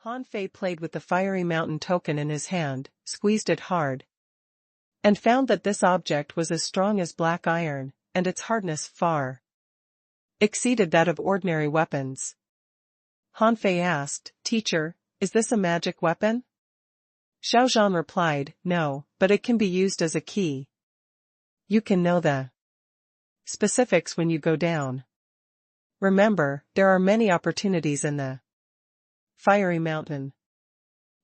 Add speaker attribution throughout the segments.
Speaker 1: Han Fei played with the fiery mountain token in his hand, squeezed it hard, and found that this object was as strong as black iron, and its hardness far exceeded that of ordinary weapons. Han Fei asked, "Teacher, is this a magic weapon?" Xiao Zhan replied, "No, but it can be used as a key. You can know the specifics when you go down. Remember, there are many opportunities in the fiery mountain.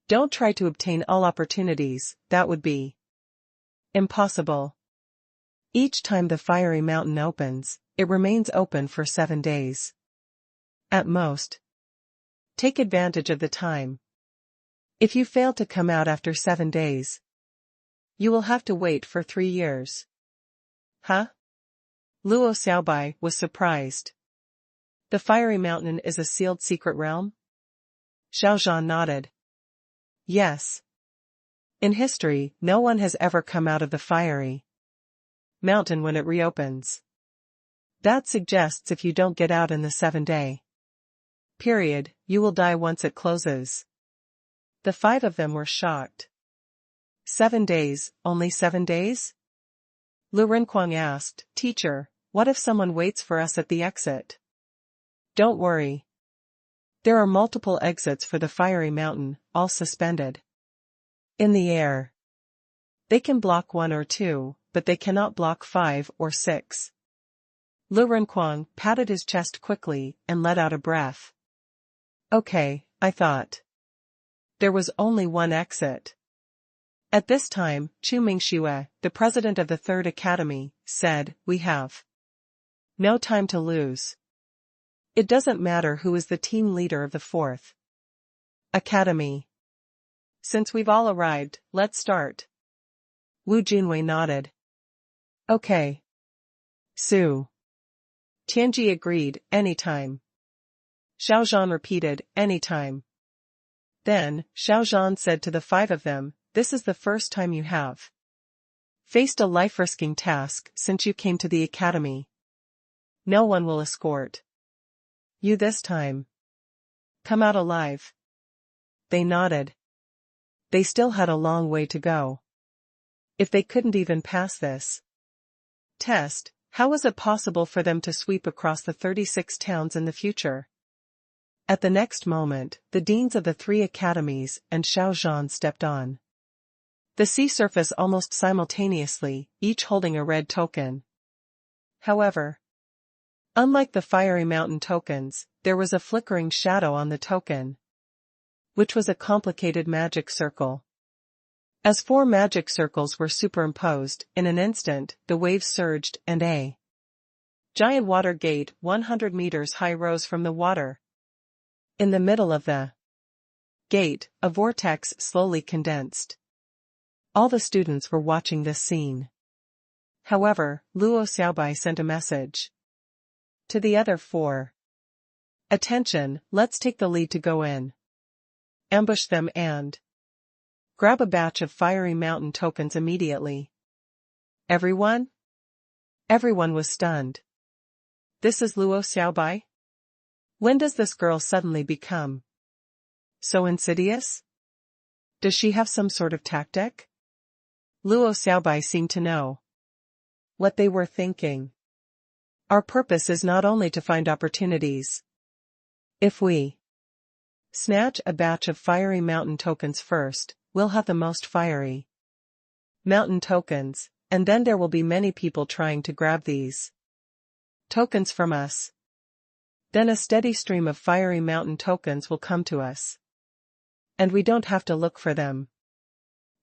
Speaker 1: Don't try to obtain all opportunities, that would be impossible. Each time the fiery mountain opens, it remains open for 7 days. At most. Take advantage of the time. If you fail to come out after 7 days, you will have to wait for 3 years. Huh? Luo Xiaobai was surprised. The fiery mountain is a sealed secret realm? Xiao Zhan nodded. Yes. In history, no one has ever come out of the fiery mountain when it reopens. That suggests if you don't get out in the 7-day period, you will die once it closes. The 5 of them were shocked. 7 days, only 7 days? Lu Renquang asked, "Teacher, what if someone waits for us at the exit?" Don't worry. There are multiple exits for the fiery mountain, all suspended in the air. They can block 1 or 2, but they cannot block 5 or 6. Lu Renquang patted his chest quickly and let out a breath. Okay, I thought there was only 1 exit. At this time, Chu Mingxue, the president of the 3rd Academy, said, "We have no time to lose. It doesn't matter who is the team leader of the 4th Academy. Since we've all arrived, let's start." Wu Junwei nodded. Okay. Su. Tianji agreed, "Anytime." Xiao Zhan repeated, "Anytime." Then, Xiao Zhan said to the 5 of them, "This is the first time you have faced a life-risking task since you came to the academy. No one will escort you this time. Come out alive." They nodded. They still had a long way to go. If they couldn't even pass this test, how was it possible for them to sweep across the 36 towns in the future? At the next moment, the deans of the 3 academies and Xiao Zhan stepped on the sea surface almost simultaneously, each holding a red token. However, unlike the fiery mountain tokens, there was a flickering shadow on the token, which was a complicated magic circle. As 4 magic circles were superimposed, in an instant, the waves surged and a giant water gate 100 meters high rose from the water. In the middle of the gate, a vortex slowly condensed. All the students were watching this scene. However, Luo Xiaobai sent a message to the other 4. "Attention, let's take the lead to go in, ambush them and grab a batch of fiery mountain tokens immediately." Everyone? Everyone was stunned. This is Luo Xiaobai? When does this girl suddenly become so insidious? Does she have some sort of tactic? Luo Xiaobai seemed to know what they were thinking. Our purpose is not only to find opportunities. If we snatch a batch of fiery mountain tokens first, we'll have the most fiery mountain tokens, and then there will be many people trying to grab these tokens from us. Then a steady stream of fiery mountain tokens will come to us. And we don't have to look for them.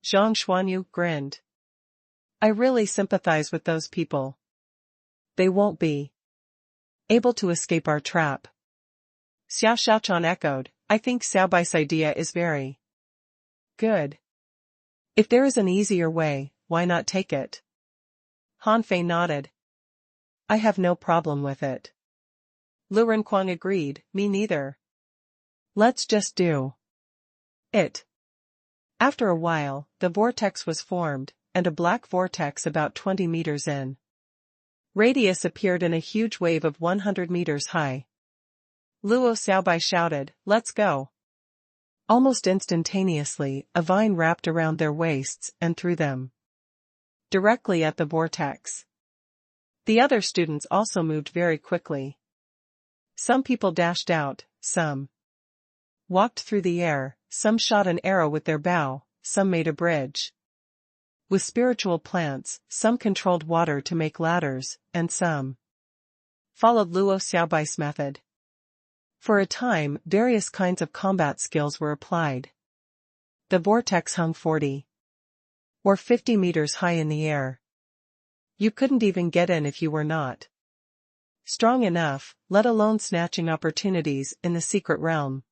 Speaker 1: Zhang Xuanyu grinned. I really sympathize with those people. They won't be able to escape our trap. Xiao Xiaochan echoed, I think Xiaobai's idea is very good. If there is an easier way, why not take it? Han Fei nodded. I have no problem with it. Lu Renquang agreed, me neither. Let's just do it. After a while, the vortex was formed, and a black vortex about 20 meters in radius appeared in a huge wave of 100 meters high. Luo Xiaobai shouted, let's go. Almost instantaneously, a vine wrapped around their waists and threw them directly at the vortex. The other students also moved very quickly. Some people dashed out, some walked through the air, some shot an arrow with their bow, some made a bridge with spiritual plants, some controlled water to make ladders, and some followed Luo Xiaobai's method. For a time, various kinds of combat skills were applied. The vortex hung 40 or 50 meters high in the air. You couldn't even get in if you were not strong enough, let alone snatching opportunities in the secret realm.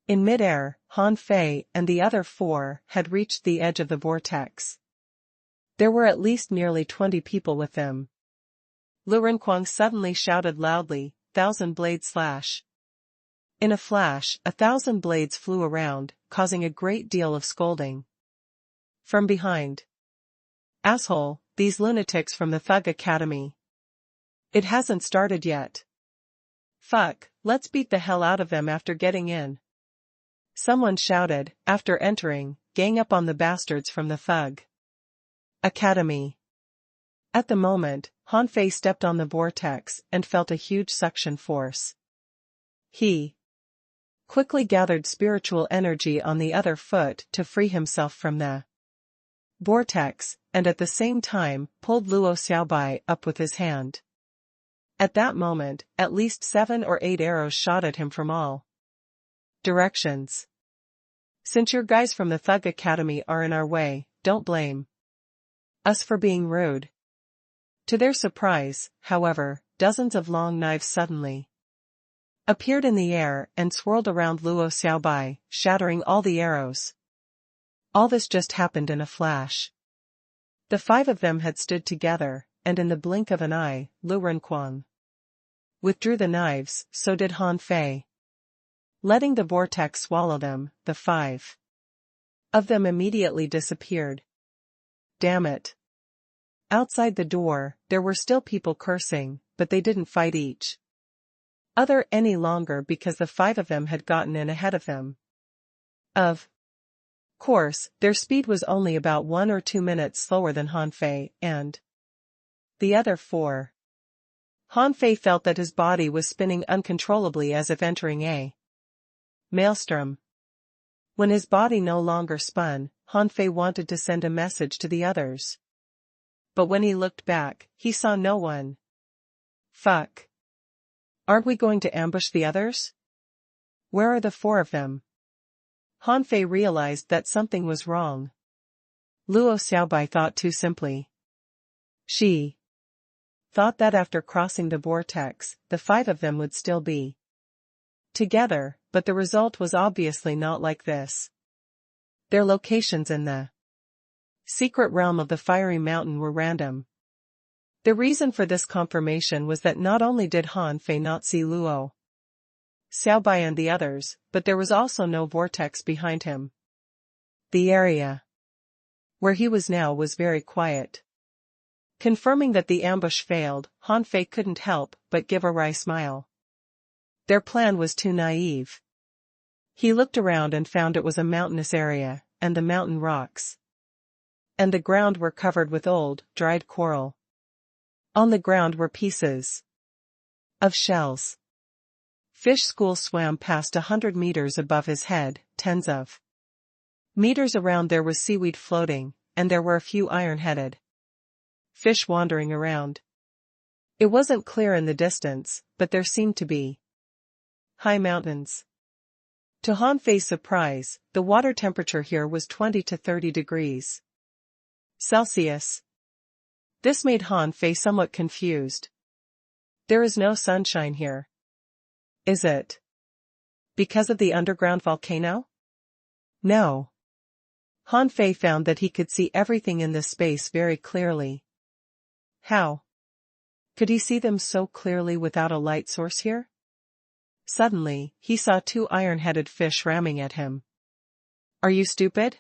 Speaker 1: In mid-air, Han Fei and the other 4 had reached the edge of the vortex. There were at least nearly 20 people with them. Lu Renquang suddenly shouted loudly, "1,000 blade slash." In a flash, 1,000 blades flew around, causing a great deal of scolding from behind. "Asshole, these lunatics from the Thug Academy. It hasn't started yet. Fuck, let's beat the hell out of them after getting in." Someone shouted, after entering, "Gang up on the bastards from the Thug Academy." At the moment, Han Fei stepped on the vortex and felt a huge suction force. He quickly gathered spiritual energy on the other foot to free himself from the vortex, and at the same time, pulled Luo Xiaobai up with his hand. At that moment, at least 7 or 8 arrows shot at him from all directions. "Since your guys from the Thug Academy are in our way, don't blame us for being rude." To their surprise, however, dozens of long knives suddenly appeared in the air and swirled around Luo Xiaobai, shattering all the arrows. All this just happened in a flash. The 5 of them had stood together, and in the blink of an eye, Lu Renquang withdrew the knives, so did Han Fei. Letting the vortex swallow them, the 5 of them immediately disappeared. Damn it. Outside the door, there were still people cursing, but they didn't fight each other any longer because the 5 of them had gotten in ahead of them. Of course, their speed was only about 1 or 2 minutes slower than Han Fei and the other 4. Han Fei felt that his body was spinning uncontrollably as if entering a maelstrom. When his body no longer spun, Han Fei wanted to send a message to the others. But when he looked back, he saw no one. Fuck. Aren't we going to ambush the others? Where are the 4 of them? Han Fei realized that something was wrong. Luo Xiaobai thought too simply. She thought that after crossing the vortex, the 5 of them would still be together, but the result was obviously not like this. Their locations in the secret realm of the fiery mountain were random. The reason for this confirmation was that not only did Han Fei not see Luo Xiaobai and the others, but there was also no vortex behind him. The area where he was now was very quiet. Confirming that the ambush failed, Han Fei couldn't help but give a wry smile. Their plan was too naive. He looked around and found it was a mountainous area, and the mountain rocks and the ground were covered with old, dried coral. On the ground were pieces of shells. Fish schools swam past 100 meters above his head, tens of meters around there was seaweed floating, and there were a few iron-headed fish wandering around. It wasn't clear in the distance, but there seemed to be high mountains. To Han Fei's surprise, the water temperature here was 20 to 30 degrees Celsius. This made Han Fei somewhat confused. There is no sunshine here. Is it because of the underground volcano? No. Han Fei found that he could see everything in this space very clearly. How could he see them so clearly without a light source here? Suddenly, he saw 2 iron-headed fish ramming at him. Are you stupid?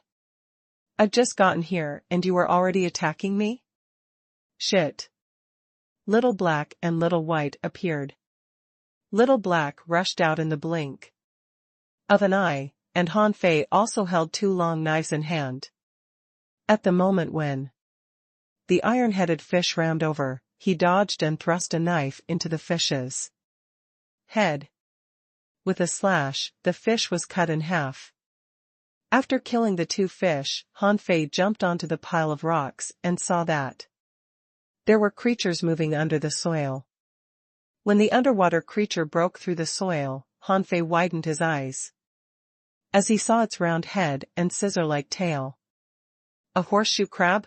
Speaker 1: I've just gotten here and you are already attacking me? Shit. Little Black and Little White appeared. Little Black rushed out in the blink of an eye, and Han Fei also held two long knives in hand. At the moment when the iron-headed fish round over, he dodged and thrust a knife into the fish's head. With a slash, the fish was cut in half. After killing the two fish, Han Fei jumped onto the pile of rocks and saw that there were creatures moving under the soil. When the underwater creature broke through the soil, Han Fei widened his eyes as he saw its round head and scissor-like tail. A horseshoe crab?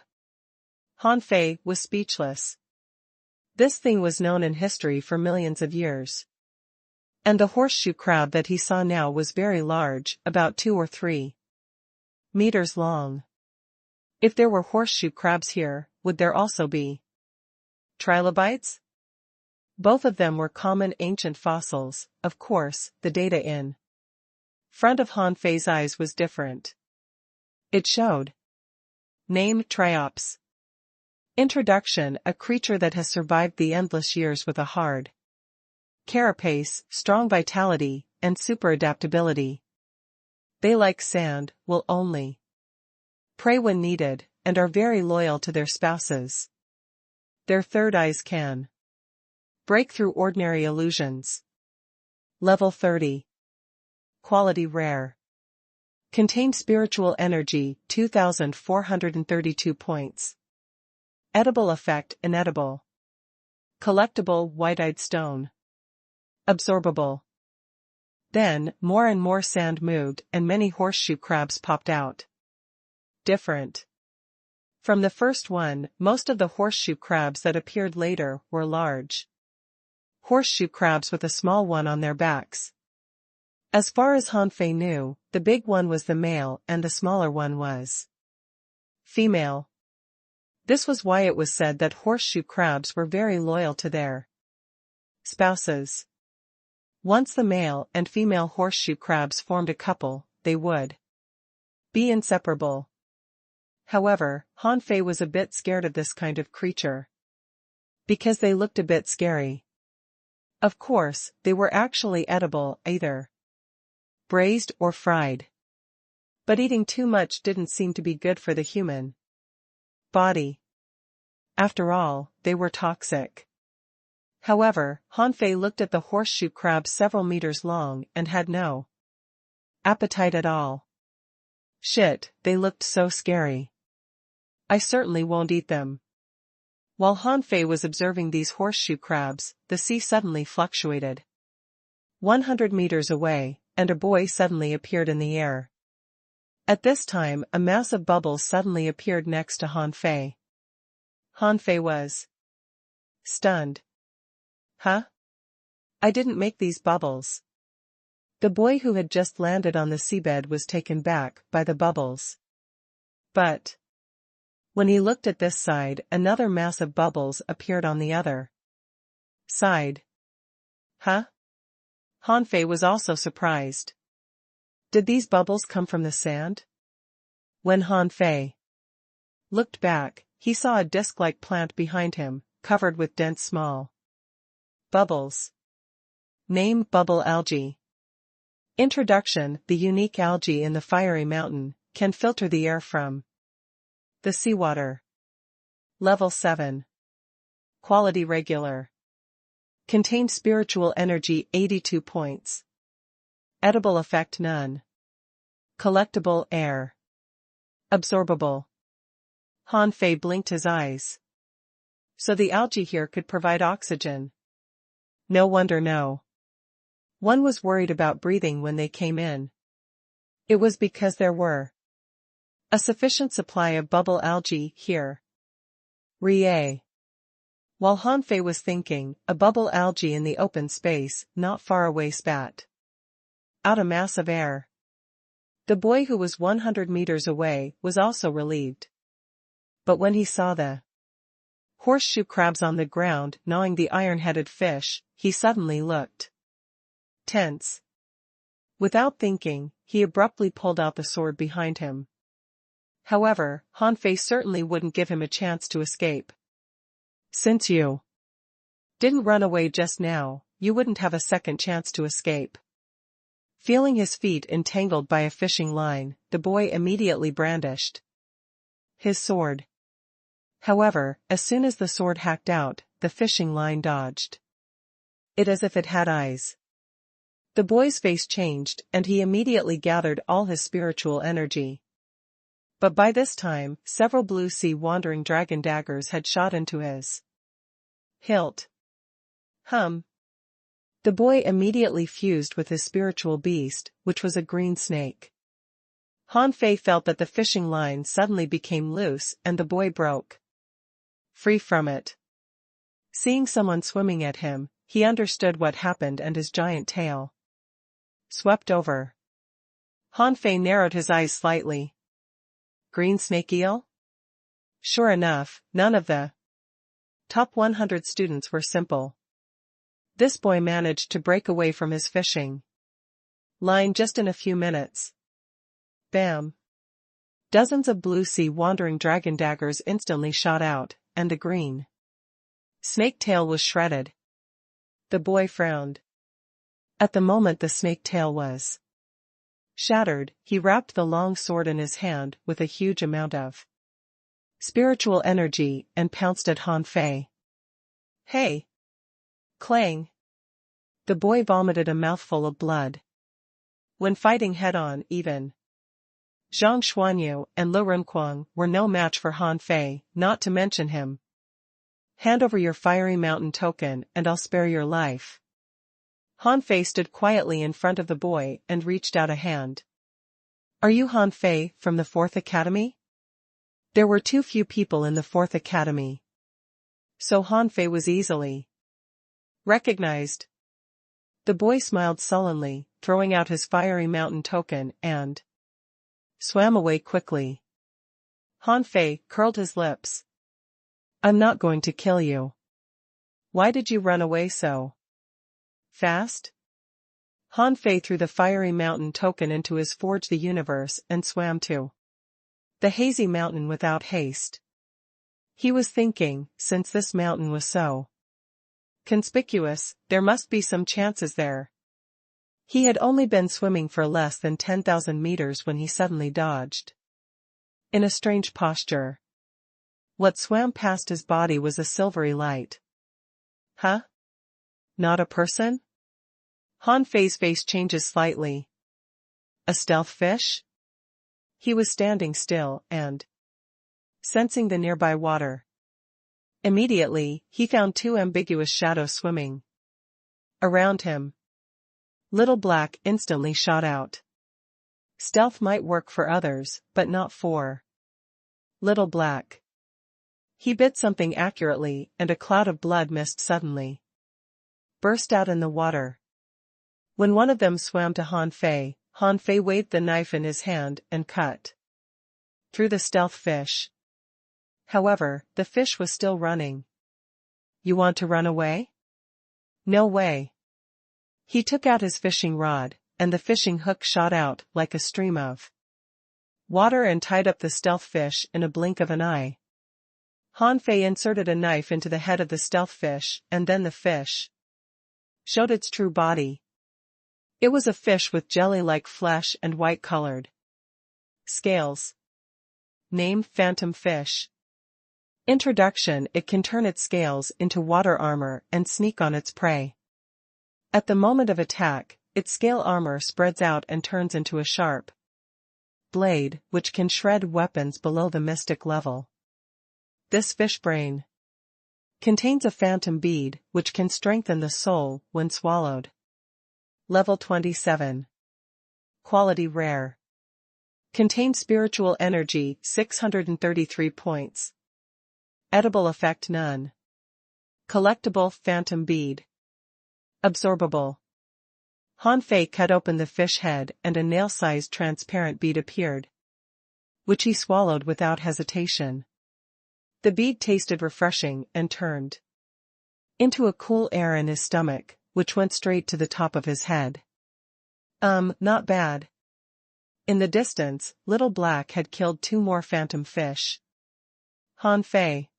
Speaker 1: Han Fei was speechless. This thing was known in history for millions of years. And the horseshoe crab that he saw now was very large, about 2 or 3 meters long. If there were horseshoe crabs here, would there also be trilobites? Both of them were common ancient fossils. Of course, the data in front of Han Fei's eyes was different. It showed name Triops. Introduction: a creature that has survived the endless years with a hard carapace, strong vitality, and super adaptability. They like sand, will only prey when needed, and are very loyal to their spouses. Their third eyes can break through ordinary illusions. Level 30. Quality rare. Contained spiritual energy, 2,432 points. Edible effect, inedible. Collectible, white-eyed stone. Absorbable. Then, more and more sand moved and many horseshoe crabs popped out. Different from the first one, most of the horseshoe crabs that appeared later were large horseshoe crabs with a small one on their backs. As far as Han Fei knew, the big one was the male and the smaller one was female. This was why it was said that horseshoe crabs were very loyal to their spouses. Once the male and female horseshoe crabs formed a couple, they would be inseparable. However, Han Fei was a bit scared of this kind of creature because they looked a bit scary. Of course, they were actually edible, either braised or fried. But eating too much didn't seem to be good for the human body. After all, they were toxic. However, Han Fei looked at the horseshoe crab several meters long and had no appetite at all. Shit, they looked so scary. I certainly won't eat them. While Han Fei was observing these horseshoe crabs, the sea suddenly fluctuated. 100 meters away, and a buoy suddenly appeared in the air. At this time, a mass of bubbles suddenly appeared next to Han Fei. Han Fei was stunned. Huh? I didn't make these bubbles. The boy who had just landed on the seabed was taken back by the bubbles. But when he looked at this side, another mass of bubbles appeared on the other side. Huh? Han Fei was also surprised. Did these bubbles come from the sand? When Han Fei looked back, he saw a disc-like plant behind him, covered with dense small bubbles. Name: bubble algae. Introduction: the unique algae in the fiery mountain can filter the air from the seawater. Level 7. Quality regular. Contained spiritual energy, 82 points. Edible effect, none. Collectible, air. Absorbable. Han Fei blinked his eyes. So the algae here could provide oxygen. No wonder no one was worried about breathing when they came in. It was because there were a sufficient supply of bubble algae here. Rie. While Han Fei was thinking, a bubble algae in the open space not far away spat out a mass of air. The boy who was 100 meters away was also relieved. But when he saw the horseshoe crabs on the ground gnawing the iron-headed fish, he suddenly looked tense. Without thinking, he abruptly pulled out the sword behind him. However, Han Fei certainly wouldn't give him a chance to escape. Since you didn't run away just now, you wouldn't have a second chance to escape. Feeling his feet entangled by a fishing line, the boy immediately brandished his sword. However, as soon as the sword hacked out, the fishing line dodged it as if it had eyes. The boy's face changed, and he immediately gathered all his spiritual energy. But by this time, several blue sea wandering dragon daggers had shot into his hilt. The boy immediately fused with his spiritual beast, which was a green snake. Han Fei felt that the fishing line suddenly became loose and the boy broke free from it. Seeing someone swimming at him, he understood what happened and his giant tail swept over. Han Fei narrowed his eyes slightly. Green snake eel? Sure enough, none of the top 100 students were simple. This boy managed to break away from his fishing line just in a few minutes. Bam! Dozens of blue sea wandering dragon daggers instantly shot out, and the green snake tail was shredded. The boy frowned. At the moment the snake tail was shattered, he wrapped the long sword in his hand with a huge amount of spiritual energy and pounced at Han Fei. Hey! Clang! The boy vomited a mouthful of blood. When fighting head-on, even Zhang Xuanyu and Lu Runquang were no match for Han Fei, not to mention him. Hand over your fiery mountain token and I'll spare your life. Han Fei stood quietly in front of the boy and reached out a hand. Are you Han Fei from the 4th Academy? There were too few people in the 4th Academy, so Han Fei was easily recognized. The boy smiled sullenly, throwing out his fiery mountain token and swam away quickly. Han Fei curled his lips. I'm not going to kill you. Why did you run away so fast? Han Fei threw the fiery mountain token into his Forge the Universe and swam to the hazy mountain without haste. He was thinking, since this mountain was so conspicuous, there must be some chances there. He had only been swimming for less than 10,000 meters when he suddenly dodged in a strange posture. What swam past his body was a silvery light. Huh? Not a person? Han Fei's face changes slightly. A stealth fish? He was standing still and sensing the nearby water. Immediately, he found two ambiguous shadows swimming around him. Little Black instantly shot out. Stealth might work for others, but not for Little Black. He bit something accurately, and a cloud of blood mist suddenly burst out in the water. When one of them swam to Han Fei waved the knife in his hand and cut through the stealth fish. However, the fish was still running. You want to run away? No way. He took out his fishing rod, and the fishing hook shot out like a stream of water and tied up the stealth fish in a blink of an eye. Han Fei inserted a knife into the head of the stealth fish, and then the fish showed its true body. It was a fish with jelly-like flesh and white-colored scales. Name: Phantom Fish. Introduction: it can turn its scales into water armor and sneak on its prey. At the moment of attack, its scale armor spreads out and turns into a sharp blade, which can shred weapons below the mystic level. This fish brain contains a phantom bead, which can strengthen the soul when swallowed. Level 27. Quality Rare. Contains spiritual energy, 633 points. Edible effect: none. Collectible: Phantom Bead. Absorbable. Han Fei cut open the fish head and a nail-sized transparent bead appeared, which he swallowed without hesitation. The bead tasted refreshing and turned into a cool air in his stomach, which went straight to the top of his head. Not bad. In the distance, Little Black had killed two more phantom fish. Han Fei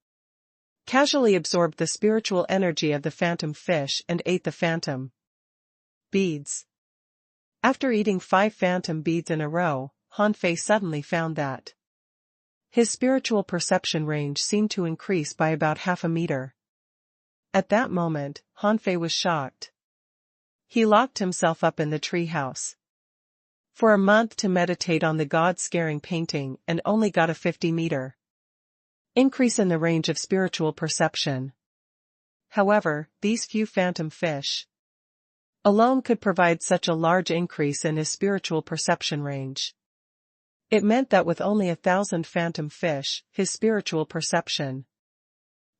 Speaker 1: casually absorbed the spiritual energy of the phantom fish and ate the phantom beads. After eating 5 phantom beads in a row, Han Fei suddenly found that his spiritual perception range seemed to increase by about half a meter. At that moment, Han Fei was shocked. He locked himself up in the treehouse for a month to meditate on the God-scaring painting and only got a 50-meter increase in the range of spiritual perception. However, these few phantom fish alone could provide such a large increase in his spiritual perception range. It meant that with only 1,000 phantom fish, his spiritual perception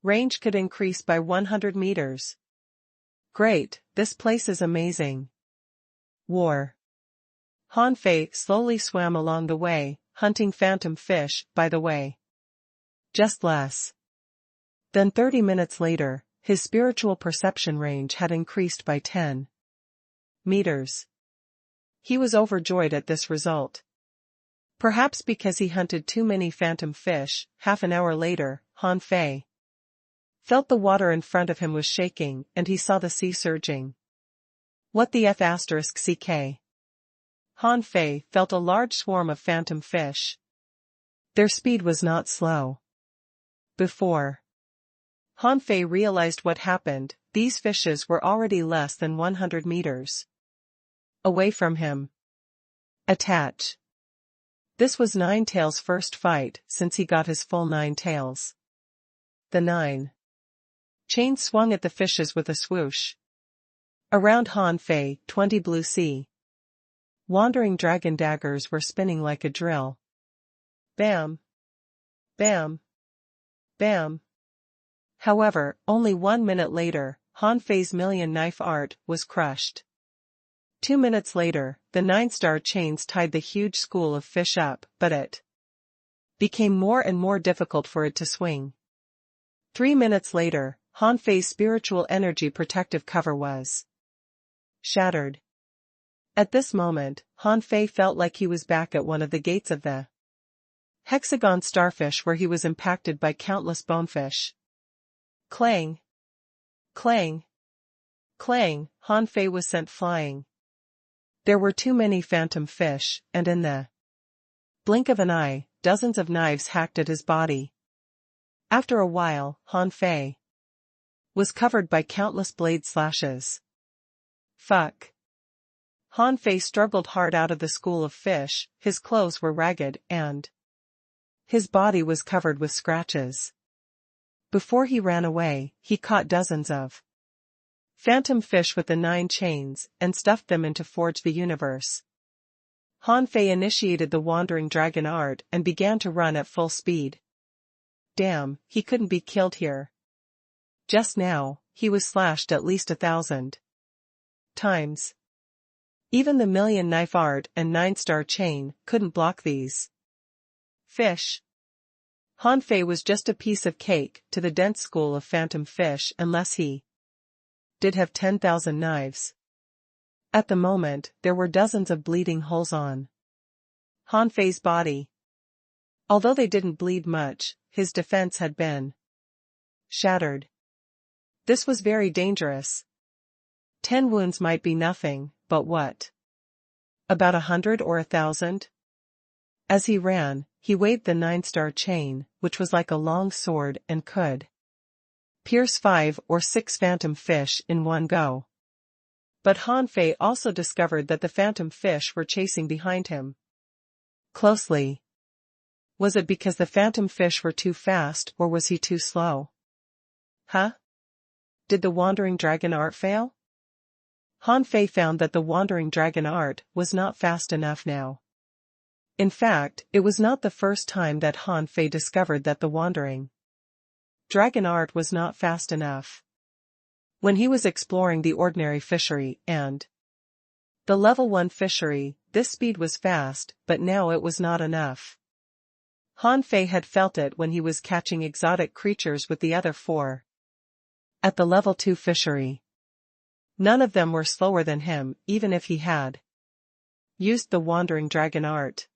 Speaker 1: range could increase by 100 meters. Great, this place is amazing. War. Han Fei slowly swam along the way, hunting phantom fish, by the way. Just less than 30 minutes later, his spiritual perception range had increased by 10 meters. He was overjoyed at this result. Perhaps because he hunted too many phantom fish. Half an hour later, Han Fei felt the water in front of him was shaking and he saw the sea surging. What the f***ck? Han Fei felt a large swarm of phantom fish. Their speed was not slow. Before Han Fei realized what happened, these fishes were already less than 100 meters away from him. Attach. This was Nine Tails' first fight since he got his full 9 tails. The 9 chains swung at the fishes with a swoosh. Around Han Fei, 20 blue sea wandering dragon daggers were spinning like a drill. Bam! Bam! Bam! However, only 1 minute later, Han Fei's million knife art was crushed. 2 minutes later, the 9-star chains tied the huge school of fish up, but it became more and more difficult for it to swing. 3 minutes later, Han Fei's spiritual energy protective cover was shattered. At this moment, Han Fei felt like he was back at one of the gates of the hexagon starfish where he was impacted by countless bonefish. Clang! Clang! Clang! Han Fei was sent flying. There were too many phantom fish, and in the blink of an eye, dozens of knives hacked at his body. After a while, Han Fei was covered by countless blade slashes. Fuck. Han Fei struggled hard out of the school of fish, his clothes were ragged and his body was covered with scratches. Before he ran away, he caught dozens of phantom fish with the 9 chains and stuffed them into Forge the Universe. Han Fei initiated the Wandering Dragon art and began to run at full speed. Damn, he couldn't be killed here. Just now, he was slashed at least 1,000 times. Even the million knife art and 9-star chain couldn't block these fish. Han Fei was just a piece of cake to the dense school of phantom fish unless he did have 10,000 knives. At the moment, there were dozens of bleeding holes on Han Fei's body. Although they didn't bleed much, his defense had been shattered. This was very dangerous. 10 wounds might be nothing, but what about 100 or 1,000? As he ran, he waved the 9-star chain, which was like a long sword and could pierce 5 or 6 phantom fish in one go. But Han Fei also discovered that the phantom fish were chasing behind him closely. Was it because the phantom fish were too fast or was he too slow? Huh? Did the Wandering Dragon art fail? Han Fei found that the Wandering Dragon art was not fast enough now. In fact, it was not the first time that Han Fei discovered that the Wandering Dragon art was not fast enough. When he was exploring the ordinary fishery and the level 1 fishery, this speed was fast, but now it was not enough. Han Fei had felt it when he was catching exotic creatures with the other 4 at the level 2 fishery. None of them were slower than him, even if he had used the Wandering Dragon art.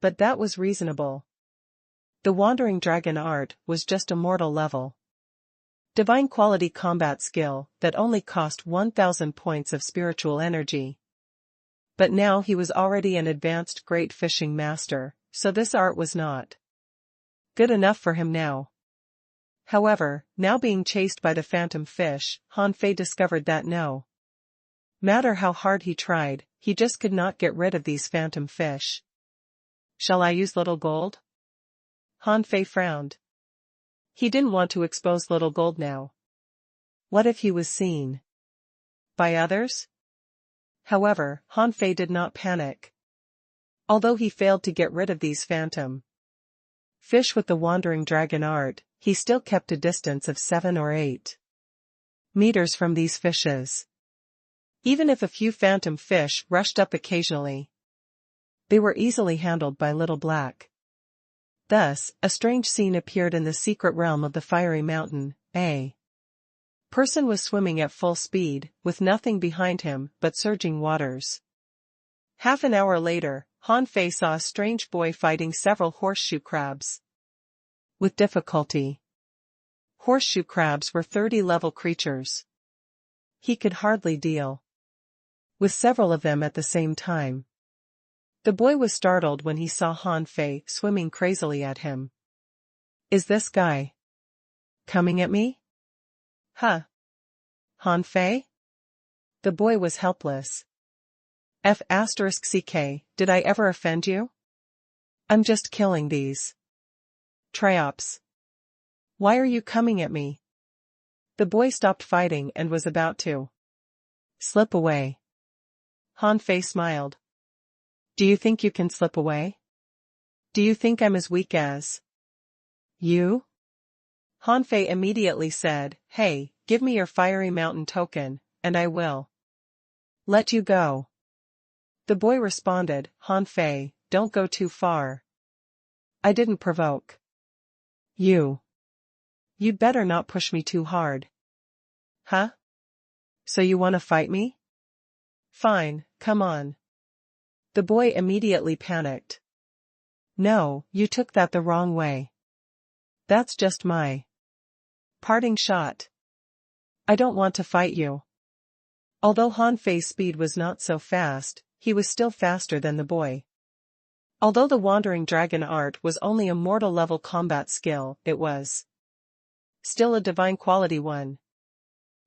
Speaker 1: But that was reasonable. The Wandering Dragon art was just a mortal level divine quality combat skill that only cost 1,000 points of spiritual energy. But now he was already an advanced great fishing master, so this art was not good enough for him now. However, now being chased by the phantom fish, Han Fei discovered that no matter how hard he tried, he just could not get rid of these phantom fish. Shall I use little gold? Han Fei frowned. He didn't want to expose little gold now. What if he was seen by others? However, Han Fei did not panic. Although he failed to get rid of these phantom fish with the wandering dragon art, he still kept a distance of 7 or 8 meters from these fishes. Even if a few phantom fish rushed up occasionally, they were easily handled by Little Black. Thus, a strange scene appeared in the secret realm of the fiery mountain. A person was swimming at full speed, with nothing behind him but surging waters. Half an hour later, Han Fei saw a strange boy fighting several horseshoe crabs with difficulty. Horseshoe crabs were 30-level creatures. He could hardly deal with several of them at the same time. The boy was startled when he saw Han Fei swimming crazily at him. Is this guy coming at me? Huh? Han Fei? The boy was helpless. F***ck, did I ever offend you? I'm just killing these triops. Why are you coming at me? The boy stopped fighting and was about to slip away. Han Fei smiled. Do you think you can slip away? Do you think I'm as weak as you? Han Fei immediately said, Hey, give me your fiery mountain token, and I will let you go. The boy responded, Han Fei, don't go too far. I didn't provoke you. You'd better not push me too hard. Huh? So you want to fight me? Fine, come on. The boy immediately panicked. No, you took that the wrong way. That's just my parting shot. I don't want to fight you. Although Han Fei's speed was not so fast, he was still faster than the boy. Although the wandering dragon art was only a mortal level combat skill, it was still a divine quality one.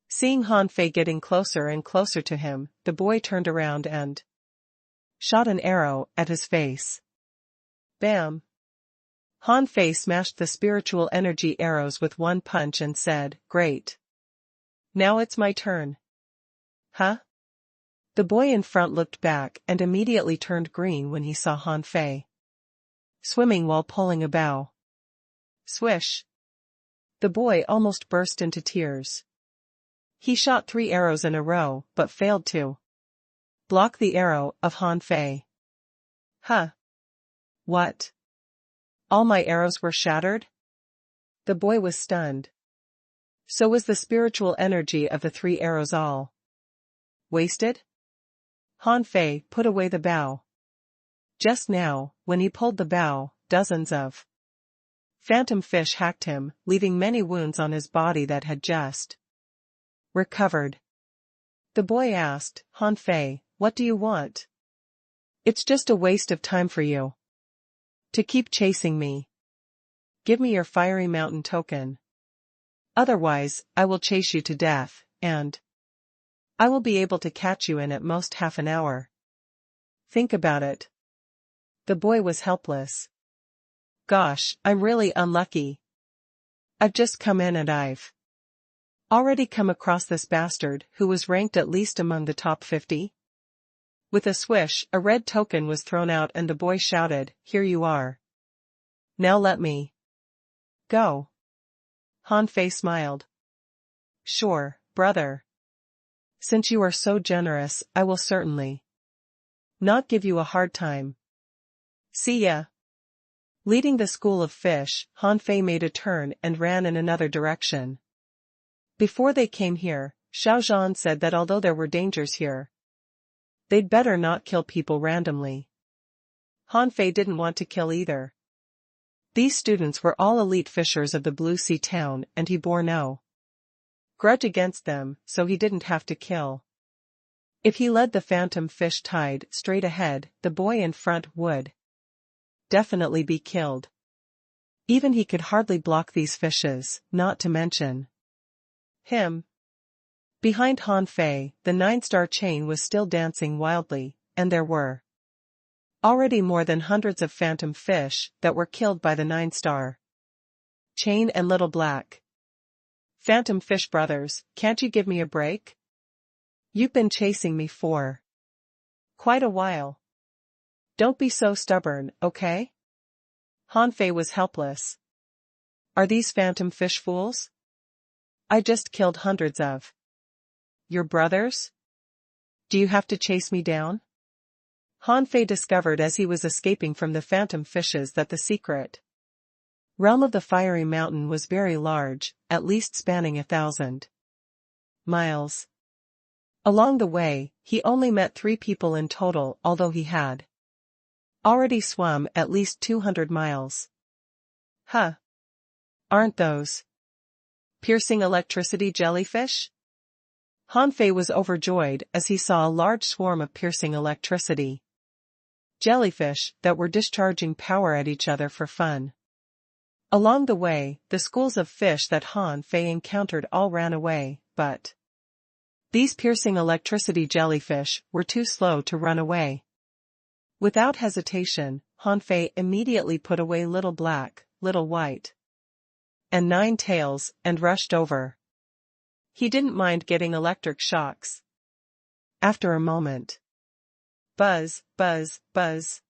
Speaker 1: Seeing Han Fei getting closer and closer to him, the boy turned around and shot an arrow at his face. Bam! Han Fei smashed the spiritual energy arrows with one punch and said, Great. Now it's my turn. Huh? The boy in front looked back and immediately turned green when he saw Han Fei swimming while pulling a bow. Swish! The boy almost burst into tears. He shot 3 arrows in a row, but failed to block the arrow of Han Fei. Huh? What? All my arrows were shattered? The boy was stunned. So was the spiritual energy of the 3 arrows all wasted? Han Fei put away the bow. Just now, when he pulled the bow, dozens of phantom fish hacked him, leaving many wounds on his body that had just recovered. The boy asked, Han Fei, what do you want? It's just a waste of time for you to keep chasing me. Give me your fiery mountain token. Otherwise, I will chase you to death, and I will be able to catch you in at most half an hour. Think about it. The boy was helpless. Gosh, I'm really unlucky. I've just come in and I've already come across this bastard who was ranked at least among the top 50. With a swish, a red token was thrown out and the boy shouted, Here you are. Now let me go. Han Fei smiled. Sure, brother. Since you are so generous, I will certainly not give you a hard time. See ya. Leading the school of fish, Han Fei made a turn and ran in another direction. Before they came here, Xiao Zhan said that although there were dangers here, they'd better not kill people randomly. Han Fei didn't want to kill either. These students were all elite fishers of the Blue Sea town and he bore no grudge against them, so he didn't have to kill If he led the phantom fish tide straight ahead, the boy in front would definitely be killed. Even he could hardly block these fishes, not to mention him. Behind Han Fei, the 9-star chain was still dancing wildly, and there were already more than hundreds of phantom fish that were killed by the 9-star chain and Little Black. Phantom fish brothers, can't you give me a break? You've been chasing me for quite a while. Don't be so stubborn, okay? Han Fei was helpless. Are these phantom fish fools? I just killed hundreds of your brothers? Do you have to chase me down? Han Fei discovered as he was escaping from the phantom fishes that the secret realm of the fiery mountain was very large, at least spanning 1,000 miles. Along the way, he only met 3 people in total, although he had already swum at least 200 miles. Huh. Aren't those piercing electricity jellyfish? Han Fei was overjoyed as he saw a large swarm of piercing electricity jellyfish that were discharging power at each other for fun. Along the way, the schools of fish that Han Fei encountered all ran away, but these piercing electricity jellyfish were too slow to run away. Without hesitation, Han Fei immediately put away Little Black, Little White, and 9 Tails, and rushed over. He didn't mind getting electric shocks. After a moment. Buzz, buzz, buzz.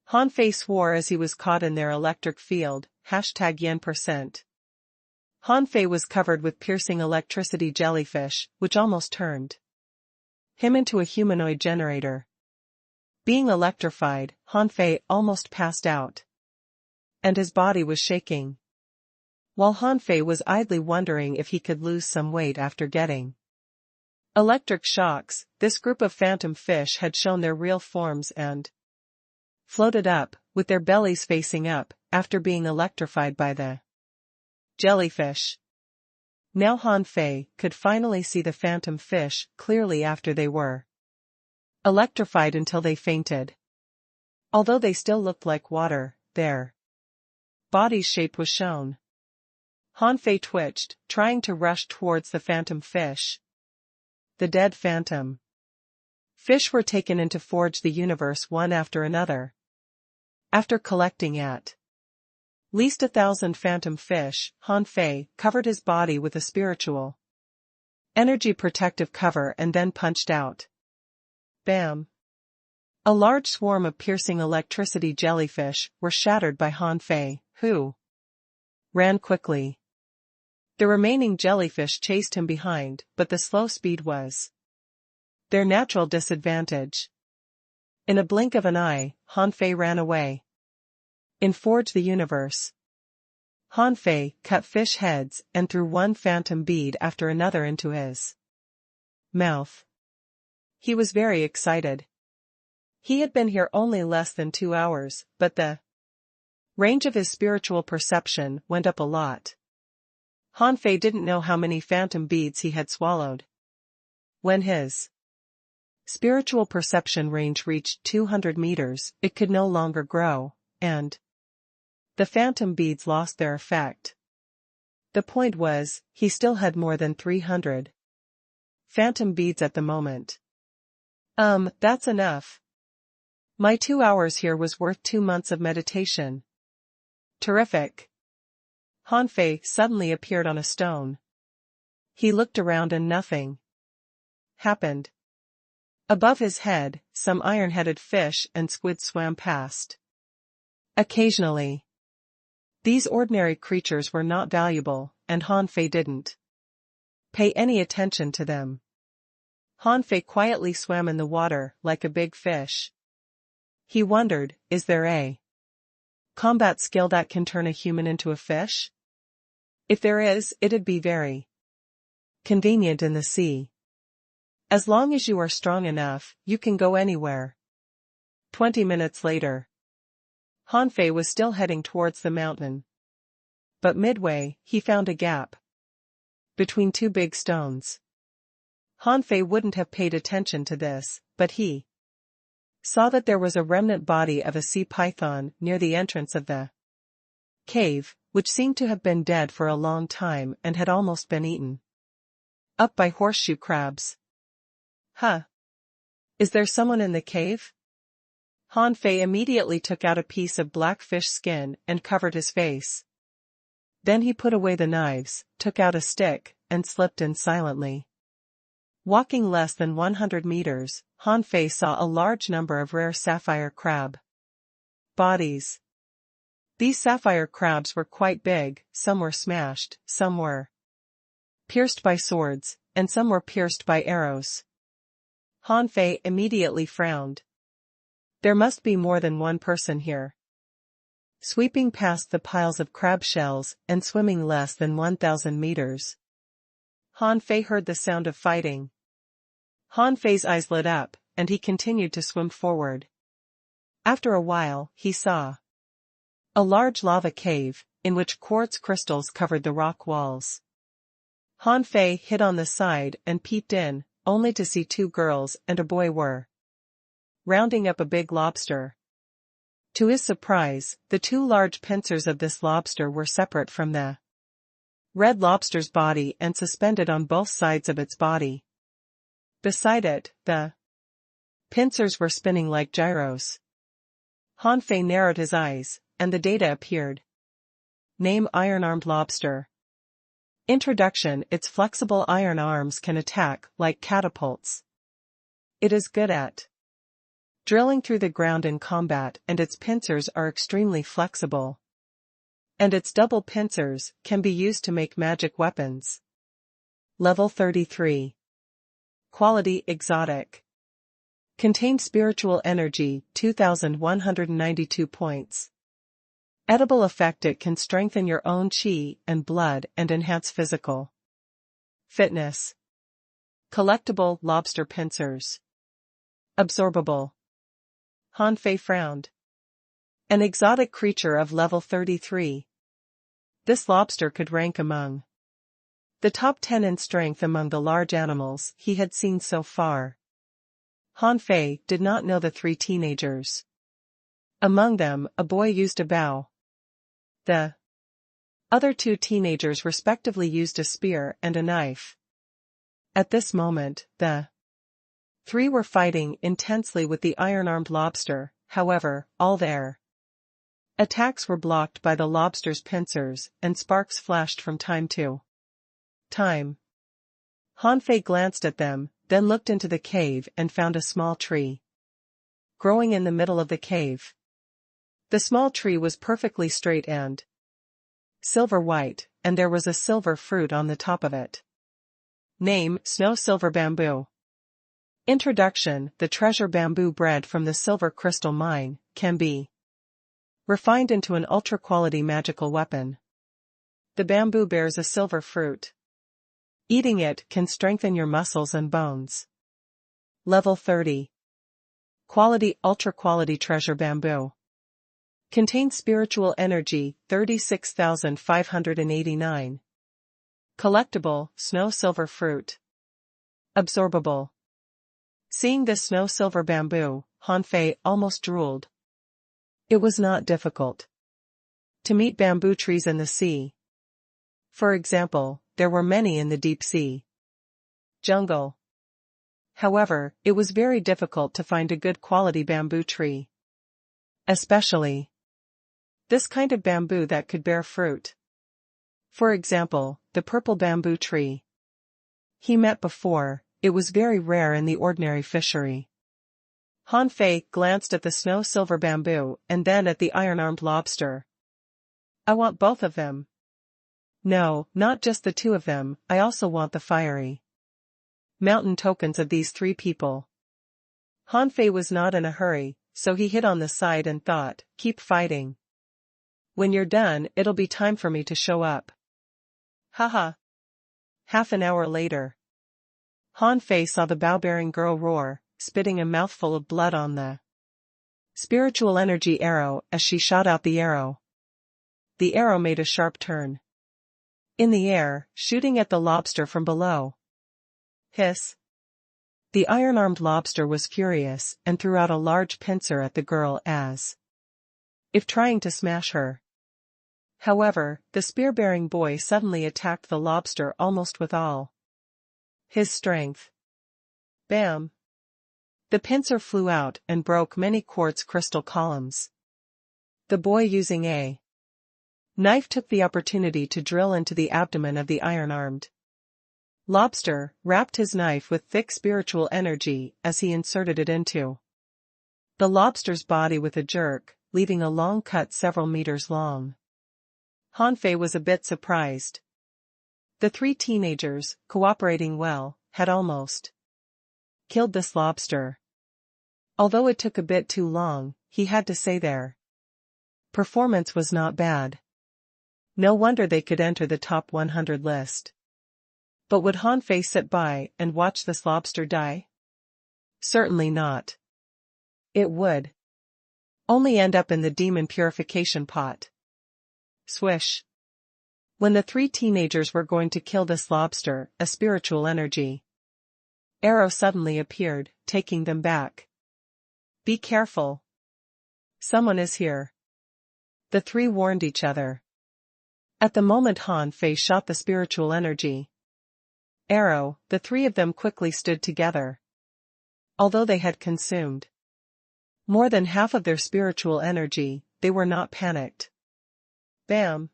Speaker 1: Han Fei swore as he was caught in their electric field, #yen%. Han Fei was covered with piercing electricity jellyfish, which almost turned him into a humanoid generator. Being electrified, Han Fei almost passed out. And his body was shaking. While Han Fei was idly wondering if he could lose some weight after getting electric shocks, this group of phantom fish had shown their real forms and floated up, with their bellies facing up, after being electrified by the jellyfish. Now Han Fei could finally see the phantom fish clearly after they were electrified until they fainted. Although they still looked like water, their body's shape was shown. Han Fei twitched, trying to rush towards the phantom fish. The dead phantom fish were taken in to forge the universe one after another. After collecting at least 1,000 phantom fish, Han Fei covered his body with a spiritual energy protective cover and then punched out. Bam! A large swarm of piercing electricity jellyfish were shattered by Han Fei, who ran quickly. The remaining jellyfish chased him behind, but the slow speed was their natural disadvantage. In a blink of an eye, Han Fei ran away. In Forge the Universe, Han Fei cut fish heads and threw one phantom bead after another into his mouth. He was very excited. He had been here only less than 2 hours, but the range of his spiritual perception went up a lot. Han Fei didn't know how many phantom beads he had swallowed. When his spiritual perception range reached 200 meters, it could no longer grow, and the phantom beads lost their effect. The point was, he still had more than 300 phantom beads at the moment. That's enough. My 2 hours here was worth 2 months of meditation. Terrific. Han Fei suddenly appeared on a stone. He looked around and nothing happened. Above his head, some iron-headed fish and squid swam past. Occasionally. These ordinary creatures were not valuable, and Han Fei didn't pay any attention to them. Han Fei quietly swam in the water like a big fish. He wondered, is there a combat skill that can turn a human into a fish? If there is, it'd be very convenient in the sea. As long as you are strong enough, you can go anywhere. 20 minutes later. Han Fei was still heading towards the mountain. But midway, he found a gap between 2 big stones. Han Fei wouldn't have paid attention to this, but he saw that there was a remnant body of a sea python near the entrance of the cave, which seemed to have been dead for a long time and had almost been eaten up by horseshoe crabs. Huh. Is there someone in the cave? Han Fei immediately took out a piece of black fish skin and covered his face. Then he put away the knives, took out a stick, and slipped in silently. Walking less than 100 meters, Han Fei saw a large number of rare sapphire crab bodies. These sapphire crabs were quite big, some were smashed, some were pierced by swords, and some were pierced by arrows. Han Fei immediately frowned. There must be more than one person here. Sweeping past the piles of crab shells and swimming less than 1,000 meters, Han Fei heard the sound of fighting. Han Fei's eyes lit up, and he continued to swim forward. After a while, he saw a large lava cave, in which quartz crystals covered the rock walls. Han Fei hid on the side and peeped in, only to see two girls and a boy were rounding up a big lobster. To his surprise, the two large pincers of this lobster were separate from the red lobster's body and suspended on both sides of its body. Beside it, the pincers were spinning like gyros. Han Fei narrowed his eyes, and the data appeared. Name: iron-armed lobster. Introduction: its flexible iron arms can attack like catapults. It is good at drilling through the ground in combat, and its pincers are extremely flexible. And its double pincers can be used to make magic weapons. Level 33. Quality: exotic. Contains spiritual energy, 2,192 points. Edible effect: it can strengthen your own chi and blood and enhance physical fitness. Collectible: lobster pincers. Absorbable. Han Fei frowned. An exotic creature of level 33. This lobster could rank among the top 10 in strength among the large animals he had seen so far. Han Fei did not know the three teenagers. Among them, a boy used a bow. The other two teenagers respectively used a spear and a knife. At this moment, the three were fighting intensely with the iron-armed lobster. However, all their attacks were blocked by the lobster's pincers, and sparks flashed from time to time. Han Fei glanced at them, then looked into the cave and found a small tree growing in the middle of the cave. The small tree was perfectly straight and silver white, and there was a silver fruit on the top of it. Name: snow silver bamboo. Introduction: the treasure bamboo bred from the silver crystal mine can be refined into an ultra-quality magical weapon. The bamboo bears a silver fruit. Eating it can strengthen your muscles and bones. Level 30. Quality: ultra-quality treasure bamboo. Contains spiritual energy, 36,589. Collectible: snow silver fruit. Absorbable. Seeing this snow silver bamboo, Han Fei almost drooled. It was not difficult to meet bamboo trees in the sea. For example, there were many in the deep sea jungle. However, it was very difficult to find a good quality bamboo tree. Especially this kind of bamboo that could bear fruit. For example, the purple bamboo tree he met before. It was very rare in the ordinary fishery. Han Fei glanced at the snow silver bamboo and then at the iron-armed lobster. I want both of them. No, not just the two of them, I also want the fiery mountain tokens of these three people. Han Fei was not in a hurry, so he hid on the side and thought, keep fighting. When you're done, it'll be time for me to show up. Haha. Half an hour later, Han Fei saw the bow-bearing girl roar, spitting a mouthful of blood on the spiritual energy arrow as she shot out the arrow. The arrow made a sharp turn in the air, shooting at the lobster from below. Hiss. The iron-armed lobster was furious and threw out a large pincer at the girl as if trying to smash her. However, the spear-bearing boy suddenly attacked the lobster almost with all his strength. Bam! The pincer flew out and broke many quartz crystal columns. The boy, using a knife, took the opportunity to drill into the abdomen of the iron-armed lobster, wrapped his knife with thick spiritual energy as he inserted it into the lobster's body with a jerk, leaving a long cut several meters long. Hanfei was a bit surprised. The three teenagers, cooperating well, had almost killed this lobster. Although it took a bit too long, he had to say their performance was not bad. No wonder they could enter the top 100 list. But would Hanfei sit by and watch this lobster die? Certainly not. It would only end up in the demon purification pot. Swish. When the three teenagers were going to kill this lobster, a spiritual energy arrow suddenly appeared, taking them back. Be careful. Someone is here. The three warned each other. At the moment Hanfei shot the spiritual energy arrow, the three of them quickly stood together. Although they had consumed more than half of their spiritual energy, they were not panicked. Bam!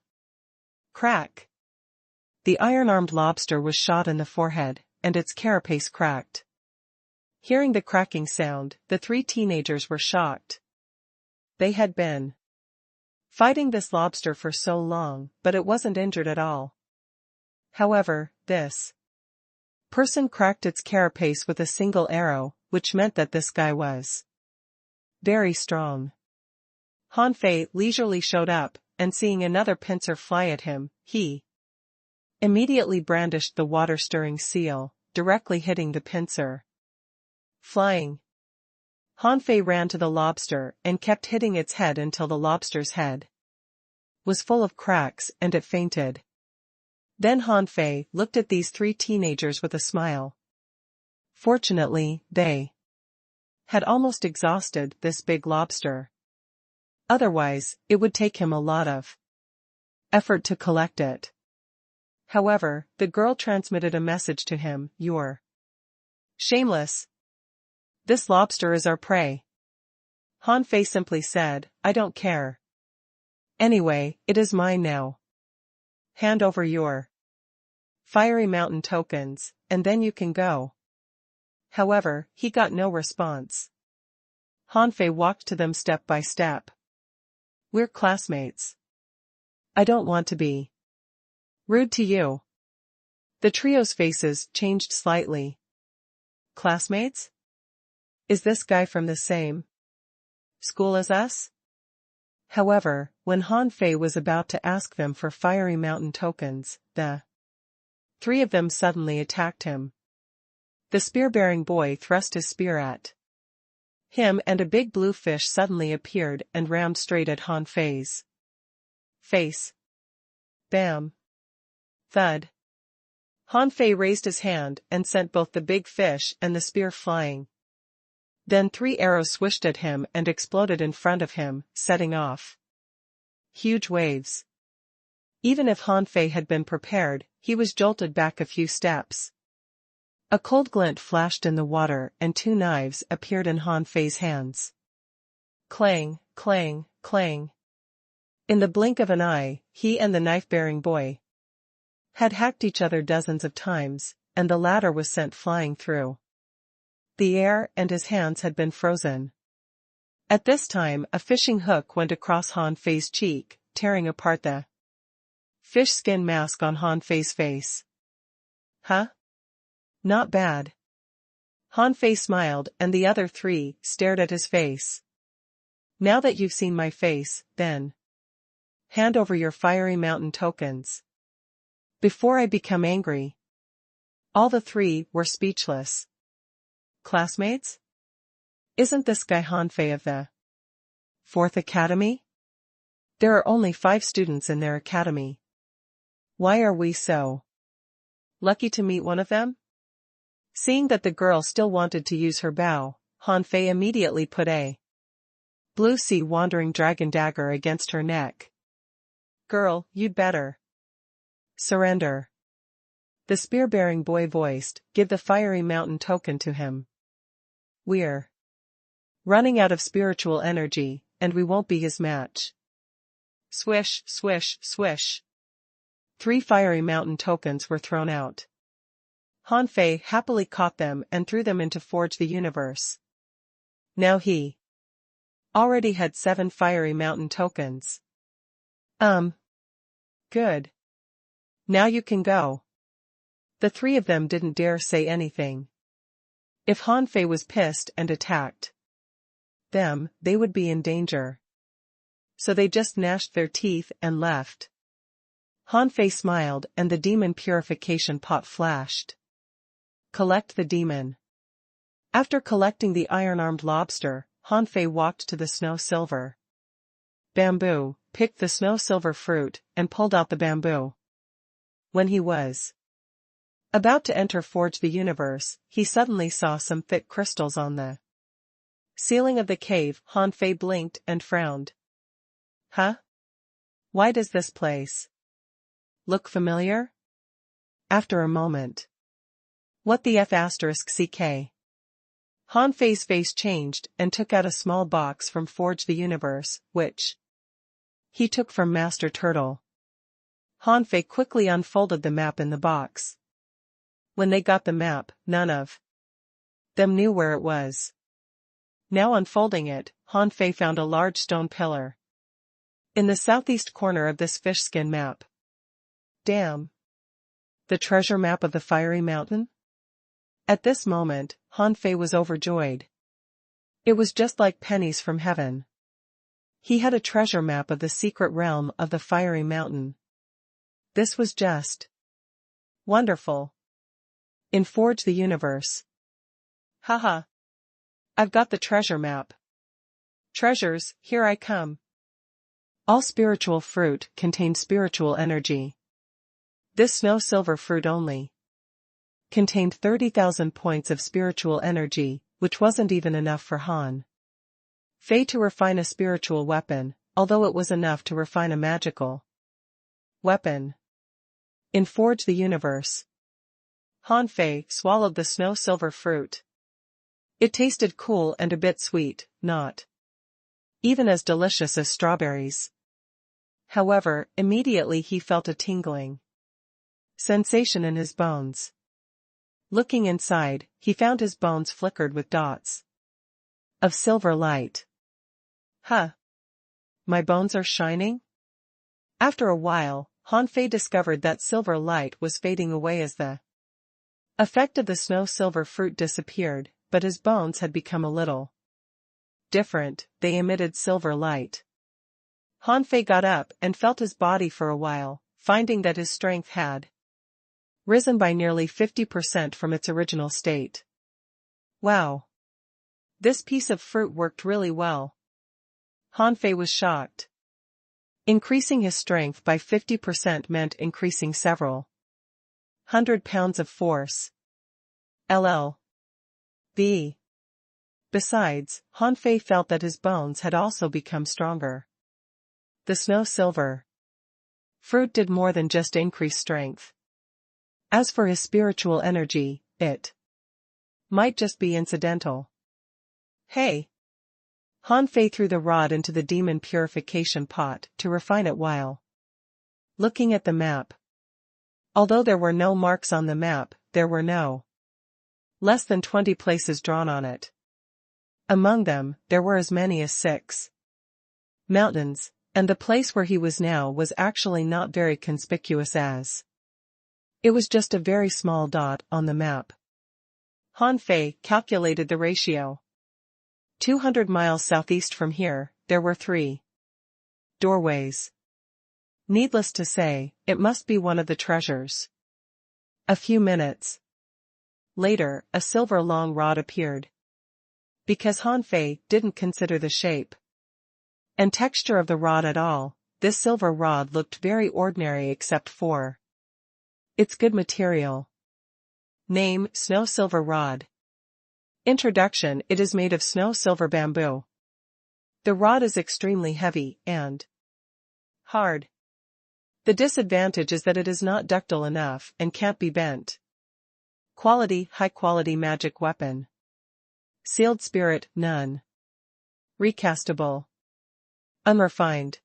Speaker 1: Crack! The iron-armed lobster was shot in the forehead, and its carapace cracked. Hearing the cracking sound, the three teenagers were shocked. They had been fighting this lobster for so long, but it wasn't injured at all. However, this person cracked its carapace with a single arrow, which meant that this guy was very strong. Hanfei leisurely showed up, and seeing another pincer fly at him, he immediately brandished the water-stirring seal, directly hitting the pincer. Flying. Hanfei ran to the lobster and kept hitting its head until the lobster's head was full of cracks and it fainted. Then Hanfei looked at these three teenagers with a smile. Fortunately, they had almost exhausted this big lobster. Otherwise, it would take him a lot of effort to collect it. However, the girl transmitted a message to him: "You're shameless. This lobster is our prey." Hanfei simply said, "I don't care. Anyway, it is mine now. Hand over your fiery mountain tokens, and then you can go." However, he got no response. Hanfei walked to them step by step. "We're classmates. I don't want to be rude to you." The trio's faces changed slightly. Classmates? Is this guy from the same school as us? However, when Hanfei was about to ask them for fiery mountain tokens, the three of them suddenly attacked him. The spear-bearing boy thrust his spear at him, and a big blue fish suddenly appeared and rammed straight at Hanfei's face. Bam! Thud! Hanfei raised his hand and sent both the big fish and the spear flying. Then three arrows swished at him and exploded in front of him, setting off huge waves. Even if Hanfei had been prepared, he was jolted back a few steps. A cold glint flashed in the water and two knives appeared in Hanfei's hands. Clang, clang, clang. In the blink of an eye, he and the knife-bearing boy had hacked each other dozens of times, and the latter was sent flying through the air, and his hands had been frozen. At this time, a fishing hook went across Hanfei's cheek, tearing apart the fish skin mask on Hanfei's face. Huh? Not bad. Hanfei smiled, and the other three stared at his face. Now that you've seen my face, then hand over your fiery mountain tokens before I become angry. All the three were speechless. Classmates? Isn't this guy Hanfei of the 4th Academy? There are only 5 students in their academy. Why are we so lucky to meet one of them? Seeing that the girl still wanted to use her bow, Han Fei immediately put a blue sea wandering dragon dagger against her neck. Girl, you'd better surrender. The spear-bearing boy voiced, give the fiery mountain token to him. We're running out of spiritual energy, and we won't be his match. Swish, swish, swish. 3 fiery mountain tokens were thrown out. Han Fei happily caught them and threw them into Forge the Universe. Now he already had 7 fiery mountain tokens. Good. Now you can go. The 3 of them didn't dare say anything. If Han Fei was pissed and attacked them, they would be in danger. So they just gnashed their teeth and left. Han Fei smiled and the demon purification pot flashed. Collect the demon. After collecting the iron-armed lobster, Han Fei walked to the snow-silver bamboo, picked the snow-silver fruit, and pulled out the bamboo. When he was about to enter Forge the Universe, he suddenly saw some thick crystals on the ceiling of the cave. Han Fei blinked and frowned. Huh? Why does this place look familiar? After a moment. What the F***ck? Han Fei's face changed and took out a small box from Forge the Universe, which he took from Master Turtle. Han Fei quickly unfolded the map in the box. When they got the map, none of them knew where it was. Now unfolding it, Han Fei found a large stone pillar in the southeast corner of this fishskin map. Damn! The treasure map of the Fiery Mountain? At this moment, Han Fei was overjoyed. It was just like pennies from heaven. He had a treasure map of the secret realm of the Fiery Mountain. This was just wonderful. In Forge the Universe. Haha. I've got the treasure map. Treasures, here I come. All spiritual fruit contained spiritual energy. This snow-silver fruit only contained 30,000 points of spiritual energy, which wasn't even enough for Han Fei to refine a spiritual weapon, although it was enough to refine a magical weapon. In Forge the Universe. Han Fei swallowed the snow-silver fruit. It tasted cool and a bit sweet, not even as delicious as strawberries. However, immediately he felt a tingling sensation in his bones. Looking inside, he found his bones flickered with dots of silver light. Huh! My bones are shining? After a while, Han Fei discovered that silver light was fading away as the effect of the snow-silver fruit disappeared, but his bones had become a little different. They emitted silver light. Han Fei got up and felt his body for a while, finding that his strength had risen by nearly 50% from its original state. Wow! This piece of fruit worked really well. Han Fei was shocked. Increasing his strength by 50% meant increasing several 100 pounds of force. LL.B. Besides, Han Fei felt that his bones had also become stronger. The snow-silver fruit did more than just increase strength. As for his spiritual energy, it might just be incidental. Hey! Han Fei threw the rod into the demon purification pot to refine it while looking at the map. Although there were no marks on the map, there were no less than 20 places drawn on it. Among them, there were as many as 6 mountains, and the place where he was now was actually not very conspicuous as it was just a very small dot on the map. Han Fei calculated the ratio. 200 miles southeast from here, there were 3 doorways. Needless to say, it must be one of the treasures. A few minutes later, a silver long rod appeared. Because Han Fei didn't consider the shape and texture of the rod at all, this silver rod looked very ordinary except for its good material. Name: Snow Silver Rod. Introduction: It is made of snow silver bamboo. The rod is extremely heavy and hard. The disadvantage is that it is not ductile enough and can't be bent. Quality: high-quality magic weapon. Sealed spirit: none. Recastable. Unrefined.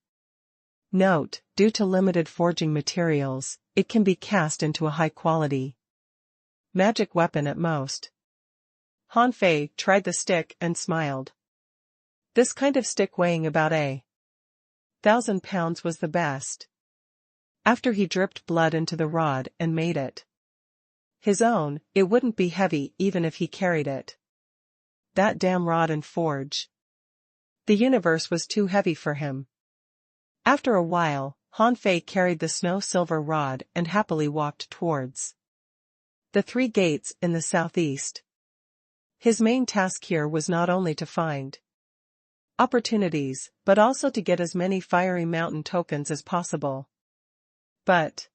Speaker 1: Note: due to limited forging materials, it can be cast into a high-quality magic weapon at most. Han Fei tried the stick and smiled. This kind of stick weighing about 1,000 pounds was the best. After he dripped blood into the rod and made it his own, it wouldn't be heavy even if he carried it. That damn rod and forge. The universe was too heavy for him. After a while, Han Fei carried the snow silver rod and happily walked towards the 3 gates in the southeast. His main task here was not only to find opportunities, but also to get as many fiery mountain tokens as possible. But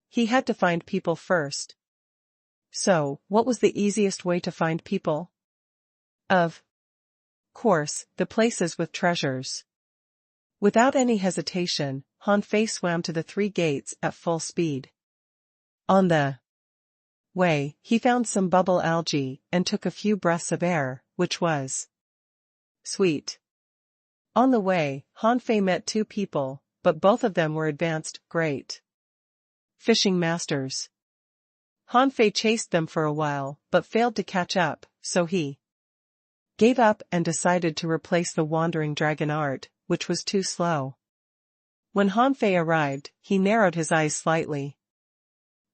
Speaker 1: he had to find people first. So, what was the easiest way to find people? Of course, the places with treasures. Without any hesitation, Han Fei swam to the 3 gates at full speed. On the way, he found some bubble algae and took a few breaths of air, which was sweet. On the way, Han Fei met 2 people, but both of them were advanced, great fishing masters. Han Fei chased them for a while, but failed to catch up, so he gave up and decided to replace the wandering dragon art, which was too slow. When Han Fei arrived, he narrowed his eyes slightly.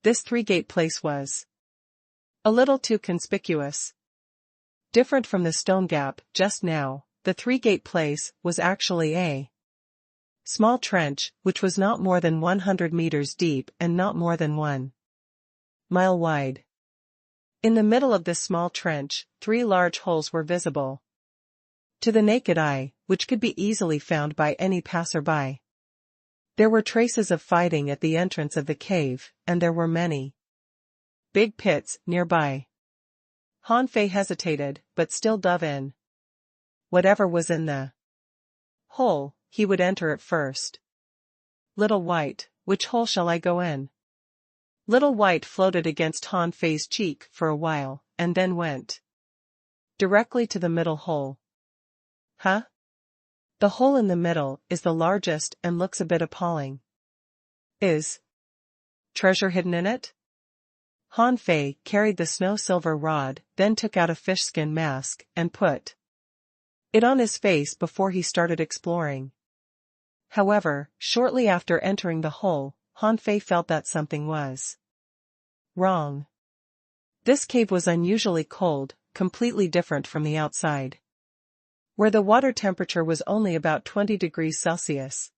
Speaker 1: This 3-gate place was a little too conspicuous. Different from the stone gap just now, the 3-gate place was actually a small trench, which was not more than 100 meters deep and not more than 1 mile wide. In the middle of this small trench, 3 large holes were visible to the naked eye, which could be easily found by any passerby. There were traces of fighting at the entrance of the cave, and there were many big pits nearby. Han Fei hesitated, but still dove in. Whatever was in the hole, he would enter it first. Little White, which hole shall I go in? Little White floated against Han Fei's cheek for a while, and then went directly to the middle hole. Huh? The hole in the middle is the largest and looks a bit appalling. Is treasure hidden in it? Han Fei carried the snow silver rod, then took out a fish-skin mask and put it on his face before he started exploring. However, shortly after entering the hole, Han Fei felt that something was wrong. This cave was unusually cold, completely different from the outside, where the water temperature was only about 20 degrees Celsius.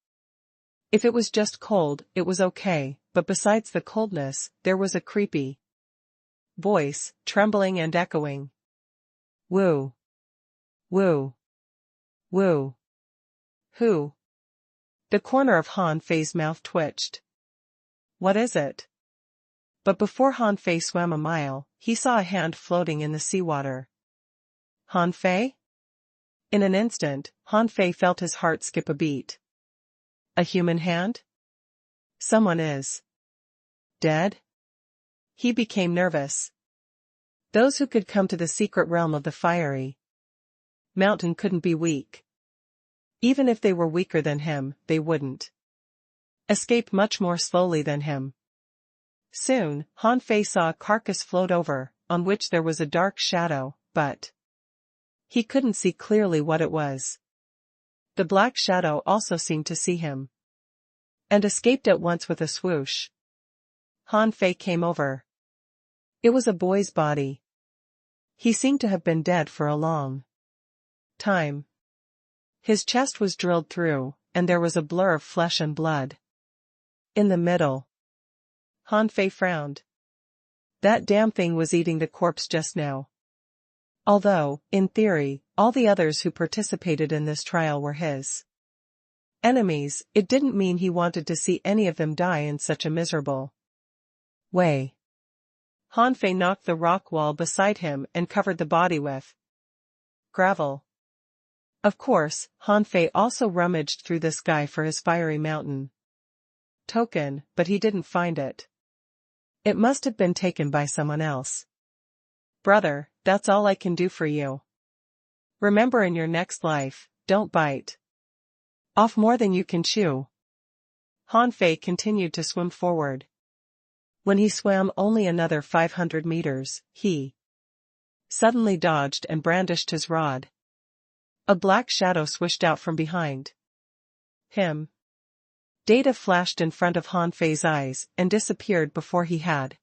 Speaker 1: If it was just cold, it was okay, but besides the coldness, there was a creepy voice, trembling and echoing. Woo. Woo. Woo. Who? The corner of Han Fei's mouth twitched. What is it? But before Han Fei swam a mile, he saw a hand floating in the seawater. Han Fei? In an instant, Han Fei felt his heart skip a beat. A human hand? Someone is dead? He became nervous. Those who could come to the secret realm of the fiery mountain couldn't be weak. Even if they were weaker than him, they wouldn't escape much more slowly than him. Soon, Han Fei saw a carcass float over, on which there was a dark shadow, but he couldn't see clearly what it was. The black shadow also seemed to see him and escaped at once with a swoosh. Han Fei came over. It was a boy's body. He seemed to have been dead for a long time. His chest was drilled through, and there was a blur of flesh and blood in the middle. Han Fei frowned. That damn thing was eating the corpse just now. Although, in theory, all the others who participated in this trial were his enemies, it didn't mean he wanted to see any of them die in such a miserable way. Han Fei knocked the rock wall beside him and covered the body with gravel. Of course, Han Fei also rummaged through the sky for his fiery mountain token, but he didn't find it. It must have been taken by someone else. Brother, that's all I can do for you. Remember, in your next life, don't bite off more than you can chew. Han Fei continued to swim forward. When he swam only another 500 meters, he suddenly dodged and brandished his rod. A black shadow swished out from behind him. Data flashed in front of Han Fei's eyes and disappeared before he had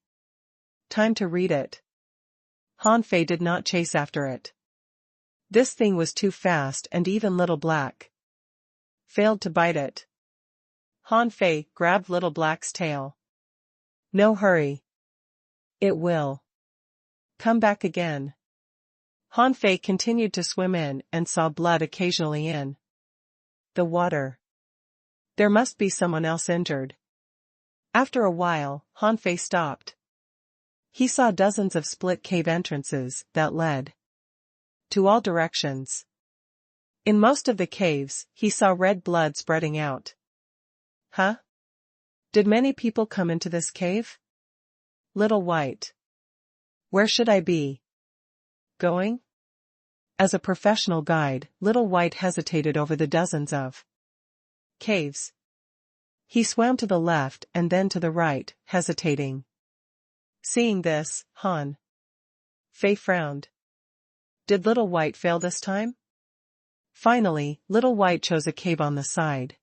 Speaker 1: time to read it. Han Fei did not chase after it. This thing was too fast, and even Little Black failed to bite it. Han Fei grabbed Little Black's tail. No hurry. It will come back again. Han Fei continued to swim in and saw blood occasionally in the water. There must be someone else injured. After a while, Han Fei stopped. He saw dozens of split cave entrances that led to all directions. In most of the caves, he saw red blood spreading out. Huh? Did many people come into this cave? Little White. Where should I be going? As a professional guide, Little White hesitated over the dozens of caves. He swam to the left and then to the right, hesitating. Seeing this, Han Fei frowned. Did Little White fail this time? Finally, Little White chose a cave on the side.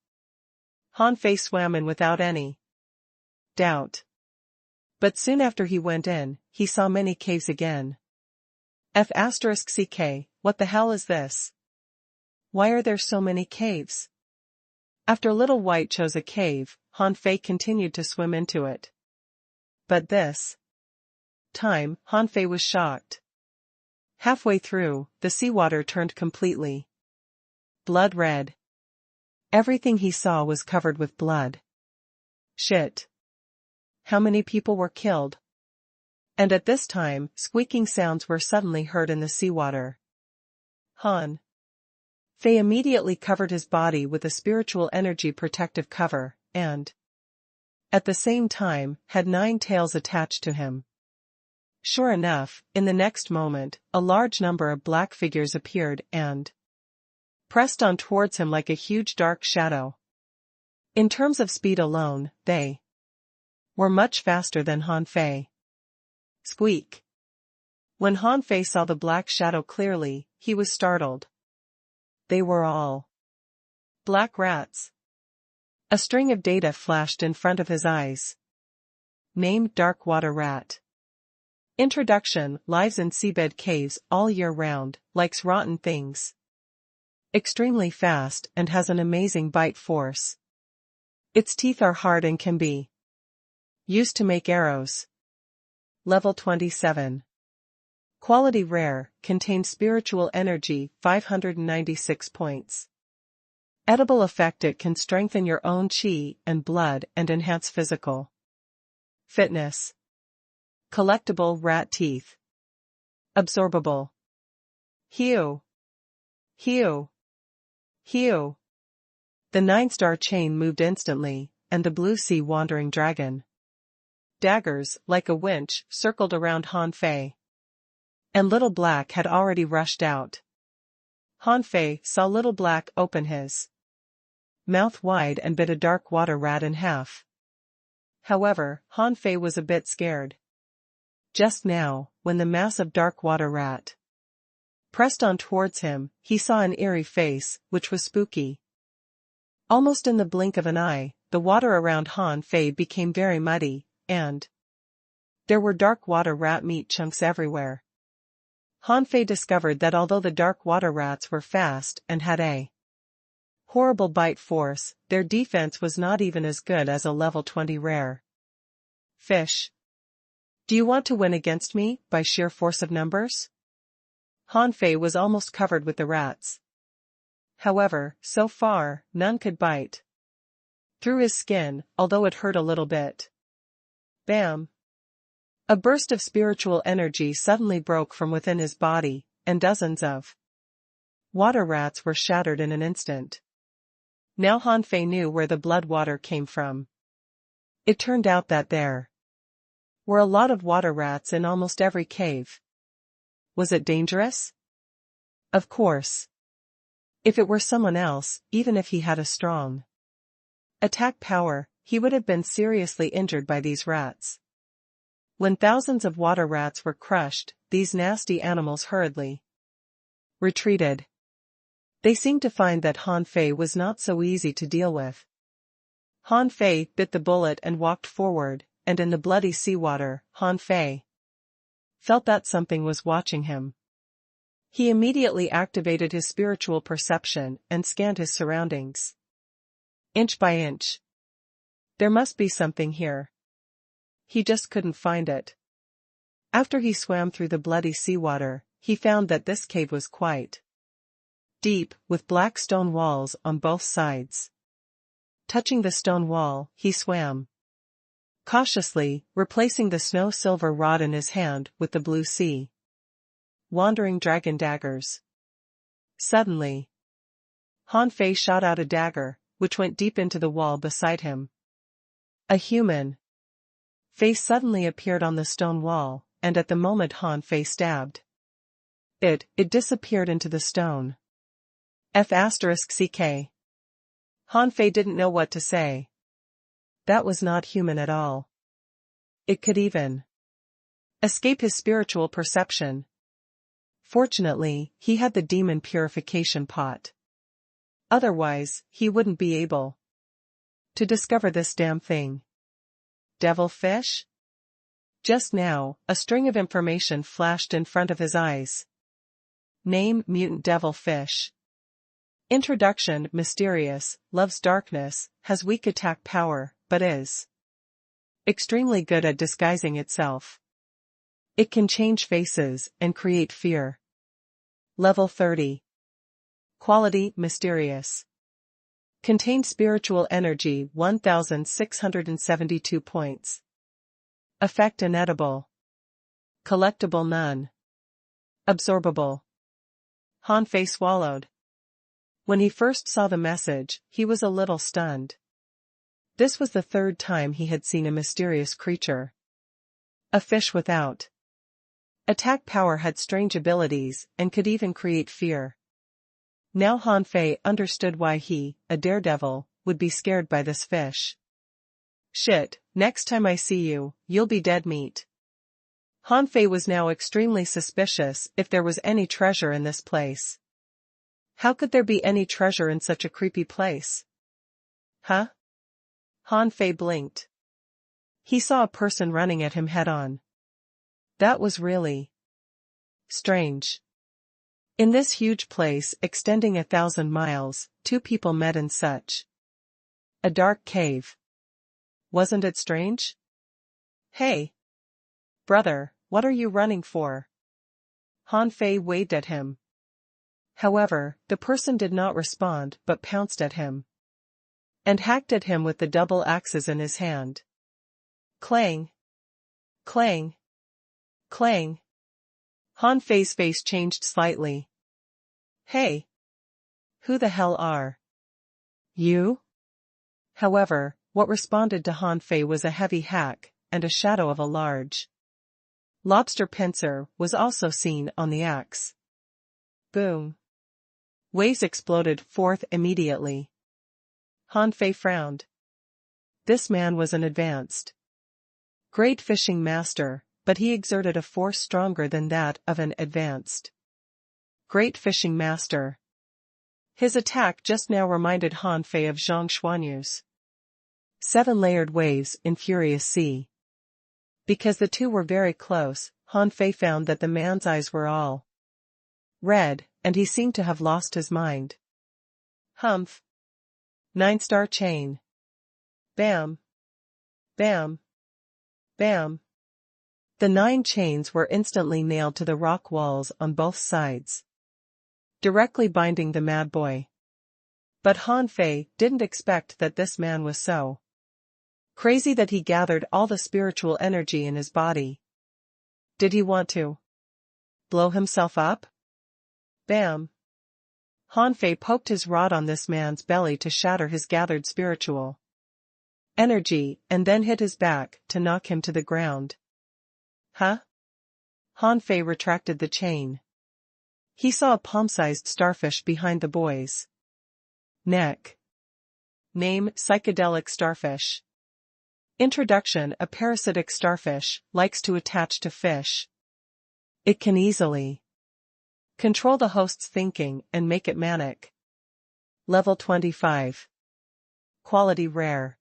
Speaker 1: Han Fei swam in without any doubt. But soon after he went in, he saw many caves again. F***ck, what the hell is this? Why are there so many caves? After Little White chose a cave, Han Fei continued to swim into it. But this time, Han Fei was shocked. Halfway through, the seawater turned completely blood red. Everything he saw was covered with blood. Shit. How many people were killed? And at this time, squeaking sounds were suddenly heard in the seawater. Han Fei immediately covered his body with a spiritual energy protective cover, and at the same time, had 9 tails attached to him. Sure enough, in the next moment, a large number of black figures appeared and pressed on towards him like a huge dark shadow. In terms of speed alone, they were much faster than Han Fei. Squeak. When Han Fei saw the black shadow clearly, he was startled. They were all black rats. A string of data flashed in front of his eyes. Named Dark Water Rat. Introduction: lives in seabed caves all year round, likes rotten things. Extremely fast and has an amazing bite force. Its teeth are hard and can be used to make arrows. Level 27. Quality rare, contains spiritual energy, 596 points. Edible effect: it can strengthen your own chi and blood and enhance physical fitness. Collectible: rat teeth. Absorbable. Hew. Hew. Hew. The 9-star chain moved instantly, and the blue sea wandering dragon daggers, like a winch, circled around Han Fei. And Little Black had already rushed out. Han Fei saw Little Black open his mouth wide and bit a dark water rat in half. However, Han Fei was a bit scared. Just now, when the massive dark water rat pressed on towards him, he saw an eerie face, which was spooky. Almost in the blink of an eye, the water around Han Fei became very muddy, and there were dark water rat meat chunks everywhere. Han Fei discovered that although the dark water rats were fast and had a horrible bite force, their defense was not even as good as a level 20 rare fish. Do you want to win against me by sheer force of numbers? Han Fei was almost covered with the rats. However, so far, none could bite through his skin, although it hurt a little bit. Bam! A burst of spiritual energy suddenly broke from within his body, and dozens of water rats were shattered in an instant. Now Han Fei knew where the blood water came from. It turned out that there were a lot of water rats in almost every cave. Was it dangerous? Of course. If it were someone else, even if he had a strong attack power, he would have been seriously injured by these rats. When thousands of water rats were crushed, these nasty animals hurriedly retreated. They seemed to find that Han Fei was not so easy to deal with. Han Fei bit the bullet and walked forward, and in the bloody seawater, Han Fei felt that something was watching him. He immediately activated his spiritual perception and scanned his surroundings. Inch by inch. There must be something here. He just couldn't find it. After he swam through the bloody seawater, he found that this cave was quite deep, with black stone walls on both sides. Touching the stone wall, he swam cautiously, replacing the snow-silver rod in his hand with the blue sea wandering dragon daggers. Suddenly, Han Fei shot out a dagger, which went deep into the wall beside him. A human face suddenly appeared on the stone wall, and at the moment Han Fei stabbed it disappeared into the stone. F***ck. Han Fei didn't know what to say. That was not human at all. It could even escape his spiritual perception. Fortunately, he had the demon purification pot. Otherwise, he wouldn't be able to discover this damn thing. Devil fish? Just now, a string of information flashed in front of his eyes. Name: mutant devil fish. Introduction: mysterious, loves darkness, has weak attack power, but is extremely good at disguising itself. It can change faces and create fear. Level 30. Quality: mysterious. Contained spiritual energy 1672 points. Effect: inedible. Collectible: none. Absorbable. Han Fei swallowed. When he first saw the message, he was a little stunned. This was the third time he had seen a mysterious creature. A fish without attack power, had strange abilities, and could even create fear. Now Han Fei understood why he, a daredevil, would be scared by this fish. Shit, next time I see you, you'll be dead meat. Han Fei was now extremely suspicious if there was any treasure in this place. How could there be any treasure in such a creepy place? Huh? Han Fei blinked. He saw a person running at him head-on. That was really strange. In this huge place extending 1,000 miles, two people met in such a dark cave. Wasn't it strange? Hey, brother, what are you running for? Han Fei waved at him. However, the person did not respond but pounced at him and hacked at him with the double axes in his hand. Clang! Clang! Clang! Han Fei's face changed slightly. Hey! Who the hell are you? However, what responded to Han Fei was a heavy hack, and a shadow of a large lobster pincer was also seen on the axe. Boom! Waves exploded forth immediately. Han Fei frowned. This man was an advanced great fishing master, but he exerted a force stronger than that of an advanced great fishing master. His attack just now reminded Han Fei of Zhang Xuanyu's 7-layered waves in Furious Sea. Because the two were very close, Han Fei found that the man's eyes were all red, and he seemed to have lost his mind. Humph! 9-star chain. Bam! Bam! Bam! The 9 chains were instantly nailed to the rock walls on both sides, directly binding the mad boy. But Han Fei didn't expect that this man was so crazy that he gathered all the spiritual energy in his body Did he want to blow himself up? Bam! Han Fei poked his rod on this man's belly to shatter his gathered spiritual energy, and then hit his back to knock him to the ground. Huh? Han Fei retracted the chain. He saw a palm-sized starfish behind the boy's neck. Name: psychedelic starfish. Introduction: a parasitic starfish, likes to attach to fish. It can easily control the host's thinking and make it manic. Level 25. Quality rare.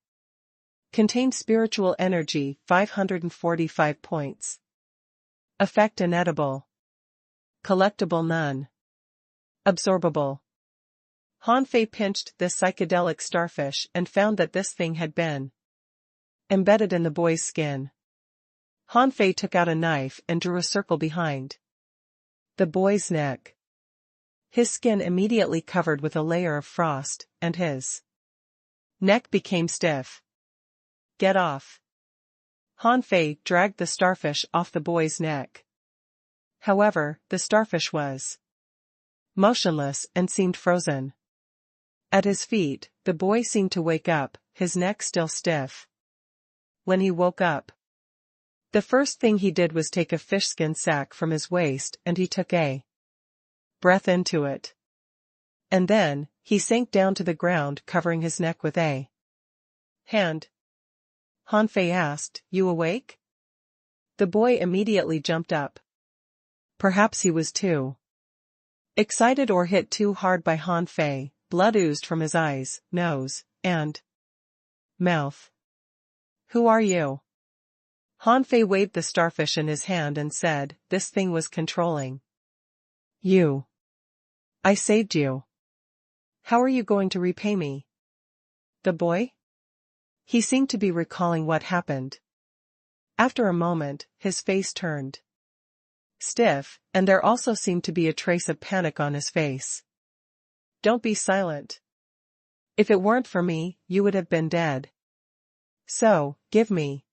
Speaker 1: Contains spiritual energy, 545 points. Effect: inedible. Collectible: none. Absorbable. Han Fei pinched this psychedelic starfish and found that this thing had been embedded in the boy's skin. Han Fei took out a knife and drew a circle behind the boy's neck. His skin immediately covered with a layer of frost, and his neck became stiff. Get off. Han Fei dragged the starfish off the boy's neck. However, the starfish was motionless and seemed frozen. At his feet, the boy seemed to wake up, his neck still stiff. When he woke up, the first thing he did was take a fish-skin sack from his waist and he took a breath into it. And then, he sank down to the ground, covering his neck with a hand. Han Fei asked, "You awake?" The boy immediately jumped up. Perhaps he was too excited or hit too hard by Han Fei. Blood oozed from his eyes, nose, and mouth. "Who are you?" Han Fei waved the starfish in his hand and said, "This thing was controlling you. I saved you. How are you going to repay me?" The boy? He seemed to be recalling what happened. After a moment, his face turned stiff, and there also seemed to be a trace of panic on his face. "Don't be silent. If it weren't for me, you would have been dead. So, give me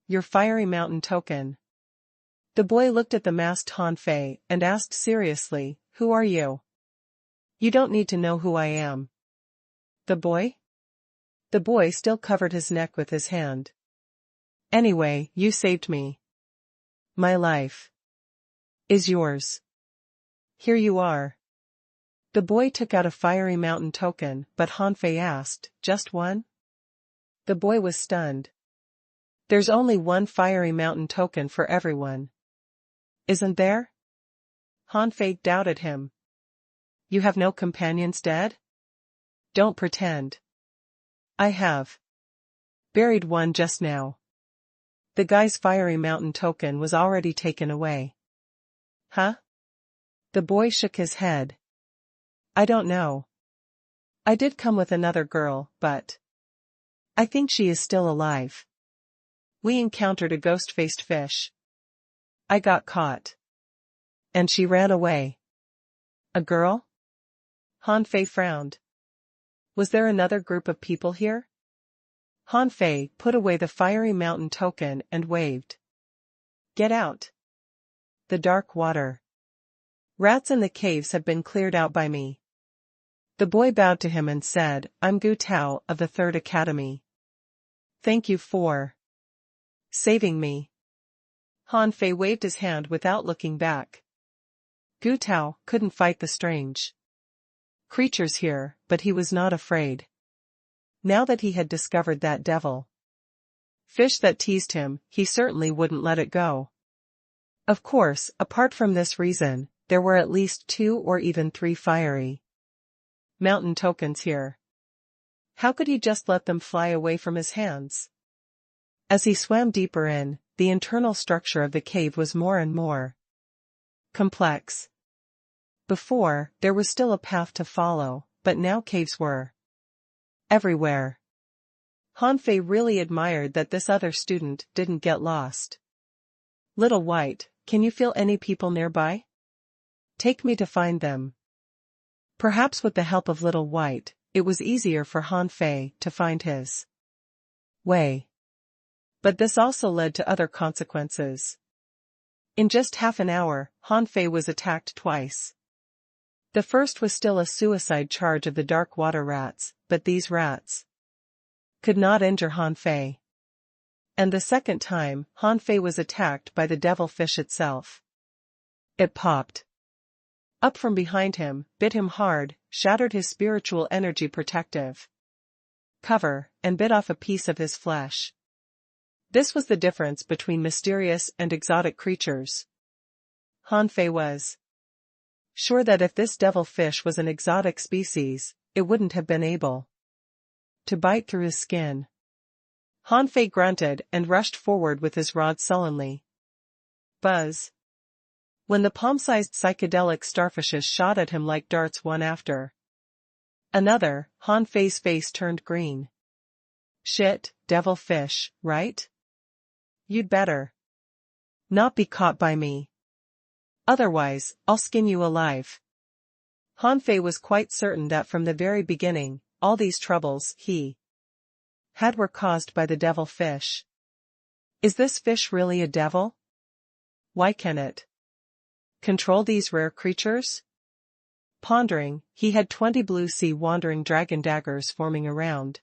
Speaker 1: your fiery mountain token." The boy looked at the masked Han Fei and asked seriously, "Who are you?" "You don't need to know who I am." The boy? The boy still covered his neck with his hand. "Anyway, you saved me. My life is yours. Here you are." The boy took out a fiery mountain token, but Han Fei asked, "Just one?" The boy was stunned. "There's only one fiery mountain token for everyone. Isn't there?" Han Fei doubted him. "You have no companions dead?" "Don't pretend. I have buried one just now." The guy's fiery mountain token was already taken away. "Huh?" The boy shook his head. "I don't know. I did come with another girl, but I think she is still alive. We encountered a ghost-faced fish. I got caught. And she ran away." "A girl?" Han Fei frowned. "Was there another group of people here?" Han Fei put away the fiery mountain token and waved. "Get out. The dark water. Rats in the caves have been cleared out by me." The boy bowed to him and said, "I'm Gu Tao of the Third Academy. Thank you for saving me." Han Fei waved his hand without looking back. Gu Tao couldn't fight the strange creatures here, but he was not afraid. Now that he had discovered that devil fish that teased him, he certainly wouldn't let it go. Of course, apart from this reason, there were at least 2 or even 3 fiery mountain tokens here. How could he just let them fly away from his hands? As he swam deeper in, the internal structure of the cave was more and more complex. Before, there was still a path to follow, but now caves were everywhere. Han Fei really admired that this other student didn't get lost. "Little White, can you feel any people nearby? Take me to find them." Perhaps with the help of Little White, it was easier for Han Fei to find his way. But this also led to other consequences. In just half an hour, Han Fei was attacked twice. The first was still a suicide charge of the dark water rats, but these rats could not injure Han Fei. And the second time, Han Fei was attacked by the devilfish itself. It popped up from behind him, bit him hard, shattered his spiritual energy protective cover, and bit off a piece of his flesh. This was the difference between mysterious and exotic creatures. Han Fei was sure that if this devilfish was an exotic species, it wouldn't have been able to bite through his skin. Han Fei grunted and rushed forward with his rod sullenly. Buzz! When the palm-sized psychedelic starfishes shot at him like darts one after another, Han Fei's face turned green. Shit, devilfish, right? You'd better not be caught by me. Otherwise, I'll skin you alive. Han Fei was quite certain that from the very beginning, all these troubles he had were caused by the devilfish. Is this fish really a devil? Why can it control these rare creatures? Pondering, he had 20 blue sea wandering dragon daggers forming around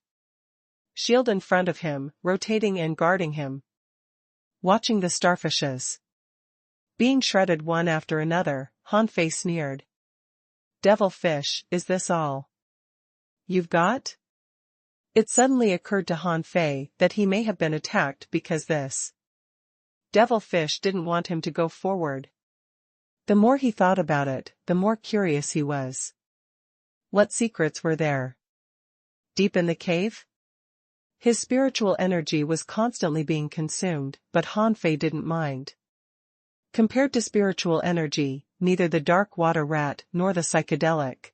Speaker 1: shield in front of him, rotating and guarding him. Watching the starfishes being shredded one after another, Han Fei sneered. Devilfish, is this all you've got? It suddenly occurred to Han Fei that he may have been attacked because this devilfish didn't want him to go forward. The more he thought about it, the more curious he was. What secrets were there deep in the cave? His spiritual energy was constantly being consumed, but Han Fei didn't mind. Compared to spiritual energy, neither the dark water rat nor the psychedelic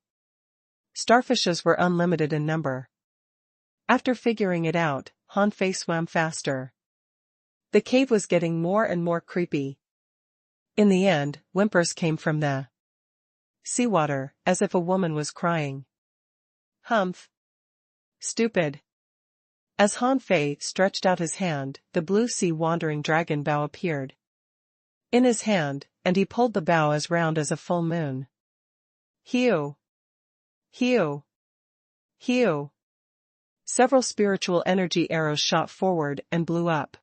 Speaker 1: starfishes were unlimited in number. After figuring it out, Han Fei swam faster. The cave was getting more and more creepy. In the end, whimpers came from the seawater, as if a woman was crying. Humph! Stupid! As Han Fei stretched out his hand, the blue sea wandering dragon bow appeared in his hand, and he pulled the bow as round as a full moon. Hew! Hew! Hew! Several spiritual energy arrows shot forward and blew up.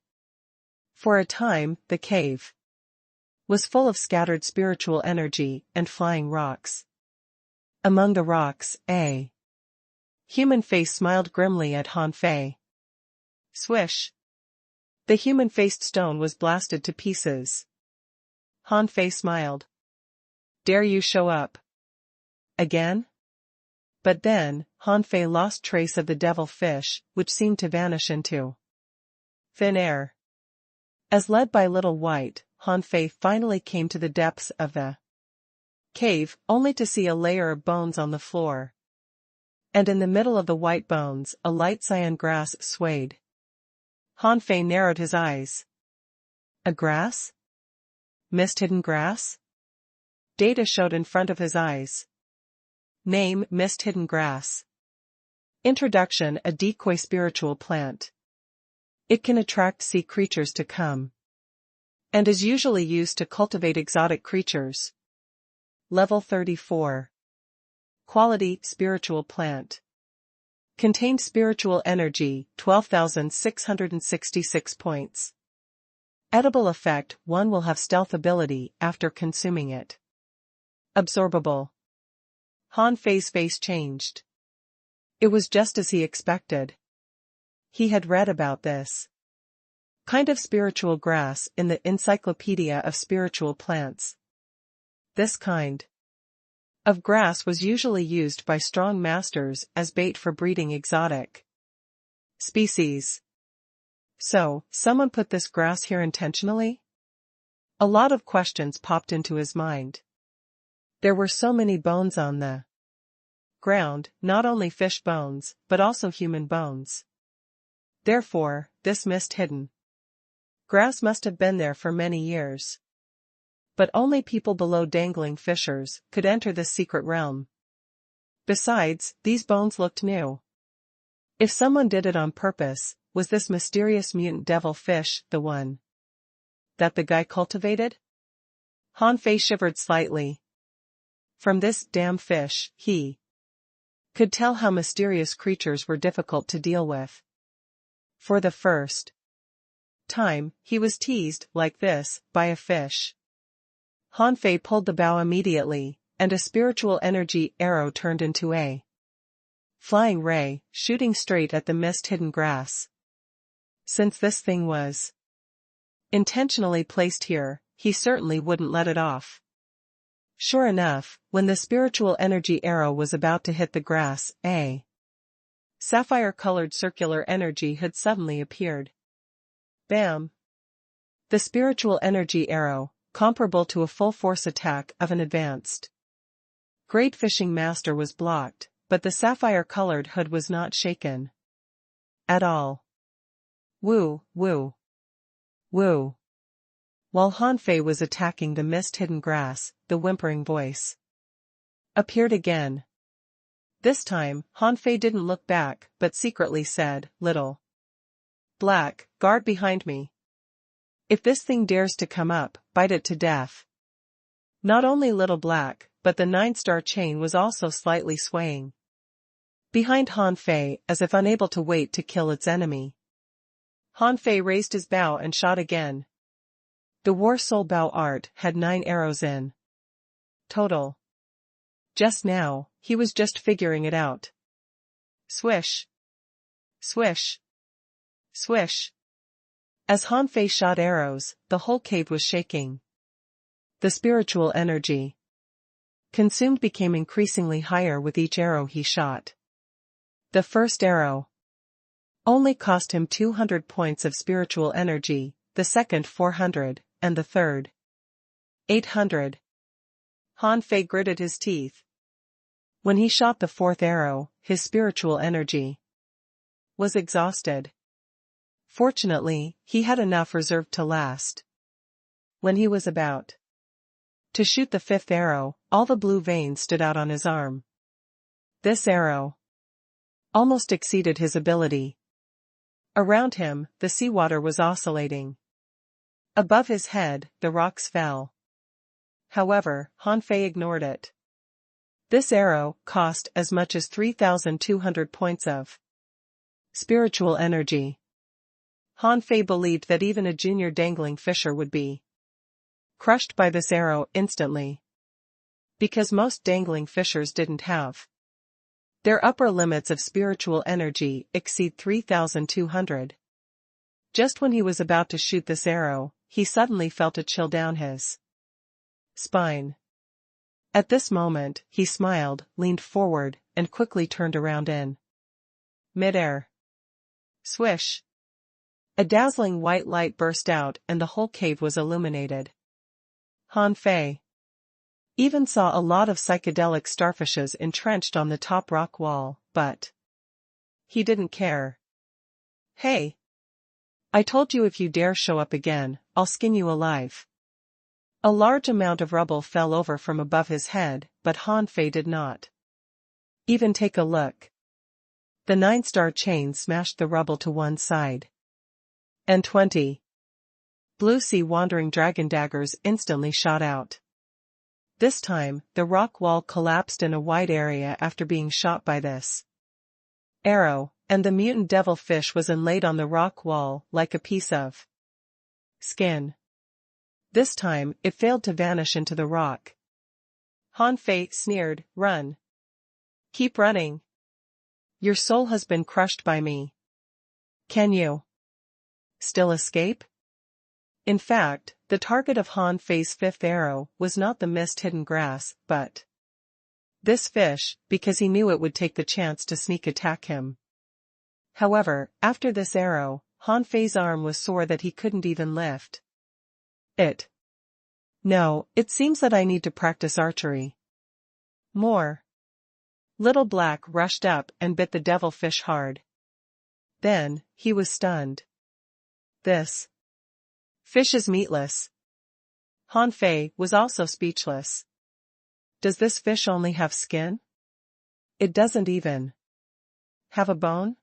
Speaker 1: For a time, the cave was full of scattered spiritual energy and flying rocks. Among the rocks, a human face smiled grimly at Han Fei. Swish! The human-faced stone was blasted to pieces. Han Fei smiled. Dare you show up again? But then, Han Fei lost trace of the devilfish, which seemed to vanish into thin air. As led by Little White, Han Fei finally came to the depths of the cave, only to see a layer of bones on the floor. And in the middle of the white bones, a light cyan grass swayed. Han Fei narrowed his eyes. A grass? Mist-hidden grass? Data showed in front of his eyes. Name: Mist-hidden grass. Introduction: a decoy spiritual plant. It can attract sea creatures to come, and is usually used to cultivate exotic creatures. Level 34. Quality: spiritual plant. Contained spiritual energy, 12,666 points. Edible effect: one will have stealth ability after consuming it. Absorbable. Han Fei's face changed. It was just as he expected. He had read about this kind of spiritual grass in the Encyclopedia of Spiritual Plants. This kind of grass was usually used by strong masters as bait for breeding exotic species. So, someone put this grass here intentionally? A lot of questions popped into his mind. There were so many bones on the ground, not only fish bones, but also human bones. Therefore, this mist-hidden grass must have been there for many years. But only people below dangling fishers could enter this secret realm. Besides, these bones looked new. If someone did it on purpose, was this mysterious mutant devil fish the one that the guy cultivated? Han Fei shivered slightly. From this damn fish, he could tell how mysterious creatures were difficult to deal with. For the first time, he was teased, like this, by a fish. Han Fei pulled the bow immediately, and a spiritual energy arrow turned into a flying ray, shooting straight at the mist-hidden grass. Since this thing was intentionally placed here, he certainly wouldn't let it off. Sure enough, when the spiritual energy arrow was about to hit the grass, a sapphire-colored circular energy had suddenly appeared. Bam! The spiritual energy arrow, comparable to a full-force attack of an advanced great fishing master, was blocked, but the sapphire-colored hood was not shaken at all. Woo, woo, woo. While Han Fei was attacking the mist-hidden grass, the whimpering voice appeared again. This time, Han Fei didn't look back, but secretly said, "Little Black, guard behind me. If this thing dares to come up, bite it to death." Not only Little Black, but the 9-star chain was also slightly swaying behind Han Fei, as if unable to wait to kill its enemy. Han Fei raised his bow and shot again. The War Soul bow art had 9 arrows in total. Just now, he was just figuring it out. Swish! Swish! Swish! As Han Fei shot arrows, the whole cave was shaking. The spiritual energy consumed became increasingly higher with each arrow he shot. The first arrow only cost him 200 points of spiritual energy, the second 400, and the third 800. Han Fei gritted his teeth. When he shot the 4th arrow, his spiritual energy was exhausted. Fortunately, he had enough reserved to last. When he was about to shoot the 5th arrow, all the blue veins stood out on his arm. This arrow almost exceeded his ability. Around him, the seawater was oscillating. Above his head, the rocks fell. However, Han Fei ignored it. This arrow cost as much as 3,200 points of spiritual energy. Han Fei believed that even a junior dangling fisher would be crushed by this arrow instantly. Because most dangling fishers didn't have their upper limits of spiritual energy exceed 3,200. Just when he was about to shoot this arrow, he suddenly felt a chill down his spine. At this moment, he smiled, leaned forward, and quickly turned around in midair. Swish! A dazzling white light burst out and the whole cave was illuminated. Han Fei even saw a lot of psychedelic starfishes entrenched on the top rock wall, but he didn't care. "Hey! I told you if you dare show up again, I'll skin you alive." A large amount of rubble fell over from above his head, but Han Fei did not even take a look. The 9-star chain smashed the rubble to one side. And 20 blue sea wandering dragon daggers instantly shot out. This time, the rock wall collapsed in a wide area after being shot by this arrow, and the mutant devil fish was inlaid on the rock wall like a piece of skin. This time, it failed to vanish into the rock. Han Fei sneered, "Run. Keep running. Your soul has been crushed by me. Can you still escape?" In fact, the target of Han Fei's 5th arrow was not the mist-hidden grass, but this fish, because he knew it would take the chance to sneak attack him. However, after this arrow, Han Fei's arm was sore that he couldn't even lift it. "No, it seems that I need to practice archery more." Little Black rushed up and bit the devilfish hard. Then, he was stunned. "This fish is meatless." Han Fei was also speechless. Does this fish only have skin? It doesn't even have a bone?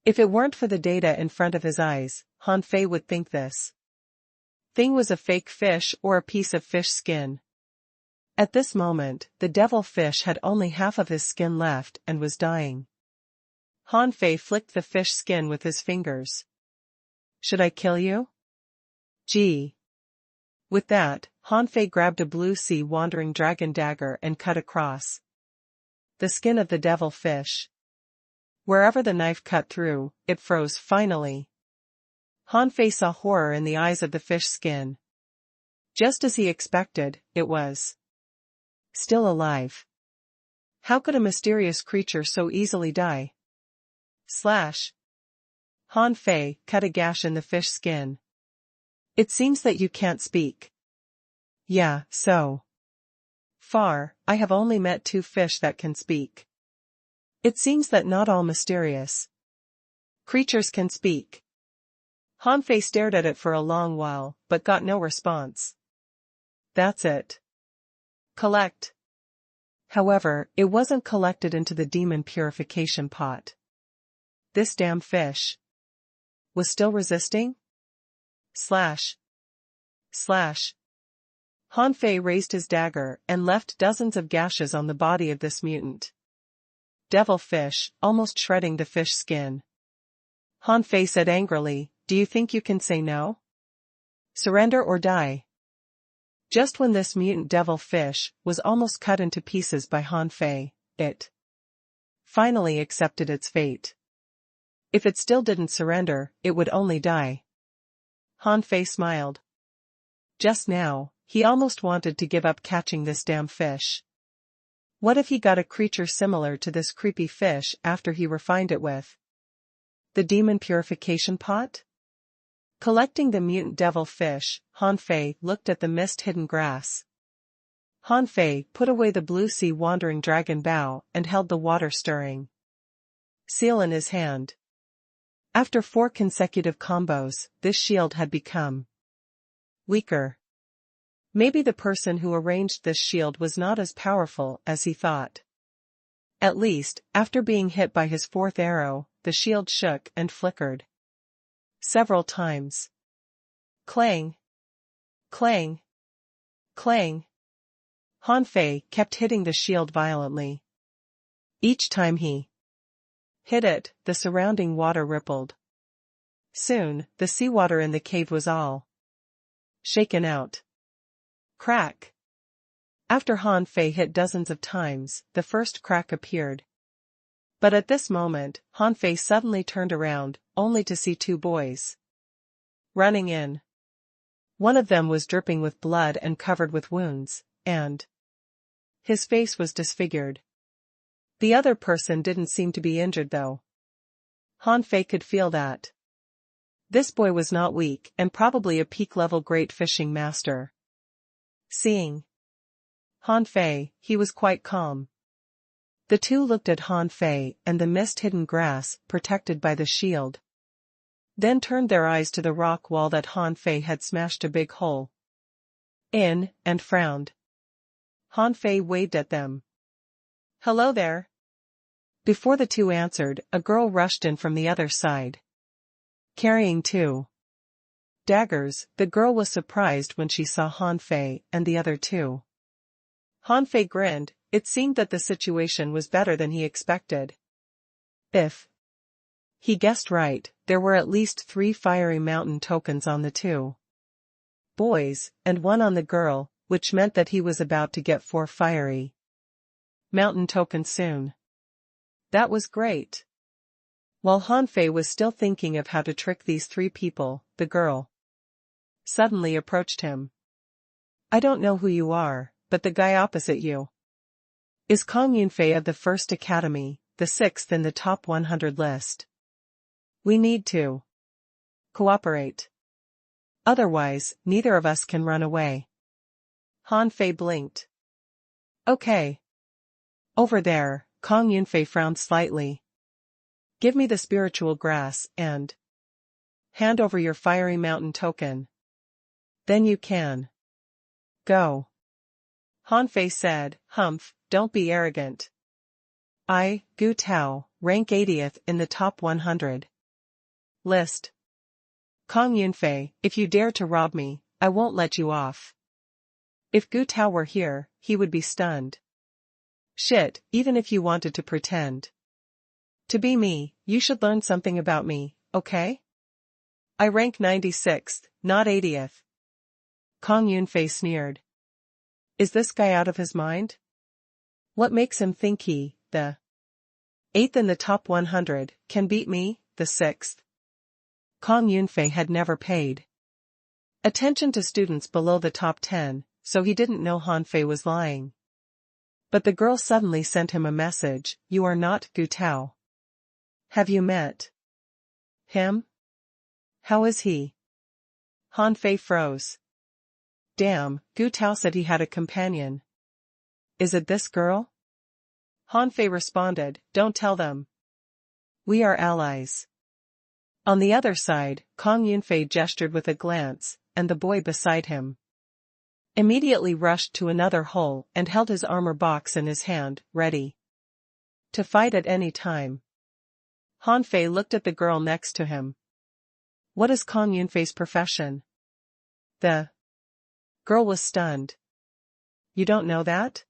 Speaker 1: If it weren't for the data in front of his eyes, Han Fei would think this thing was a fake fish or a piece of fish skin. At this moment, the devil fish had only half of his skin left and was dying. Han Fei flicked the fish skin with his fingers. Should I kill you? Gee. With that, Han Fei grabbed a blue sea wandering dragon dagger and cut across the skin of the devil fish. Wherever the knife cut through, it froze finally. Han Fei saw horror in the eyes of the fish skin. Just as he expected, it was still alive. How could a mysterious creature so easily die? Slash. Han Fei cut a gash in the fish skin. It seems that you can't speak. Yeah, so far, I have only met 2 fish that can speak. It seems that not all mysterious creatures can speak. Han Fei stared at it for a long while, but got no response. That's it. Collect. However, it wasn't collected into the demon purification pot. This damn fish was still resisting? Slash. Slash. Han Fei raised his dagger and left dozens of gashes on the body of this mutant devil fish, almost shredding the fish skin. Han Fei said angrily, "Do you think you can say no? Surrender or die?" Just when this mutant devil fish was almost cut into pieces by Han Fei, it finally accepted its fate. If it still didn't surrender, it would only die. Han Fei smiled. Just now, he almost wanted to give up catching this damn fish. What if he got a creature similar to this creepy fish after he refined it with the demon purification pot? Collecting the mutant devil fish, Han Fei looked at the mist-hidden grass. Han Fei put away the blue sea wandering dragon bow and held the water stirring seal in his hand. After 4 consecutive combos, this shield had become weaker. Maybe the person who arranged this shield was not as powerful as he thought. At least, after being hit by his 4th arrow, the shield shook and flickered several times. Clang! Clang! Clang! Han Fei kept hitting the shield violently. Each time he hit it, the surrounding water rippled. Soon, the seawater in the cave was all shaken out. Crack! After Han Fei hit dozens of times, the first crack appeared. But at this moment, Han Fei suddenly turned around, only to see 2 boys running in. One of them was dripping with blood and covered with wounds, and his face was disfigured. The other person didn't seem to be injured though. Han Fei could feel that this boy was not weak and probably a peak-level great fishing master. Seeing Han Fei, he was quite calm. The 2 looked at Han Fei and the mist-hidden grass protected by the shield, then turned their eyes to the rock wall that Han Fei had smashed a big hole in, and frowned. Han Fei waved at them. "Hello there." Before the 2 answered, a girl rushed in from the other side, carrying 2 daggers. The girl was surprised when she saw Han Fei and the other 2. Han Fei grinned. It seemed that the situation was better than he expected. If he guessed right, there were at least 3 fiery mountain tokens on the 2 boys, and 1 on the girl, which meant that he was about to get 4 fiery mountain tokens soon. That was great. While Han Fei was still thinking of how to trick these 3 people, the girl suddenly approached him. "I don't know who you are, but the guy opposite you is Kong Yunfei of the First Academy, the 6th in the top 100 list. We need to cooperate. Otherwise, neither of us can run away." Han Fei blinked. "Okay. Over there," Kong Yunfei frowned slightly. "Give me the spiritual grass and hand over your fiery mountain token. Then you can go." Han Fei said, "Humph, don't be arrogant. I, Gu Tao, rank 80th in the top 100 list. Kong Yunfei, if you dare to rob me, I won't let you off. If Gu Tao were here, he would be stunned. Shit, even if you wanted to pretend to be me, you should learn something about me, okay? I rank 96th, not 80th. Kong Yunfei sneered. Is this guy out of his mind? What makes him think he, the 8th in the top 100, can beat me, the 6th? Kong Yunfei had never paid attention to students below the top 10, so he didn't know Han Fei was lying. But the girl suddenly sent him a message, you are not Gu Tao. Have you met him? How is he? Han Fei froze. Damn, Gu Tao said he had a companion. Is it this girl? Han Fei responded, don't tell them. We are allies. On the other side, Kong Yunfei gestured with a glance, and the boy beside him immediately rushed to another hole and held his armor box in his hand, ready to fight at any time. Han Fei looked at the girl next to him. What is Kong Yunfei's profession? The girl was stunned. You don't know that?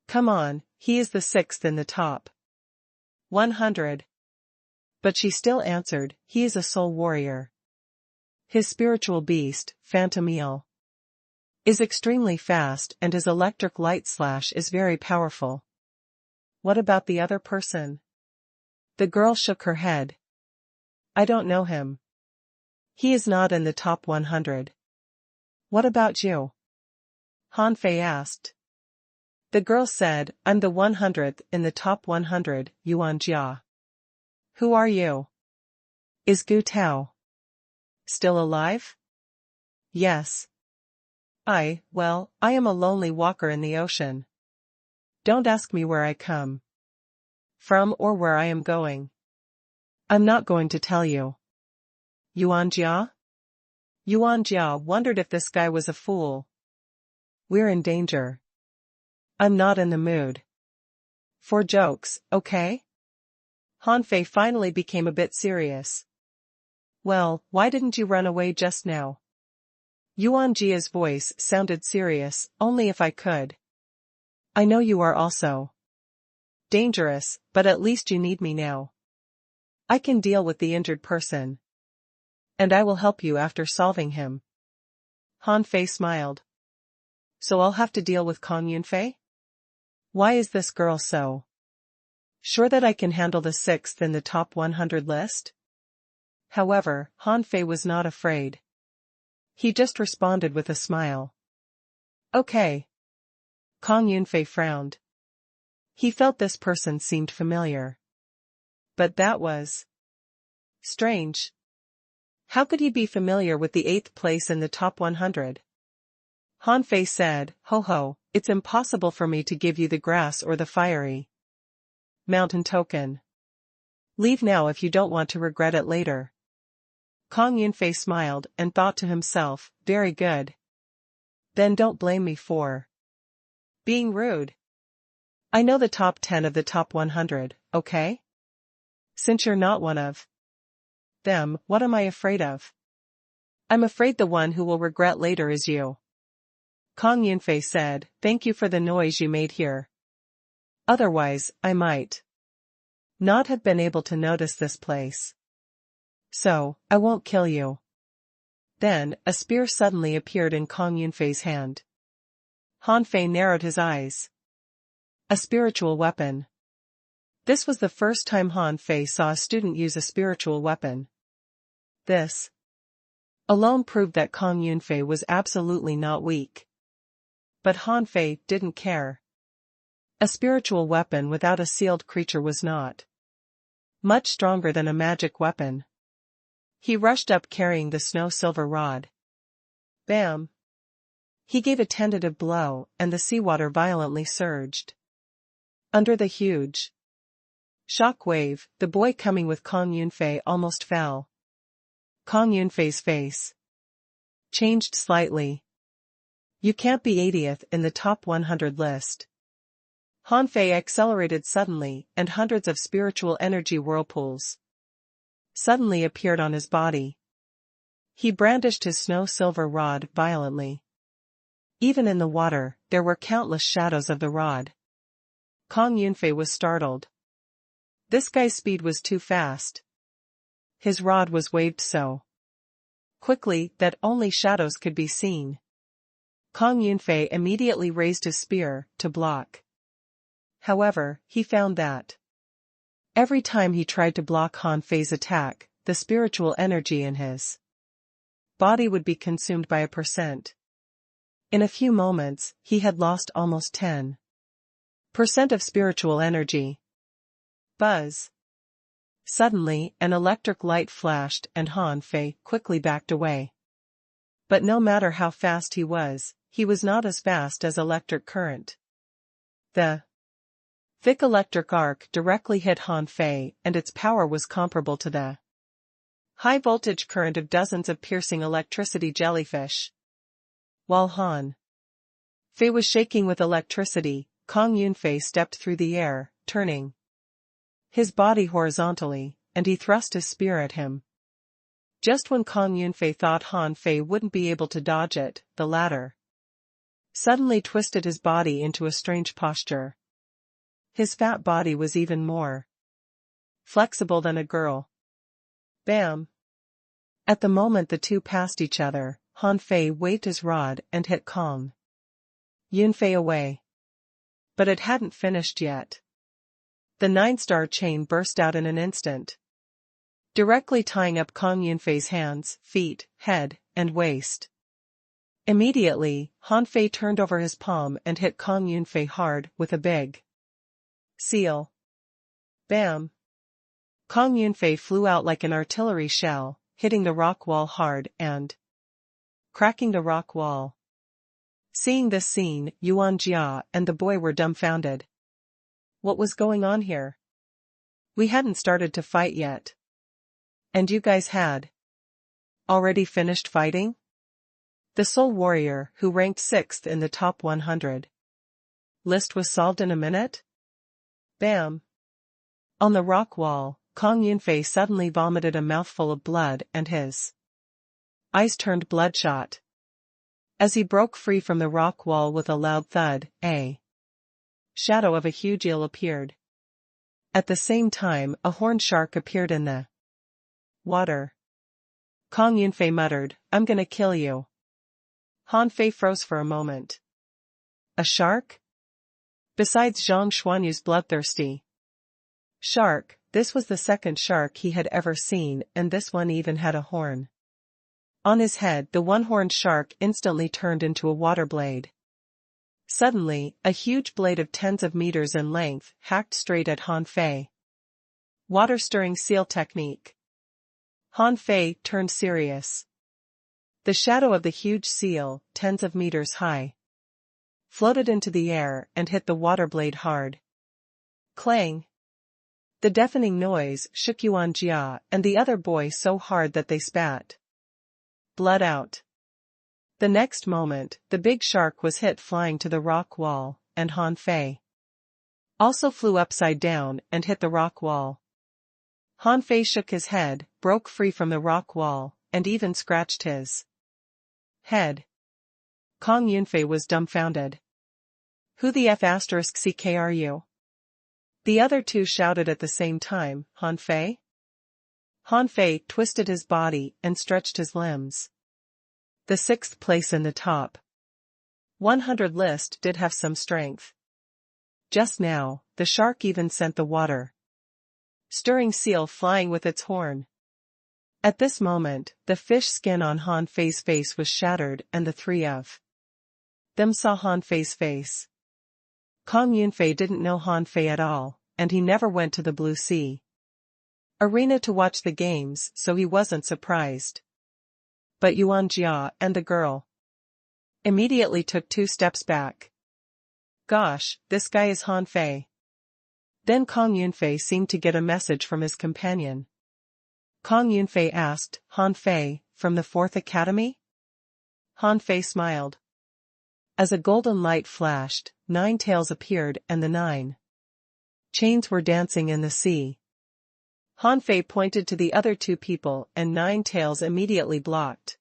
Speaker 1: Come on, he is the 6th in the top 100. But she still answered, he is a soul warrior. His spiritual beast, Phantom Eel, is extremely fast and his electric light slash is very powerful. What about the other person? The girl shook her head. I don't know him. He is not in the top 100. What about you? Han Fei asked. The girl said, I'm the 100th in the top 100, Yuan Jia. Who are you? Is Gu Tao still alive? Yes. I am a lonely walker in the ocean. Don't ask me where I come from or where I am going. I'm not going to tell you. Yuan Jia? Yuan Jia wondered if this guy was a fool. We're in danger. I'm not in the mood for jokes, okay? Han Fei finally became a bit serious. Well, why didn't you run away just now? Yuan Jia's voice sounded serious, only if I could. I know you are also dangerous, but at least you need me now. I can deal with the injured person. And I will help you after solving him. Han Fei smiled. So I'll have to deal with Kong Yunfei? Why is this girl so sure that I can handle the 6th in the top 100 list? However, Han Fei was not afraid. He just responded with a smile. Okay. Kong Yunfei frowned. He felt this person seemed familiar. But that was strange. How could he be familiar with the 8th place in the top 100? Han Fei said, Ho ho, it's impossible for me to give you the grass or the fiery mountain token. Leave now if you don't want to regret it later. Kong Yunfei smiled and thought to himself, very good. Then don't blame me for being rude. I know the top 10 of the top 100, okay? Since you're not one of them, what am I afraid of? I'm afraid the one who will regret later is you. Kong Yunfei said, thank you for the noise you made here. Otherwise, I might not have been able to notice this place. So, I won't kill you. Then, a spear suddenly appeared in Kong Yunfei's hand. Han Fei narrowed his eyes. A spiritual weapon. This was the first time Han Fei saw a student use a spiritual weapon. This alone proved that Kong Yunfei was absolutely not weak. But Han Fei didn't care. A spiritual weapon without a sealed creature was not much stronger than a magic weapon. He rushed up carrying the snow-silver rod. Bam! He gave a tentative blow, and the seawater violently surged. Under the huge shock wave, the boy coming with Kong Yunfei almost fell. Kong Yunfei's face changed slightly. You can't be 80th in the top 100 list. Han Fei accelerated suddenly, and hundreds of spiritual energy whirlpools suddenly appeared on his body. He brandished his snow-silver rod violently. Even in the water, there were countless shadows of the rod. Kong Yunfei was startled. This guy's speed was too fast. His rod was waved so quickly that only shadows could be seen. Kong Yunfei immediately raised his spear to block. However, he found that every time he tried to block Han Fei's attack, the spiritual energy in his body would be consumed by 1%. In a few moments, he had lost almost 10% of spiritual energy. Buzz. Suddenly, an electric light flashed and Han Fei quickly backed away. But no matter how fast he was not as fast as electric current. The thick electric arc directly hit Han Fei, and its power was comparable to the high-voltage current of dozens of piercing electricity jellyfish. While Han Fei was shaking with electricity, Kong Yunfei stepped through the air, turning his body horizontally, and he thrust his spear at him. Just when Kong Yunfei thought Han Fei wouldn't be able to dodge it, the latter suddenly twisted his body into a strange posture. His fat body was even more flexible than a girl. Bam! At the moment the two passed each other, Han Fei waved his rod and hit Kong Yunfei away. But it hadn't finished yet. The 9-star chain burst out in an instant, directly tying up Kong Yunfei's hands, feet, head, and waist. Immediately, Han Fei turned over his palm and hit Kong Yunfei hard with a big seal. Bam! Kong Yunfei flew out like an artillery shell, hitting the rock wall hard and cracking the rock wall. Seeing this scene, Yuan Jia and the boy were dumbfounded. What was going on here? We hadn't started to fight yet. And you guys had already finished fighting? The Soul Warrior, who ranked 6th in the top 100 list, was solved in a minute? Bam! On the rock wall, Kong Yunfei suddenly vomited a mouthful of blood and his eyes turned bloodshot. As he broke free from the rock wall with a loud thud, a shadow of a huge eel appeared. At the same time, a horned shark appeared in the water. Kong Yunfei muttered, "I'm gonna kill you." Han Fei froze for a moment. A shark? Besides Zhang Xuanyu's bloodthirsty shark, this was the second shark he had ever seen, and this one even had a horn on his head. The one-horned shark instantly turned into a water blade. Suddenly, a huge blade of tens of meters in length hacked straight at Han Fei. Water-stirring seal technique. Han Fei turned serious. The shadow of the huge seal, tens of meters high, floated into the air and hit the water blade hard. Clang! The deafening noise shook Yuan Jia and the other boy so hard that they spat blood out. The next moment, the big shark was hit flying to the rock wall, and Han Fei also flew upside down and hit the rock wall. Han Fei shook his head, broke free from the rock wall, and even scratched his head. Kong Yunfei was dumbfounded. Who the F***ck are you? The other two shouted at the same time, Han Fei? Han Fei twisted his body and stretched his limbs. The 6th place in the top 100 list did have some strength. Just now, the shark even sent the water stirring seal flying with its horn. At this moment, the fish skin on Han Fei's face was shattered and the three of them saw Han Fei's face. Kong Yunfei didn't know Han Fei at all, and he never went to the Blue Sea arena to watch the games, so he wasn't surprised. But Yuan Jia and the girl immediately took 2 steps back. Gosh, this guy is Han Fei. Then Kong Yunfei seemed to get a message from his companion. Kong Yunfei asked, Han Fei, from the 4th Academy? Han Fei smiled. As a golden light flashed, 9 tails appeared and the 9 chains were dancing in the sea. Han Fei pointed to the other two people and Nine Tails immediately blocked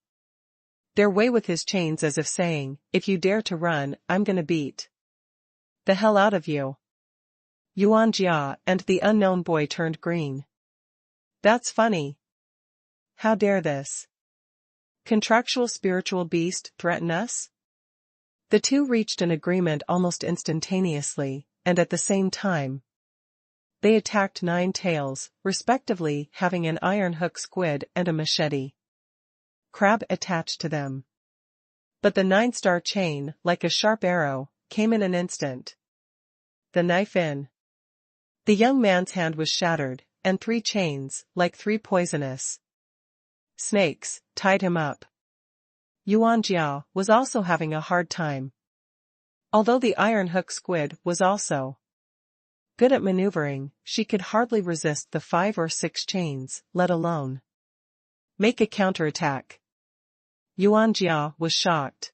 Speaker 1: their way with his chains as if saying, if you dare to run, I'm gonna beat the hell out of you. Yuan Jia and the unknown boy turned green. That's funny. How dare this contractual spiritual beast threaten us? The two reached an agreement almost instantaneously, and at the same time, they attacked Nine Tails, respectively having an iron hook squid and a machete crab attached to them. But the 9-star chain, like a sharp arrow, came in an instant. The knife in the young man's hand was shattered, and 3 chains, like 3 poisonous snakes, tied him up. Yuan Jia was also having a hard time. Although the iron hook squid was also good at maneuvering, she could hardly resist the 5 or 6 chains, let alone make a counterattack. Yuan Jia was shocked.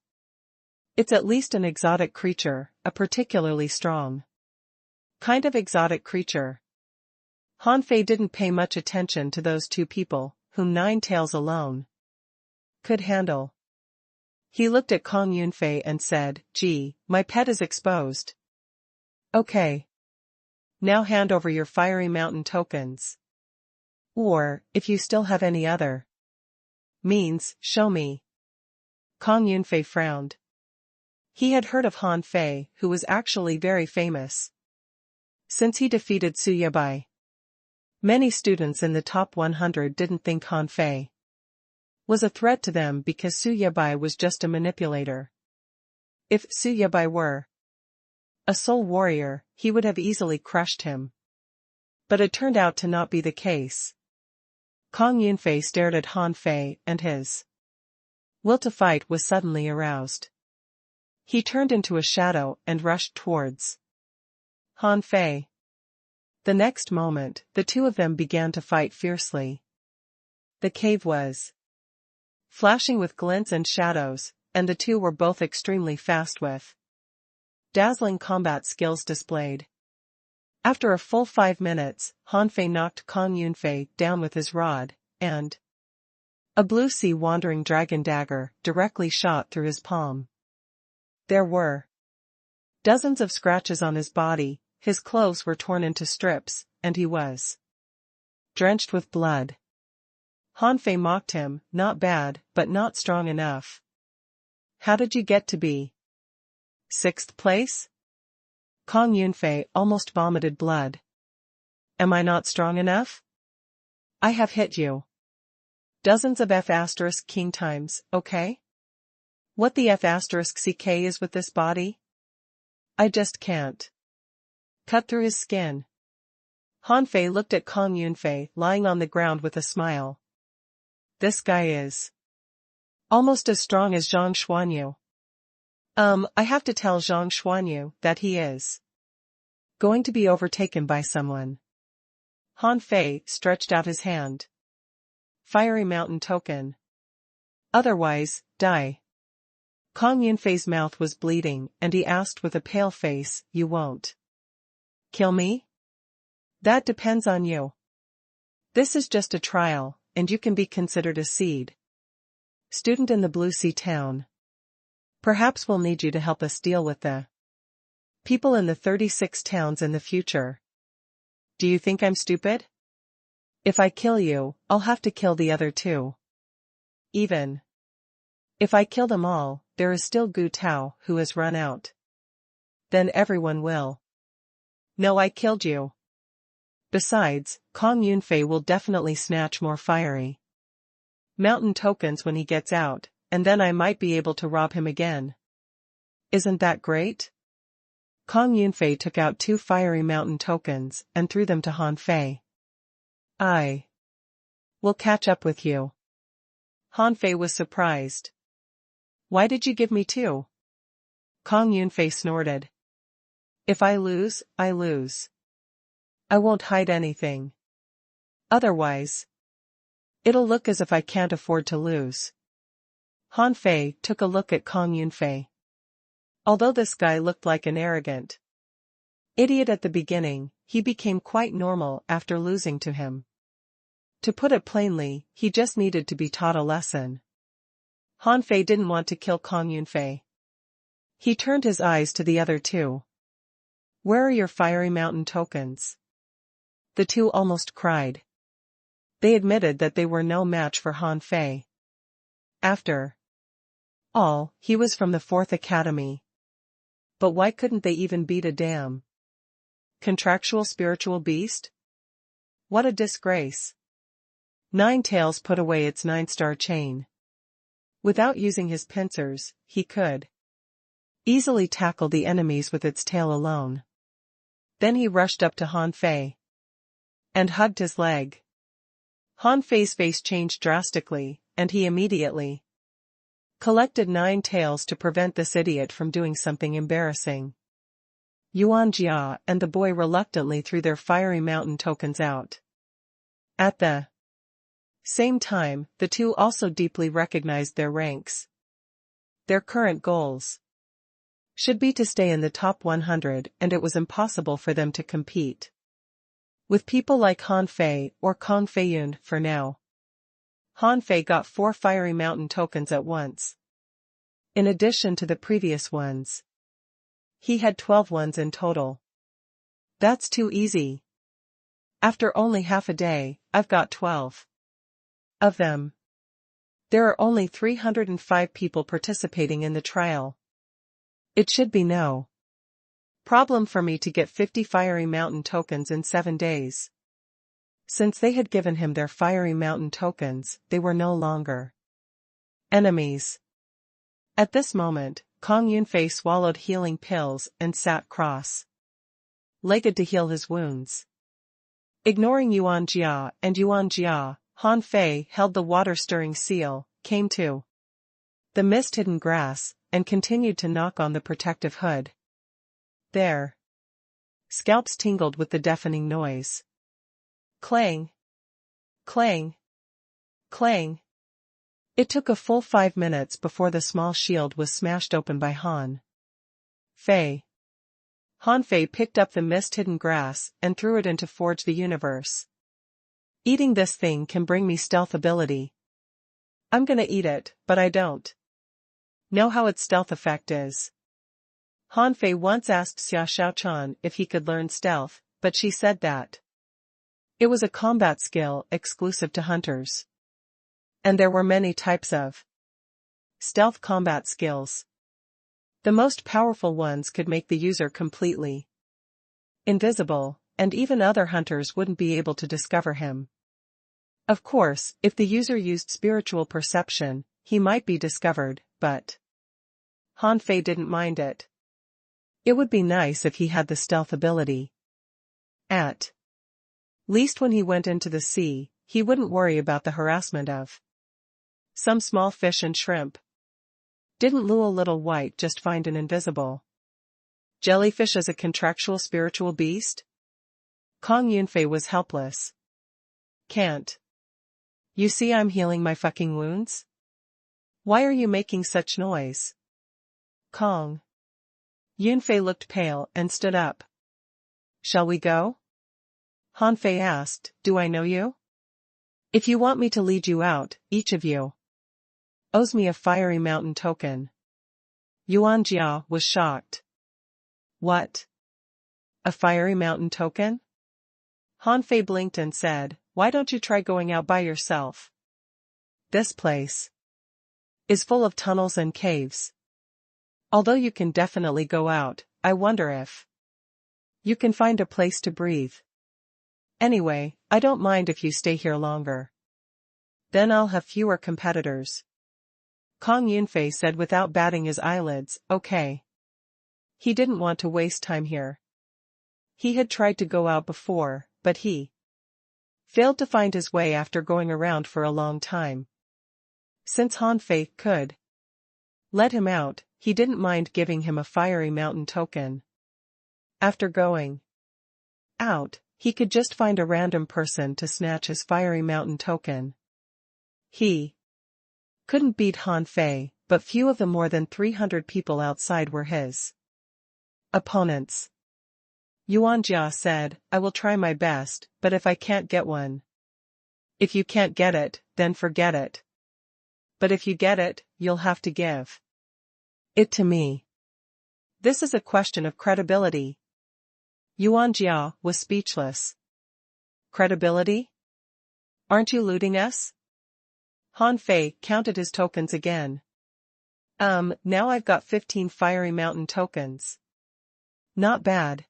Speaker 1: It's at least an exotic creature, a particularly strong kind of exotic creature. Han Fei didn't pay much attention to those two people, whom Nine Tails alone could handle. He looked at Kong Yunfei and said, gee, my pet is exposed. Okay. Now hand over your fiery mountain tokens. Or, if you still have any other means, show me. Kong Yunfei frowned. He had heard of Han Fei, who was actually very famous since he defeated Su Yabai. Many students in the top 100 didn't think Han Fei was a threat to them because Su Yabai was just a manipulator. If Su Yabai were a soul warrior, he would have easily crushed him. But it turned out to not be the case. Kong Yunfei stared at Han Fei and his will to fight was suddenly aroused. He turned into a shadow and rushed towards Han Fei. The next moment, the two of them began to fight fiercely. The cave was flashing with glints and shadows, and the two were both extremely fast with dazzling combat skills displayed. After a full 5 minutes, Han Fei knocked Kong Yunfei down with his rod, and a blue sea wandering dragon dagger directly shot through his palm. There were dozens of scratches on his body, his clothes were torn into strips, and he was drenched with blood. Han Fei mocked him, not bad, but not strong enough. How did you get to be 6th place? Kong Yunfei almost vomited blood. Am I not strong enough? I have hit you dozens of F** king times, okay? What the F*** is with this body? I just can't cut through his skin. Han Fei looked at Kong Yunfei lying on the ground with a smile. This guy is almost as strong as Zhang Xuanyu. I have to tell Zhang Xuanyu that he is going to be overtaken by someone. Han Fei stretched out his hand. Fiery mountain token. Otherwise, die. Kong Yunfei's mouth was bleeding, and he asked with a pale face, you won't kill me? That depends on you. This is just a trial, and you can be considered a seed student in the Blue Sea town. Perhaps we'll need you to help us deal with the people in the 36 towns in the future. Do you think I'm stupid? If I kill you, I'll have to kill the other two. Even if I kill them all, there is still Gu Tao who has run out. Then everyone will know I killed you. Besides, Kong Yunfei will definitely snatch more fiery mountain tokens when he gets out, and then I might be able to rob him again. Isn't that great? Kong Yunfei took out 2 fiery mountain tokens and threw them to Han Fei. I will catch up with you. Han Fei was surprised. Why did you give me 2? Kong Yunfei snorted. If I lose, I lose. I won't hide anything. Otherwise, it'll look as if I can't afford to lose. Han Fei took a look at Kong Yunfei. Although this guy looked like an arrogant idiot at the beginning, he became quite normal after losing to him. To put it plainly, he just needed to be taught a lesson. Han Fei didn't want to kill Kong Yunfei. He turned his eyes to the other two. Where are your fiery mountain tokens? The two almost cried. They admitted that they were no match for Han Fei. After all, he was from the 4th Academy. But why couldn't they even beat a damn contractual spiritual beast? What a disgrace. Nine Tails put away its 9-star chain. Without using his pincers, he could easily tackle the enemies with its tail alone. Then he rushed up to Han Fei and hugged his leg. Han Fei's face changed drastically, and he immediately collected 9 tails to prevent this idiot from doing something embarrassing. Yuan Jia and the boy reluctantly threw their fiery mountain tokens out. At the same time, the two also deeply recognized their ranks. Their current goals should be to stay in the top 100, and it was impossible for them to compete with people like Han Fei or Kong Feiyun for now. Han Fei got 4 fiery mountain tokens at once. In addition to the previous ones, he had 12 ones in total. That's too easy. After only half a day, I've got 12 of them. There are only 305 people participating in the trial. It should be no problem for me to get 50 fiery mountain tokens in 7 days. Since they had given him their fiery mountain tokens, they were no longer enemies. At this moment, Kong Yunfei swallowed healing pills and sat cross-legged to heal his wounds. Ignoring Yuan Jia, Han Fei held the water-stirring seal, came to the mist-hidden grass, and continued to knock on the protective hood. Their scalps tingled with the deafening noise. Clang! Clang! Clang! It took a full 5 minutes before the small shield was smashed open by Han Fei. Han Fei picked up the mist-hidden grass and threw it into Forge the Universe. Eating this thing can bring me stealth ability. I'm gonna eat it, but I don't know how its stealth effect is. Han Fei once asked Xia Xiaochan if he could learn stealth, but she said that it was a combat skill exclusive to hunters. And there were many types of stealth combat skills. The most powerful ones could make the user completely invisible, and even other hunters wouldn't be able to discover him. Of course, if the user used spiritual perception, he might be discovered, but Han Fei didn't mind it. It would be nice if he had the stealth ability. At least when he went into the sea, he wouldn't worry about the harassment of some small fish and shrimp. Didn't Luo Little White just find an invisible jellyfish as a contractual spiritual beast? Kong Yunfei was helpless. Can't you see I'm healing my fucking wounds? Why are you making such noise? Kong Yunfei looked pale and stood up. Shall we go? Han Fei asked, do I know you? If you want me to lead you out, each of you owes me a fiery mountain token. Yuan Jia was shocked. What? A fiery mountain token? Han Fei blinked and said, why don't you try going out by yourself? This place is full of tunnels and caves. Although you can definitely go out, I wonder if you can find a place to breathe. Anyway, I don't mind if you stay here longer. Then I'll have fewer competitors. Kong Yunfei said without batting his eyelids, okay. He didn't want to waste time here. He had tried to go out before, but he failed to find his way after going around for a long time. Since Han Fei could let him out, he didn't mind giving him a fiery mountain token. After going out, he could just find a random person to snatch his fiery mountain token. He couldn't beat Han Fei, but few of the more than 300 people outside were his opponents. Yuan Jia said, I will try my best, but if I can't get one, If you can't get it, then forget it. But if you get it, you'll have to give it to me. This is a question of credibility. Yuan Jia was speechless. Credibility? Aren't you looting us? Han Fei counted his tokens again. Now I've got 15 Fiery Mountain tokens. Not bad.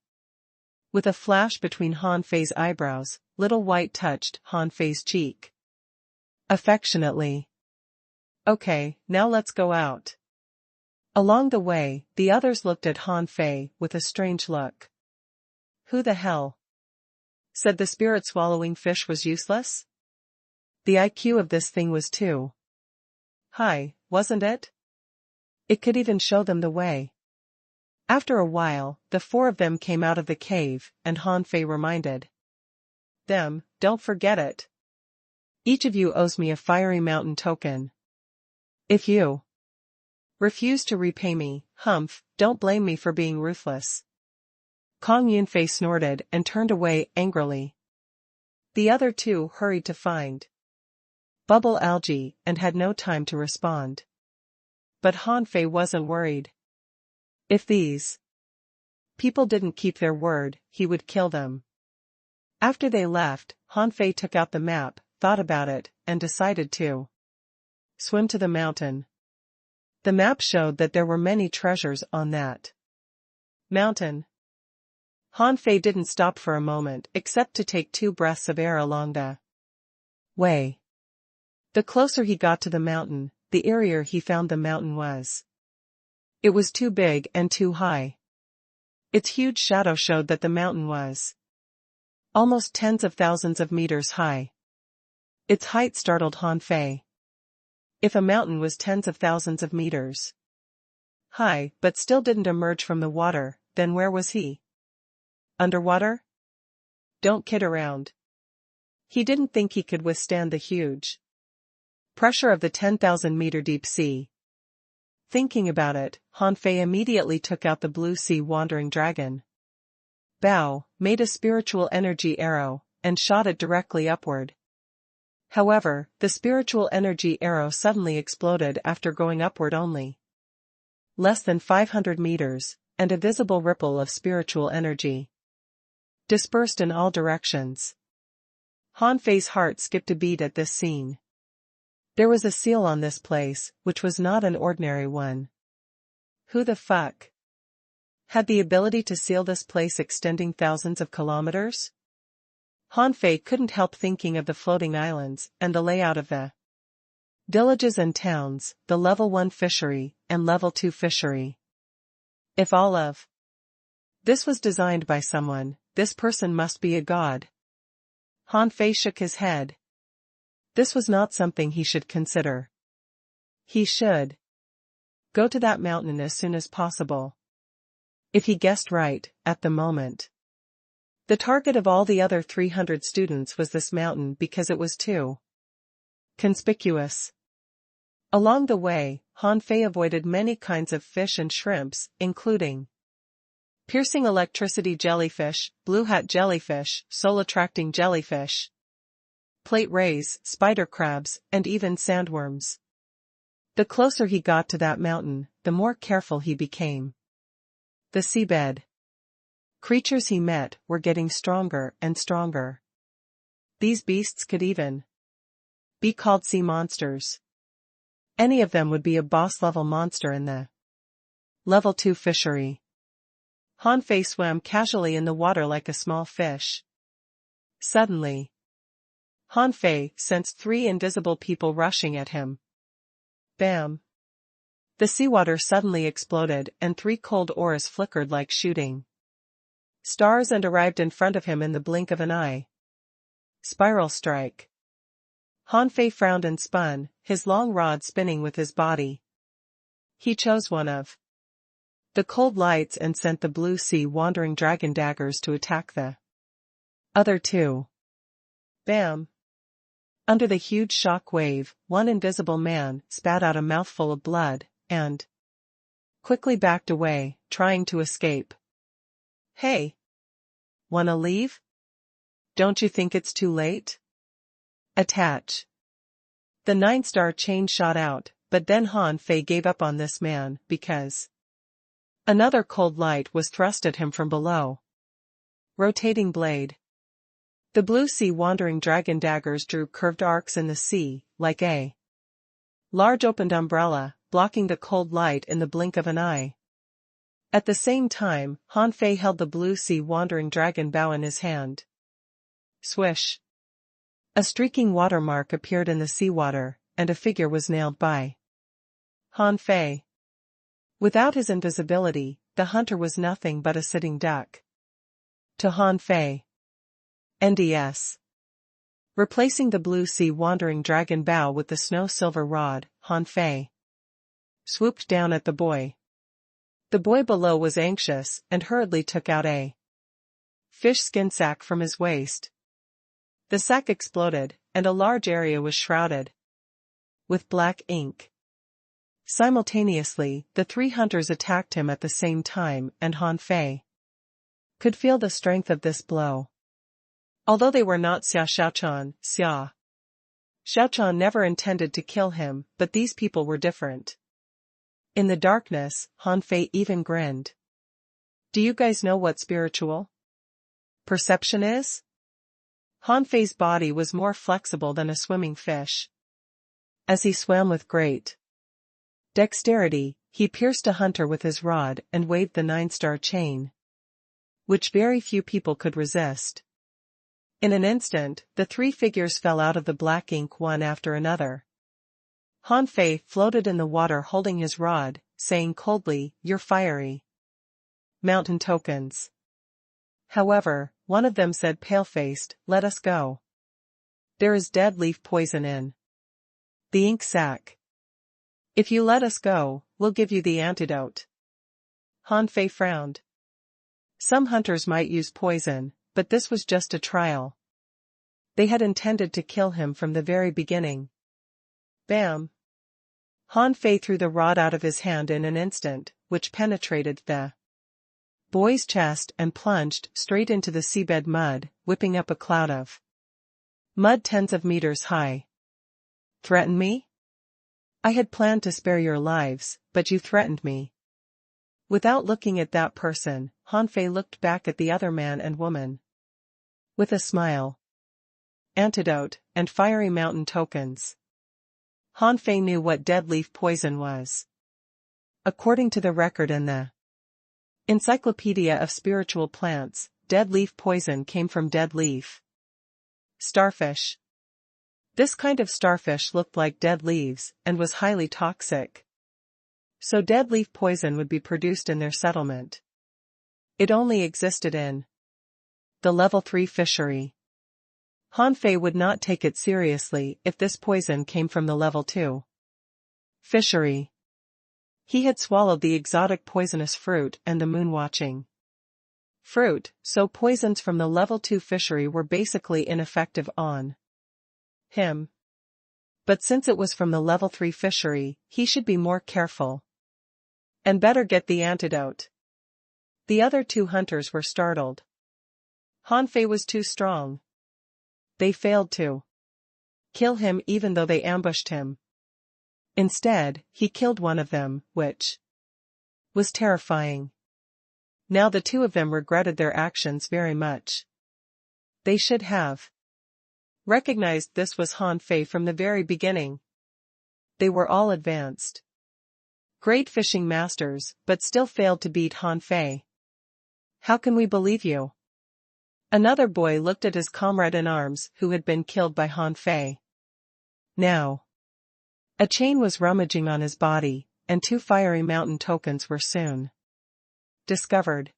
Speaker 1: With a flash between Han Fei's eyebrows, Little White touched Han Fei's cheek. Affectionately. Okay, now let's go out. Along the way, the others looked at Han Fei with a strange look. Who the hell said the spirit-swallowing fish was useless? The IQ of this thing was too high, wasn't it? It could even show them the way. After a while, the four of them came out of the cave, and Han Fei reminded them, don't forget it. Each of you owes me a Fiery Mountain token. If you refuse to repay me, humph, don't blame me for being ruthless. Kong Yunfei snorted and turned away angrily. The other two hurried to find Bubble Algae and had no time to respond. But Han Fei wasn't worried. If these people didn't keep their word, he would kill them. After they left, Han Fei took out the map, thought about it, and decided to swim to the mountain. The map showed that there were many treasures on that mountain. Han Fei didn't stop for a moment except to take 2 breaths of air along the way. The closer he got to the mountain, the eerier he found the mountain was. It was too big and too high. Its huge shadow showed that the mountain was almost tens of thousands of meters high. Its height startled Han Fei. If a mountain was tens of thousands of meters high but still didn't emerge from the water, then where was he? Underwater? Don't kid around. He didn't think he could withstand the huge pressure of the 10,000-meter deep sea. Thinking about it, Han Fei immediately took out the blue sea wandering dragon. Bao made a spiritual energy arrow, and shot it directly upward. However, the spiritual energy arrow suddenly exploded after going upward only less than 500 meters, and a visible ripple of spiritual energy dispersed in all directions. Han Fei's heart skipped a beat at this scene. There was a seal on this place, which was not an ordinary one. Who the fuck had the ability to seal this place extending thousands of kilometers? Han Fei couldn't help thinking of the floating islands and the layout of the villages and towns, the level 1 fishery and level 2 fishery. If all of this was designed by someone, this person must be a god. Han Fei shook his head. This was not something he should consider. He should go to that mountain as soon as possible. If he guessed right, at the moment, the target of all the other 300 students was this mountain because it was too conspicuous. Along the way, Han Fei avoided many kinds of fish and shrimps, including piercing electricity jellyfish, blue hat jellyfish, soul-attracting jellyfish, plate rays, spider crabs, and even sandworms. The closer he got to that mountain, the more careful he became. The seabed creatures he met were getting stronger and stronger. These beasts could even be called sea monsters. Any of them would be a boss-level monster in the level 2 fishery. Han Fei swam casually in the water like a small fish. Suddenly, Han Fei sensed 3 invisible people rushing at him. Bam! The seawater suddenly exploded and 3 cold oars flickered like shooting stars and arrived in front of him in the blink of an eye. Spiral strike. Han Fei frowned and spun, his long rod spinning with his body. He chose one of the cold lights and sent the blue sea wandering dragon daggers to attack the other 2. Bam! Under the huge shock wave, one invisible man spat out a mouthful of blood, and quickly backed away, trying to escape. Hey! Wanna leave? Don't you think it's too late? Attach. The 9-star chain shot out, but then Han Fei gave up on this man because another cold light was thrust at him from below. Rotating blade. The blue sea wandering dragon daggers drew curved arcs in the sea, like a large opened umbrella, blocking the cold light in the blink of an eye. At the same time, Han Fei held the blue sea wandering dragon bow in his hand. Swish. A streaking watermark appeared in the seawater, and a figure was nailed by Han Fei. Without his invisibility, the hunter was nothing but a sitting duck to Han Fei. NDS. Replacing the blue sea wandering dragon bow with the snow silver rod, Han Fei swooped down at the boy. The boy below was anxious and hurriedly took out a fish skin sack from his waist. The sack exploded, and a large area was shrouded with black ink. Simultaneously, the 3 hunters attacked him at the same time, and Han Fei could feel the strength of this blow. Although they were not Xiao Xiaochan never intended to kill him, but these people were different. In the darkness, Han Fei even grinned. Do you guys know what spiritual perception is? Han Fei's body was more flexible than a swimming fish. As he swam with great dexterity, he pierced a hunter with his rod and waved the 9-star chain, which very few people could resist. In an instant, the 3 figures fell out of the black ink one after another. Han Fei floated in the water holding his rod, saying coldly, "You're fiery mountain tokens." However, one of them said pale-faced, "Let us go. There is dead leaf poison in the ink sack. If you let us go, we'll give you the antidote." Han Fei frowned. Some hunters might use poison, but this was just a trial. They had intended to kill him from the very beginning. Bam! Han Fei threw the rod out of his hand in an instant, which penetrated the boy's chest and plunged straight into the seabed mud, whipping up a cloud of mud tens of meters high. Threaten me? I had planned to spare your lives, but you threatened me. Without looking at that person, Han Fei looked back at the other man and woman. With a smile. Antidote, and fiery mountain tokens. Han Fei knew what dead leaf poison was. According to the record in the Encyclopedia of Spiritual Plants, dead leaf poison came from dead leaf starfish. This kind of starfish looked like dead leaves, and was highly toxic. So dead leaf poison would be produced in their settlement. It only existed in the level 3 fishery. Han Fei would not take it seriously if this poison came from the level 2 fishery. He had swallowed the exotic poisonous fruit and the moon-watching fruit, so poisons from the level 2 fishery were basically ineffective on him. But since it was from the level 3 fishery, he should be more careful. And better get the antidote. The other 2 hunters were startled. Han Fei was too strong. They failed to kill him even though they ambushed him. Instead, he killed one of them, which was terrifying. Now the 2 of them regretted their actions very much. They should have recognized this was Han Fei from the very beginning. They were all advanced, great fishing masters, but still failed to beat Han Fei. How can we believe you? Another boy looked at his comrade in arms who had been killed by Han Fei. Now, a chain was rummaging on his body, and 2 fiery mountain tokens were soon discovered.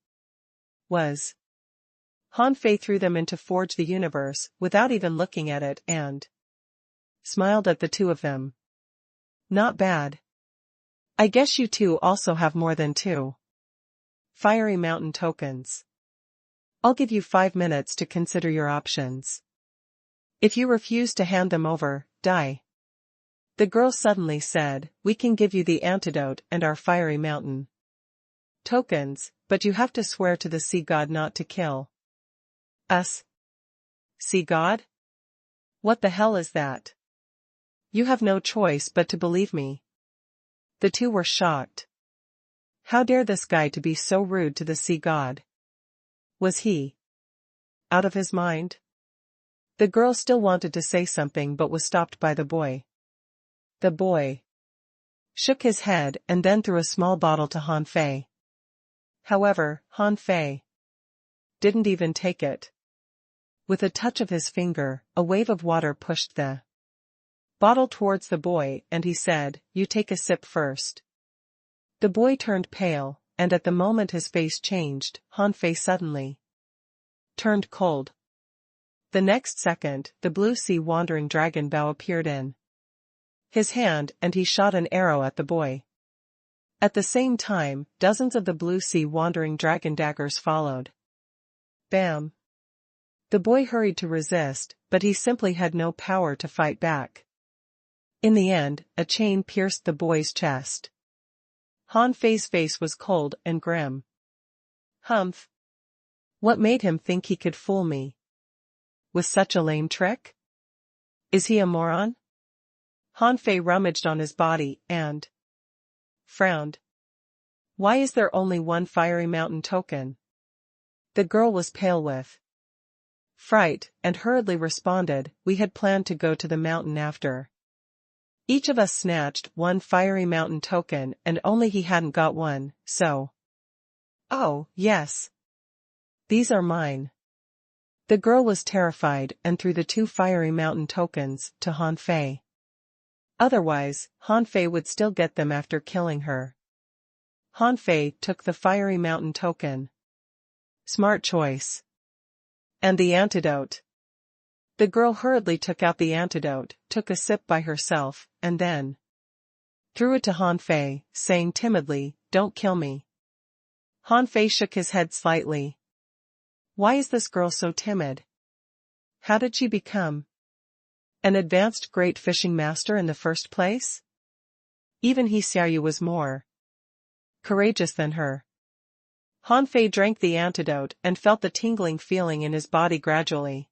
Speaker 1: Han Fei threw them into Forge the Universe without even looking at it and smiled at the 2 of them. Not bad. I guess you 2 also have more than 2 fiery mountain tokens. I'll give you 5 minutes to consider your options. If you refuse to hand them over, die. The girl suddenly said, "We can give you the antidote and our fiery mountain tokens, but you have to swear to the sea god not to kill us." Sea god? What the hell is that? You have no choice but to believe me. The two were shocked. How dare this guy to be so rude to the sea god? Was he out of his mind? The girl still wanted to say something but was stopped by the boy. The boy shook his head and then threw a small bottle to Han Fei. However, Han Fei didn't even take it. With a touch of his finger, a wave of water pushed the bottle towards the boy and he said, "You take a sip first." The boy turned pale, and at the moment his face changed, Han Fei suddenly turned cold. The next second, the blue sea wandering dragon bow appeared in his hand and he shot an arrow at the boy. At the same time, dozens of the blue sea wandering dragon daggers followed. Bam! The boy hurried to resist, but he simply had no power to fight back. In the end, a chain pierced the boy's chest. Han Fei's face was cold and grim. Humph! What made him think he could fool me with such a lame trick? Is he a moron? Han Fei rummaged on his body and frowned. Why is there only one fiery mountain token? The girl was pale with fright and hurriedly responded, "We had planned to go to the mountain after. Each of us snatched one fiery mountain token and only he hadn't got one, so." "Oh, yes. These are mine." The girl was terrified and threw the two fiery mountain tokens to Han Fei. Otherwise, Han Fei would still get them after killing her. Han Fei took the fiery mountain token. Smart choice. And the antidote. The girl hurriedly took out the antidote, took a sip by herself, and then threw it to Han Fei, saying timidly, "Don't kill me." Han Fei shook his head slightly. Why is this girl so timid? How did she become an advanced great fishing master in the first place? Even He Xiaoyu was more courageous than her. Han Fei drank the antidote and felt the tingling feeling in his body gradually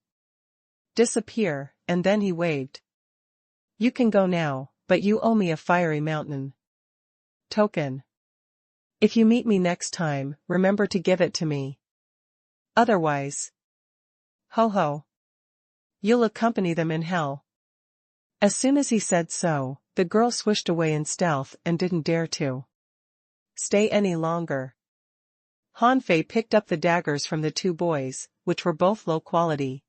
Speaker 1: disappear, and then he waved. "You can go now, but you owe me a fiery mountain token. If you meet me next time, remember to give it to me. Otherwise, ho ho, you'll accompany them in hell." As soon as he said so, the girl swished away in stealth and didn't dare to stay any longer. Han Fei picked up the daggers from the two boys, which were both low-quality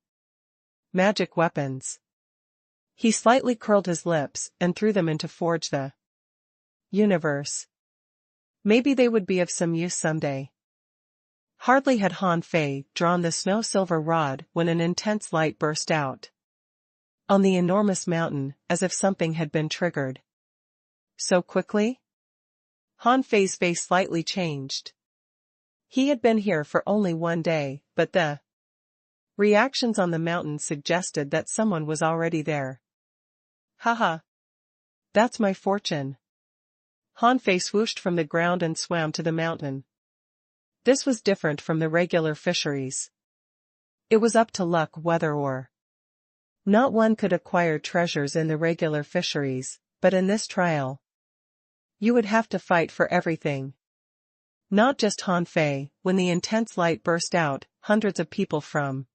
Speaker 1: magic weapons. He slightly curled his lips and threw them in to forge the universe. Maybe they would be of some use someday. Hardly had Han Fei drawn the snow-silver rod when an intense light burst out on the enormous mountain, as if something had been triggered. So quickly? Han Fei's face slightly changed. He had been here for only one day, but the reactions on the mountain suggested that someone was already there. Haha. That's my fortune. Han Fei swooshed from the ground and swam to the mountain. This was different from the regular fisheries. It was up to luck whether or not one could acquire treasures in the regular fisheries, but in this trial, you would have to fight for everything. Not just Han Fei. When the intense light burst out, hundreds of people from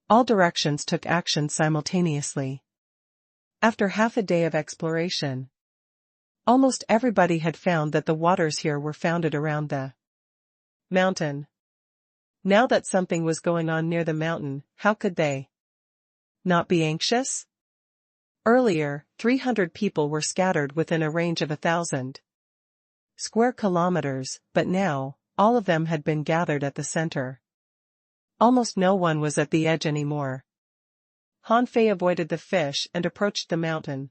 Speaker 1: all directions took action simultaneously. After half a day of exploration, almost everybody had found that the waters here were founded around the mountain. Now that something was going on near the mountain, how could they not be anxious? Earlier, 300 people were scattered within a range of 1,000 square kilometers, but now, all of them had been gathered at the center. Almost no one was at the edge anymore. Han Fei avoided the fish and approached the mountain.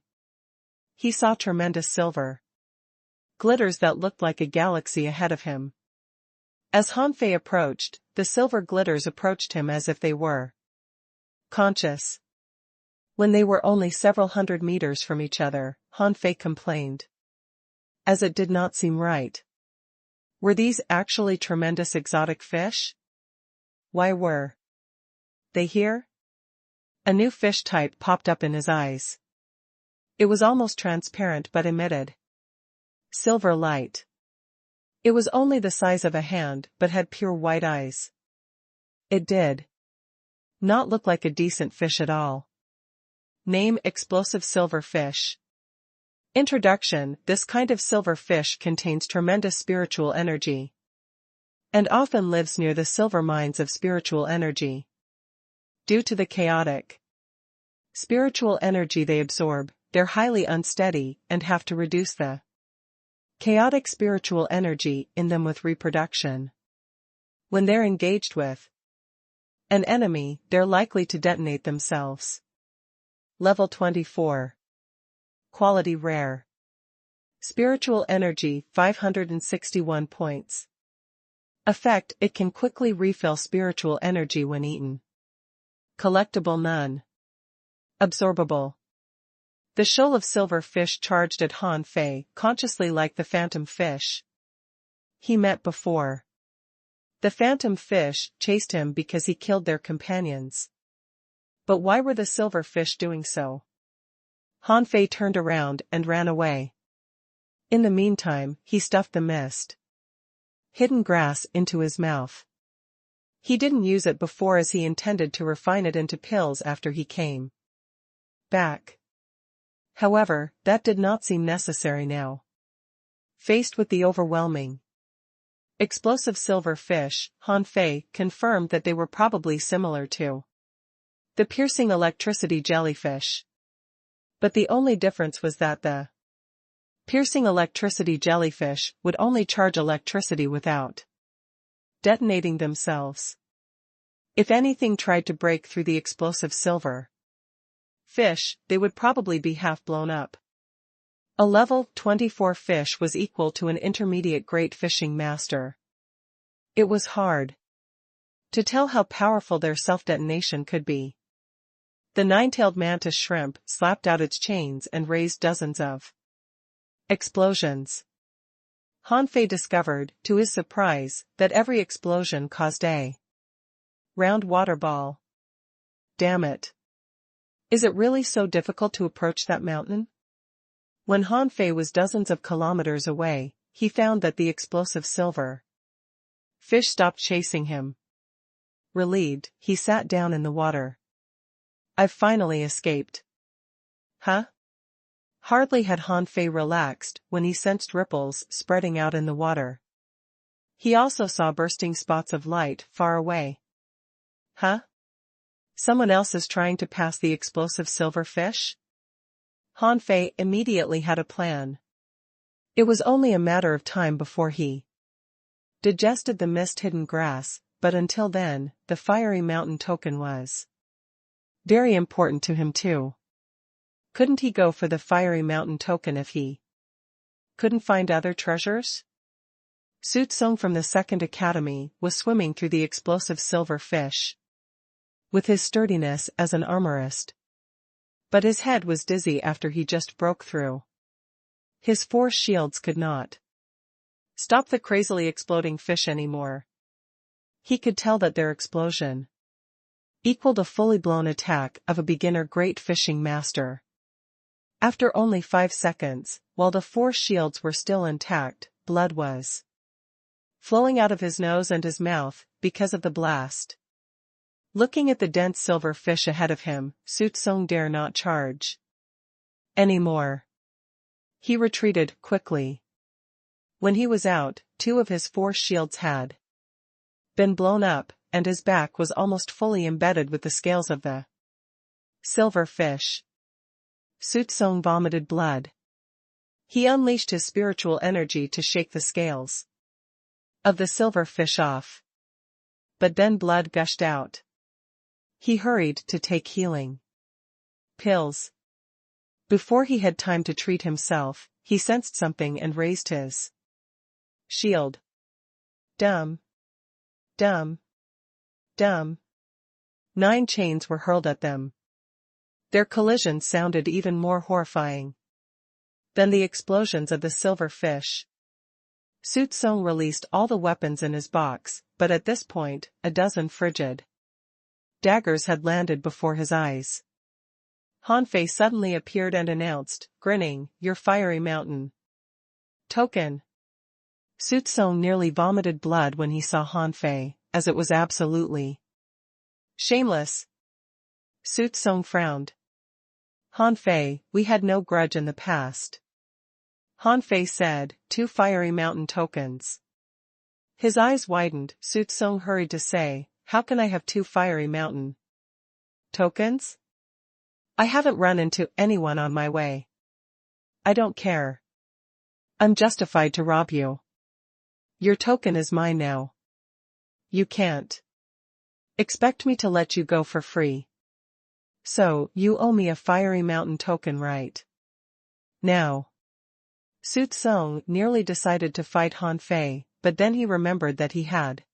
Speaker 1: He saw tremendous silver glitters that looked like a galaxy ahead of him. As Han Fei approached, the silver glitters approached him as if they were conscious. When they were only several hundred meters from each other, Han Fei complained, as it did not seem right. Were these actually tremendous exotic fish? Why were they here? A new fish type popped up in his eyes. It was almost transparent but emitted silver light. It was only the size of a hand but had pure white eyes. It did not look like a decent fish at all. Name: explosive silver fish. Introduction: this kind of silver fish contains tremendous spiritual energy and often lives near the silver mines of spiritual energy. Due to the chaotic spiritual energy they absorb, they're highly unsteady and have to reduce the chaotic spiritual energy in them with reproduction. When they're engaged with an enemy, they're likely to detonate themselves. Level 24. Quality rare. Spiritual energy 561 points. Effect: it can quickly refill spiritual energy when eaten. Collectible: none. Absorbable. The shoal of silver fish charged at Han Fei, consciously like the phantom fish he met before. The phantom fish chased him because he killed their companions. But why were the silver fish doing so? Han Fei turned around and ran away. In the meantime, he stuffed the mist hidden grass into his mouth. He didn't use it before as he intended to refine it into pills after he came back. However, that did not seem necessary now. Faced with the overwhelming explosive silver fish, Han Fei confirmed that they were probably similar to the piercing electricity jellyfish. But the only difference was that the piercing electricity jellyfish would only charge electricity without detonating themselves. If anything tried to break through the explosive silver fish, they would probably be half blown up. A level 24 fish was equal to an intermediate great fishing master. It was hard to tell how powerful their self-detonation could be. The nine-tailed mantis shrimp slapped out its chains and raised dozens of explosions. Han Fei discovered, to his surprise, that every explosion caused a round water ball. Damn it. Is it really so difficult to approach that mountain? When Han Fei was dozens of kilometers away, he found that the explosive silver fish stopped chasing him. Relieved, he sat down in the water. I've finally escaped. Huh? Hardly had Han Fei relaxed when he sensed ripples spreading out in the water. He also saw bursting spots of light far away. Huh? Someone else is trying to pass the explosive silver fish? Han Fei immediately had a plan. It was only a matter of time before he digested the mist-hidden grass, but until then, the fiery mountain token was very important to him too. Couldn't he go for the fiery mountain token if he couldn't find other treasures? Su Tsung from the Second Academy was swimming through the explosive silver fish with his sturdiness as an armorist. But his head was dizzy after he just broke through. His force shields could not stop the crazily exploding fish anymore. He could tell that their explosion equaled a fully blown attack of a beginner great fishing master. After only 5 seconds, while the force shields were still intact, blood was flowing out of his nose and his mouth because of the blast. Looking at the dense silver fish ahead of him, Su Tsung dare not charge anymore. He retreated quickly. When he was out, 2 of his force shields had been blown up, and his back was almost fully embedded with the scales of the silver fish. Su Tsung vomited blood. He unleashed his spiritual energy to shake the scales of the silver fish off. But then blood gushed out. He hurried to take healing pills. Before he had time to treat himself, he sensed something and raised his shield. Dum. Dum. Dum. 9 chains were hurled at them. Their collisions sounded even more horrifying than the explosions of the silver fish. Su Tsung released all the weapons in his box, but at this point, a dozen frigid Daggers had landed before his eyes. Hanfei suddenly appeared and announced, grinning, "Your fiery mountain token." Su Tsong nearly vomited blood when he saw Hanfei, as it was absolutely shameless. Su Tsong frowned. "Hanfei, we had no grudge in the past." Hanfei said, "2 fiery mountain tokens." His eyes widened. Su Tsong hurried to say, "How can I have 2 fiery mountain tokens? I haven't run into anyone on my way. I don't care. I'm justified to rob you. Your token is mine now. You can't expect me to let you go for free. So, you owe me a fiery mountain token right now." Su Tsong nearly decided to fight Hanfei, but then he remembered that he had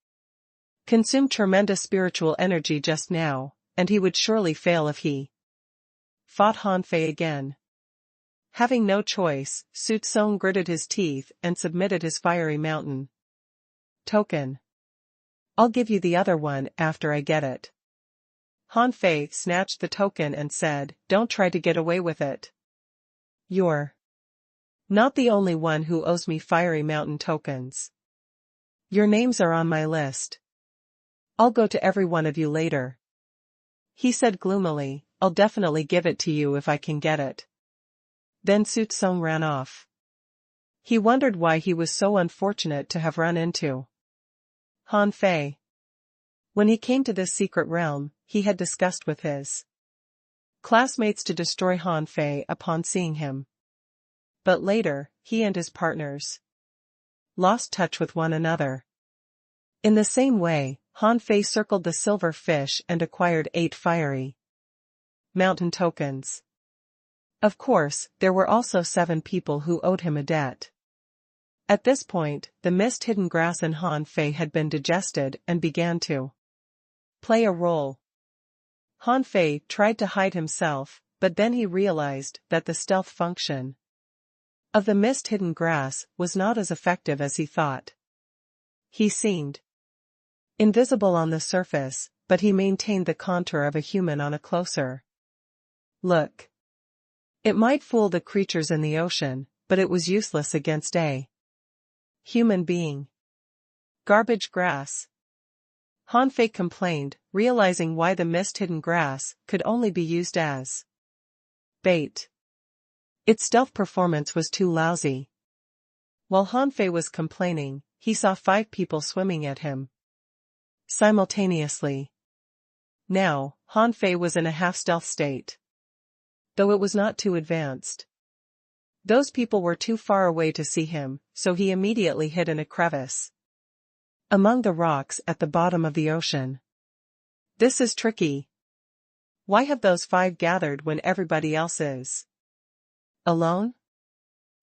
Speaker 1: consumed tremendous spiritual energy just now, and he would surely fail if he fought Hanfei again. Having no choice, Su Tsong gritted his teeth and submitted his fiery mountain token. "I'll give you the other one after I get it." Hanfei snatched the token and said, "Don't try to get away with it. You're not the only one who owes me fiery mountain tokens. Your names are on my list. I'll go to every one of you later." He said gloomily, "I'll definitely give it to you if I can get it." Then Su Tsong ran off. He wondered why he was so unfortunate to have run into Hanfei. When he came to this secret realm, he had discussed with his classmates to destroy Hanfei upon seeing him. But later, he and his partners lost touch with one another. In the same way, Hanfei circled the silver fish and acquired 8 fiery mountain tokens. Of course, there were also 7 people who owed him a debt. At this point, the mist-hidden grass in Hanfei had been digested and began to play a role. Hanfei tried to hide himself, but then he realized that the stealth function of the mist-hidden grass was not as effective as he thought. He seemed invisible on the surface, but he maintained the contour of a human on a closer look. It might fool the creatures in the ocean, but it was useless against a human being. "Garbage grass," Hanfei complained, realizing why the mist-hidden grass could only be used as bait. Its stealth performance was too lousy. While Hanfei was complaining, he saw 5 people swimming at him simultaneously. Now, Hanfei was in a half-stealth state, though it was not too advanced. Those people were too far away to see him, so he immediately hid in a crevice among the rocks at the bottom of the ocean. This is tricky. Why have those 5 gathered when everybody else is alone?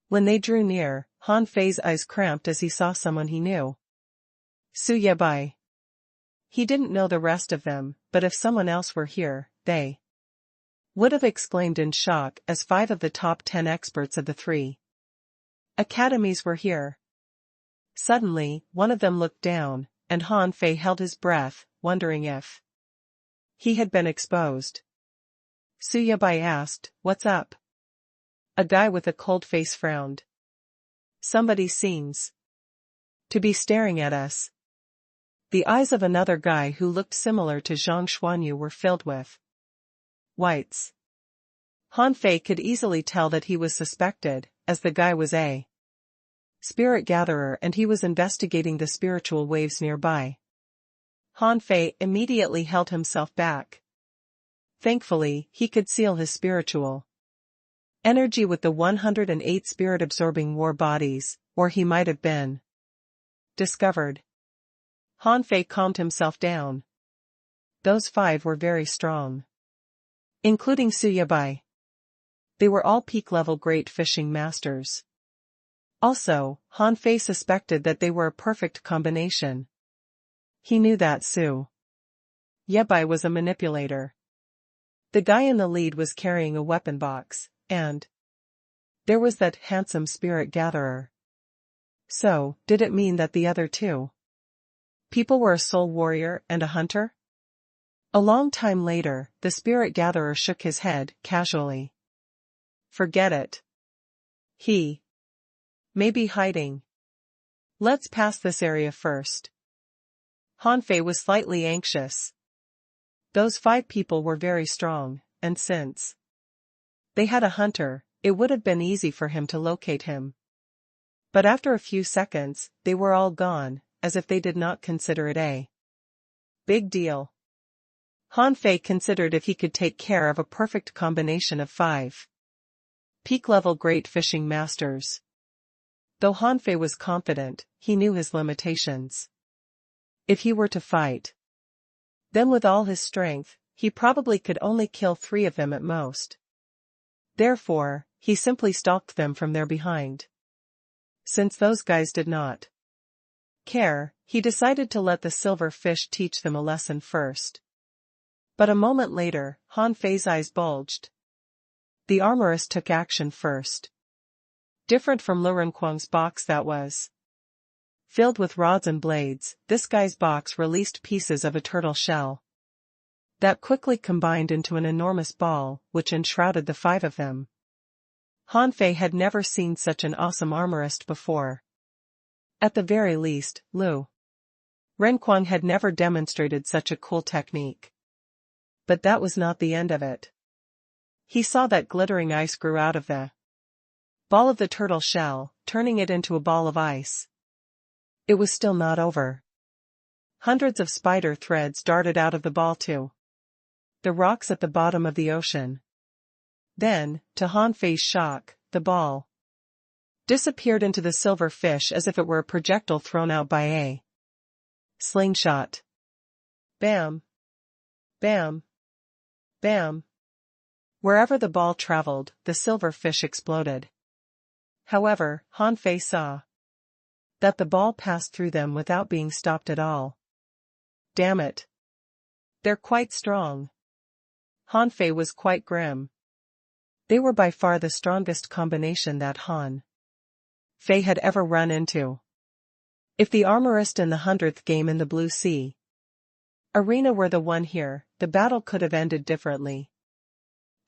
Speaker 1: When they drew near, Hanfei's eyes cramped as he saw someone he knew. Su Yebai. He didn't know the rest of them, but if someone else were here, they would have exclaimed in shock as 5 of the top 10 experts of the 3 academies were here. Suddenly, one of them looked down, and Hanfei held his breath, wondering if he had been exposed. Su Yabai asked, "What's up?" A guy with a cold face frowned. "Somebody seems to be staring at us." The eyes of another guy who looked similar to Zhang Xuanyu were filled with whites. Hanfei could easily tell that he was suspected, as the guy was a spirit gatherer and he was investigating the spiritual waves nearby. Hanfei immediately held himself back. Thankfully, he could seal his spiritual energy with the 108 spirit-absorbing war bodies, or he might have been discovered. Hanfei calmed himself down. Those 5 were very strong, including Su Yabai. They were all peak-level great fishing masters. Also, Hanfei suspected that they were a perfect combination. He knew that Su Yabai was a manipulator. The guy in the lead was carrying a weapon box, and there was that handsome spirit gatherer. So, did it mean that the other 2 people were a soul warrior and a hunter? A long time later, the spirit gatherer shook his head, casually. Forget it. He may be hiding. Let's pass this area first. Hanfei was slightly anxious. Those 5 people were very strong, and since they had a hunter, it would have been easy for him to locate him. But after a few seconds, they were all gone, as if they did not consider it a big deal. Hanfei considered if he could take care of a perfect combination of 5 peak-level great fishing masters. Though Hanfei was confident, he knew his limitations. If he were to fight them with all his strength, he probably could only kill 3 of them at most. Therefore, he simply stalked them from their behind. Since those guys did not care, he decided to let the silver fish teach them a lesson first. But a moment later, Hanfei's eyes bulged. The armorist took action first. Different from Lu Renkuang's box that was filled with rods and blades, this guy's box released pieces of a turtle shell that quickly combined into an enormous ball, which enshrouded the 5 of them. Hanfei had never seen such an awesome armorist before. At the very least, Lu Renkuang had never demonstrated such a cool technique. But that was not the end of it. He saw that glittering ice grew out of the ball of the turtle shell, turning it into a ball of ice. It was still not over. Hundreds of spider threads darted out of the ball to the rocks at the bottom of the ocean. Then, to Hanfei's shock, the ball disappeared into the silver fish as if it were a projectile thrown out by a slingshot. Bam! Bam! Bam! Wherever the ball traveled, the silver fish exploded. However, Hanfei saw that the ball passed through them without being stopped at all. Damn it! They're quite strong. Hanfei was quite grim. They were by far the strongest combination that Hanfei had ever run into. If the armorist in the 100th game in the Blue Sea arena were the one here, the battle could have ended differently.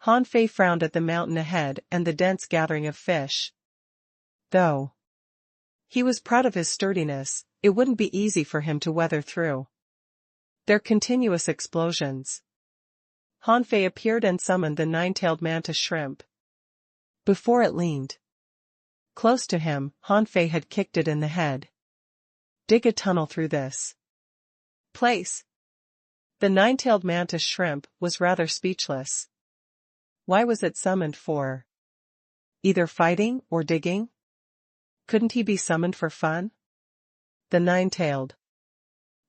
Speaker 1: Hanfei frowned at the mountain ahead and the dense gathering of fish. Though he was proud of his sturdiness, it wouldn't be easy for him to weather through their continuous explosions. Hanfei appeared and summoned the 9-tailed mantis shrimp. Before it leaned close to him, Hanfei had kicked it in the head. Dig a tunnel through this place. The 9-tailed mantis shrimp was rather speechless. Why was it summoned for? Either fighting or digging? Couldn't he be summoned for fun? The 9-tailed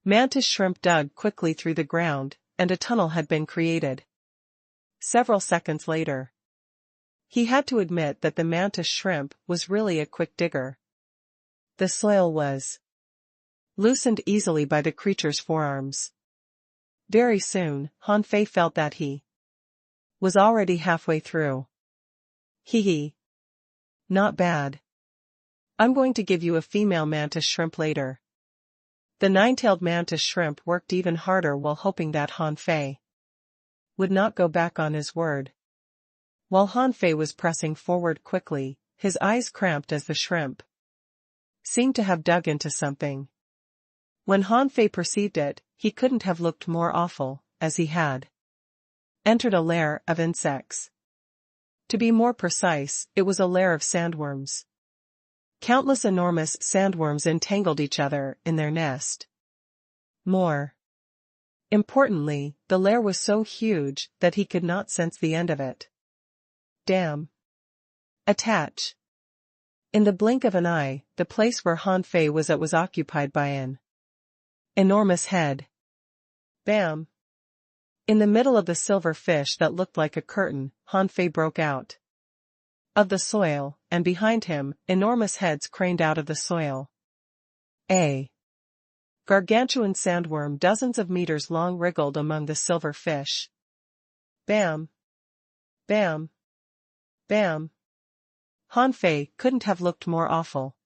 Speaker 1: mantis shrimp dug quickly through the ground, and a tunnel had been created. Several seconds later, he had to admit that the mantis shrimp was really a quick digger. The soil was loosened easily by the creature's forearms. Very soon, Hanfei felt that he was already halfway through. Hee. Not bad. I'm going to give you a female mantis shrimp later. The 9-tailed mantis shrimp worked even harder while hoping that Hanfei would not go back on his word. While Hanfei was pressing forward quickly, his eyes cramped as the shrimp seemed to have dug into something. When Hanfei perceived it, he couldn't have looked more awful, as he had entered a lair of insects. To be more precise, it was a lair of sandworms. Countless enormous sandworms entangled each other in their nest. More importantly, the lair was so huge that he could not sense the end of it. Damn. Attach. In the blink of an eye, the place where Hanfei was at was occupied by an enormous head. Bam. In the middle of the silver fish that looked like a curtain, Hanfei broke out of the soil, and behind him, enormous heads craned out of the soil. A gargantuan sandworm dozens of meters long wriggled among the silver fish. Bam. Bam. Bam. Hanfei couldn't have looked more awful.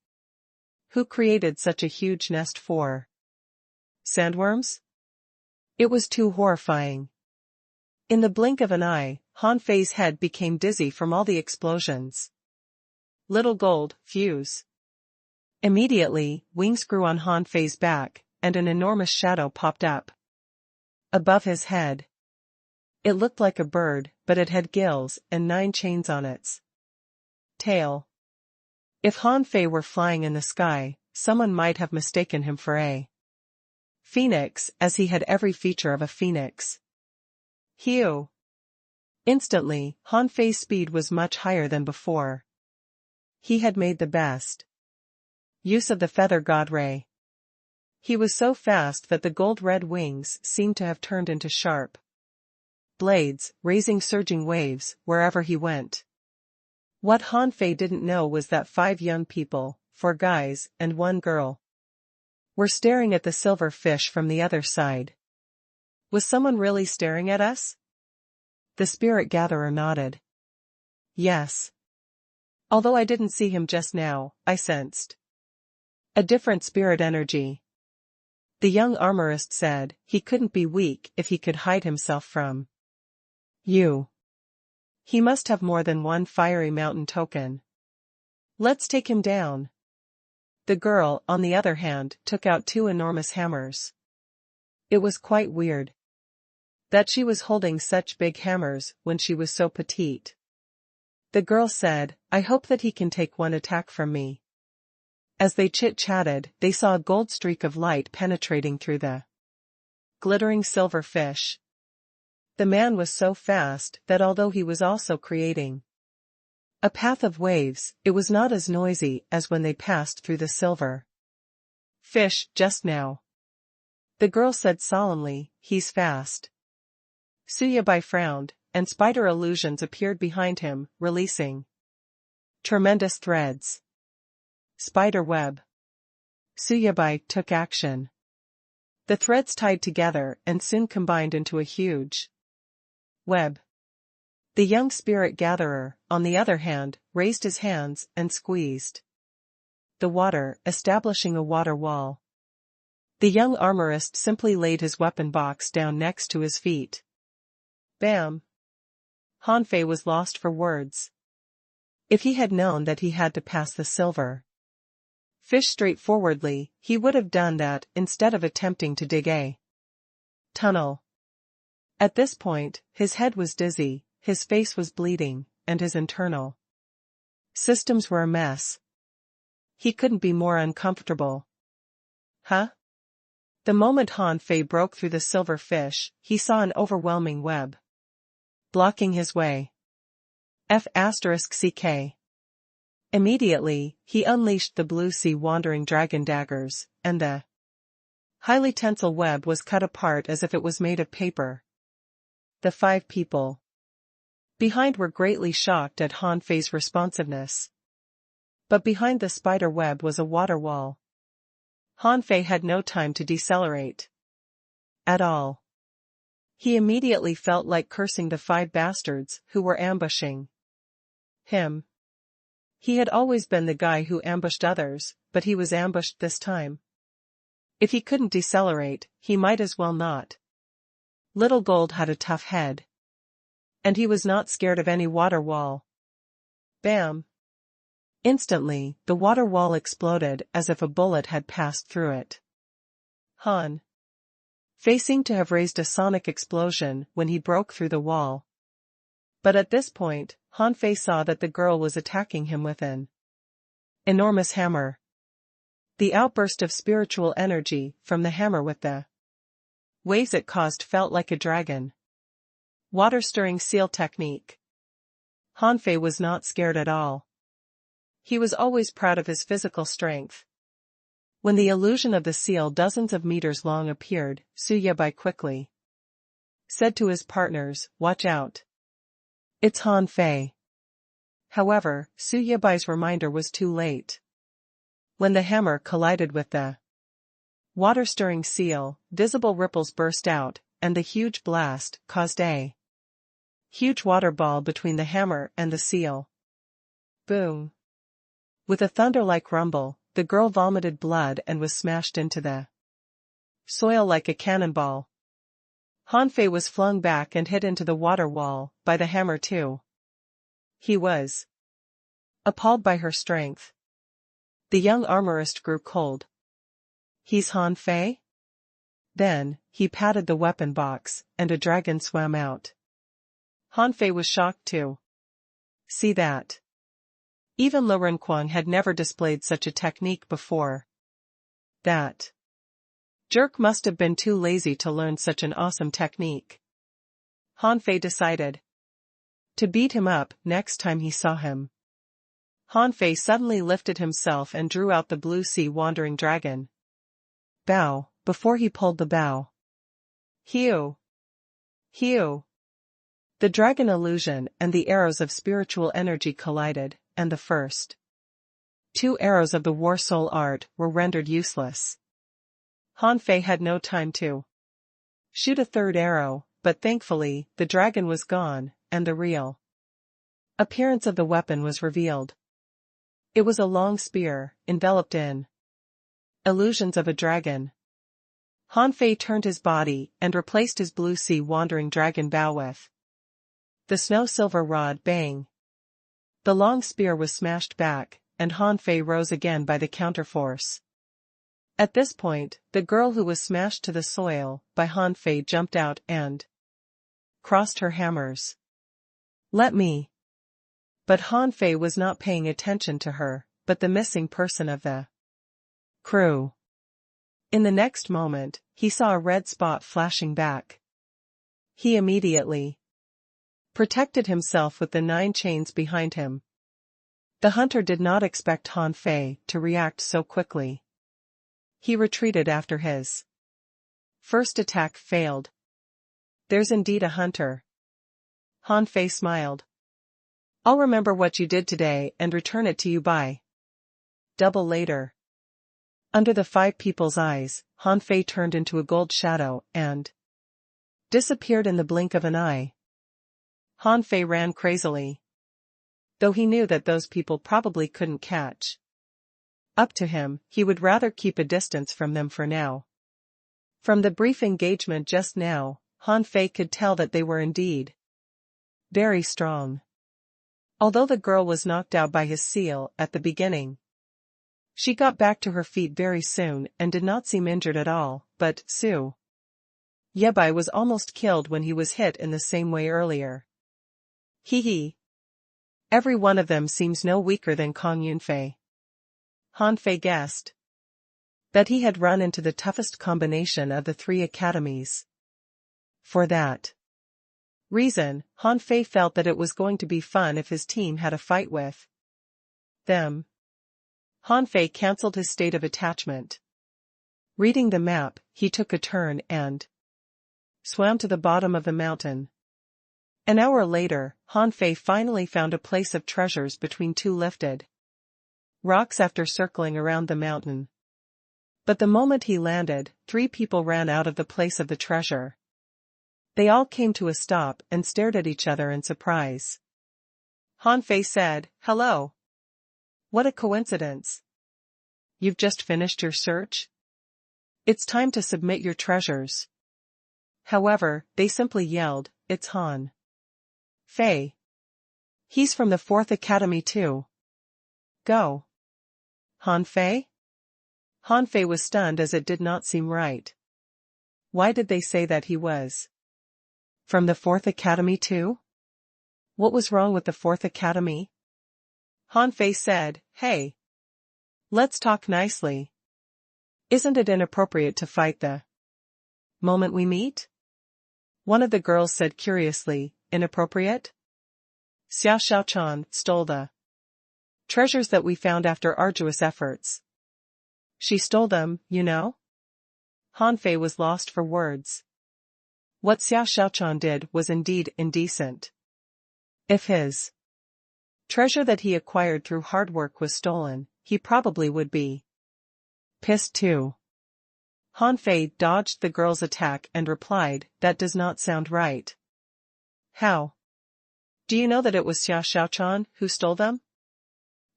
Speaker 1: Who created such a huge nest for sandworms? It was too horrifying. In the blink of an eye, Han Fei's head became dizzy from all the explosions. Little gold, fuse. Immediately, wings grew on Han Fei's back, and an enormous shadow popped up above his head. It looked like a bird, but it had gills and 9 chains on its tail. If Han Fei were flying in the sky, someone might have mistaken him for a phoenix, as he had every feature of a phoenix. Hew! Instantly, Han Fei's speed was much higher than before. He had made the best use of the feather god ray. He was so fast that the gold-red wings seemed to have turned into sharp blades, raising surging waves wherever he went. What Han Fei didn't know was that 5 young people, 4 guys and 1 girl, were staring at the silver fish from the other side. Was someone really staring at us? The spirit gatherer nodded. Yes. Although I didn't see him just now, I sensed a different spirit energy. The young armorist said he couldn't be weak if he could hide himself from you. He must have more than 1 fiery mountain token. Let's take him down. The girl, on the other hand, took out 2 enormous hammers. It was quite weird that she was holding such big hammers when she was so petite. The girl said, I hope that he can take 1 attack from me. As they chit-chatted, they saw a gold streak of light penetrating through the glittering silver fish. The man was so fast that although he was also creating a path of waves, it was not as noisy as when they passed through the silver fish just now. The girl said solemnly, he's fast. Suyabai frowned, and spider illusions appeared behind him, releasing tremendous threads. Spider web. Suyabai took action. The threads tied together and soon combined into a huge web. The young spirit gatherer, on the other hand, raised his hands and squeezed the water, establishing a water wall. The young armorist simply laid his weapon box down next to his feet. Bam! Han Fei was lost for words. If he had known that he had to pass the silver fish straightforwardly, he would have done that instead of attempting to dig a tunnel. At this point, his head was dizzy, his face was bleeding, and his internal systems were a mess. He couldn't be more uncomfortable. Huh? The moment Han Fei broke through the silver fish, he saw an overwhelming web blocking his way. F***CK. Immediately, he unleashed the blue sea wandering dragon daggers, and the highly tensile web was cut apart as if it was made of paper. The 5 people behind were greatly shocked at Han Fei's responsiveness. But behind the spider web was a water wall. Han Fei had no time to decelerate at all. He immediately felt like cursing the 5 bastards who were ambushing him. He had always been the guy who ambushed others, but he was ambushed this time. If he couldn't decelerate, he might as well not. Little Gold had a tough head. And he was not scared of any water wall. Bam! Instantly, the water wall exploded as if a bullet had passed through it. Han Fei seemed to have raised a sonic explosion when he broke through the wall. But at this point, Han Fei saw that the girl was attacking him with an enormous hammer. The outburst of spiritual energy from the hammer with the waves it caused felt like a dragon. Water-stirring seal technique. Han Fei was not scared at all. He was always proud of his physical strength. When the illusion of the seal dozens of meters long appeared, Suyabai quickly said to his partners, "Watch out. It's Han Fei." However, Suyabai's reminder was too late. When the hammer collided with the water-stirring seal, visible ripples burst out, and the huge blast caused a huge water ball between the hammer and the seal. Boom! With a thunder-like rumble, the girl vomited blood and was smashed into the soil like a cannonball. Han Fei was flung back and hit into the water wall, by the hammer too. He was appalled by her strength. The young armorist grew cold. He's Han Fei? Then, he patted the weapon box, and a dragon swam out. Han Fei was shocked too. See that? Even Lu Renquang had never displayed such a technique before. That jerk must have been too lazy to learn such an awesome technique. Han Fei decided to beat him up next time he saw him. Han Fei suddenly lifted himself and drew out the blue sea wandering dragon. Bow, before he pulled the bow. Hew! Hew! The dragon illusion and the arrows of spiritual energy collided, and the first two arrows of the war soul art were rendered useless. Han Fei had no time to shoot a third arrow, but thankfully, the dragon was gone, and the real appearance of the weapon was revealed. It was a long spear, enveloped in illusions of a dragon. Han Fei turned his body and replaced his blue sea wandering dragon bow with the snow-silver rod. Bang! The long spear was smashed back, and Han Fei rose again by the counterforce. At this point, the girl who was smashed to the soil by Han Fei jumped out and crossed her hammers. Let me. But Han Fei was not paying attention to her, but the missing person of the crew. In the next moment, he saw a red spot flashing back. He immediately protected himself with the 9 chains behind him. The hunter did not expect Han Fei to react so quickly. He retreated after his first attack failed. There's indeed a hunter. Han Fei smiled. I'll remember what you did today and return it to you by double later. Under the 5 people's eyes, Han Fei turned into a gold shadow and disappeared in the blink of an eye. Han Fei ran crazily, though he knew that those people probably couldn't catch up to him. He would rather keep a distance from them for now. From the brief engagement just now, Han Fei could tell that they were indeed very strong. Although the girl was knocked out by his seal at the beginning, she got back to her feet very soon and did not seem injured at all, but Su Yebai was almost killed when he was hit in the same way earlier. Hee. Every one of them seems no weaker than Kong Yunfei. Han Fei guessed that he had run into the toughest combination of the 3 academies. For that reason, Han Fei felt that it was going to be fun if his team had a fight with them. Han Fei cancelled his state of attachment. Reading the map, he took a turn and swam to the bottom of the mountain. An hour later, Han Fei finally found a place of treasures between 2 lifted rocks after circling around the mountain. But the moment he landed, 3 people ran out of the place of the treasure. They all came to a stop and stared at each other in surprise. Han Fei said, "Hello. What a coincidence. You've just finished your search? It's time to submit your treasures." However, they simply yelled, "It's Han Fei. He's from the 4th Academy too. Go." Han Fei? Han Fei was stunned as it did not seem right. Why did they say that he was from the 4th Academy too? What was wrong with the 4th Academy? Han Fei said, "Hey. Let's talk nicely. Isn't it inappropriate to fight the moment we meet?" One of the girls said curiously, "Inappropriate? Xiao Xiaochan stole the treasures that we found after arduous efforts. She stole them, you know?" Han Fei was lost for words. What Xiao Xiaochan did was indeed indecent. If his treasure that he acquired through hard work was stolen, he probably would be pissed too. Han Fei dodged the girl's attack and replied, "That does not sound right." "How? Do you know that it was Xiao Xiaochan who stole them?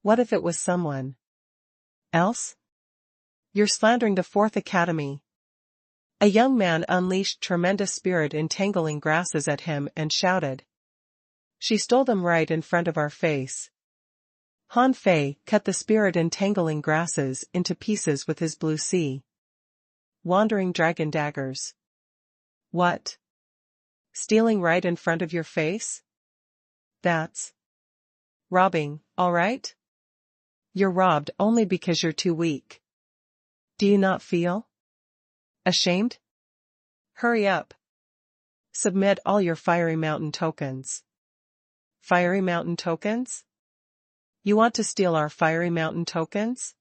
Speaker 1: What if it was someone else? You're slandering the 4th Academy." A young man unleashed tremendous spirit entangling grasses at him and shouted. She stole them right in front of our face. Han Fei cut the spirit entangling grasses into pieces with his blue sea. Wandering dragon daggers. What? Stealing right in front of your face? That's robbing, all right? You're robbed only because you're too weak. Do you not feel ashamed? Hurry up. Submit all your Fiery Mountain tokens. Fiery Mountain tokens? You want to steal our Fiery Mountain tokens?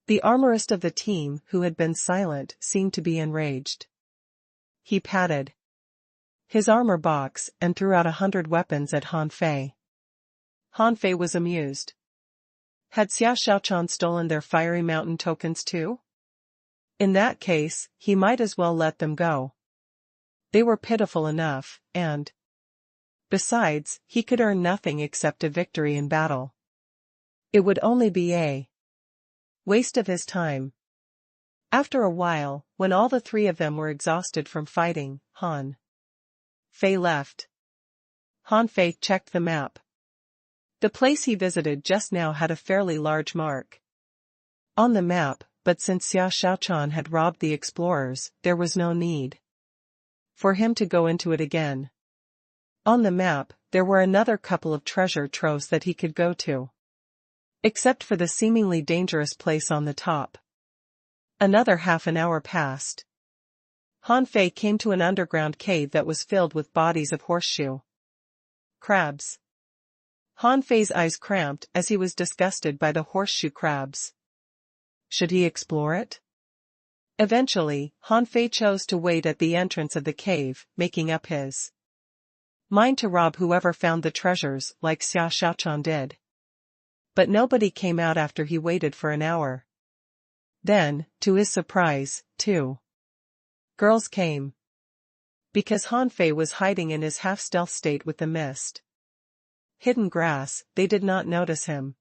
Speaker 1: The armorist of the team, who had been silent, seemed to be enraged. He patted his armor box and threw out 100 weapons at Han Fei. Han Fei was amused. Had Xia Xiaochan stolen their Fiery Mountain tokens too? In that case, he might as well let them go. They were pitiful enough, and besides, he could earn nothing except a victory in battle. It would only be a waste of his time. After a while, when all the three of them were exhausted from fighting, Han Fei left. Han Fei checked the map. The place he visited just now had a fairly large mark on the map, but since Xia Xiaochan had robbed the explorers, there was no need for him to go into it again. On the map, there were another couple of treasure troves that he could go to. Except for the seemingly dangerous place on the top. Another half an hour passed. Han Fei came to an underground cave that was filled with bodies of horseshoe crabs. Han Fei's eyes cramped as he was disgusted by the horseshoe crabs. Should he explore it? Eventually, Han Fei chose to wait at the entrance of the cave, making up his mind to rob whoever found the treasures like Xia Xiaochan did. But nobody came out after he waited for an hour. Then, to his surprise, 2 girls came. Because Han Fei was hiding in his half-stealth state with the mist hidden grass, they did not notice him.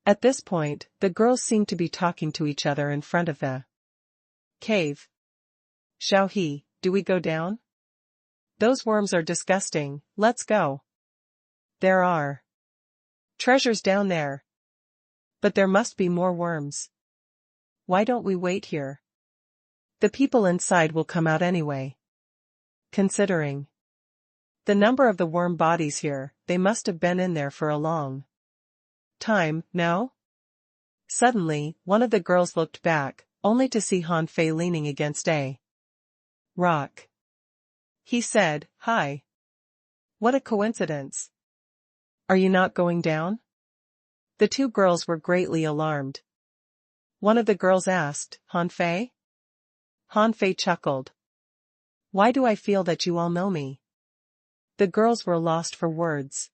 Speaker 1: At this point, the girls seemed to be talking to each other in front of the cave. Xiao He, do we go down? Those worms are disgusting, let's go. There are treasures down there. But there must be more worms. Why don't we wait here? The people inside will come out anyway. Considering the number of the worm bodies here, they must have been in there for a long time, no? Suddenly, one of the girls looked back, only to see Han Fei leaning against a rock. He said, "Hi. What a coincidence. Are you not going down?" The 2 girls were greatly alarmed. One of the girls asked, Han Fei? Han Fei chuckled. Why do I feel that you all know me? The girls were lost for words.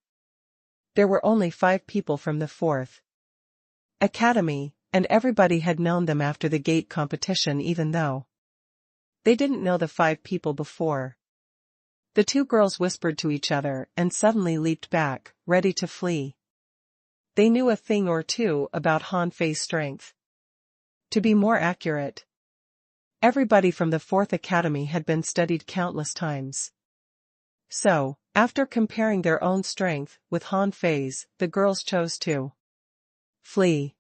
Speaker 1: There were only 5 people from the 4th Academy, and everybody had known them after the gate competition even though they didn't know the 5 people before. The 2 girls whispered to each other and suddenly leaped back, ready to flee. They knew a thing or two about Han Fei's strength. To be more accurate, everybody from the 4th Academy had been studied countless times. So, after comparing their own strength with Han Fei's, the girls chose to flee.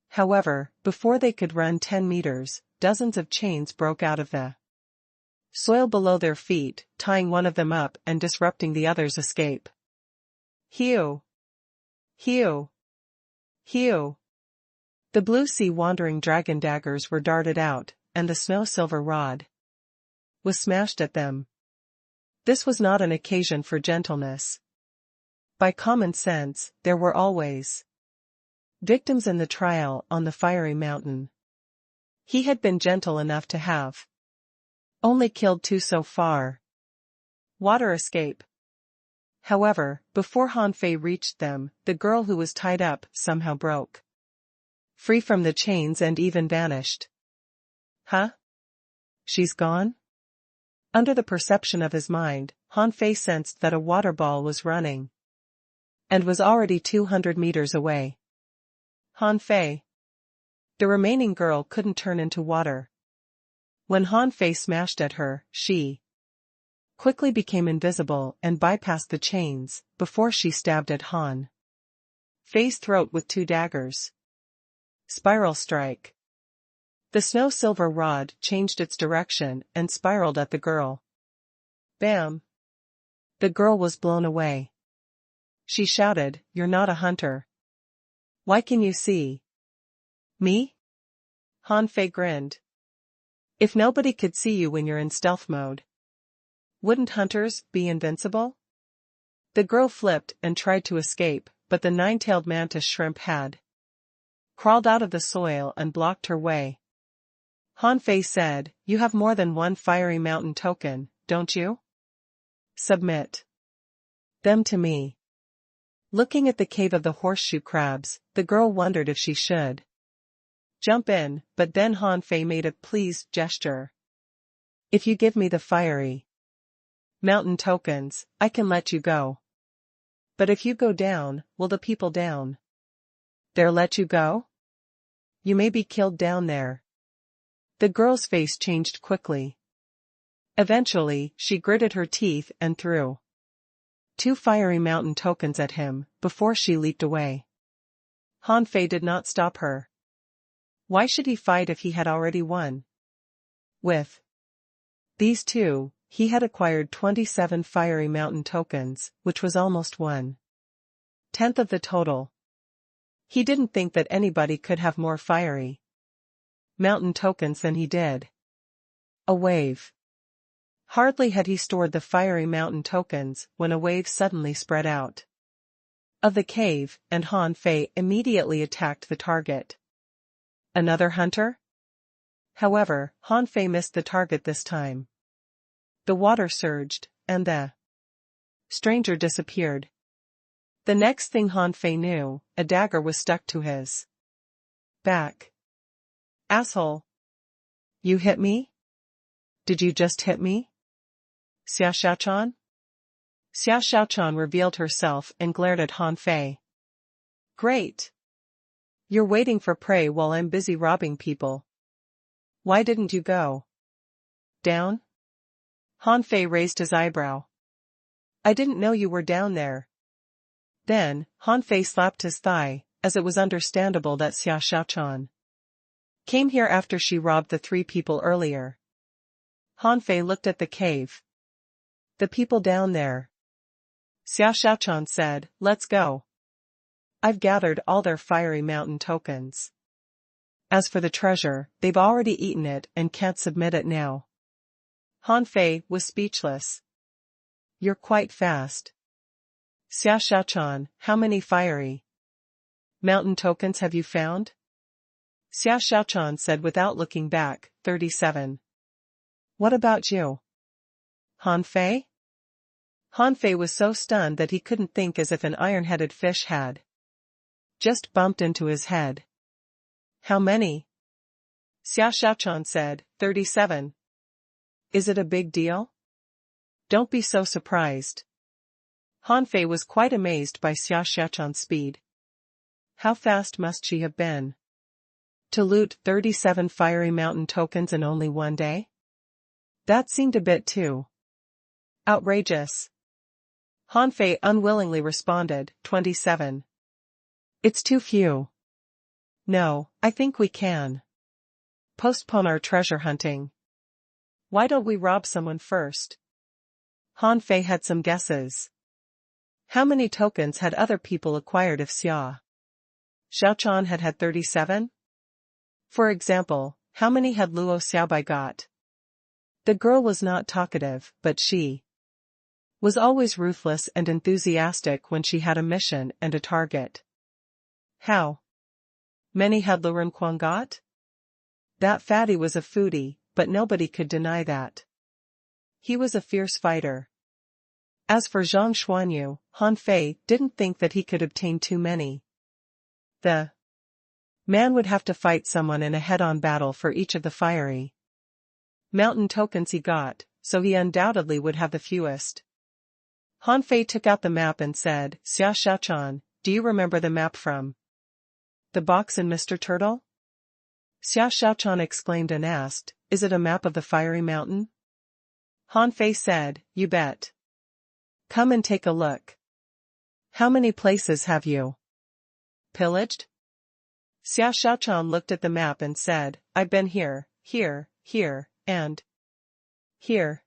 Speaker 1: However, before they could run 10 meters, dozens of chains broke out of the soil below their feet, tying one of them up and disrupting the other's escape. Hew! Hew! Hew! The blue sea wandering dragon daggers were darted out, and the snow-silver rod was smashed at them. This was not an occasion for gentleness. By common sense, there were always victims in the trial on the Fiery Mountain. He had been gentle enough to have only killed 2 so far. Water escape. However, before Han Fei reached them, the girl who was tied up somehow broke free from the chains and even vanished. Huh? She's gone? Under the perception of his mind, Han Fei sensed that a water ball was running and was already 200 meters away. Han Fei. The remaining girl couldn't turn into water. When Han Fei smashed at her, she quickly became invisible and bypassed the chains, before she stabbed at Han Fei's throat with 2 daggers. Spiral strike. The snow-silver rod changed its direction and spiraled at the girl. Bam! The girl was blown away. She shouted, "You're not a hunter. Why can you see me?" Han Fei grinned. "If nobody could see you when you're in stealth mode, wouldn't hunters be invincible?" The girl flipped and tried to escape, but the 9-tailed mantis shrimp had crawled out of the soil and blocked her way. Han Fei said, "You have more than 1 fiery mountain token, don't you? Submit them to me." Looking at the cave of the horseshoe crabs, the girl wondered if she should jump in, but then Han Fei made a pleased gesture. "If you give me the fiery mountain tokens, I can let you go. But if you go down, will the people down there let you go? You may be killed down there." The girl's face changed quickly. Eventually, she gritted her teeth and threw 2 fiery mountain tokens at him, before she leaped away. Han Fei did not stop her. Why should he fight if he had already won? With these 2, he had acquired 27 fiery mountain tokens, which was almost 1/10 of the total. He didn't think that anybody could have more fiery mountain tokens than he did. A wave. Hardly had he stored the fiery mountain tokens when a wave suddenly spread out of the cave, and Han Fei immediately attacked the target. Another hunter? However, Han Fei missed the target this time. The water surged, and the stranger disappeared. The next thing Han Fei knew, a dagger was stuck to his back. "Asshole! You hit me? Did you just hit me? Xia Xiaochan?" Xia Xiaochan revealed herself and glared at Han Fei. "Great! You're waiting for prey while I'm busy robbing people. Why didn't you go down?" Han Fei raised his eyebrow. "I didn't know you were down there." Then, Han Fei slapped his thigh, as it was understandable that Xia Xiaochan came here after she robbed the 3 people earlier. Han Fei looked at the cave. "The people down there," Xia Xiaochan said, "let's go. I've gathered all their fiery mountain tokens. As for the treasure, they've already eaten it and can't submit it now." Han Fei was speechless. "You're quite fast. Xia Xiaochan, how many fiery mountain tokens have you found?" Xia Xiaochan said without looking back, 37. "What about you, Han Fei?" Han Fei was so stunned that he couldn't think, as if an iron-headed fish had just bumped into his head. "How many?" Xia Xiaochan said, 37. "Is it a big deal? Don't be so surprised." Han Fei was quite amazed by Xia Xiaochan's speed. How fast must she have been to loot 37 fiery mountain tokens in only 1 day? That seemed a bit too outrageous. Han Fei unwillingly responded, 27. "It's too few. No, I think we can postpone our treasure hunting. Why don't we rob someone first?" Han Fei had some guesses. How many tokens had other people acquired if Xia Xiaochan had had 37? For example, how many had Luo Xiaobai got? The girl was not talkative, but she was always ruthless and enthusiastic when she had a mission and a target. How many had Lu Renquan got? That fatty was a foodie, but nobody could deny that. He was a fierce fighter. As for Zhang Xuanyu, Han Fei didn't think that he could obtain too many. The man would have to fight someone in a head-on battle for each of the fiery mountain tokens he got, so he undoubtedly would have the fewest. Han Fei took out the map and said, "Xia Xiaochan, do you remember the map from the box in Mr. Turtle?" Xia Xiaochan exclaimed and asked, is it a map of the fiery mountain? Han Fei said, you bet. Come and take a look. How many places have you pillaged? Xia Xiaochan looked at the map and said, I've been here, and here.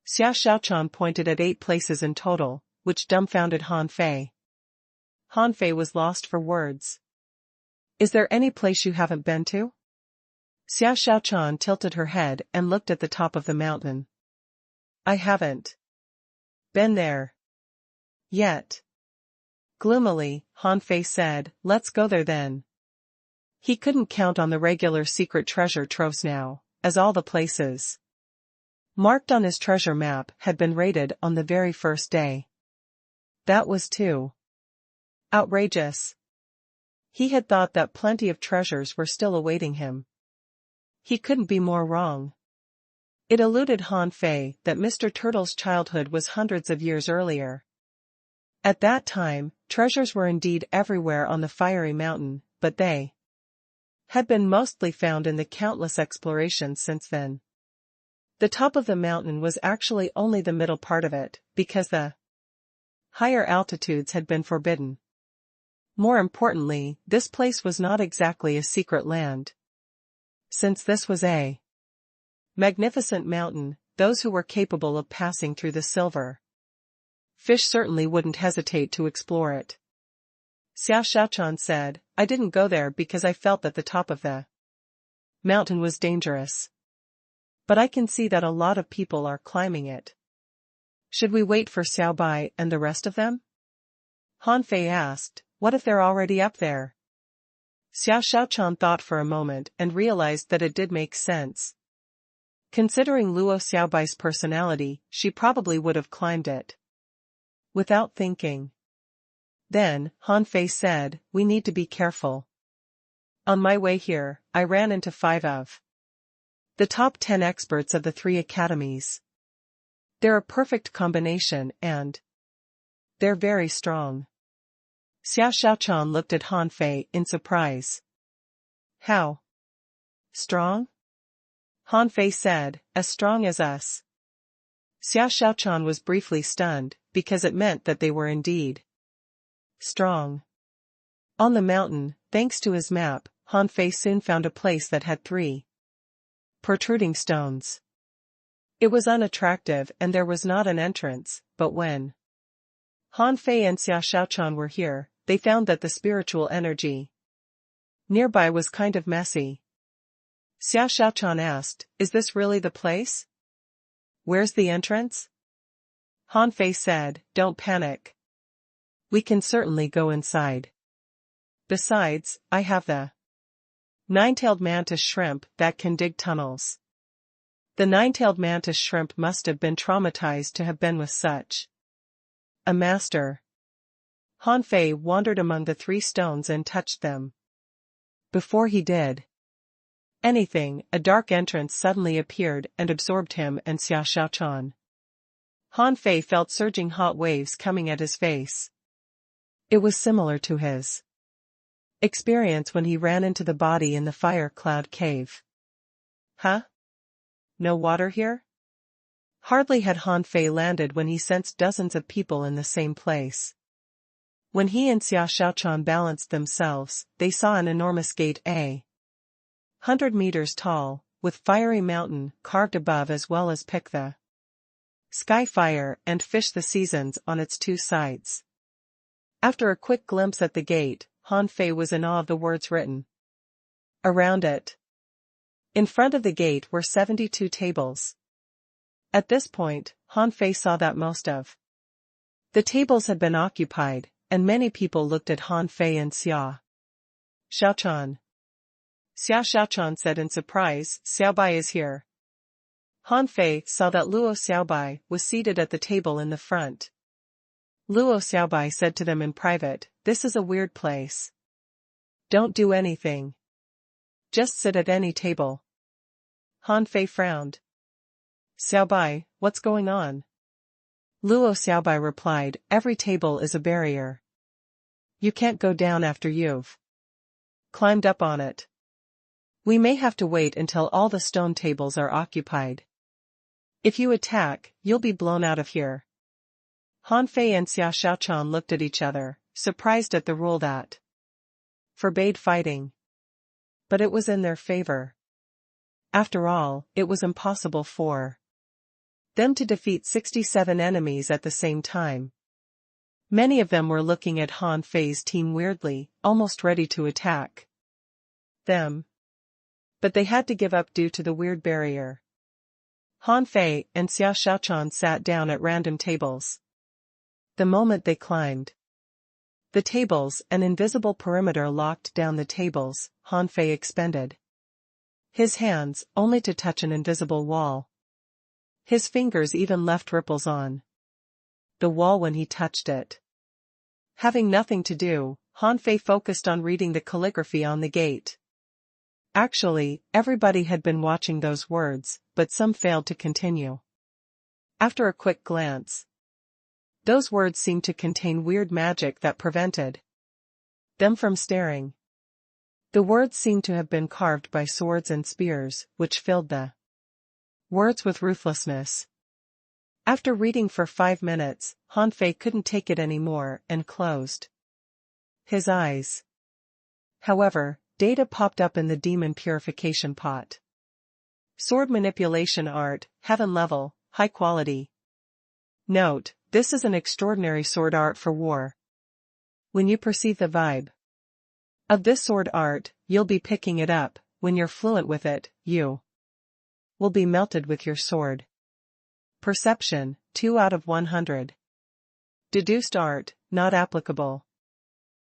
Speaker 1: Xia Xiaochan pointed at 8 places in total, which dumbfounded Han Fei. Han Fei was lost for words. Is there any place you haven't been to? Xia Xiaochan tilted her head and looked at the top of the mountain. I haven't been there yet. Gloomily, Han Fei said, let's go there then. He couldn't count on the regular secret treasure troves now, as all the places marked on his treasure map had been raided on the very first day. That was too outrageous. He had thought that plenty of treasures were still awaiting him. He couldn't be more wrong. It eluded Han Fei that Mr. Turtle's childhood was hundreds of years earlier. At that time, treasures were indeed everywhere on the fiery mountain, but they had been mostly found in the countless explorations since then. The top of the mountain was actually only the middle part of it, because the higher altitudes had been forbidden. More importantly, this place was not exactly a secret land. Since this was a magnificent mountain, those who were capable of passing through the silver fish certainly wouldn't hesitate to explore it. Xia Xiaochan said, I didn't go there because I felt that the top of the mountain was dangerous. But I can see that a lot of people are climbing it. Should we wait for Xiao Bai and the rest of them? Han Fei asked, what if they're already up there? Xia Xiaochan thought for a moment and realized that it did make sense. Considering Luo Xiaobai's personality, she probably would have climbed it without thinking. Then, Han Fei said, we need to be careful. On my way here, I ran into 5 of the top 10 experts of the 3 academies. They're a perfect combination and they're very strong. Xia Xiaochan looked at Han Fei in surprise. How strong? Han Fei said, as strong as us. Xia Xiaochan was briefly stunned, because it meant that they were indeed strong. On the mountain, thanks to his map, Han Fei soon found a place that had 3 protruding stones. It was unattractive and there was not an entrance, but when Han Fei and Xia Xiaochan were here, they found that the spiritual energy nearby was kind of messy. Xia Xiaochan asked, is this really the place? Where's the entrance? Han Fei said, don't panic. We can certainly go inside. Besides, I have the 9-tailed mantis shrimp that can dig tunnels. The 9-tailed mantis shrimp must have been traumatized to have been with such a master. Han Fei wandered among the 3 stones and touched them. Before he did anything, a dark entrance suddenly appeared and absorbed him and Xia Xiaochan. Han Fei felt surging hot waves coming at his face. It was similar to his experience when he ran into the body in the fire cloud cave. Huh? No water here? Hardly had Han Fei landed when he sensed dozens of people in the same place. When he and Xia Xiaochan balanced themselves, they saw an enormous gate 100 meters tall, with fiery mountain carved above as well as pick the sky fire and fish the seasons on its 2 sides. After a quick glimpse at the gate, Han Fei was in awe of the words written around it. In front of the gate were 72 tables. At this point, Han Fei saw that most of the tables had been occupied, and many people looked at Han Fei and Xia Xiaochan. Xia Xiaochan said in surprise, Xiao Bai is here. Han Fei saw that Luo Xiaobai was seated at the table in the front. Luo Xiaobai said to them in private, this is a weird place. Don't do anything. Just sit at any table. Han Fei frowned. Xiaobai, what's going on? Luo Xiaobai replied, every table is a barrier. You can't go down after you've climbed up on it. We may have to wait until all the stone tables are occupied. If you attack, you'll be blown out of here. Han Fei and Xia Xiaochuan looked at each other, surprised at the rule that forbade fighting. But it was in their favor. After all, it was impossible for them to defeat 67 enemies at the same time. Many of them were looking at Han Fei's team weirdly, almost ready to attack them. But they had to give up due to the weird barrier. Han Fei and Xia Xiaochuan sat down at random tables. The moment they climbed the tables, an invisible perimeter locked down the tables. Han Fei expended his hands, only to touch an invisible wall. His fingers even left ripples on the wall when he touched it. Having nothing to do, Han Fei focused on reading the calligraphy on the gate. Actually, everybody had been watching those words, but some failed to continue. After a quick glance, those words seemed to contain weird magic that prevented them from staring. The words seemed to have been carved by swords and spears, which filled the words with ruthlessness. After reading for 5 minutes, Han Fei couldn't take it anymore and closed his eyes. However, data popped up in the demon purification pot. Sword manipulation art, heaven level, high quality. Note, this is an extraordinary sword art for war. When you perceive the vibe of this sword art, you'll be picking it up. When you're fluent with it, you will be melted with your sword. Perception, 2 out of 100. Deduced art, not applicable.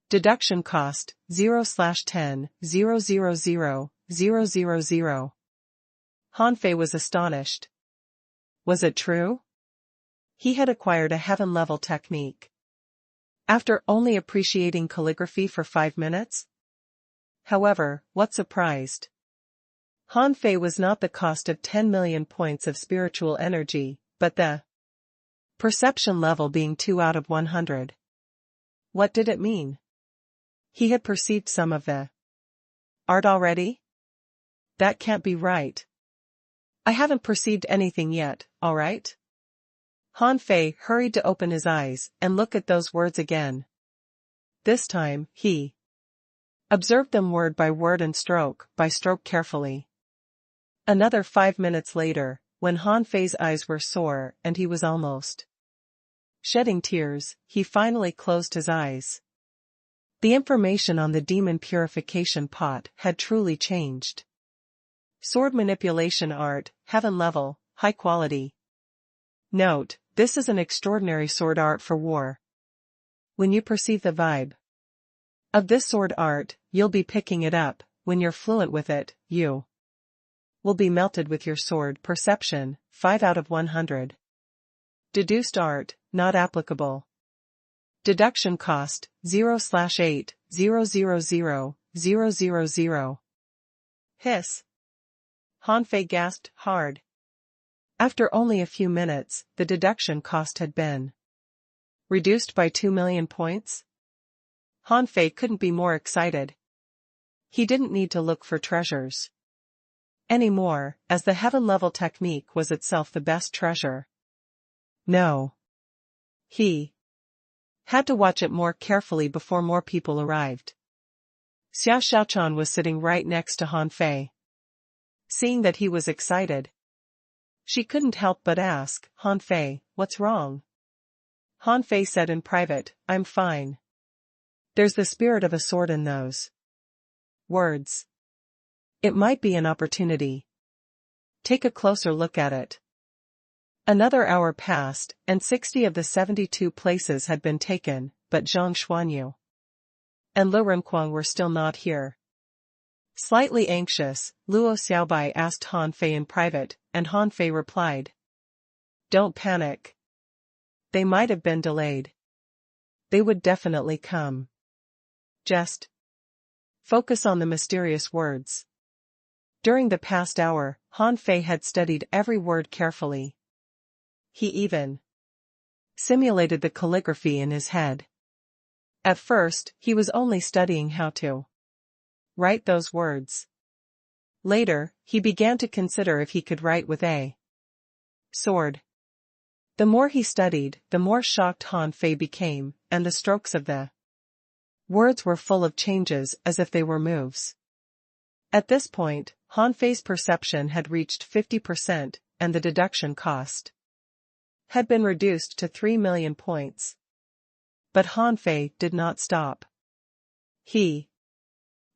Speaker 1: Deduction cost, 0/10, 000,000. Han Fei was astonished. Was it true? He had acquired a heaven-level technique. After only appreciating calligraphy for 5 minutes? However, what surprised Han Fei was not the cost of 10 million points of spiritual energy, but the perception level being 2 out of 100. What did it mean? He had perceived some of the art already? That can't be right. I haven't perceived anything yet, alright? Han Fei hurried to open his eyes and look at those words again. This time, he observed them word by word and stroke by stroke carefully. Another 5 minutes later, when Han Fei's eyes were sore and he was almost shedding tears, he finally closed his eyes. The information on the demon purification pot had truly changed. Sword manipulation art, heaven level, high quality. Note, this is an extraordinary sword art for war. When you perceive the vibe of this sword art, you'll be picking it up. When you're fluent with it, you will be melted with your sword. Perception, 5 out of 100. Deduced art, not applicable. Deduction cost, 0/8, 000,000. Hiss. Han Fei gasped hard. After only a few minutes, the deduction cost had been reduced by 2 million points? Han Fei couldn't be more excited. He didn't need to look for treasures anymore, as the heaven-level technique was itself the best treasure. No. He had to watch it more carefully before more people arrived. Xia Xiaochuan was sitting right next to Han Fei. Seeing that he was excited, she couldn't help but ask, Han Fei, what's wrong? Han Fei said in private, I'm fine. There's the spirit of a sword in those words. It might be an opportunity. Take a closer look at it. Another hour passed, and 60 of the 72 places had been taken, but Zhang Xuanyu and Lu Renquang were still not here. Slightly anxious, Luo Xiaobai asked Han Fei in private, and Han Fei replied, Don't panic. They might have been delayed. They would definitely come. Just focus on the mysterious words. During the past hour, Han Fei had studied every word carefully. He even simulated the calligraphy in his head. At first, he was only studying how to write those words. Later, he began to consider if he could write with a sword. The more he studied, the more shocked Han Fei became, and the strokes of the words were full of changes as if they were moves. At this point, Han Fei's perception had reached 50%, and the deduction cost had been reduced to 3 million points. But Han Fei did not stop. He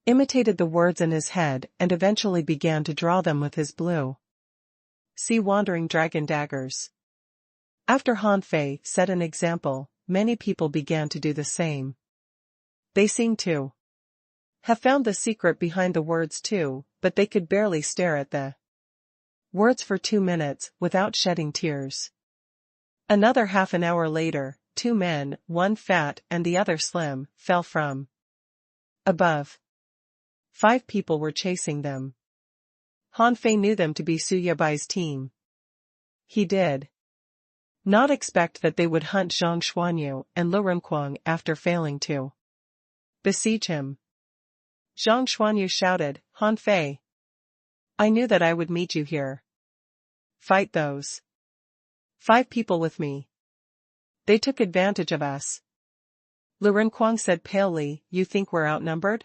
Speaker 1: imitated the words in his head and eventually began to draw them with his blue sea wandering dragon daggers. After Han Fei set an example, many people began to do the same. They seemed to have found the secret behind the words too, but they could barely stare at the words for 2 minutes without shedding tears. Another half an hour later, 2 men, one fat and the other slim, fell from above. 5 people were chasing them. Han Fei knew them to be Su Yabai's team. He did not expect that they would hunt Zhang Xuanyu and Lu Renkuang after failing to besiege him. Zhang Xuanyu shouted, Han Fei, I knew that I would meet you here. Fight those 5 people with me. They took advantage of us. Lu Renkuang said palely, you think we're outnumbered?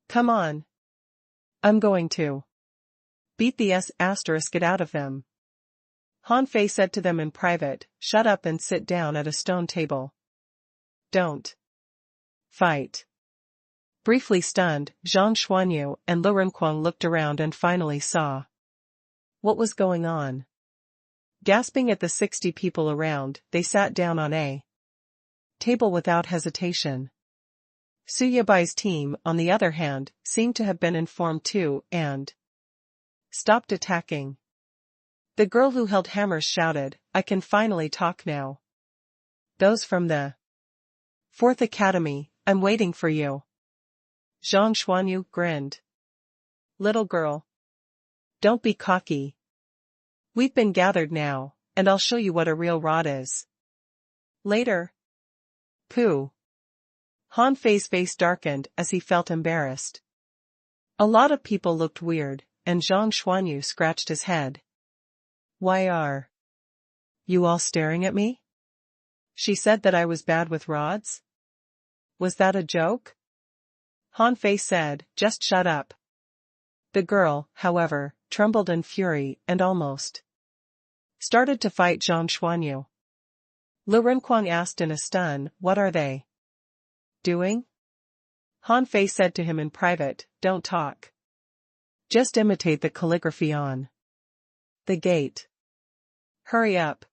Speaker 1: Come on. I'm going to beat the asterisk out of them. Han Fei said to them in private, shut up and sit down at a stone table. Don't fight. Briefly stunned, Zhang Xuanyu and Lu Renkuang looked around and finally saw what was going on. Gasping at the 60 people around, they sat down on a table without hesitation. Su Yabai's team, on the other hand, seemed to have been informed too and stopped attacking. The girl who held hammers shouted, I can finally talk now. Those from the 4th Academy, I'm waiting for you. Zhang Xuanyu grinned. Little girl. Don't be cocky. We've been gathered now, and I'll show you what a real rod is. Later. Pooh. Han Fei's face darkened as he felt embarrassed. A lot of people looked weird, and Zhang Xuanyu scratched his head. Why are you all staring at me? She said that I was bad with rods? Was that a joke? Han Fei said, just shut up. The girl, however, trembled in fury and almost started to fight Zhang Xuanyu. Lu Renkuang asked in a stun, what are they doing? Han Fei said to him in private, don't talk. Just imitate the calligraphy on the gate. Hurry up.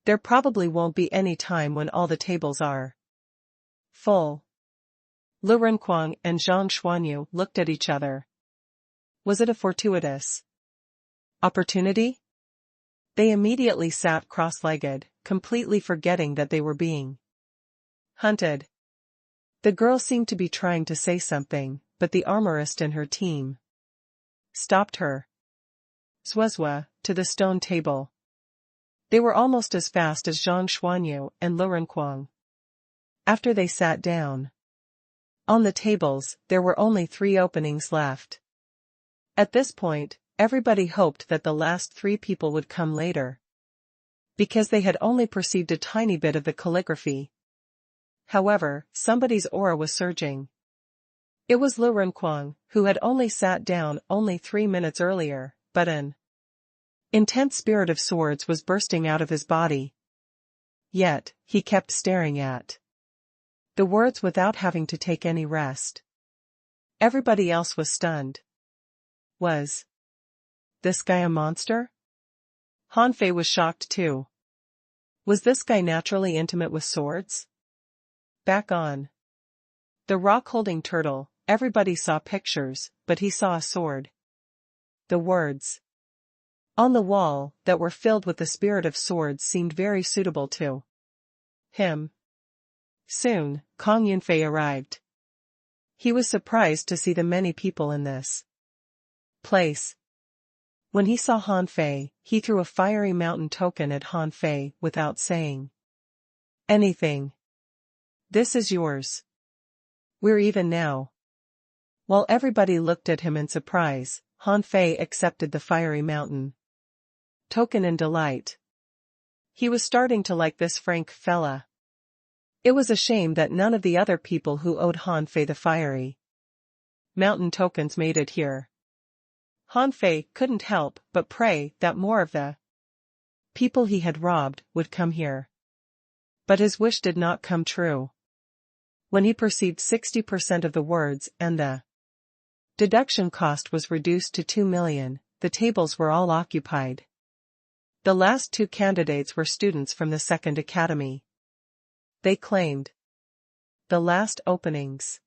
Speaker 1: There probably won't be any time when all the tables are full. Lu Renkuang and Zhang Xuanyu looked at each other. Was it a fortuitous opportunity? They immediately sat cross-legged, completely forgetting that they were being hunted. The girl seemed to be trying to say something, but the armorist and her team stopped her. Zwazwa, to the stone table. They were almost as fast as Zhang Xuanyu and Lu Renkuang. After they sat down on the tables, there were only 3 openings left. At this point, everybody hoped that the last 3 people would come later, because they had only perceived a tiny bit of the calligraphy. However, somebody's aura was surging. It was Lu Renkuang, who had only sat down only 3 minutes earlier, but an intense spirit of swords was bursting out of his body. Yet, he kept staring at the words without having to take any rest. Everybody else was stunned. Was this guy a monster? Han Fei was shocked too. Was this guy naturally intimate with swords? Back on the rock-holding turtle, everybody saw pictures, but he saw a sword. The words on the wall, that were filled with the spirit of swords, seemed very suitable to him. Soon, Kong Yunfei arrived. He was surprised to see the many people in this place. When he saw Han Fei, he threw a fiery mountain token at Han Fei without saying anything. This is yours. We're even now. While everybody looked at him in surprise, Han Fei accepted the fiery mountain token in delight. He was starting to like this frank fella. It was a shame that none of the other people who owed Han Fei the fiery mountain tokens made it here. Han Fei couldn't help but pray that more of the people he had robbed would come here. But his wish did not come true. When he perceived 60% of the words and the deduction cost was reduced to 2 million, the tables were all occupied. The last 2 candidates were students from the second academy. They claimed the last openings.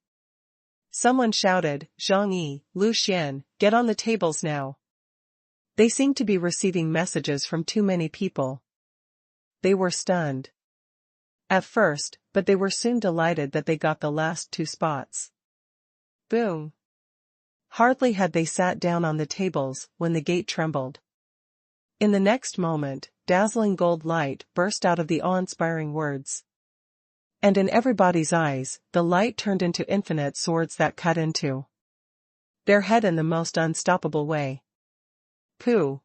Speaker 1: Someone shouted, "Zhang Yi, Lu Xian, get on the tables now." They seemed to be receiving messages from too many people. They were stunned at first, but they were soon delighted that they got the last 2 spots. Boom! Hardly had they sat down on the tables when the gate trembled. In the next moment, dazzling gold light burst out of the awe-inspiring words. And in everybody's eyes, the light turned into infinite swords that cut into their head in the most unstoppable way. Pooh!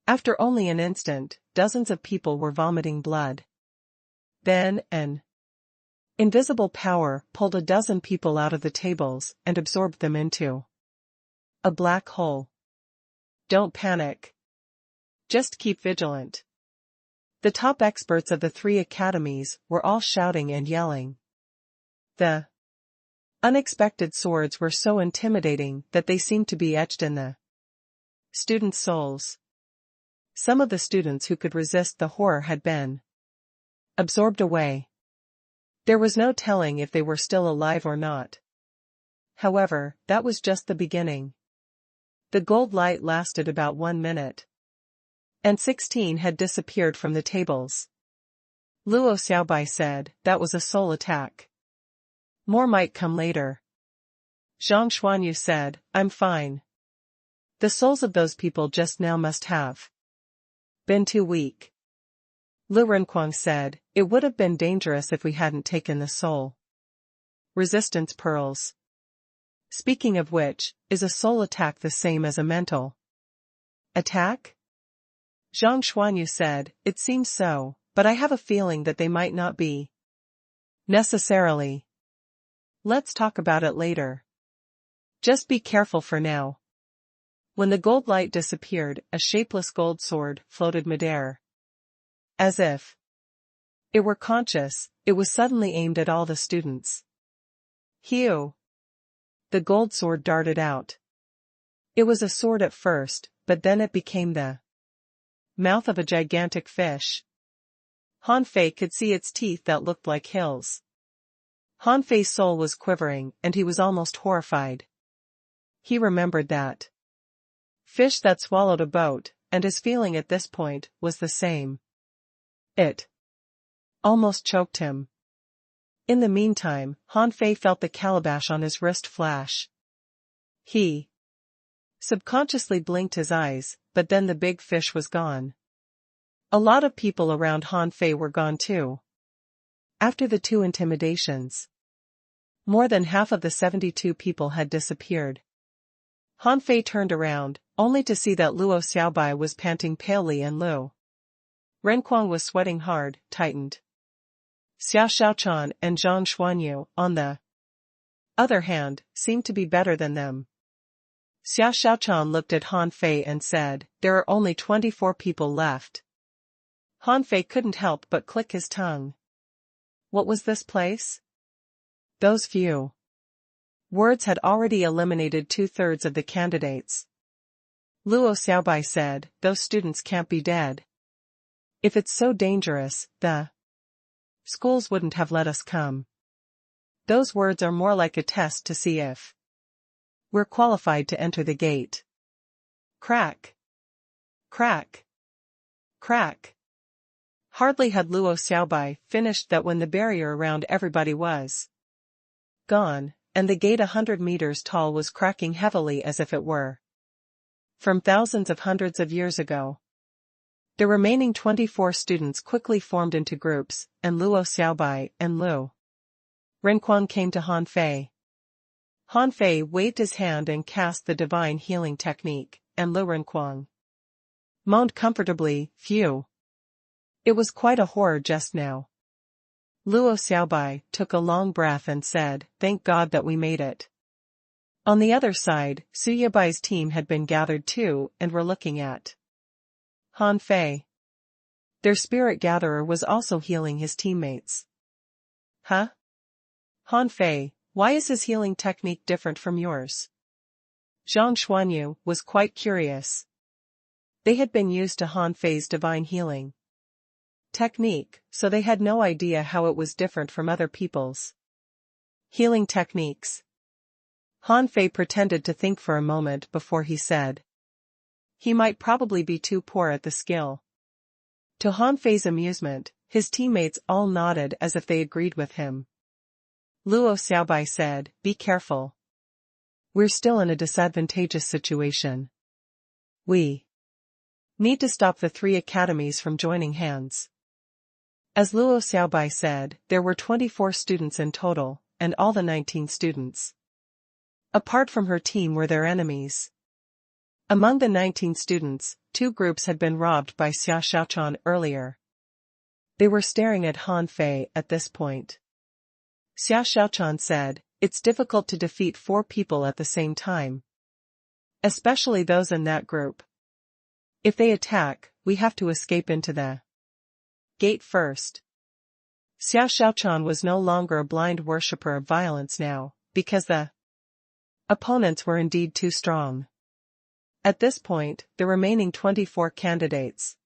Speaker 1: After only an instant, dozens of people were vomiting blood. Then, an invisible power pulled a dozen people out of the tables and absorbed them into a black hole. Don't panic. Just keep vigilant. The top experts of the 3 academies were all shouting and yelling. The unexpected swords were so intimidating that they seemed to be etched in the students' souls. Some of the students who could resist the horror had been absorbed away. There was no telling if they were still alive or not. However, that was just the beginning. The gold light lasted about 1 minute. And 16 had disappeared from the tables. Luo Xiaobai said, "That was a soul attack. More might come later." Zhang Xuanyu said, "I'm fine. The souls of those people just now must have been too weak." Lu Renquang said, "It would have been dangerous if we hadn't taken the soul resistance pearls. Speaking of which, is a soul attack the same as a mental attack?" Zhang Xuanyu said, "It seems so, but I have a feeling that they might not be necessarily. Let's talk about it later. Just be careful for now." When the gold light disappeared, a shapeless gold sword floated midair. As if it were conscious, it was suddenly aimed at all the students. Hew! The gold sword darted out. It was a sword at first, but then it became the mouth of a gigantic fish. Han Fei could see its teeth that looked like hills. Han Fei's soul was quivering, and he was almost horrified. He remembered that fish that swallowed a boat, and his feeling at this point was the same. It almost choked him. In the meantime, Han Fei felt the calabash on his wrist flash. He subconsciously blinked his eyes, but then the big fish was gone. A lot of people around Han Fei were gone too. After the 2 intimidations, more than half of the 72 people had disappeared. Han Fei turned around, only to see that Luo Xiaobai was panting palely and Lu Renquang was sweating hard, tightened. Xiao Xiaochan and Zhang Xuanyu, on the other hand, seemed to be better than them. Xiao Xiaochan looked at Han Fei and said, "There are only 24 people left." Han Fei couldn't help but click his tongue. What was this place? Those few words had already eliminated 2/3 of the candidates. Luo Xiaobai said, "Those students can't be dead. If it's so dangerous, the schools wouldn't have let us come. Those words are more like a test to see if we're qualified to enter the gate." Crack! Crack! Crack! Hardly had Luo Xiaobai finished that when the barrier around everybody was gone, and the gate 100 meters tall was cracking heavily as if it were from thousands of hundreds of years ago. The remaining 24 students quickly formed into groups, and Luo Xiaobai and Lu Renquang came to Han Fei. Han Fei waved his hand and cast the divine healing technique, and Lu Renquang moaned comfortably, phew. It was quite a horror just now. Luo Xiaobai took a long breath and said, thank God that we made it. On the other side, Su Yabai's team had been gathered too and were looking at Han Fei. Their spirit gatherer was also healing his teammates. Huh? Han Fei, why is his healing technique different from yours? Zhang Xuanyu was quite curious. They had been used to Han Fei's divine healing technique, so they had no idea how it was different from other people's healing techniques. Han Fei pretended to think for a moment before he said. He might probably be too poor at the skill. To Han Fei's amusement, his teammates all nodded as if they agreed with him. Luo Xiaobai said, be careful. We're still in a disadvantageous situation. We need to stop the 3 academies from joining hands. As Luo Xiaobai said, there were 24 students in total, and all the 19 students apart from her team were their enemies. Among the 19 students, 2 groups had been robbed by Xia Xiaochan earlier. They were staring at Han Fei at this point. Xia Xiaochan said, it's difficult to defeat 4 people at the same time. Especially those in that group. If they attack, we have to escape into the gate first. Xia Xiaochan was no longer a blind worshipper of violence now, because the opponents were indeed too strong. At this point, the remaining 24 candidates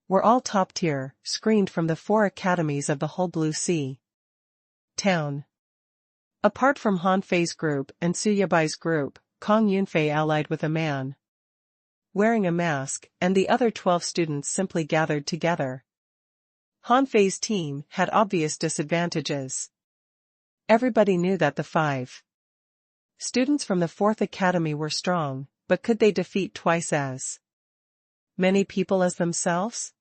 Speaker 1: were all top tier, screened from the 4 academies of the whole Blue Sea town. Apart from Han Fei's group and Su Yabai's group, Kong Yunfei allied with a man wearing a mask, and the other 12 students simply gathered together. Han Fei's team had obvious disadvantages. Everybody knew that the 5 students from the 4th academy were strong, but could they defeat twice as many people as themselves?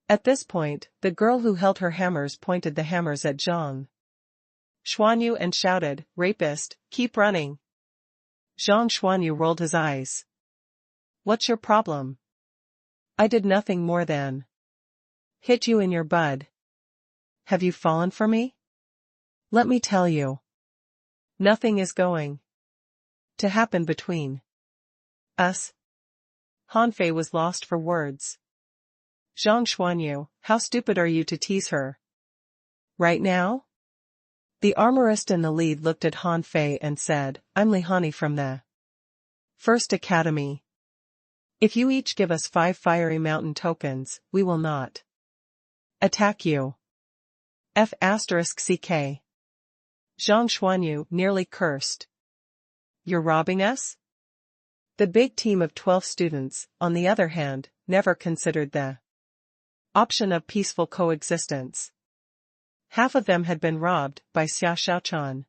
Speaker 1: At this point, the girl who held her hammers pointed the hammers at Zhang Xuanyu and shouted, rapist, keep running. Zhang Xuanyu rolled his eyes. What's your problem? I did nothing more than hit you in your bud. Have you fallen for me? Let me tell you. Nothing is going to happen between us. Han Fei was lost for words. Zhang Xuanyu, how stupid are you to tease her? Right now? The armorist in the lead looked at Han Fei and said, I'm Li Hani from the 1st Academy. If you each give us 5 fiery mountain tokens, we will not attack you. F***ck. Zhang Xuanyu nearly cursed. You're robbing us? The big team of 12 students, on the other hand, never considered the option of peaceful coexistence. Half of them had been robbed by Xia Xiaochan.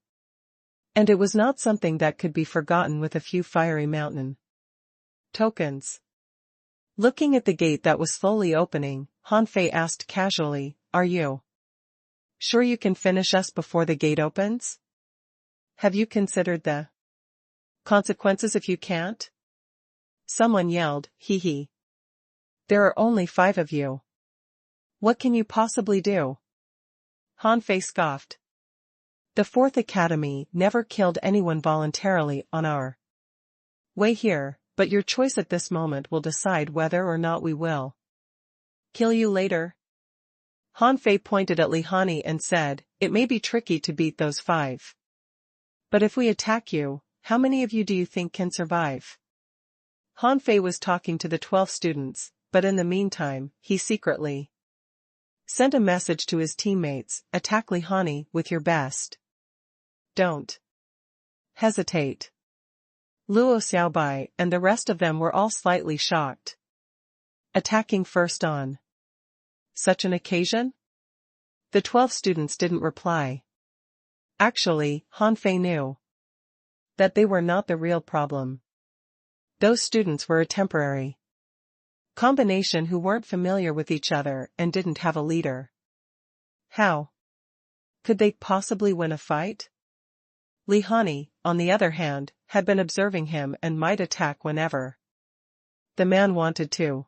Speaker 1: And it was not something that could be forgotten with a few fiery mountain tokens. Looking at the gate that was slowly opening, Han Fei asked casually, are you sure you can finish us before the gate opens? Have you considered the consequences if you can't? Someone yelled, hee hee. There are only 5 of you. What can you possibly do? Han Fei scoffed. The 4th Academy never killed anyone voluntarily on our way here, but your choice at this moment will decide whether or not we will kill you later. Han Fei pointed at Li Hani and said, it may be tricky to beat those 5. But if we attack you, how many of you do you think can survive? Han Fei was talking to the 12 students, but in the meantime, he secretly sent a message to his teammates, attack Li Hani with your best. Don't hesitate. Luo Xiaobai and the rest of them were all slightly shocked. Attacking first on such an occasion? The 12 students didn't reply. Actually, Han Fei knew that they were not the real problem. Those students were a temporary combination who weren't familiar with each other and didn't have a leader. How could they possibly win a fight? Li Hani, on the other hand, had been observing him and might attack whenever the man wanted to.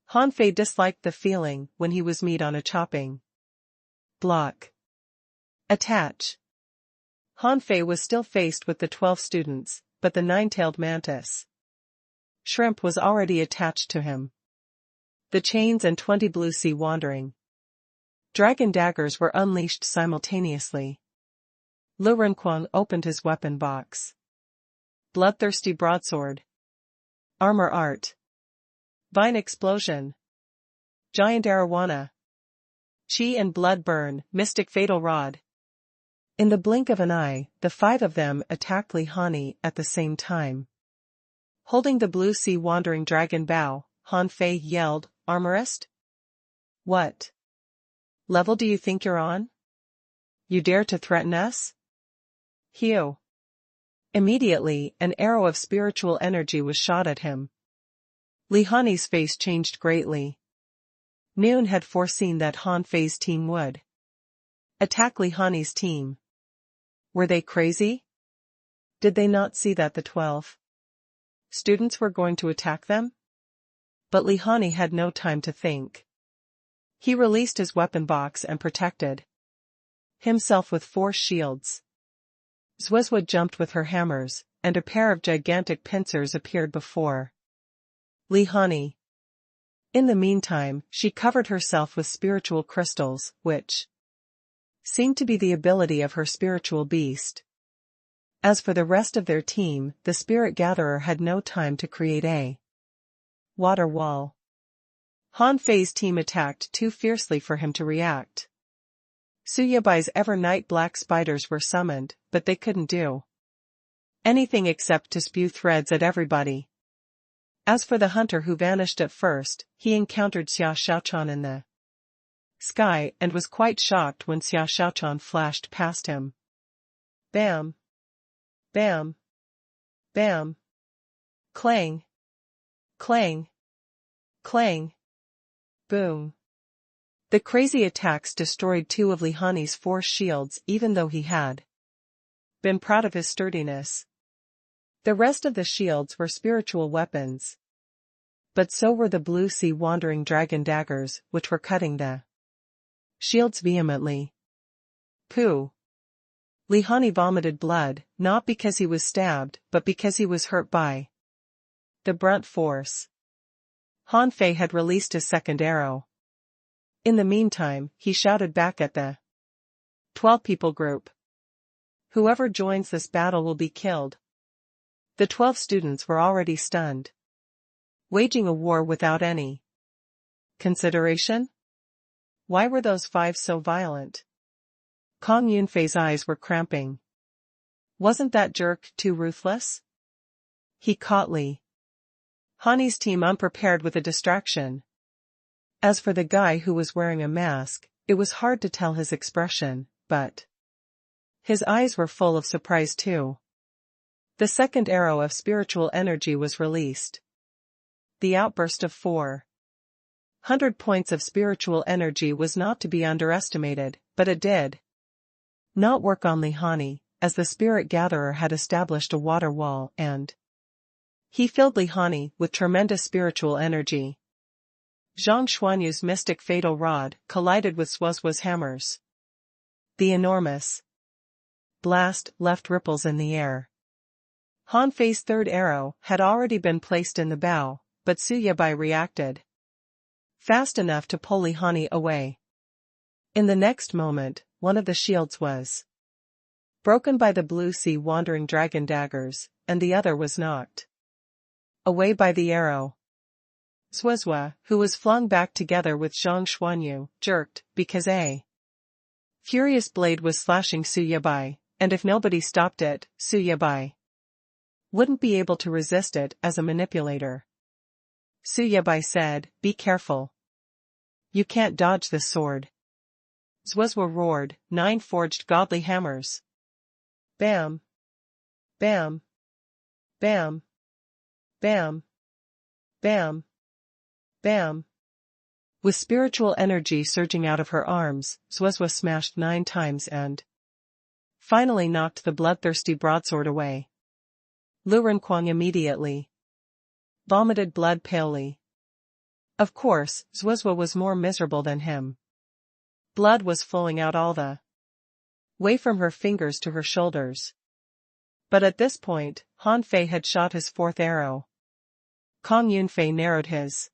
Speaker 1: Han Fei disliked the feeling when he was meat on a chopping block. Attach. Han Fei was still faced with the 12 students, but the nine-tailed mantis shrimp was already attached to him. The chains and 20 blue sea wandering dragon daggers were unleashed simultaneously. Lu Renquan opened his weapon box. Bloodthirsty broadsword. Armor art. Vine explosion. Giant arowana. Chi and blood burn, mystic fatal rod. In the blink of an eye, the 5 of them attacked Li Hani at the same time. Holding the blue sea wandering dragon bow, Han Fei yelled, "Armorist? What level do you think you're on? You dare to threaten us?" Hew. Immediately, an arrow of spiritual energy was shot at him. Li Hani's face changed greatly. Noon had foreseen that Han Fei's team would attack Li Hani's team. Were they crazy? Did they not see that the 12 students were going to attack them? But Li Hani had no time to think. He released his weapon box and protected himself with 4 shields. Zhuozhua jumped with her hammers, and a pair of gigantic pincers appeared before Li Hani. In the meantime, she covered herself with spiritual crystals, which seemed to be the ability of her spiritual beast. As for the rest of their team, the spirit gatherer had no time to create a water wall. Han Fei's team attacked too fiercely for him to react. Su Yabai's ever-night black spiders were summoned, but they couldn't do anything except to spew threads at everybody. As for the hunter who vanished at first, he encountered Xia Xiaochan in the sky and was quite shocked when Xia Xiaochan flashed past him. Bam! Bam! Bam! Clang! Clang! Clang! Boom! The crazy attacks destroyed 2 of Li Hani's 4 shields even though he had been proud of his sturdiness. The rest of the shields were spiritual weapons. But so were the blue sea wandering dragon daggers, which were cutting the shields vehemently. Pooh! Li Hani vomited blood, not because he was stabbed, but because he was hurt by the brunt force. Han Fei had released his second arrow. In the meantime, he shouted back at the 12 people group. Whoever joins this battle will be killed. The 12 students were already stunned. Waging a war without any consideration? Why were those 5 so violent? Kong Yunfei's eyes were cramping. Wasn't that jerk too ruthless? He caught Li Hani's team unprepared with a distraction. As for the guy who was wearing a mask, it was hard to tell his expression, but his eyes were full of surprise too. The second arrow of spiritual energy was released. The outburst of 400 points of spiritual energy was not to be underestimated, but it did not work on Li Hani, as the spirit gatherer had established a water wall and he filled Li Hani with tremendous spiritual energy. Zhang Xuanyu's mystic fatal rod collided with Zhuozhua's hammers. The enormous blast left ripples in the air. Han Fei's third arrow had already been placed in the bow, but Su Yabai reacted fast enough to pull Li Hani away. In the next moment, one of the shields was broken by the blue sea wandering dragon daggers, and the other was knocked away by the arrow. Zhuozhua, who was flung back together with Zhang Xuanyu, jerked, because a furious blade was slashing Su Yabai, and if nobody stopped it, Su Yabai wouldn't be able to resist it as a manipulator. Su Yabai said, "Be careful. You can't dodge this sword." Zhuozhua roared, 9 forged godly hammers. Bam! Bam! Bam! Bam! Bam! Bam! With spiritual energy surging out of her arms, Zhuozhua smashed 9 times and finally knocked the bloodthirsty broadsword away. Lu Renquang immediately vomited blood palely. Of course, Zhuozhuo was more miserable than him. Blood was flowing out all the way from her fingers to her shoulders. But at this point, Han Fei had shot his fourth arrow. Kong Yunfei narrowed his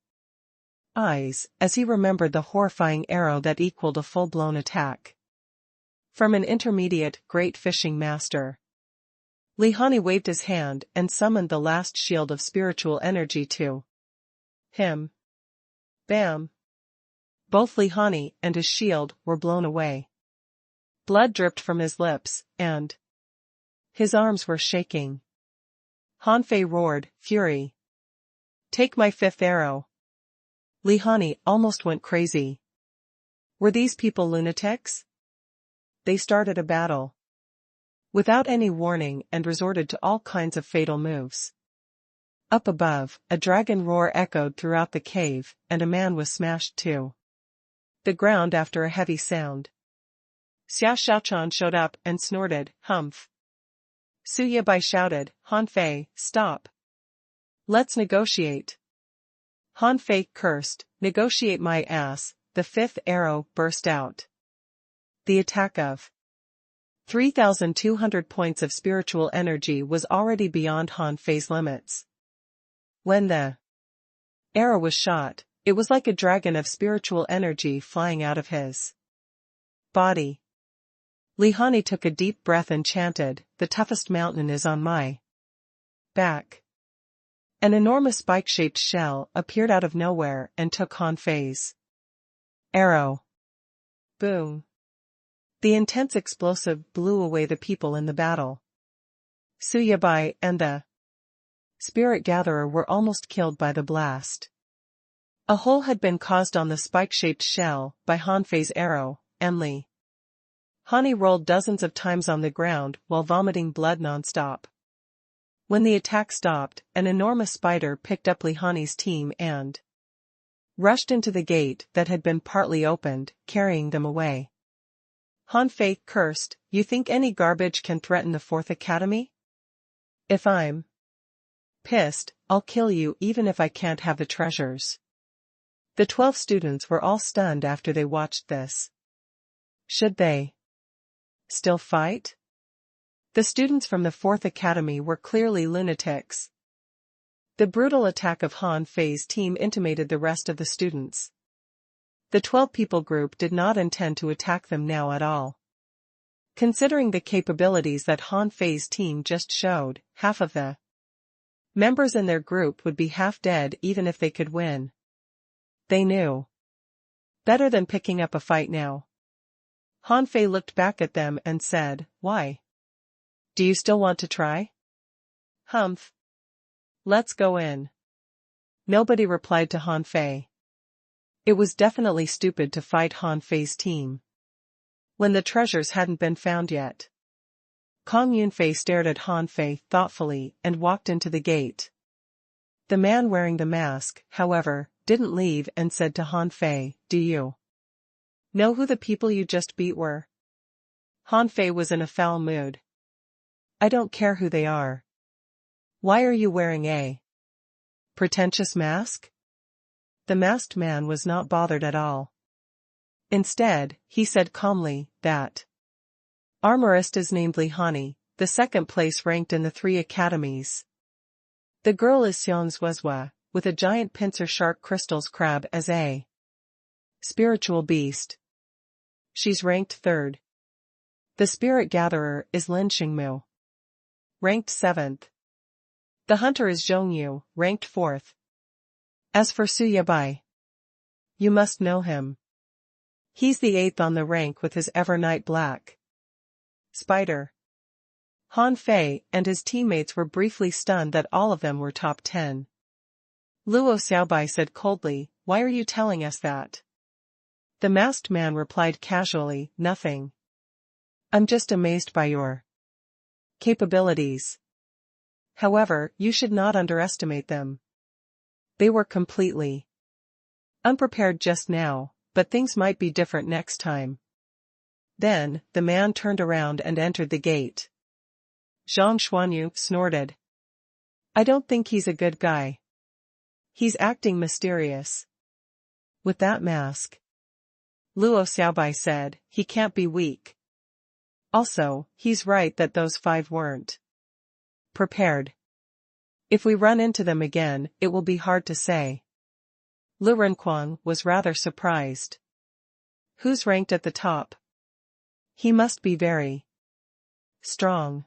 Speaker 1: eyes as he remembered the horrifying arrow that equaled a full-blown attack from an intermediate, great fishing master. Li Hani waved his hand and summoned the last shield of spiritual energy to him. Bam! Both Li Hani and his shield were blown away. Blood dripped from his lips, and his arms were shaking. Han Fei roared, fury. Take my fifth arrow. Li Hani almost went crazy. Were these people lunatics? They started a battle without any warning and resorted to all kinds of fatal moves. Up above, a dragon roar echoed throughout the cave, and a man was smashed to the ground after a heavy sound. Xia Xiaochan showed up and snorted, humph. Su Yebai shouted, Han Fei, stop. Let's negotiate. Han Fei cursed, negotiate my ass. The fifth arrow burst out. The attack of 3,200 points of spiritual energy was already beyond Han Fei's limits. When the arrow was shot, it was like a dragon of spiritual energy flying out of his body. Li Hani took a deep breath and chanted, the toughest mountain is on my back. An enormous spike-shaped shell appeared out of nowhere and took Han Fei's arrow. Boom! The intense explosive blew away the people in the battle. Su Yabai and the spirit gatherer were almost killed by the blast. A hole had been caused on the spike-shaped shell by Han Fei's arrow, and Li Hani rolled dozens of times on the ground while vomiting blood non-stop. When the attack stopped, an enormous spider picked up Li Hani's team and rushed into the gate that had been partly opened, carrying them away. Han Fei cursed, you think any garbage can threaten the Fourth Academy? If I'm pissed, I'll kill you even if I can't have the treasures. The 12 students were all stunned after they watched this. Should they still fight? The students from the Fourth Academy were clearly lunatics. The brutal attack of Han Fei's team intimated the rest of the students. The 12-people group did not intend to attack them now at all. Considering the capabilities that Han Fei's team just showed, half of the members in their group would be half dead even if they could win. They knew better than picking up a fight now. Han Fei looked back at them and said, why? Do you still want to try? Humph. Let's go in. Nobody replied to Han Fei. It was definitely stupid to fight Han Fei's team when the treasures hadn't been found yet. Kong Yunfei stared at Han Fei thoughtfully and walked into the gate. The man wearing the mask, however, didn't leave and said to Han Fei, do you know who the people you just beat were? Han Fei was in a foul mood. I don't care who they are. Why are you wearing a pretentious mask? The masked man was not bothered at all. Instead, he said calmly, that armorist is named Li Hani, the second place ranked in the 3 academies. The girl is Xiong Zhuozhuo, with a giant pincer shark crystals crab as a spiritual beast. She's ranked 3rd. The spirit gatherer is Lin Xingmu, ranked 7th. The hunter is Zhongyu, ranked 4th. As for Su Yabai, you must know him. He's the 8th on the rank with his Evernight Black Spider. Han Fei and his teammates were briefly stunned that all of them were top 10. Luo Xiaobai said coldly, why are you telling us that? The masked man replied casually, nothing. I'm just amazed by your capabilities. However, you should not underestimate them. They were completely unprepared just now, but things might be different next time. Then, the man turned around and entered the gate. Zhang Xuanyu snorted. I don't think he's a good guy. He's acting mysterious. With that mask. Luo Xiaobai said, he can't be weak. Also, he's right that those 5 weren't prepared. If we run into them again, it will be hard to say. Lu Renquang was rather surprised. Who's ranked at the top? He must be very strong.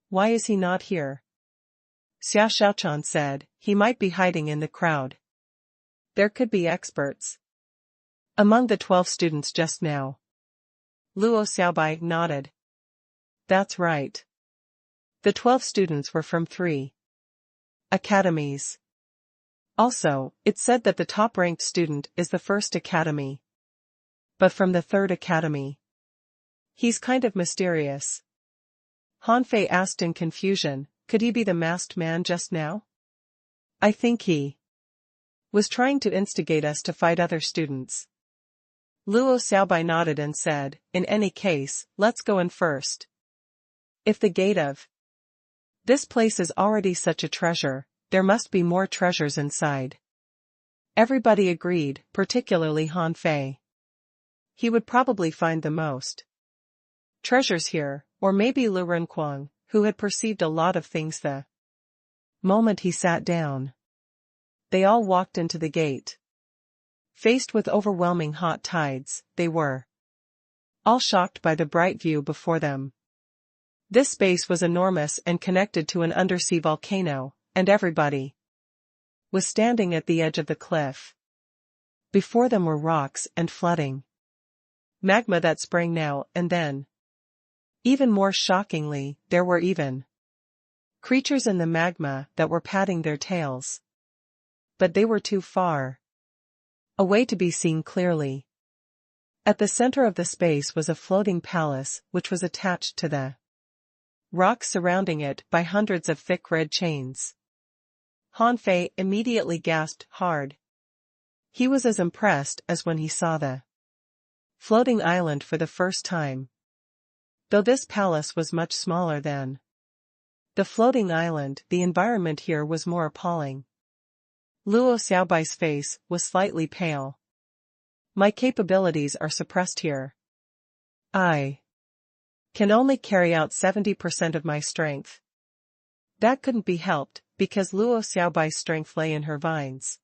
Speaker 1: Why is he not here? Xia Xiaochan said, he might be hiding in the crowd. There could be experts among the 12 students just now. Luo Xiaobai nodded. That's right. The 12 students were from 3 academies. Also, it said that the top-ranked student is the first academy. But from the 3rd academy. He's kind of mysterious. Han Fei asked in confusion, could he be the masked man just now? I think he was trying to instigate us to fight other students. Luo Xiaobai nodded and said, in any case, let's go in first. If the gate of this place is already such a treasure, there must be more treasures inside. Everybody agreed, particularly Han Fei. He would probably find the most treasures here, or maybe Lu Renquang, who had perceived a lot of things the moment he sat down. They all walked into the gate. Faced with overwhelming hot tides, they were all shocked by the bright view before them. This space was enormous and connected to an undersea volcano, and everybody was standing at the edge of the cliff. Before them were rocks and flooding magma that sprang now and then. Even more shockingly, there were even creatures in the magma that were patting their tails. But they were too far away to be seen clearly. At the center of the space was a floating palace which was attached to the rocks surrounding it by hundreds of thick red chains. Han Fei immediately gasped hard. He was as impressed as when he saw the floating island for the first time. Though this palace was much smaller than the floating island, the environment here was more appalling. Luo Xiaobai's face was slightly pale. My capabilities are suppressed here. I can only carry out 70% of my strength. That couldn't be helped, because Luo Xiaobai's strength lay in her vines.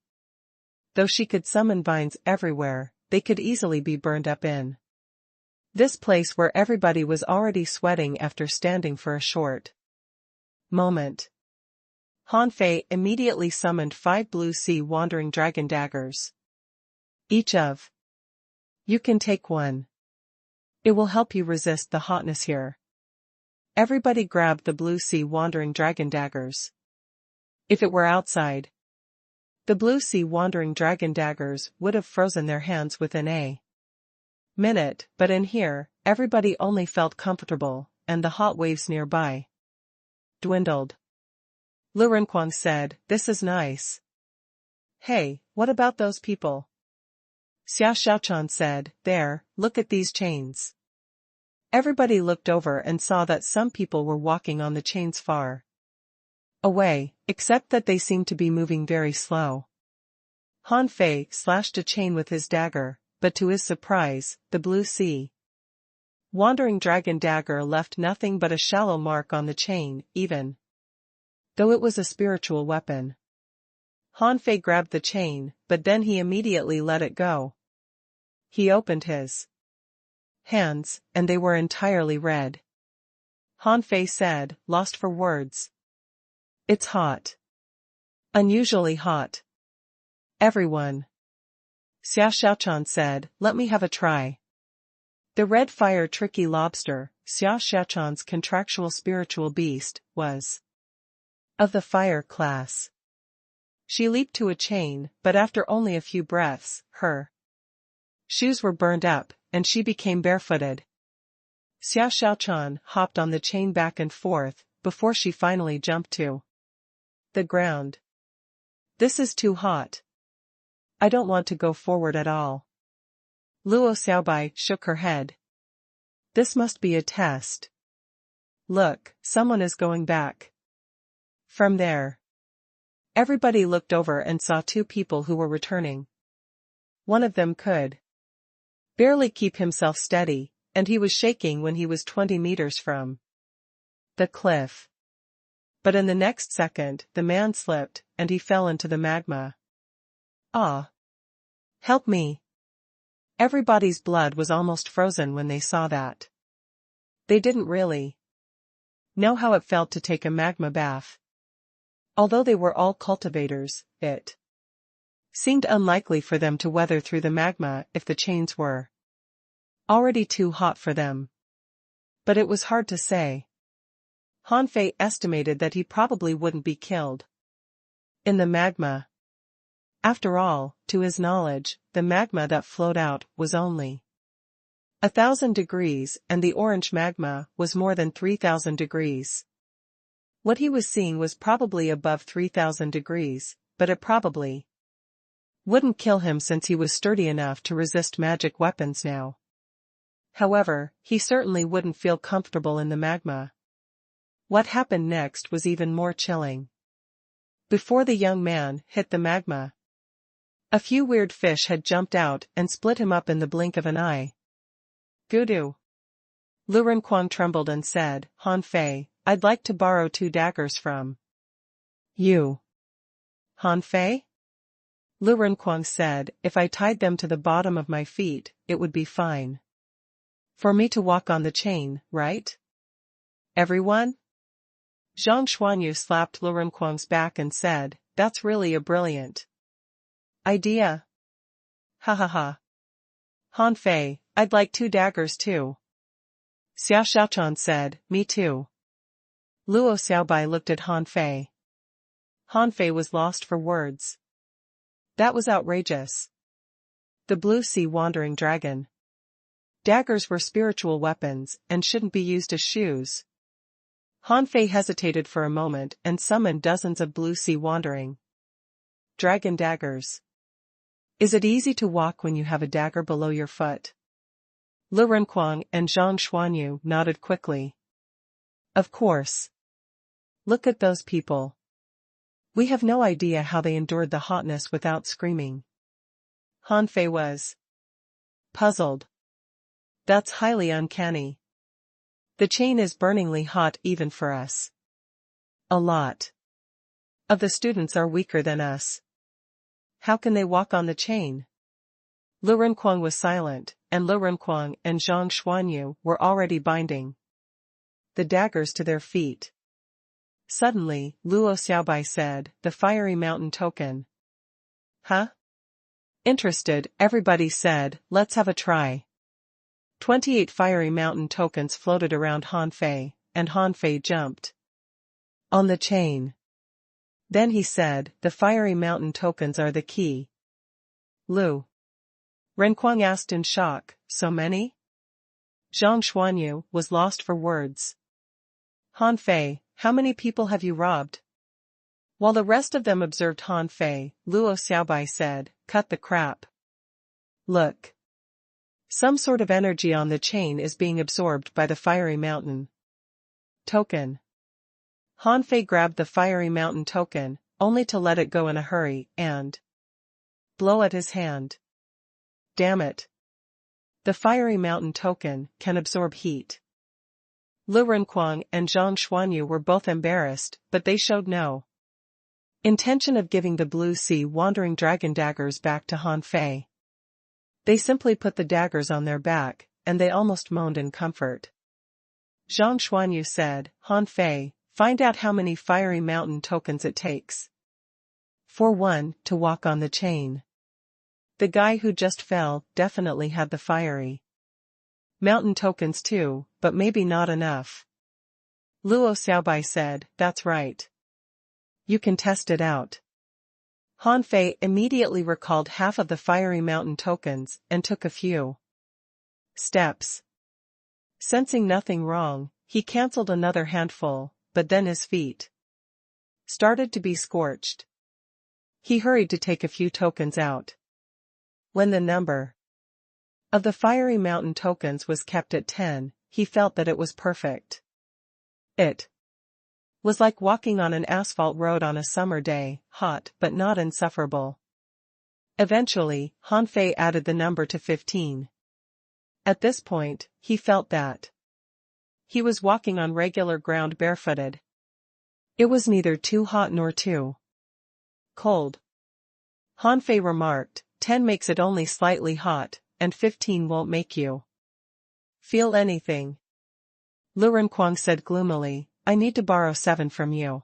Speaker 1: Though she could summon vines everywhere, they could easily be burned up in this place where everybody was already sweating after standing for a short moment. Han Fei immediately summoned 5 blue sea wandering dragon daggers. Each of you can take one. It will help you resist the hotness here. Everybody grabbed the blue sea wandering dragon daggers. If it were outside, the blue sea wandering dragon daggers would have frozen their hands within a minute, but in here, everybody only felt comfortable, and the hot waves nearby dwindled. Lu Renquang said, this is nice. Hey, what about those people? Xia Xiaochan said, there, look at these chains. Everybody looked over and saw that some people were walking on the chains far away, except that they seemed to be moving very slow. Han Fei slashed a chain with his dagger, but to his surprise, the blue sea wandering dragon dagger left nothing but a shallow mark on the chain, even though it was a spiritual weapon. Han Fei grabbed the chain, but then he immediately let it go. He opened his hands, and they were entirely red. Han Fei said, lost for words. It's hot. Unusually hot. Everyone. Xia Xiaochan said, let me have a try. The red fire tricky lobster, Xia Xiaochan's contractual spiritual beast, was of the fire class. She leaped to a chain, but after only a few breaths, her shoes were burned up, and she became barefooted. Xia Xiaochan hopped on the chain back and forth, before she finally jumped to the ground. This is too hot. I don't want to go forward at all. Luo Xiaobai shook her head. This must be a test. Look, someone is going back. From there. Everybody looked over and saw two people who were returning. One of them could barely keep himself steady, and he was shaking when he was 20 meters from the cliff. But in the next second, the man slipped, and he fell into the magma. Ah! Help me! Everybody's blood was almost frozen when they saw that. They didn't really know how it felt to take a magma bath. Although they were all cultivators, it seemed unlikely for them to weather through the magma if the chains were already too hot for them. But it was hard to say. Han Fei estimated that he probably wouldn't be killed in the magma. After all, to his knowledge, the magma that flowed out was only 1,000 degrees and the orange magma was more than 3,000 degrees. What he was seeing was probably above 3,000 degrees, but it probably wouldn't kill him since he was sturdy enough to resist magic weapons now. However, he certainly wouldn't feel comfortable in the magma. What happened next was even more chilling. Before the young man hit the magma, a few weird fish had jumped out and split him up in the blink of an eye. Voodoo. Lu Renquang trembled and said, Han Fei, I'd like to borrow 2 daggers from you. Han Fei? Lu Renquang said, if I tied them to the bottom of my feet, it would be fine. For me to walk on the chain, right? Everyone? Zhang Xuanyu slapped Lu Renquang's back and said, that's really a brilliant idea. Ha ha ha. Han Fei, I'd like 2 daggers too. Xiao Xiaochan said, me too. Luo Xiaobai looked at Han Fei. Han Fei was lost for words. That was outrageous. The blue sea wandering dragon. Daggers were spiritual weapons and shouldn't be used as shoes. Han Fei hesitated for a moment and summoned dozens of blue sea wandering dragon daggers. Is it easy to walk when you have a dagger below your foot? Lu Renquang and Zhang Xuanyu nodded quickly. Of course. Look at those people. We have no idea how they endured the hotness without screaming. Han Fei was puzzled. That's highly uncanny. The chain is burningly hot even for us. A lot of the students are weaker than us. How can they walk on the chain? Lu Renquang was silent, and Lu Renquang and Zhang Xuanyu were already binding the daggers to their feet. Suddenly, Luo Xiaobai said, the fiery mountain token. Huh? Interested, everybody said, let's have a try. 28 fiery mountain tokens floated around Han Fei, and Han Fei jumped on the chain. Then he said, the fiery mountain tokens are the key. Lu Renquang asked in shock, so many? Zhang Xuanyu was lost for words. Han Fei, how many people have you robbed? While the rest of them observed Han Fei, Luo Xiaobai said, cut the crap. Look. Some sort of energy on the chain is being absorbed by the fiery mountain token. Han Fei grabbed the fiery mountain token, only to let it go in a hurry, and blow at his hand. Damn it. The fiery mountain token can absorb heat. Lu Renquang and Zhang Xuanyu were both embarrassed, but they showed no intention of giving the blue sea wandering dragon daggers back to Han Fei. They simply put the daggers on their back, and they almost moaned in comfort. Zhang Xuanyu said, Han Fei, find out how many fiery mountain tokens it takes for one to walk on the chain. The guy who just fell definitely had the fiery mountain tokens too, but maybe not enough. Luo Xiaobai said, that's right. You can test it out. Han Fei immediately recalled half of the fiery mountain tokens and took a few steps. Sensing nothing wrong, he cancelled another handful, but then his feet started to be scorched. He hurried to take a few tokens out. When the number of the fiery mountain tokens was kept at 10, he felt that it was perfect. It was like walking on an asphalt road on a summer day, hot but not insufferable. Eventually, Han Fei added the number to 15. At this point, he felt that he was walking on regular ground barefooted. It was neither too hot nor too cold. Han Fei remarked, 10 makes it only slightly hot, and 15 won't make you feel anything. Lu Renkuang said gloomily, I need to borrow 7 from you.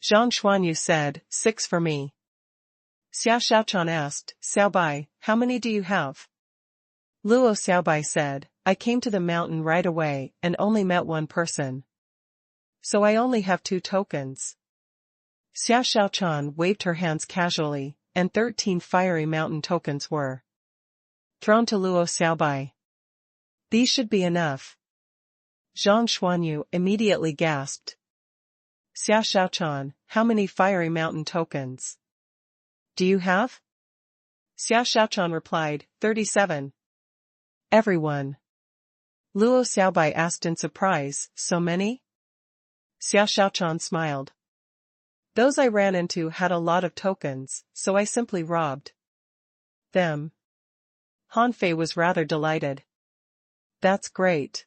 Speaker 1: Zhang Xuanyu said, 6 for me. Xia Xiaochan asked, Xiaobai, how many do you have? Luo Xiaobai said, I came to the mountain right away and only met one person. So I only have 2 tokens. Xia Xiaochan waved her hands casually, and 13 fiery mountain tokens were thrown to Luo Xiaobai. These should be enough. Zhang Xuanyu immediately gasped. Xia Xiaochan, how many fiery mountain tokens do you have? Xia Xiaochan replied, 37. Everyone. Luo Xiaobai asked in surprise, so many? Xia Xiaochan smiled. Those I ran into had a lot of tokens, so I simply robbed them. Han Fei was rather delighted. That's great.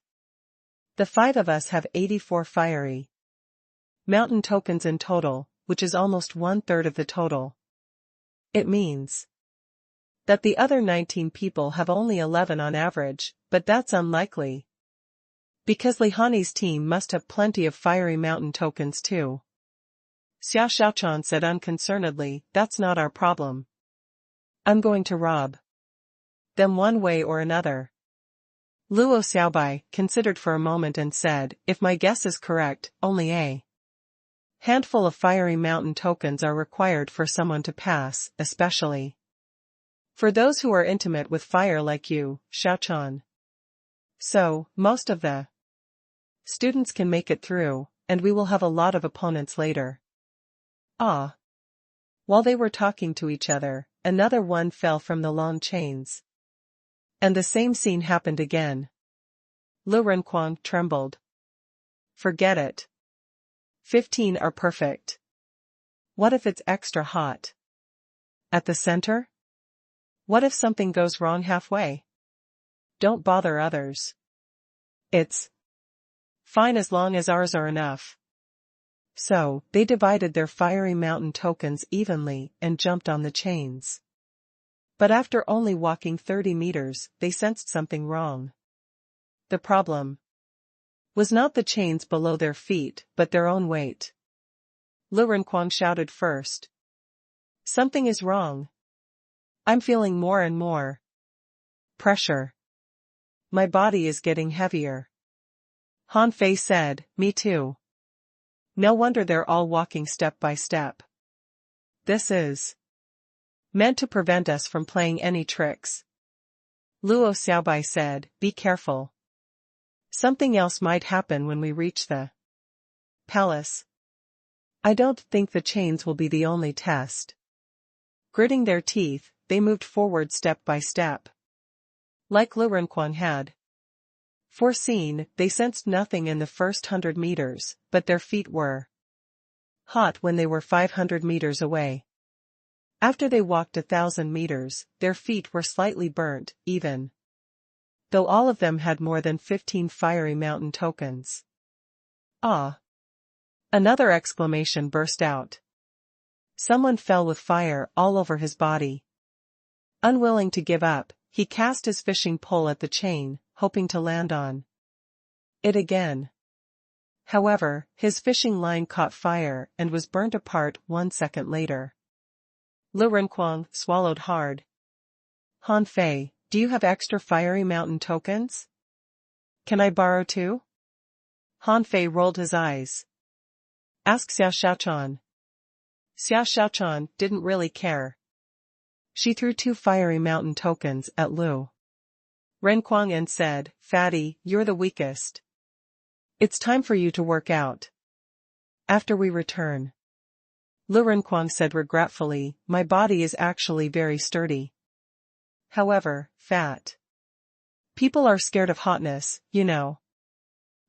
Speaker 1: The 5 of us have 84 fiery mountain tokens in total, which is almost 1/3 of the total. It means that the other 19 people have only 11 on average, but that's unlikely. Because Lihani's team must have plenty of fiery mountain tokens too. Xia Xiaochan said unconcernedly, that's not our problem. I'm going to rob them one way or another. Luo Xiaobai considered for a moment and said, if my guess is correct, only a handful of fiery mountain tokens are required for someone to pass, especially for those who are intimate with fire like you, Xiaochan. So, most of the students can make it through, and we will have a lot of opponents later. Ah. While they were talking to each other, another one fell from the long chains. And the same scene happened again. Lu Renkuang trembled. Forget it. 15 are perfect. What if it's extra hot? At the center? What if something goes wrong halfway? Don't bother others. It's fine as long as ours are enough. So, they divided their fiery mountain tokens evenly and jumped on the chains. But after only walking 30 meters, they sensed something wrong. The problem was not the chains below their feet, but their own weight. Lu Renkuang shouted first. Something is wrong. I'm feeling more and more pressure. My body is getting heavier. Han Fei said, me too. No wonder they're all walking step by step. This is meant to prevent us from playing any tricks. Luo Xiaobai said, be careful. Something else might happen when we reach the palace. I don't think the chains will be the only test. Gritting their teeth, they moved forward step by step. Like Lu Renkuang had foreseen, they sensed nothing in the first 100 meters, but their feet were hot when they were 500 meters away. After they walked 1,000 meters, their feet were slightly burnt, even though all of them had more than 15 fiery mountain tokens. Ah! Another exclamation burst out. Someone fell with fire all over his body. Unwilling to give up, he cast his fishing pole at the chain, hoping to land on it again. However, his fishing line caught fire and was burnt apart 1 second later. Lu Renkuang swallowed hard. Han Fei, do you have extra fiery mountain tokens? Can I borrow 2? Han Fei rolled his eyes. Ask Xia Xiaochan. Xia Xiaochan didn't really care. She threw 2 fiery mountain tokens at Lu Renkuang and said, Fatty, you're the weakest. It's time for you to work out. After we return. Lu Renkuang said regretfully, my body is actually very sturdy. However, fat People are scared of hotness, you know.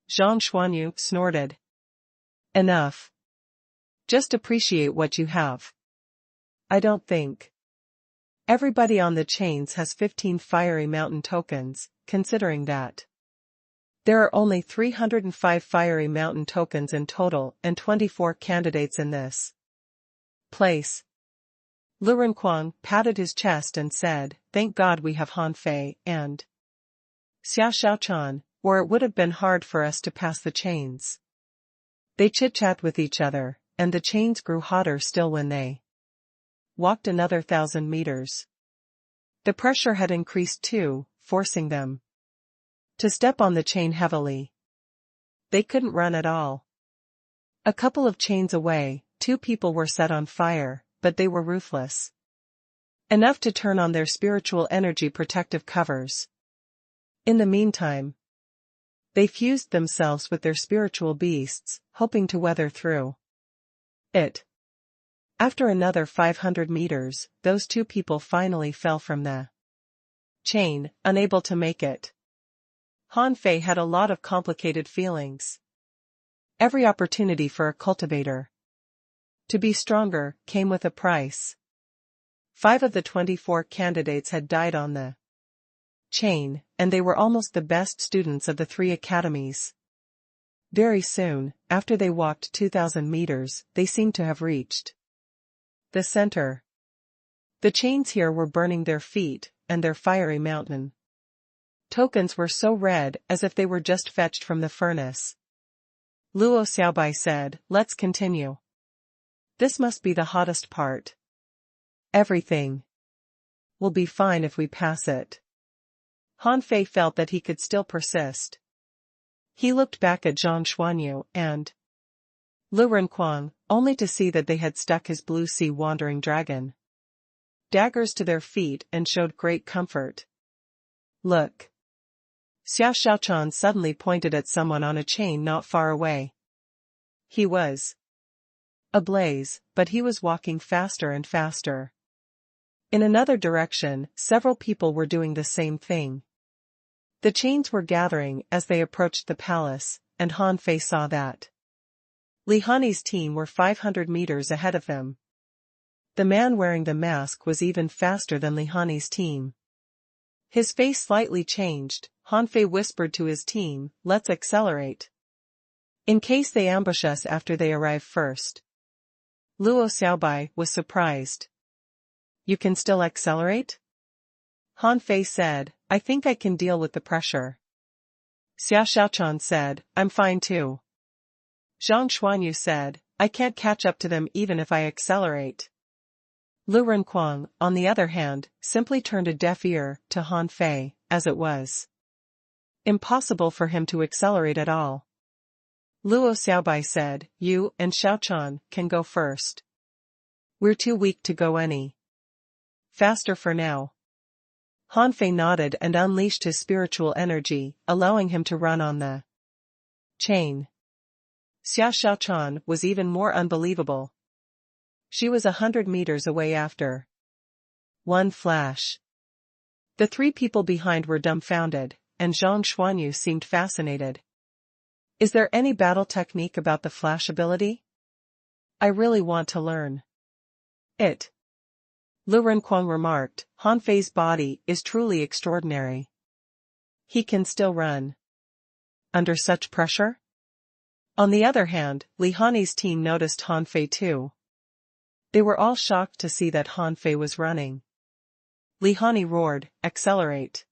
Speaker 1: Zhang Xuanyu snorted. Enough. Just appreciate what you have. I don't think. Everybody on the chains has 15 fiery mountain tokens, considering that. There are only 305 fiery mountain tokens in total and 24 candidates in this place. Lu Renquang patted his chest and said, thank God we have Han Fei and Xia Xiaochan, or it would have been hard for us to pass the chains. They chit-chat with each other, and the chains grew hotter still when they walked another 1,000 meters. The pressure had increased too, forcing them to step on the chain heavily. They couldn't run at all. A couple of chains away, 2 people were set on fire, but they were ruthless enough to turn on their spiritual energy protective covers. In the meantime, they fused themselves with their spiritual beasts, hoping to weather through it. After another 500 meters, those 2 people finally fell from the chain, unable to make it. Han Fei had a lot of complicated feelings. Every opportunity for a cultivator to be stronger came with a price. 5 of the 24 candidates had died on the chain, and they were almost the best students of the 3 academies. Very soon, after they walked 2,000 meters, they seemed to have reached the center. The chains here were burning their feet, and their fiery mountain tokens were so red as if they were just fetched from the furnace. Luo Xiaobai said, let's continue. This must be the hottest part. Everything will be fine if we pass it. Han Fei felt that he could still persist. He looked back at Zhang Xuanyu and Lu Renquang, only to see that they had stuck his blue sea wandering dragon daggers to their feet and showed great comfort. Look. Xia Xiaochan suddenly pointed at someone on a chain not far away. He was ablaze, but he was walking faster and faster. In another direction, several people were doing the same thing. The chains were gathering as they approached the palace, and Han Fei saw that Li Hani's team were 500 meters ahead of them. The man wearing the mask was even faster than Li Hani's team. His face slightly changed. Han Fei whispered to his team, let's accelerate. In case they ambush us after they arrive first. Luo Xiaobai was surprised. You can still accelerate? Han Fei said, I think I can deal with the pressure. Xia Xiaochan said, I'm fine too. Zhang Xuanyu said, I can't catch up to them even if I accelerate. Lu Renquang, on the other hand, simply turned a deaf ear to Han Fei, as it was impossible for him to accelerate at all. Luo Xiaobai said, you and Xiaochan can go first. We're too weak to go any faster for now. Han Fei nodded and unleashed his spiritual energy, allowing him to run on the chain. Xia Xiaochan was even more unbelievable. She was 100 meters away after one flash. The 3 people behind were dumbfounded, and Zhang Xuanyu seemed fascinated. Is there any battle technique about the flash ability? I really want to learn it. Lu Renquang remarked, Han Fei's body is truly extraordinary. He can still run under such pressure? On the other hand, Li Hani's team noticed Han Fei too. They were all shocked to see that Han Fei was running. Li Hani roared, accelerate.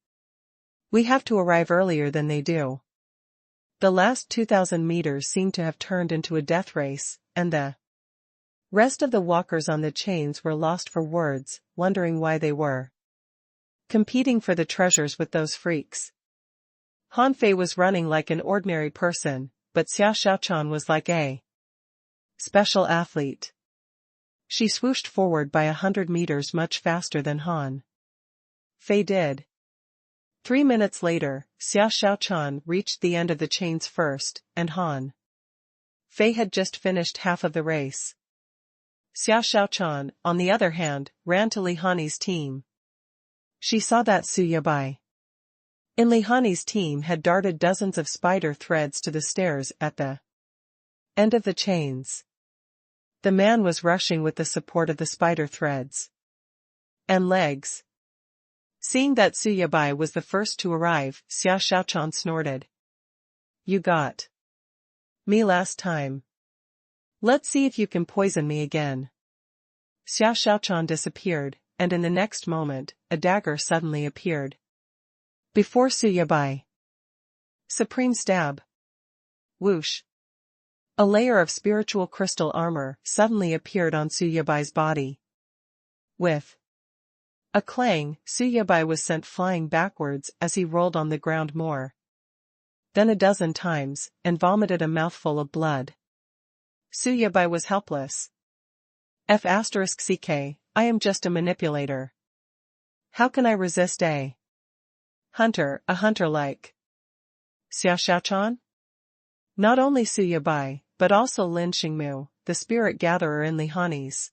Speaker 1: We have to arrive earlier than they do. The last 2,000 meters seemed to have turned into a death race, and the rest of the walkers on the chains were lost for words, wondering why they were competing for the treasures with those freaks. Han Fei was running like an ordinary person, but Xia Xiaochan was like a special athlete. She swooshed forward by 100 meters much faster than Han Fei did. 3 minutes later, Xia Xiaochan reached the end of the chains first, and Han Fei had just finished half of the race. Xia Xiaochan, on the other hand, ran to Li Hani's team. She saw that Su Yabai Lihani's team had darted dozens of spider threads to the stairs at the end of the chains. The man was rushing with the support of the spider threads and legs. Seeing that Suyabai was the first to arrive, Xia Xiaochan snorted. You got me last time. Let's see if you can poison me again. Xia Xiaochan disappeared, and in the next moment, a dagger suddenly appeared before Suyabai. Supreme stab. Whoosh. A layer of spiritual crystal armor suddenly appeared on Suyabai's body. With a clang, Suyabai was sent flying backwards as he rolled on the ground more than a dozen times, and vomited a mouthful of blood. Suyabai was helpless. *CK, I am just a manipulator. How can I resist a hunter like Xia Xiaochan? Not only Suyabai, but also Lin Xingmu, the spirit gatherer in Lihani's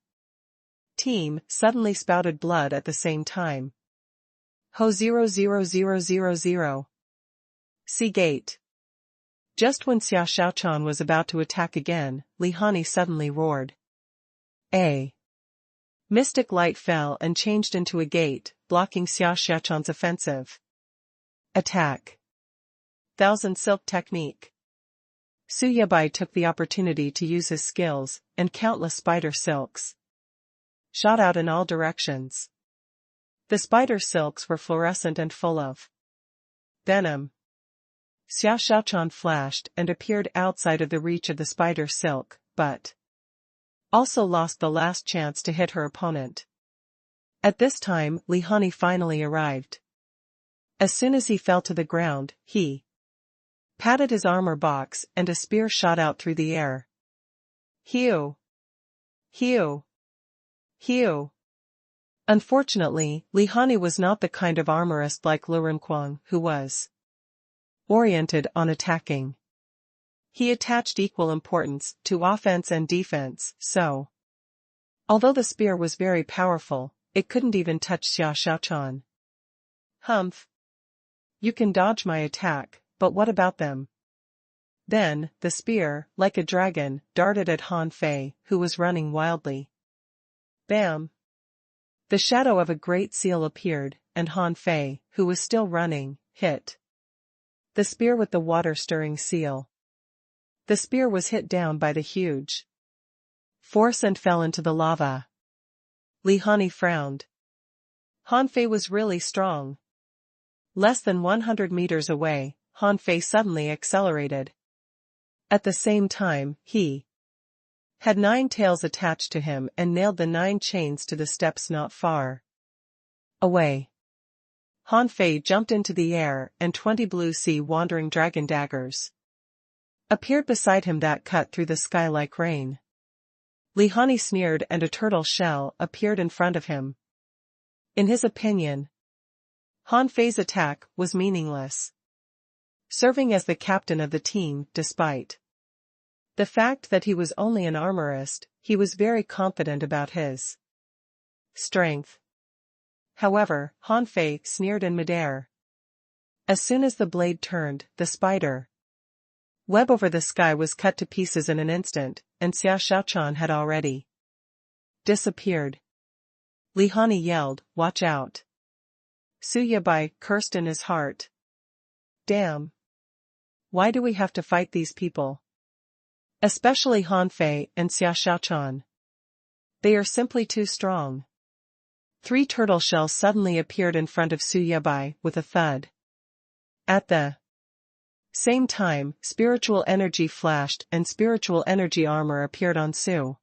Speaker 1: team, suddenly spouted blood at the same time. Ho 00000. See gate. Just when Xia Xiaochan was about to attack again, Lihani suddenly roared. A mystic light fell and changed into a gate, blocking Xia Xiaochan's offensive attack. Thousand Silk Technique. Suyabai took the opportunity to use his skills, and countless spider silks shot out in all directions. The spider silks were fluorescent and full of venom. Xia Xiaochan flashed and appeared outside of the reach of the spider silk, but also lost the last chance to hit her opponent. At this time, Lihani finally arrived. As soon as he fell to the ground, he patted his armor box and a spear shot out through the air. Hew! Hew! Hew! Unfortunately, Lihani was not the kind of armorist like Lu Renquang, who was oriented on attacking. He attached equal importance to offense and defense, so although the spear was very powerful, it couldn't even touch Xia Xiaochan. Humph! You can dodge my attack, but what about them? Then, the spear, like a dragon, darted at Han Fei, who was running wildly. Bam! The shadow of a great seal appeared, and Han Fei, who was still running, hit the spear with the water-stirring seal. The spear was hit down by the huge force and fell into the lava. Lihani frowned. Han Fei was really strong. Less than 100 meters away, Han Fei suddenly accelerated. At the same time, he had 9 tails attached to him and nailed the 9 chains to the steps not far away. Han Fei jumped into the air, and 20 blue sea wandering dragon daggers appeared beside him that cut through the sky like rain. Lihani sneered, and a turtle shell appeared in front of him. In his opinion, Han Fei's attack was meaningless, serving as the captain of the team. Despite the fact that he was only an armorist, he was very confident about his strength. However, Han Fei sneered in midair. As soon as the blade turned, the spider web over the sky was cut to pieces in an instant, and Xia Xiaochan had already disappeared. Lihani yelled, "Watch out!" Suyabai cursed in his heart. Damn! Why do we have to fight these people? Especially Han Fei and Xia Xiaochan. They are simply too strong. 3 turtle shells suddenly appeared in front of Suyabai with a thud. At the same time, spiritual energy flashed and spiritual energy armor appeared on Suyabai.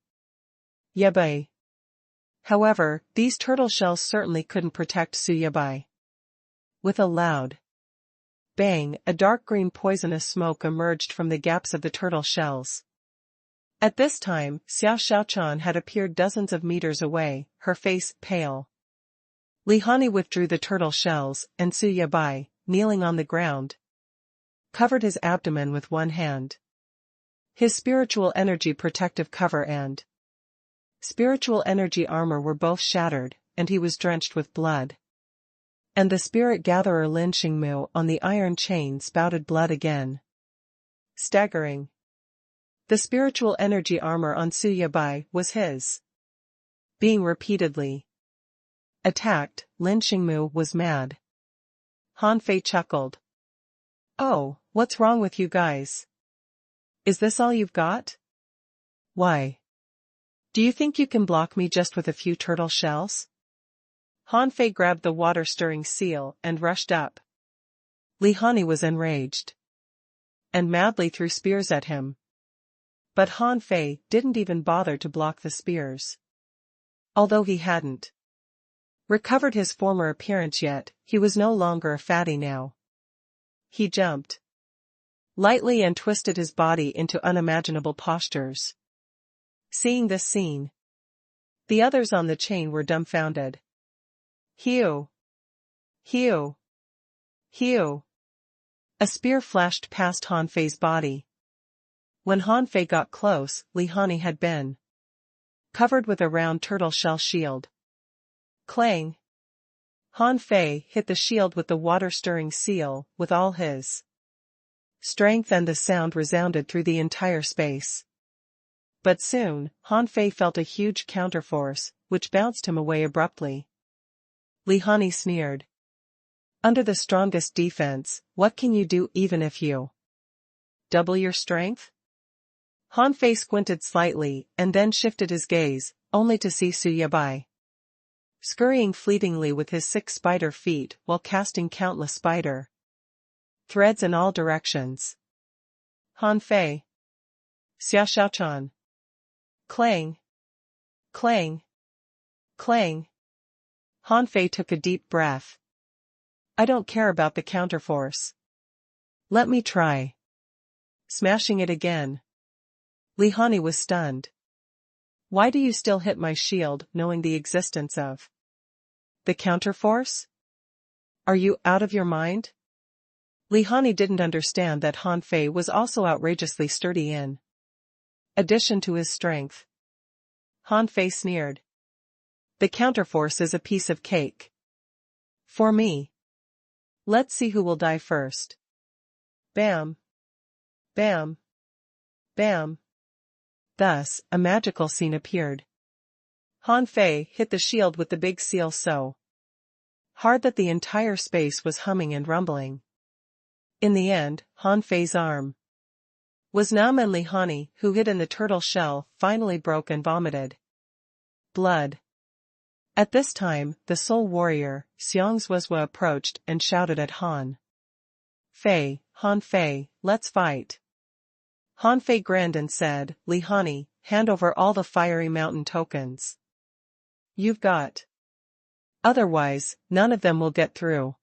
Speaker 1: However, these turtle shells certainly couldn't protect Suyabai. With a loud bang, a dark green poisonous smoke emerged from the gaps of the turtle shells. At this time, Xia Xiaochan had appeared dozens of meters away, her face pale. Lihani withdrew the turtle shells, and Suyabai, kneeling on the ground, covered his abdomen with one hand. His spiritual energy protective cover and spiritual energy armor were both shattered, and he was drenched with blood. And the spirit gatherer Lin Xingmu on the iron chain spouted blood again. Staggering. The spiritual energy armor on Su Yabai was his. Being repeatedly attacked, Lin Xingmu was mad. Han Fei chuckled. Oh, what's wrong with you guys? Is this all you've got? Why? Do you think you can block me just with a few turtle shells? Han Fei grabbed the water-stirring seal and rushed up. Li Hani was enraged and madly threw spears at him. But Han Fei didn't even bother to block the spears. Although he hadn't recovered his former appearance yet, he was no longer a fatty now. He jumped lightly and twisted his body into unimaginable postures. Seeing this scene, the others on the chain were dumbfounded. Hew! Hew! Hew! A spear flashed past Han Fei's body. When Han Fei got close, Li Hani had been covered with a round turtle shell shield. Clang! Han Fei hit the shield with the water-stirring seal with all his strength, and the sound resounded through the entire space. But soon, Han Fei felt a huge counterforce, which bounced him away abruptly. Li Hani sneered. Under the strongest defense, what can you do even if you double your strength? Han Fei squinted slightly and then shifted his gaze, only to see Su Yabai scurrying fleetingly with his 6 spider feet while casting countless spider threads in all directions. Han Fei. Xia Xiaochan. Clang. Clang. Clang. Han Fei took a deep breath. I don't care about the counterforce. Let me try. Smashing it again. Li Hani was stunned. Why do you still hit my shield, knowing the existence of the counterforce? Are you out of your mind? Li Hani didn't understand that Han Fei was also outrageously sturdy in addition to his strength. Han Fei sneered. The counterforce is a piece of cake for me. Let's see who will die first. Bam. Bam. Bam. Thus, a magical scene appeared. Han Fei hit the shield with the big seal so hard that the entire space was humming and rumbling. In the end, Han Fei's arm was numb, and Li Hani, who hid in the turtle shell, finally broke and vomited blood. At this time, the soul warrior, Xiang Zuozhua, approached and shouted at Han Fei, Han Fei, let's fight. Han Fei grinned and said, Li Hani, hand over all the fiery mountain tokens you've got. Otherwise, none of them will get through.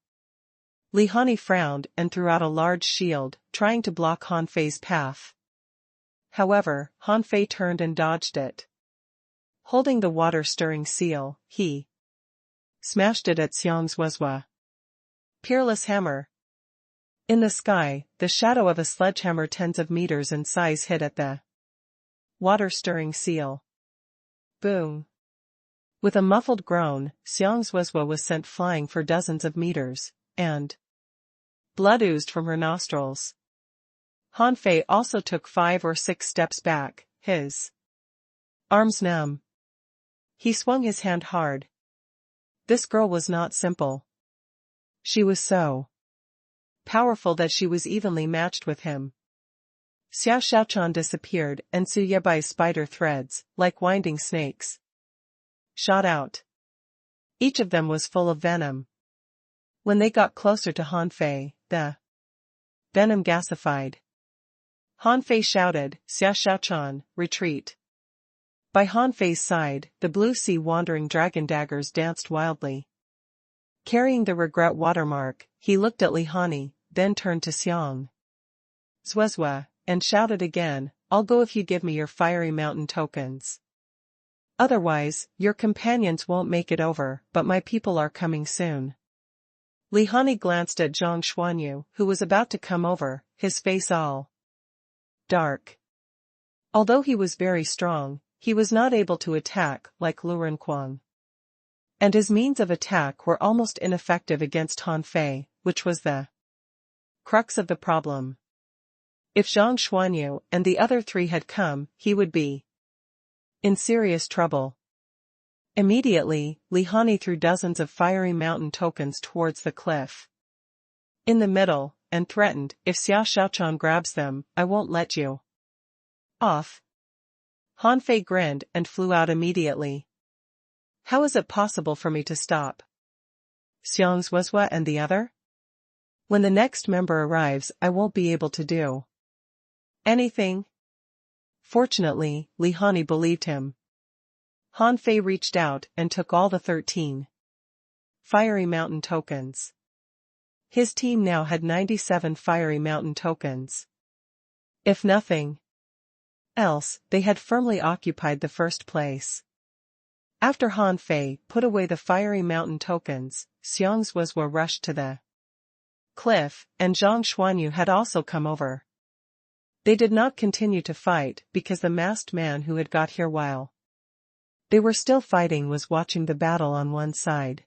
Speaker 1: Li Hani frowned and threw out a large shield, trying to block Han Fei's path. However, Han Fei turned and dodged it. Holding the water-stirring seal, he smashed it at Xiang Zuozhua. Peerless hammer. In the sky, the shadow of a sledgehammer tens of meters in size hit at the water-stirring seal. Boom. With a muffled groan, Xiang Zuozhua was sent flying for dozens of meters, and blood oozed from her nostrils. Han Fei also took 5 or 6 steps back, his arms numb. He swung his hand hard. This girl was not simple. She was so powerful that she was evenly matched with him. Xia Xiaochan disappeared, and Su Yebai's spider threads, like winding snakes, shot out. Each of them was full of venom. When they got closer to Han Fei, the venom gasified. Han Fei shouted, Xia Xiaochan, retreat. By Han Fei's side, the blue sea wandering dragon daggers danced wildly. Carrying the regret watermark, he looked at Li Hani, then turned to Xiang Zuozhua, and shouted again, I'll go if you give me your fiery mountain tokens. Otherwise, your companions won't make it over, but my people are coming soon. Li Hani glanced at Zhang Xuanyu, who was about to come over, his face all dark. Although he was very strong, he was not able to attack like Lu Renquang And his means of attack were almost ineffective against Han Fei, which was the crux of the problem. If Zhang Xuanyu and the other three had come, he would be in serious trouble. Immediately, Li Hani threw dozens of fiery mountain tokens towards the cliff in the middle, and threatened, if Xiao Shaochuan grabs them, I won't let you off. Han Fei grinned and flew out immediately. How is it possible for me to stop Xiang Zuozua and the other? When the next member arrives, I won't be able to do anything. Fortunately, Li Hani believed him. Han Fei reached out and took all the 13 fiery mountain tokens. His team now had 97 fiery mountain tokens. If nothing else, they had firmly occupied the first place. After Han Fei put away the fiery mountain tokens, Xiang Zuozua rushed to the cliff, and Zhang Xuanyu had also come over. They did not continue to fight because the masked man who had got here while they were still fighting was watching the battle on one side.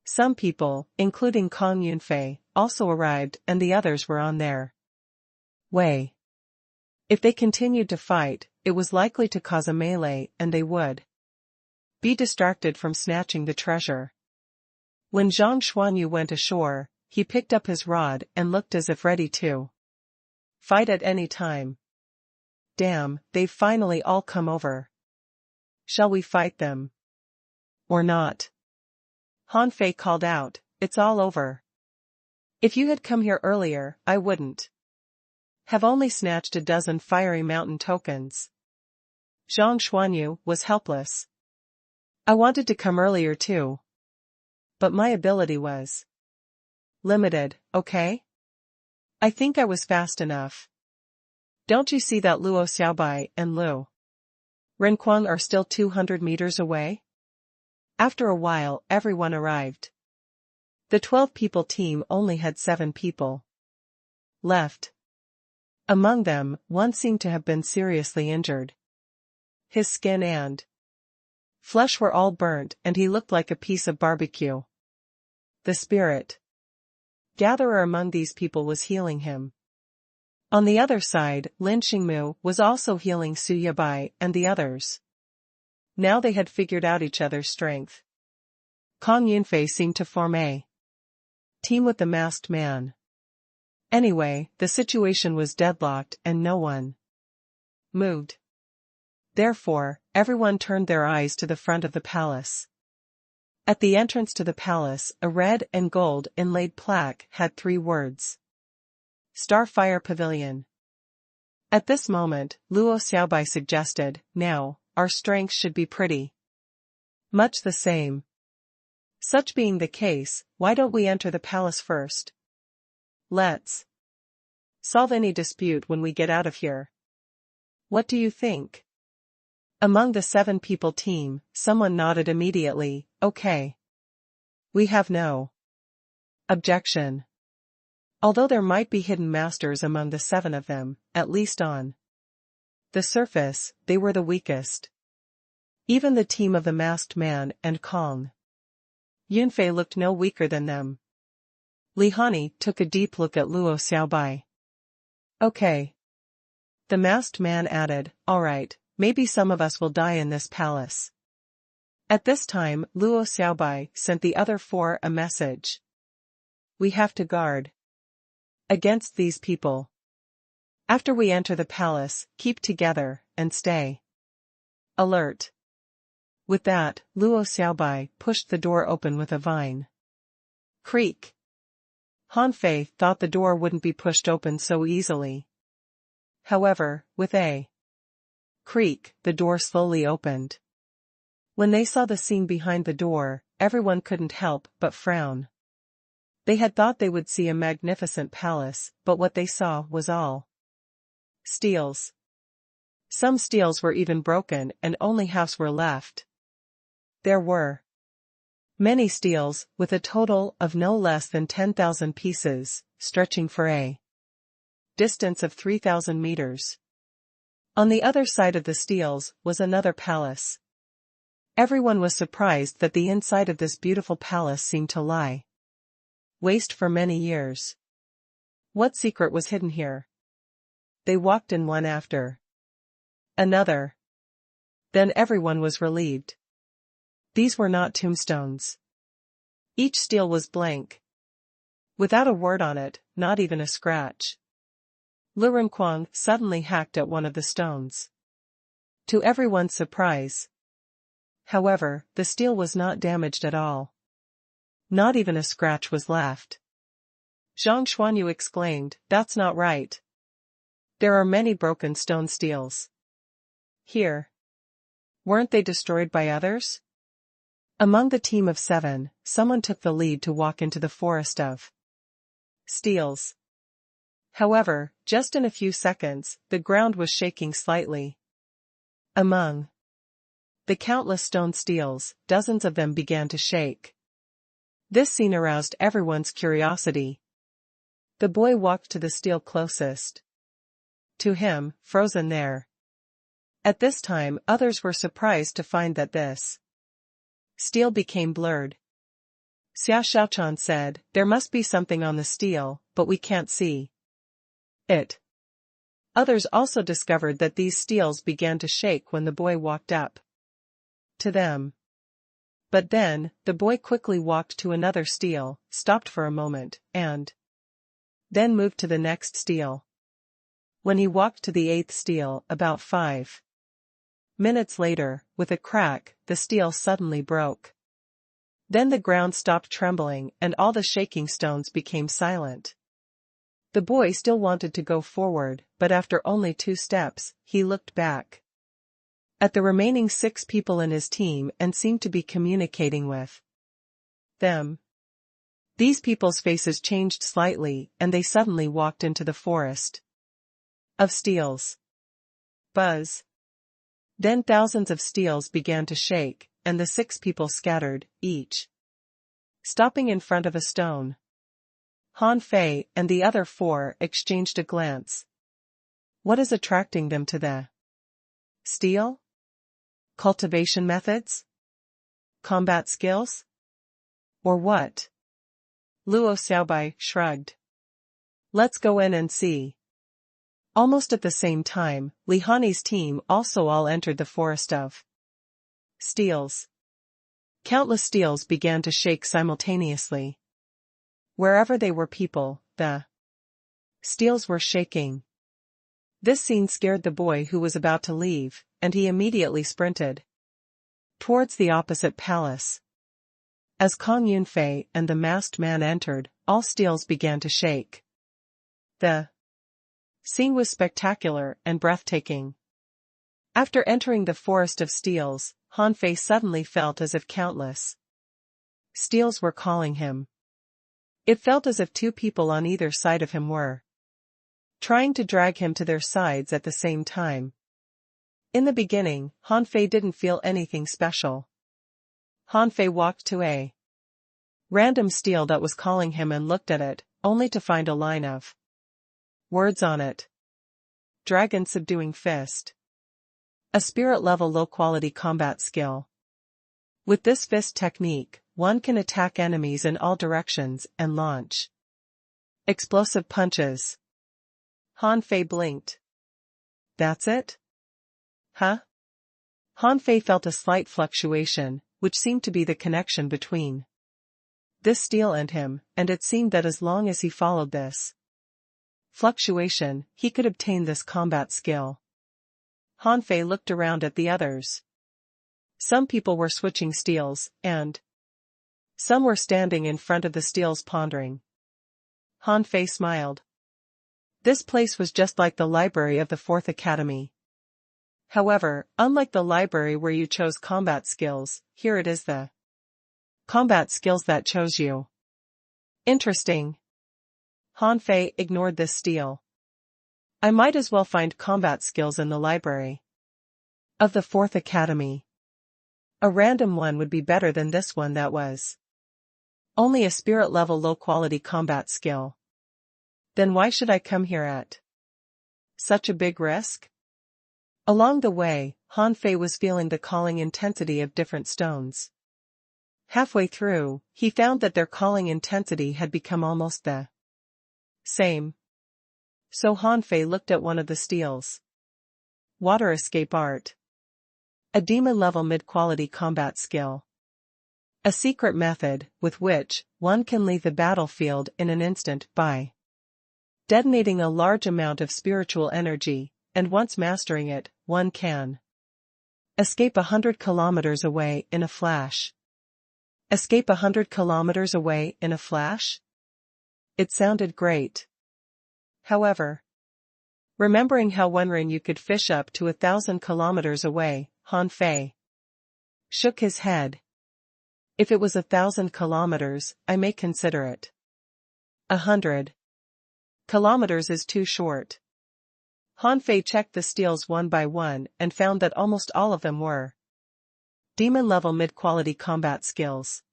Speaker 1: Some people, including Kong Yunfei, also arrived and the others were on their way. If they continued to fight, it was likely to cause a melee and they would be distracted from snatching the treasure. When Zhang Xuanyu went ashore, he picked up his rod and looked as if ready to fight at any time. Damn, they've finally all come over. Shall we fight them? Or not? Han Fei called out, it's all over. If you had come here earlier, I wouldn't have only snatched a dozen fiery mountain tokens. Zhang Xuanyu was helpless. I wanted to come earlier too. But my ability was limited, okay? I think I was fast enough. Don't you see that Luo Xiaobai and Lu Renquang are still 200 meters away? After a while, everyone arrived. The 12-people team only had 7 people left. Among them, one seemed to have been seriously injured. His skin and flesh were all burnt and he looked like a piece of barbecue. The spirit gatherer among these people was healing him. On the other side, Lin Xingmu was also healing Su Yabai and the others. Now they had figured out each other's strength. Kong Yunfei seemed to form a team with the masked man. Anyway, the situation was deadlocked and no one moved. Therefore, everyone turned their eyes to the front of the palace. At the entrance to the palace, a red and gold inlaid plaque had 3 words. Starfire Pavilion. At this moment, Luo Xiaobai suggested, now, our strength should be pretty much the same. Such being the case, why don't we enter the palace first? Let's solve any dispute when we get out of here. What do you think? Among the 7-people team, someone nodded immediately, okay. We have no objection. Although there might be hidden masters among the 7 of them, at least on the surface, they were the weakest. Even the team of the masked man and Kong Yunfei looked no weaker than them. Li Hani took a deep look at Luo Xiaobai. Okay. The masked man added, alright, maybe some of us will die in this palace. At this time, Luo Xiaobai sent the other 4 a message. We have to guard against these people. After we enter the palace, keep together, and stay alert. With that, Luo Xiaobai pushed the door open with a vine creak. Han Fei thought the door wouldn't be pushed open so easily. However, with a creak, the door slowly opened. When they saw the scene behind the door, everyone couldn't help but frown. They had thought they would see a magnificent palace, but what they saw was all steels. Some steels were even broken and only halves were left. There were many steels, with a total of no less than 10,000 pieces, stretching for a distance of 3,000 meters. On the other side of the steels was another palace. Everyone was surprised that the inside of this beautiful palace seemed to lie waste for many years. What secret was hidden here? They walked in one after another. Then everyone was relieved. These were not tombstones. Each stele was blank, without a word on it, not even a scratch. Lu Renquang suddenly hacked at one of the stones. To everyone's surprise, however, the stele was not damaged at all. Not even a scratch was left. Zhang Xuanyu exclaimed, "That's not right. There are many broken stone steles here. Weren't they destroyed by others?" Among the team of 7, someone took the lead to walk into the forest of steles. However, just in a few seconds, the ground was shaking slightly. Among the countless stone steles, dozens of them began to shake. This scene aroused everyone's curiosity. The boy walked to the stele closest to him, frozen there. At this time, others were surprised to find that this stele became blurred. Xia Xiaochan said, "There must be something on the stele, but we can't see it." Others also discovered that these steles began to shake when the boy walked up to them. But then, the boy quickly walked to another stele, stopped for a moment, and then moved to the next stele. When he walked to the 8th stele, about 5 minutes later, with a crack, the stele suddenly broke. Then the ground stopped trembling and all the shaking stones became silent. The boy still wanted to go forward, but after only 2 steps, he looked back at the remaining 6 people in his team and seemed to be communicating with them. These people's faces changed slightly and they suddenly walked into the forest of steles. Buzz. Then thousands of steles began to shake, and the 6 people scattered, each stopping in front of a stone. Han Fei and the other 4 exchanged a glance. What is attracting them to the stele? Cultivation methods? Combat skills? Or what? Luo Xiaobai shrugged. Let's go in and see. Almost at the same time, Li Hani's team also all entered the forest of steles. Countless steles began to shake simultaneously. Wherever they were people, the steles were shaking. This scene scared the boy who was about to leave, and he immediately sprinted towards the opposite palace. As Kong Yunfei and the masked man entered, all steles began to shake. The scene was spectacular and breathtaking. After entering the forest of steles, Han Fei suddenly felt as if countless steles were calling him. It felt as if 2 people on either side of him were trying to drag him to their sides at the same time. In the beginning, Han Fei didn't feel anything special. Han Fei walked to a random stele that was calling him and looked at it, only to find a line of words on it. Dragon subduing fist. A spirit-level low-quality combat skill. With this fist technique, one can attack enemies in all directions and launch explosive punches. Han Fei blinked. That's it? Huh? Han Fei felt a slight fluctuation, which seemed to be the connection between this stele and him, and it seemed that as long as he followed this fluctuation, he could obtain this combat skill. Han Fei looked around at the others. Some people were switching steles, and some were standing in front of the steles pondering. Han Fei smiled. This place was just like the library of the 4th Academy. However, unlike the library where you chose combat skills, here it is the combat skills that chose you. Interesting. Han Fei ignored this stele. I might as well find combat skills in the library of the 4th Academy. A random one would be better than this one that was only a spirit-level low-quality combat skill. Then why should I come here at such a big risk? Along the way, Han Fei was feeling the calling intensity of different stones. Halfway through, he found that their calling intensity had become almost the same. So Han Fei looked at one of the steels. Water escape art. A demon-level mid-quality combat skill. A secret method, with which, one can leave the battlefield in an instant by detonating a large amount of spiritual energy, and once mastering it, one can escape 100 kilometers away in a flash. Escape 100 kilometers away in a flash? It sounded great. However, remembering how wondering you could fish up to 1,000 kilometers away, Han Fei shook his head. If it was 1,000 kilometers, I may consider it. 100 kilometers is too short. Han Fei checked the steels one by one and found that almost all of them were demon-level mid-quality combat skills.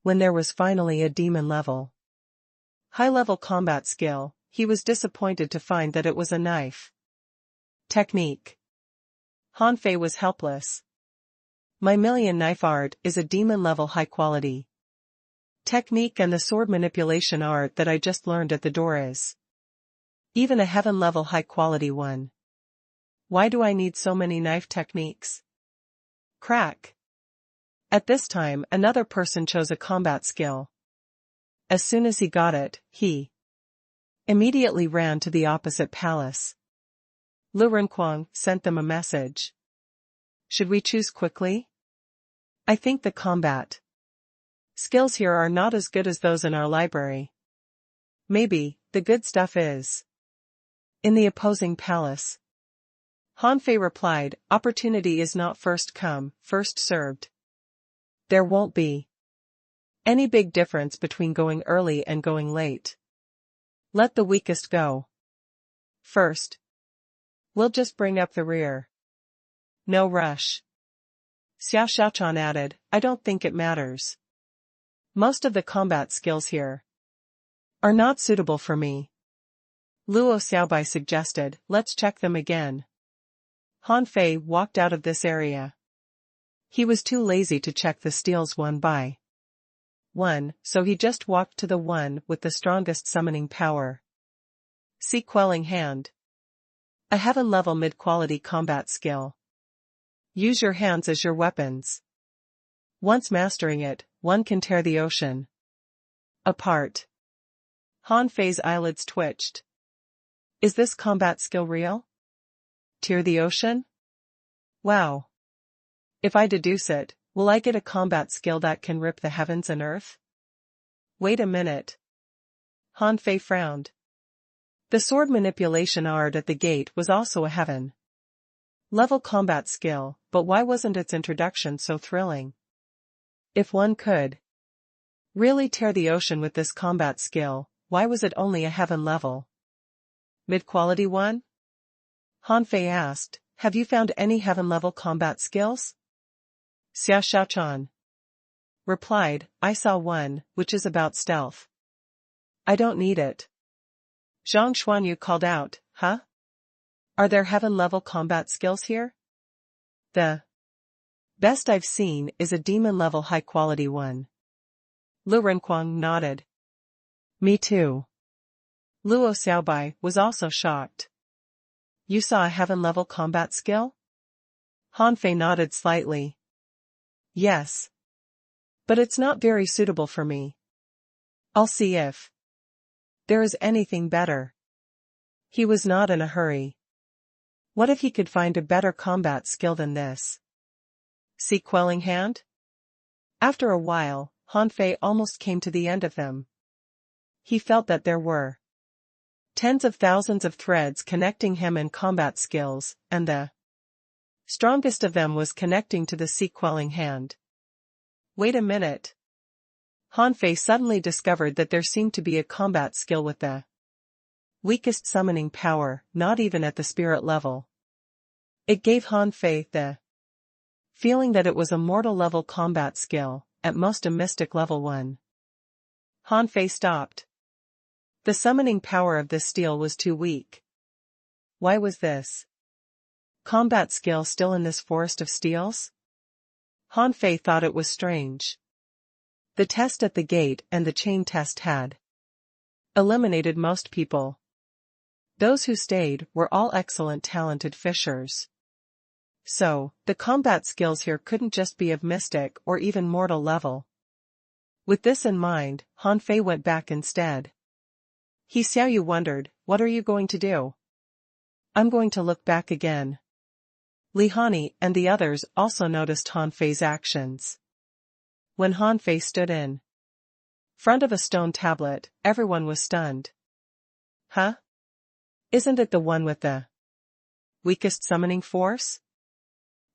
Speaker 1: When there was finally a demon-level high-level combat skill, he was disappointed to find that it was a knife. Technique. Han Fei was helpless. My million knife art is a demon-level high-quality technique, and the sword manipulation art that I just learned at the door is even a heaven-level high-quality one. Why do I need so many knife techniques? Crack. At this time, another person chose a combat skill. As soon as he got it, he immediately ran to the opposite palace. Lu Renquang sent them a message. Should we choose quickly? I think the combat skills here are not as good as those in our library. Maybe, the good stuff is in the opposing palace. Han Fei replied, opportunity is not first come, first served. There won't be any big difference between going early and going late. Let the weakest go first. We'll just bring up the rear. No rush. Xiao Xiaochan added, I don't think it matters. Most of the combat skills here are not suitable for me. Luo Xiaobai suggested, let's check them again. Han Fei walked out of this area. He was too lazy to check the steels one by one, so he just walked to the one with the strongest summoning power. See Quelling Hand. A heaven-level mid-quality combat skill. Use your hands as your weapons. Once mastering it, one can tear the ocean apart. Han Fei's eyelids twitched. Is this combat skill real? Tear the ocean? Wow. If I deduce it, will I get a combat skill that can rip the heavens and earth? Wait a minute. Han Fei frowned. The sword manipulation art at the gate was also a heaven-level combat skill, but why wasn't its introduction so thrilling? If one could really tear the ocean with this combat skill, why was it only a heaven-level mid-quality one? Han Fei asked, have you found any heaven-level combat skills? Xiao Xiaochan replied, I saw one, which is about stealth. I don't need it. Zhang Xuanyu called out, huh? Are there heaven-level combat skills here? The best I've seen is a demon-level high-quality one. Lu Renquang nodded. Me too. Luo Xiaobai was also shocked. You saw a heaven-level combat skill? Han Fei nodded slightly. Yes. But it's not very suitable for me. I'll see if there is anything better. He was not in a hurry. What if he could find a better combat skill than this? See Quelling Hand? After a while, Han Fei almost came to the end of them. He felt that there were tens of thousands of threads connecting him and combat skills, and the strongest of them was connecting to the sea Quelling Hand. Wait a minute. Han Fei suddenly discovered that there seemed to be a combat skill with the weakest summoning power, not even at the spirit level. It gave Han Fei the feeling that it was a mortal level combat skill, at most a mystic level one. Han Fei stopped. The summoning power of this steel was too weak. Why was this Combat skill still in this forest of steels? Han Fei thought it was strange. The test at the gate and the chain test had eliminated most people. Those who stayed were all excellent talented fishers. So, the combat skills here couldn't just be of mystic or even mortal level. With this in mind, Han Fei went back instead. He Xiaoyu wondered, what are you going to do? I'm going to look back again. Li Hani and the others also noticed Han Fei's actions. When Han Fei stood in front of a stone tablet, everyone was stunned. Huh? Isn't it the one with the weakest summoning force?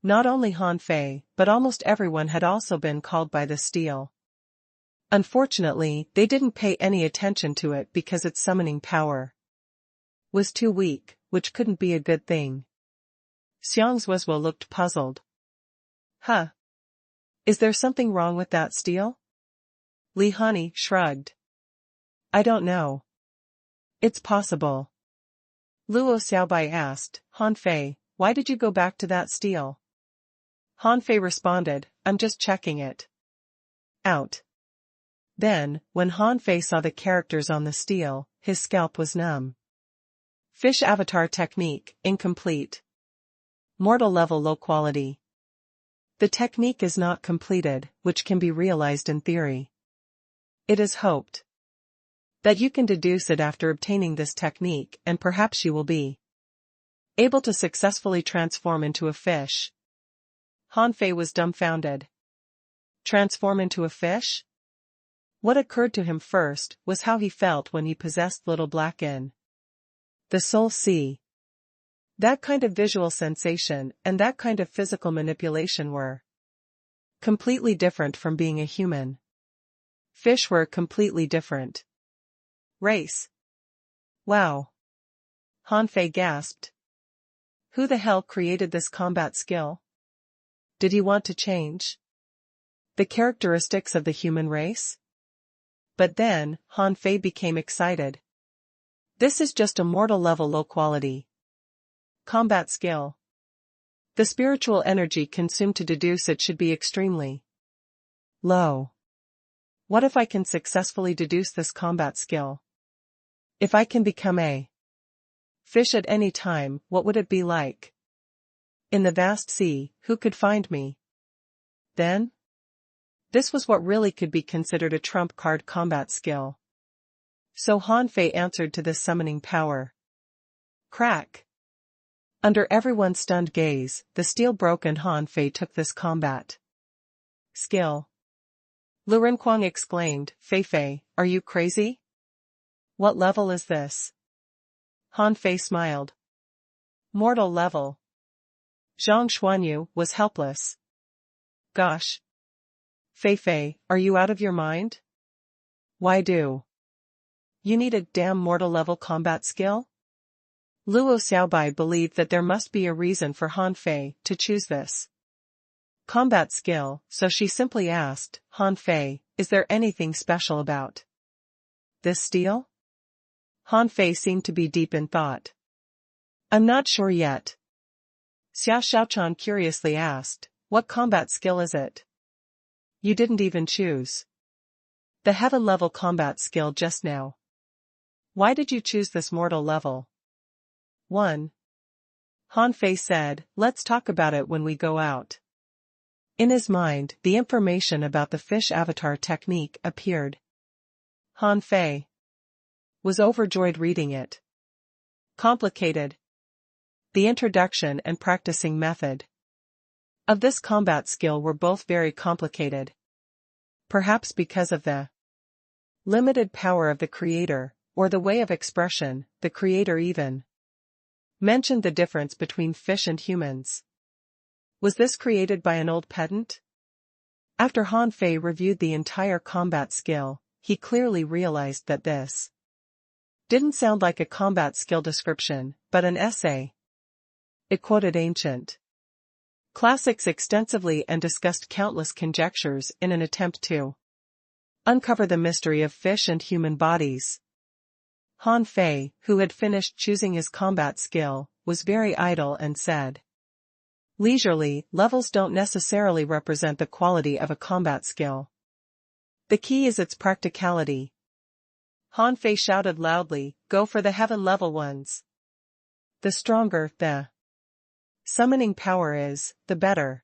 Speaker 1: Not only Han Fei, but almost everyone had also been called by the steel. Unfortunately, they didn't pay any attention to it because its summoning power was too weak, which couldn't be a good thing. Xiang Zuozhuo looked puzzled. Huh? Is there something wrong with that steel? Li Hani shrugged. I don't know. It's possible. Luo Xiaobai asked, Han Fei, why did you go back to that steel? Han Fei responded, I'm just checking it out. Then, when Han Fei saw the characters on the steel, his scalp was numb. Fish avatar technique, incomplete. Mortal level low quality. The technique is not completed, which can be realized in theory. It is hoped that you can deduce it after obtaining this technique, and perhaps you will be able to successfully transform into a fish. Han Fei was dumbfounded. Transform into a fish? What occurred to him first was how he felt when he possessed Little Black in the Soul Sea. That kind of visual sensation and that kind of physical manipulation were completely different from being a human. Fish were completely different race. Wow. Han Fei gasped. Who the hell created this combat skill? Did he want to change the characteristics of the human race? But then, Han Fei became excited. This is just a mortal level low quality combat skill. The spiritual energy consumed to deduce it should be extremely low. What if I can successfully deduce this combat skill? If I can become a fish at any time, what would it be like? In the vast sea, who could find me? Then? This was what really could be considered a trump card combat skill. So Han Fei answered to this summoning power. Crack! Under everyone's stunned gaze, the steel broke and Han Fei took this combat skill. Lu Renquang exclaimed, Fei, are you crazy? What level is this? Han Fei smiled. Mortal level. Zhang Xuanyu was helpless. Gosh. Fei, are you out of your mind? Why do you need a damn mortal level combat skill? Luo Xiaobai believed that there must be a reason for Han Fei to choose this combat skill, so she simply asked, Han Fei, is there anything special about this steel? Han Fei seemed to be deep in thought. I'm not sure yet. Xia Xiaochan curiously asked, what combat skill is it? You didn't even choose the heaven level combat skill just now. Why did you choose this mortal level? 1. Han Fei said, let's talk about it when we go out. In his mind, the information about the fish avatar technique appeared. Han Fei was overjoyed reading it. Complicated. The introduction and practicing method of this combat skill were both very complicated. Perhaps because of the limited power of the creator, or the way of expression, the creator even mentioned the difference between fish and humans. Was this created by an old pedant? After Han Fei reviewed the entire combat skill, he clearly realized that this didn't sound like a combat skill description, but an essay. It quoted ancient classics extensively and discussed countless conjectures in an attempt to uncover the mystery of fish and human bodies. Han Fei, who had finished choosing his combat skill, was very idle and said, Leisurely, levels don't necessarily represent the quality of a combat skill. The key is its practicality. Han Fei shouted loudly, "Go for the heaven level ones. The stronger the summoning power is, the better.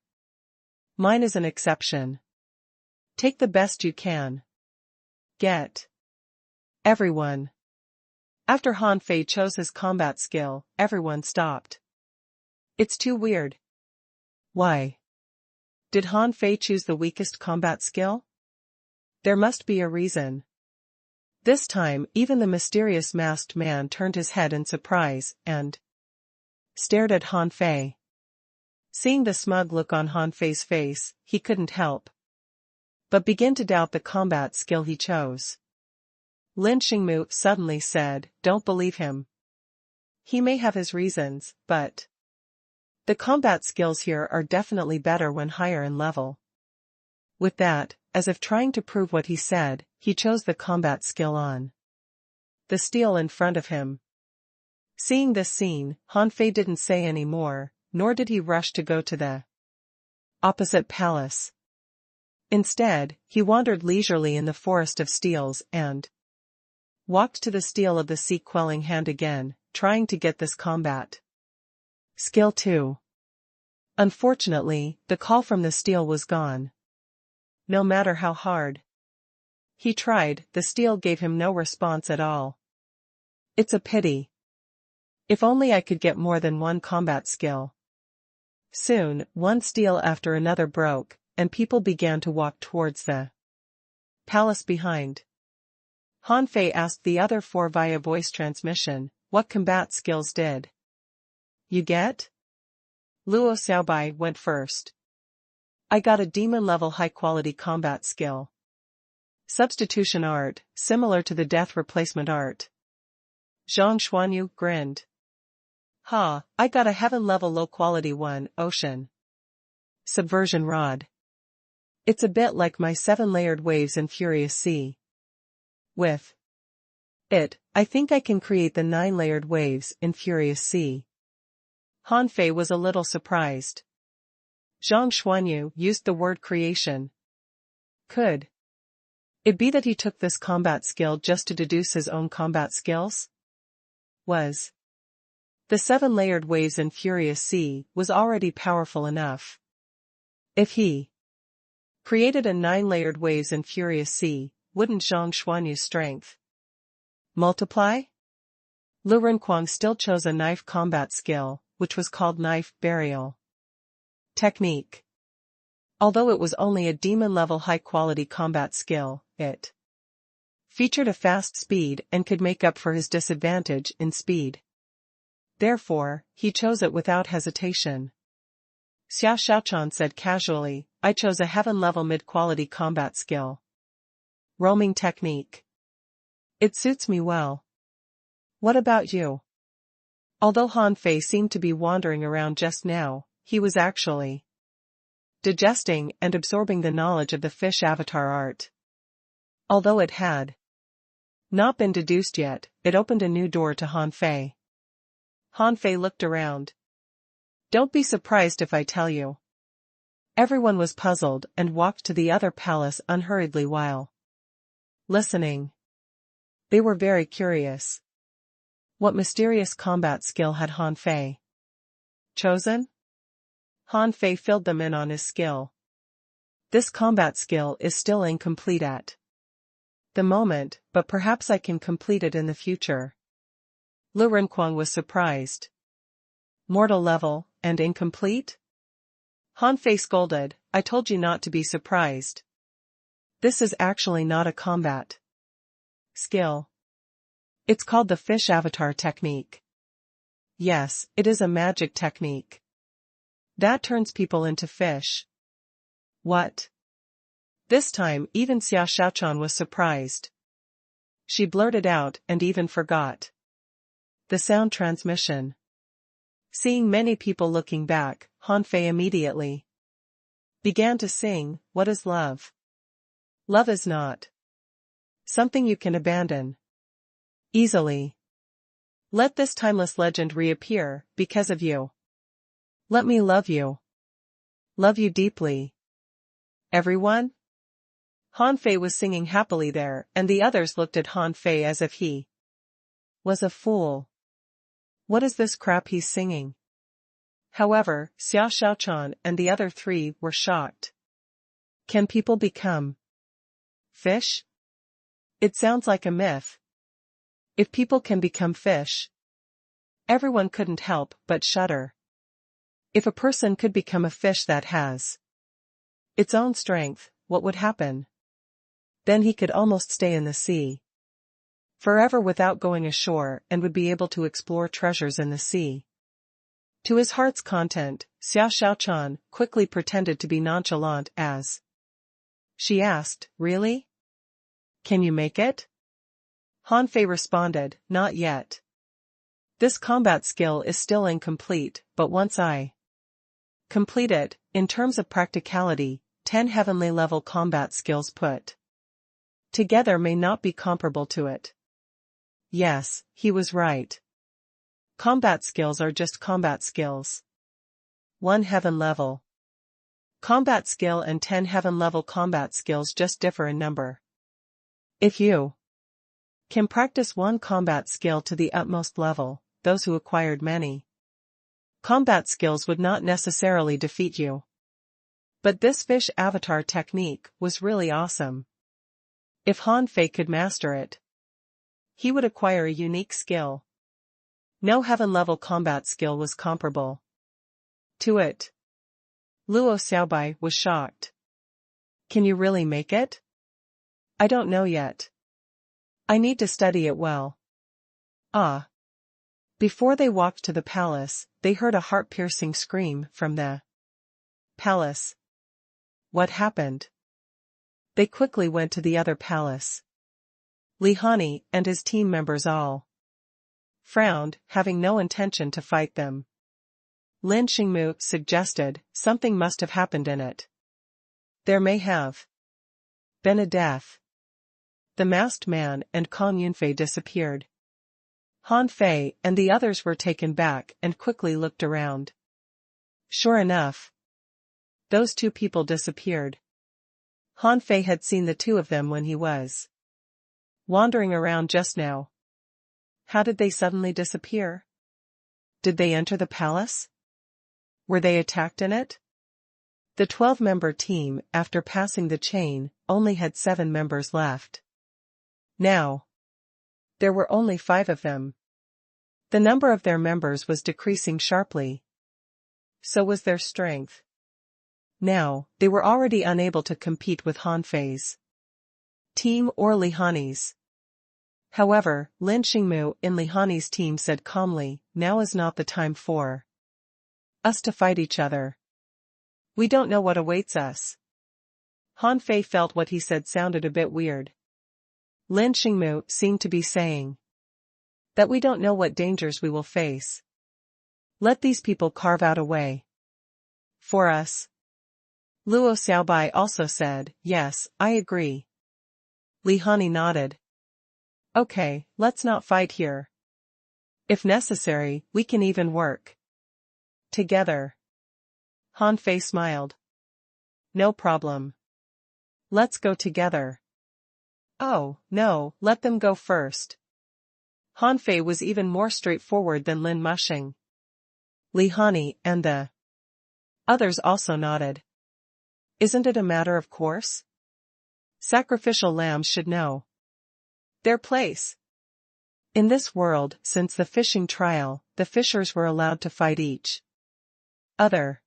Speaker 1: Mine is an exception. Take the best you can get." Everyone. After Han Fei chose his combat skill, everyone stopped. It's too weird. Why? Did Han Fei choose the weakest combat skill? There must be a reason. This time, even the mysterious masked man turned his head in surprise and stared at Han Fei. Seeing the smug look on Han Fei's face, he couldn't help but begin to doubt the combat skill he chose. Lin Xingmu suddenly said, "Don't believe him. He may have his reasons, but the combat skills here are definitely better when higher in level." With that, as if trying to prove what he said, he chose the combat skill on the steel in front of him. Seeing this scene, Han Fei didn't say any more, nor did he rush to go to the opposite palace. Instead, he wandered leisurely in the forest of steels and walked to the steel of the sea quelling hand again, trying to get this combat skill too. Unfortunately, the call from the steel was gone. No matter how hard he tried, the steel gave him no response at all. It's a pity. If only I could get more than one combat skill. Soon, one steel after another broke, and people began to walk towards the palace behind. Han Fei asked the other four via voice transmission, "What combat skills did you get?" Luo Xiaobai went first. "I got a demon-level high-quality combat skill. Substitution art, similar to the death replacement art." Zhang Xuanyu grinned. "Ha, I got a heaven-level low-quality one, ocean subversion rod. It's a bit like my 7-layered waves in Furious Sea. With it, I think I can create the 9-layered waves in Furious Sea." Han Fei was a little surprised. Zhang Xuanyu used the word creation. Could it be that he took this combat skill just to deduce his own combat skills? Was the 7-layered waves in Furious Sea was already powerful enough. If he created a 9-layered waves in Furious Sea, wouldn't Zhang Xuanyu's strength multiply? Lu Renquang still chose a knife combat skill, which was called knife burial technique. Although it was only a demon-level high-quality combat skill, it featured a fast speed and could make up for his disadvantage in speed. Therefore, he chose it without hesitation. Xia Xiaochan said casually, "I chose a heaven-level mid-quality combat skill. Roaming technique. It suits me well. What about you?" Although Han Fei seemed to be wandering around just now, he was actually digesting and absorbing the knowledge of the fish avatar art. Although it had not been deduced yet, it opened a new door to Han Fei. Han Fei looked around. "Don't be surprised if I tell you." Everyone was puzzled and walked to the other palace unhurriedly while listening. They were very curious. What mysterious combat skill had Han Fei chosen? Han Fei filled them in on his skill. "This combat skill is still incomplete at the moment, but perhaps I can complete it in the future." Lu Renquang was surprised. "Mortal level, and incomplete?" Han Fei scolded, "I told you not to be surprised. This is actually not a combat skill. It's called the fish avatar technique. Yes, it is a magic technique that turns people into fish." "What?" This time even Xia Xiaochan was surprised. She blurted out and even forgot the sound transmission. Seeing many people looking back, Han Fei immediately began to sing, "What is love? Love is not something you can abandon easily. Let this timeless legend reappear, because of you. Let me love you." Love you deeply. Everyone? Han Fei was singing happily there, and the others looked at Han Fei as if he was a fool. What is this crap he's singing? However, Xiao Xiaochan and the other three were shocked. Can people become fish? It sounds like a myth. If people can become fish, everyone couldn't help but shudder. If a person could become a fish that has its own strength, what would happen? Then he could almost stay in the sea forever without going ashore and would be able to explore treasures in the sea. To his heart's content, Xiao Xiaochan quickly pretended to be nonchalant as she asked, "Really? Can you make it?" Han Fei responded, "Not yet. This combat skill is still incomplete, but once I complete it, in terms of practicality, 10 heavenly level combat skills put together may not be comparable to it." Yes, he was right. Combat skills are just combat skills. 1 heaven level combat skill and 10 heaven level combat skills just differ in number. If you can practice one combat skill to the utmost level, those who acquired many combat skills would not necessarily defeat you. But this fish avatar technique was really awesome. If Han Fei could master it, he would acquire a unique skill. No heaven-level combat skill was comparable to it. Luo Xiaobai was shocked. Can you really make it? I don't know yet. I need to study it well. Ah. Before they walked to the palace, they heard a heart-piercing scream from the palace. What happened? They quickly went to the other palace. Li Hani and his team members all frowned, having no intention to fight them. Lin Xingmu suggested, something must have happened in it. There may have been a death. The masked man and Kong Yunfei disappeared. Han Fei and the others were taken back and quickly looked around. Sure enough, those two people disappeared. Han Fei had seen the two of them when he was wandering around just now. How did they suddenly disappear? Did they enter the palace? Were they attacked in it? The 12-member team, after passing the chain, only had 7 members left. Now, there were only 5 of them. The number of their members was decreasing sharply. So was their strength. Now, they were already unable to compete with Han Fei's team or Li Hani's. However, Lin Xingmu in Li Hani's team said calmly, "Now is not the time for us to fight each other. We don't know what awaits us." Han Fei felt what he said sounded a bit weird. Lin Xingmu seemed to be saying that we don't know what dangers we will face. Let these people carve out a way for us. Luo Xiaobai also said, "Yes, I agree." Li Hani nodded. "Okay, let's not fight here. If necessary, we can even work together." Han Fei smiled. "No problem. Let's go together." "Oh, no, let them go first." Han Fei was even more straightforward than Lin Mushing. Li Hani and the others also nodded. Isn't it a matter of course? Sacrificial lambs should know their place. In this world, since the fishing trial, the fishers were allowed to fight each other.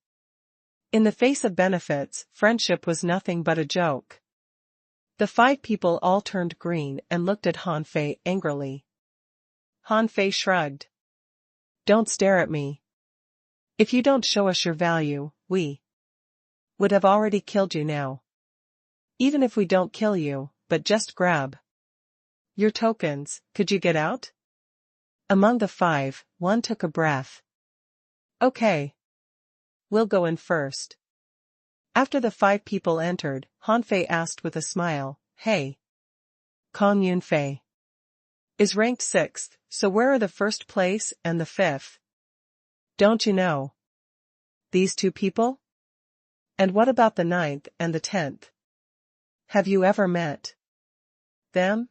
Speaker 1: In the face of benefits, friendship was nothing but a joke. The 5 people all turned green and looked at Han Fei angrily. Han Fei shrugged. "Don't stare at me. If you don't show us your value, we would have already killed you now. Even if we don't kill you, but just grab your tokens, could you get out?" Among the 5, one took a breath. "Okay. We'll go in first." After the 5 people entered, Han Fei asked with a smile, "Hey. Kong Yunfei is ranked 6th, so where are the 1st place and the 5th? Don't you know these 2 people?" And what about the 9th and the 10th? Have you ever met them?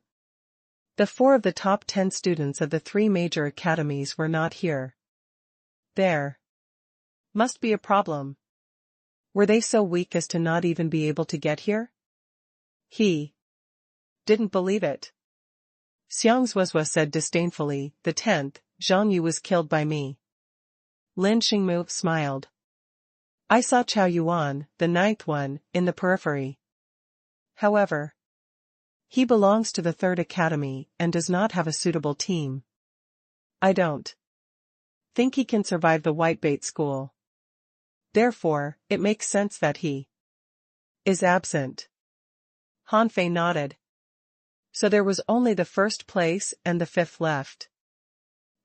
Speaker 1: The 4 of the top 10 students of the 3 major academies were not here. There must be a problem. Were they so weak as to not even be able to get here? He didn't believe it. Xiang Zuozua said disdainfully, the 10th, Zhang Yu was killed by me. Lin Xingmu smiled. I saw Chao Yuan, the 9th one, in the periphery. However, he belongs to the 3rd academy and does not have a suitable team. I don't think he can survive the whitebait school. Therefore, it makes sense that he is absent. Han Fei nodded. So there was only the 1st place and the 5th left.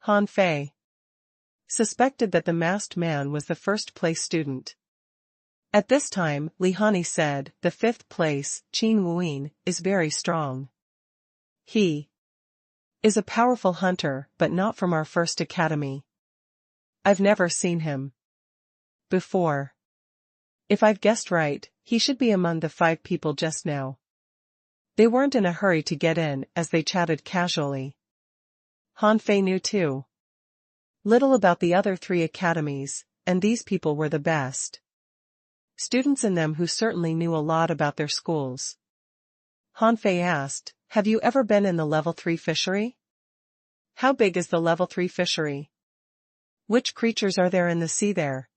Speaker 1: Han Fei suspected that the masked man was the 1st place student. At this time, Li Hani said, the 5th place, Qin Wuyin, is very strong. He is a powerful hunter, but not from our 1st academy. I've never seen him before. If I've guessed right, he should be among the 5 people just now. They weren't in a hurry to get in as they chatted casually. Han Fei knew too little about the other 3 academies, and these people were the best students in them who certainly knew a lot about their schools. Han Fei asked, have you ever been in the level 3 fishery? How big is the level 3 fishery? Which creatures are there in the sea there?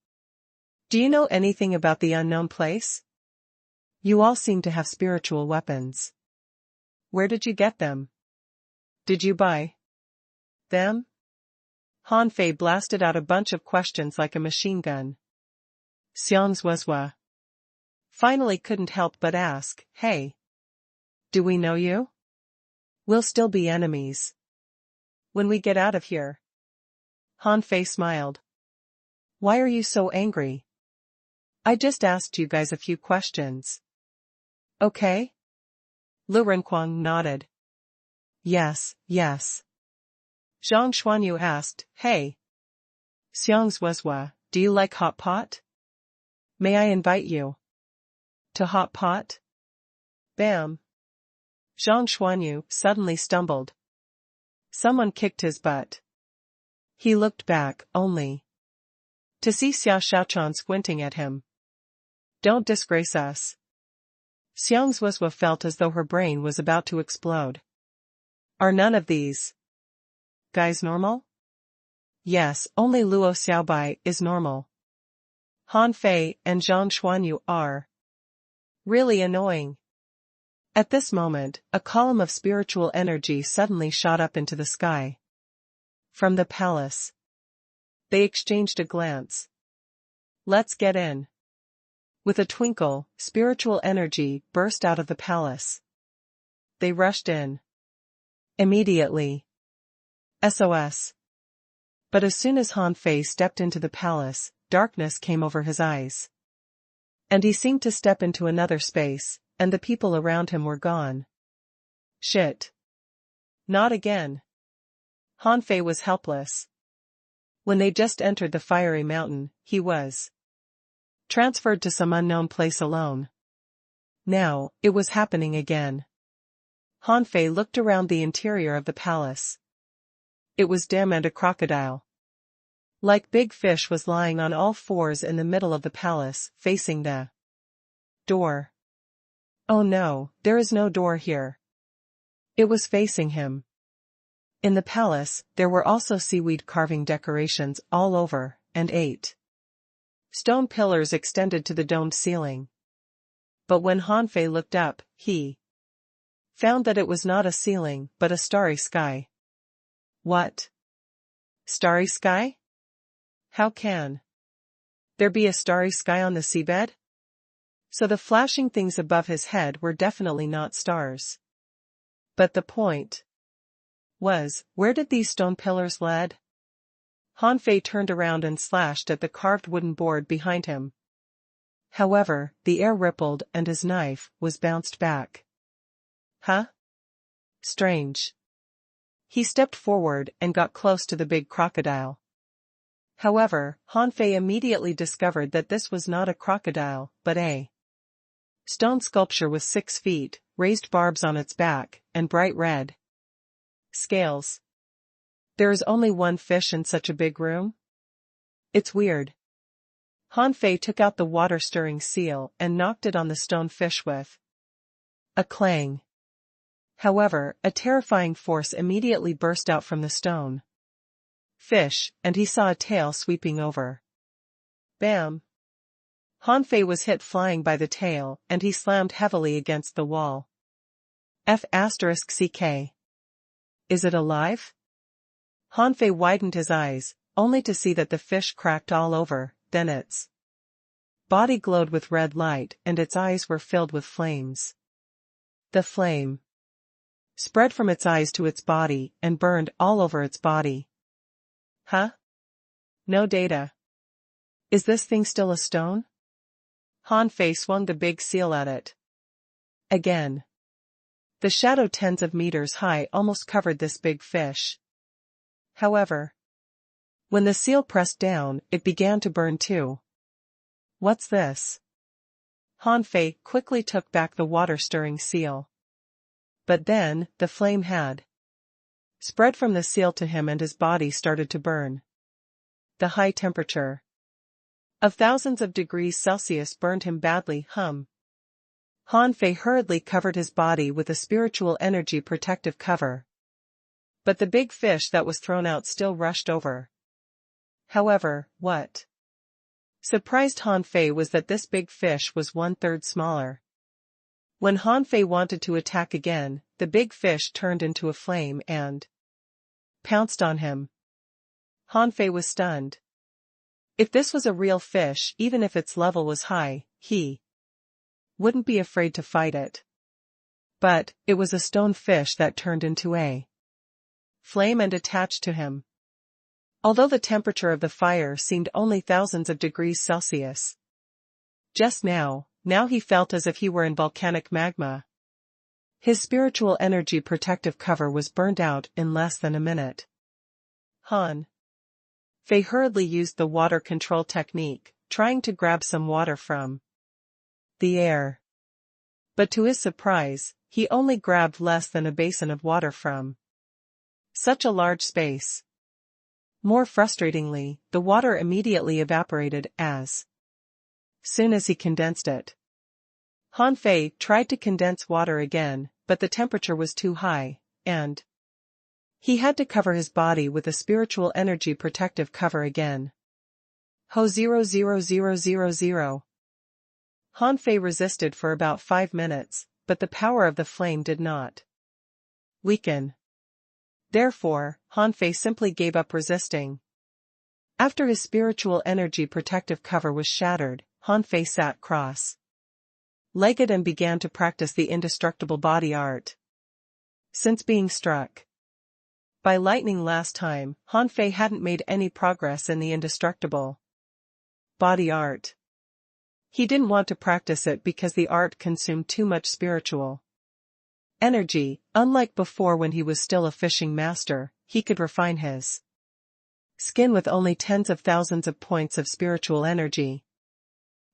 Speaker 1: Do you know anything about the unknown place? You all seem to have spiritual weapons. Where did you get them? Did you buy them? Han Fei blasted out a bunch of questions like a machine gun. Xiang Zuozua finally couldn't help but ask, hey, do we know you? We'll still be enemies when we get out of here. Han Fei smiled. Why are you so angry? I just asked you guys a few questions. Okay? Lu Renquang nodded. Yes, yes. Zhang Xuanyu asked, hey, Xiang Zuozua, do you like hot pot? May I invite you to hot pot? Bam. Zhang Xuanyu suddenly stumbled. Someone kicked his butt. He looked back, only to see Xiao Shaochan squinting at him. Don't disgrace us. Xiang Zuozua felt as though her brain was about to explode. Are none of these guys normal? Yes, only Luo Xiaobai is normal. Han Fei and Zhang Xuanyu are really annoying. At this moment, a column of spiritual energy suddenly shot up into the sky from the palace. They exchanged a glance. Let's get in. With a twinkle, spiritual energy burst out of the palace. They rushed in immediately. SOS. But as soon as Han Fei stepped into the palace, darkness came over his eyes. And he seemed to step into another space, and the people around him were gone. Shit. Not again. Han Fei was helpless. When they just entered the fiery mountain, he was transferred to some unknown place alone. Now, it was happening again. Han Fei looked around the interior of the palace. It was dim and a crocodile like big fish was lying on all fours in the middle of the palace, facing the door. Oh no, there is no door here. It was facing him. In the palace, there were also seaweed carving decorations all over, and 8 stone pillars extended to the domed ceiling. But when Han Fei looked up, he found that it was not a ceiling, but a starry sky. What? Starry sky? How can there be a starry sky on the seabed? So the flashing things above his head were definitely not stars. But the point was, where did these stone pillars lead? Han Fei turned around and slashed at the carved wooden board behind him. However, the air rippled and his knife was bounced back. Huh? Strange. He stepped forward and got close to the big crocodile. However, Han Fei immediately discovered that this was not a crocodile, but a stone sculpture with 6 feet, raised barbs on its back, and bright red scales. There is only one fish in such a big room? It's weird. Han Fei took out the water-stirring seal and knocked it on the stone fish with a clang. However, a terrifying force immediately burst out from the stone fish, and he saw a tail sweeping over. Bam! Han Fei was hit flying by the tail, and he slammed heavily against the wall. F***CK. Is it alive? Han Fei widened his eyes, only to see that the fish cracked all over, then its body glowed with red light and its eyes were filled with flames. The flame spread from its eyes to its body and burned all over its body. Huh? No data. Is this thing still a stone? Han Fei swung the big seal at it. Again. The shadow tens of meters high almost covered this big fish. However, when the seal pressed down, it began to burn too. What's this? Han Fei quickly took back the water-stirring seal. But then, the flame had spread from the seal to him and his body started to burn. The high temperature of thousands of degrees Celsius burned him badly. Han Fei hurriedly covered his body with a spiritual energy protective cover. But the big fish that was thrown out still rushed over. However, what surprised Han Fei was that this big fish was 1/3 smaller. When Han Fei wanted to attack again, the big fish turned into a flame and pounced on him. Han Fei was stunned. If this was a real fish, even if its level was high, he wouldn't be afraid to fight it. But, it was a stone fish that turned into a flame and attached to him. Although the temperature of the fire seemed only thousands of degrees Celsius. Just now he felt as if he were in volcanic magma. His spiritual energy protective cover was burned out in less than a minute. Han Fei hurriedly used the water control technique, trying to grab some water from the air. But to his surprise, he only grabbed less than a basin of water from such a large space. More frustratingly, the water immediately evaporated as soon as he condensed it. Han Fei tried to condense water again, but the temperature was too high, and he had to cover his body with a spiritual energy protective cover again. Ho 00000. Han Fei resisted for about 5 minutes, but the power of the flame did not weaken. Therefore, Han Fei simply gave up resisting. After his spiritual energy protective cover was shattered, Han Fei sat cross-legged and began to practice the indestructible body art. Since being struck by lightning last time, Han Fei hadn't made any progress in the indestructible body art. He didn't want to practice it because the art consumed too much spiritual energy. Unlike before when he was still a fishing master, he could refine his skin with only tens of thousands of points of spiritual energy.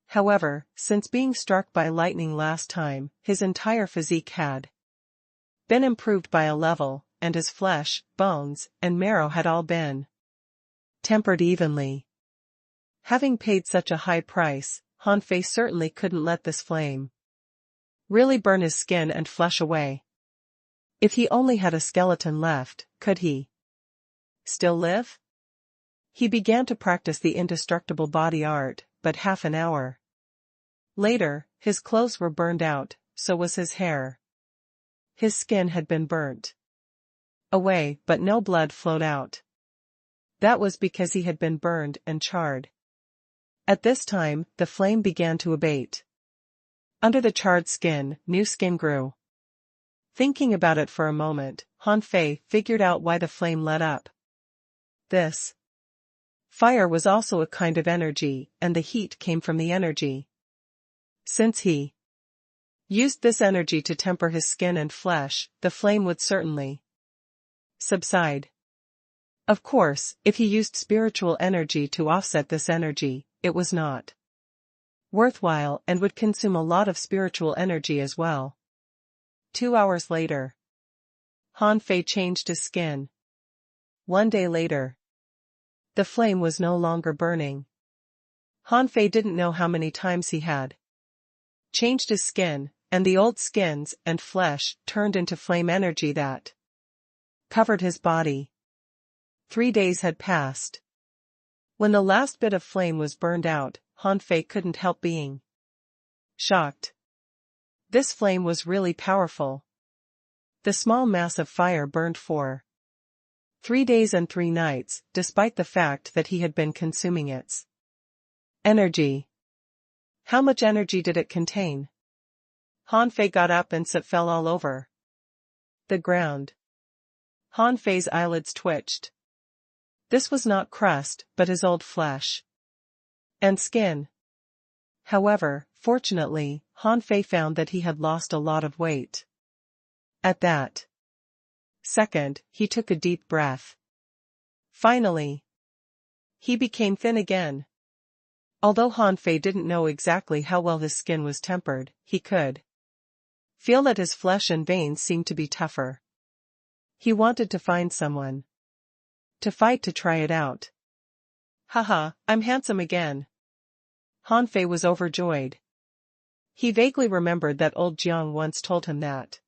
Speaker 1: However, since being struck by lightning last time, his entire physique had been improved by a level, and his flesh, bones, and marrow had all been tempered evenly. Having paid such a high price, Han Fei certainly couldn't let this flame really burn his skin and flesh away. If he only had a skeleton left, could he still live? He began to practice the indestructible body art, but half an hour later, his clothes were burned out, so was his hair. His skin had been burnt away, but no blood flowed out. That was because he had been burned and charred. At this time, the flame began to abate. Under the charred skin, new skin grew. Thinking about it for a moment, Han Fei figured out why the flame lit up. This fire was also a kind of energy, and the heat came from the energy. Since he used this energy to temper his skin and flesh, the flame would certainly subside. Of course, if he used spiritual energy to offset this energy, it was not worthwhile and would consume a lot of spiritual energy as well. 2 hours later, Han Fei changed his skin. 1 day later, the flame was no longer burning. Han Fei didn't know how many times he had changed his skin, and the old skins and flesh turned into flame energy that covered his body. 3 days had passed. When the last bit of flame was burned out, Han Fei couldn't help being shocked. This flame was really powerful. The small mass of fire burned for 3 days and 3 nights, despite the fact that he had been consuming its energy. How much energy did it contain? Han Fei got up and soot fell all over the ground. Han Fei's eyelids twitched. This was not crust, but his old flesh and skin. However, fortunately, Han Fei found that he had lost a lot of weight. At that second, he took a deep breath. Finally, he became thin again. Although Han Fei didn't know exactly how well his skin was tempered, he could feel that his flesh and veins seemed to be tougher. He wanted to find someone to fight to try it out. Haha, I'm handsome again. Han Fei was overjoyed. He vaguely remembered that old Jiang once told him that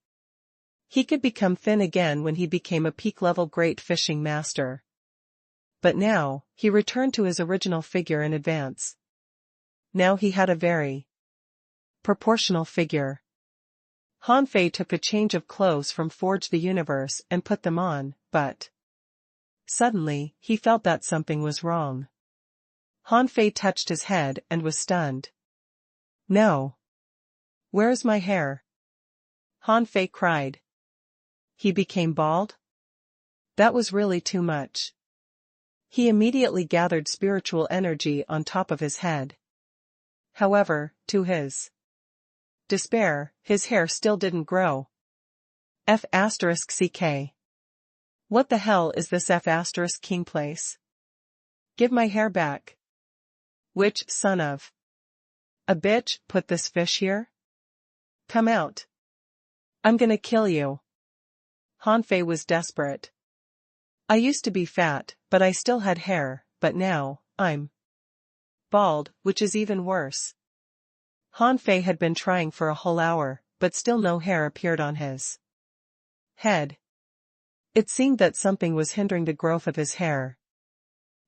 Speaker 1: he could become thin again when he became a peak-level great fishing master. But now, he returned to his original figure in advance. Now he had a very proportional figure. Han Fei took a change of clothes from Forge the Universe and put them on, but suddenly, he felt that something was wrong. Han Fei touched his head and was stunned. No. Where's my hair? Han Fei cried. He became bald? That was really too much. He immediately gathered spiritual energy on top of his head. However, to his despair, his hair still didn't grow. F***ck. What the hell is this F***king place? Give my hair back. Which son of a bitch put this fish here? Come out. I'm gonna kill you. Han Fei was desperate. I used to be fat, but I still had hair, but now, I'm bald, which is even worse. Han Fei had been trying for a whole hour, but still no hair appeared on his head. It seemed that something was hindering the growth of his hair.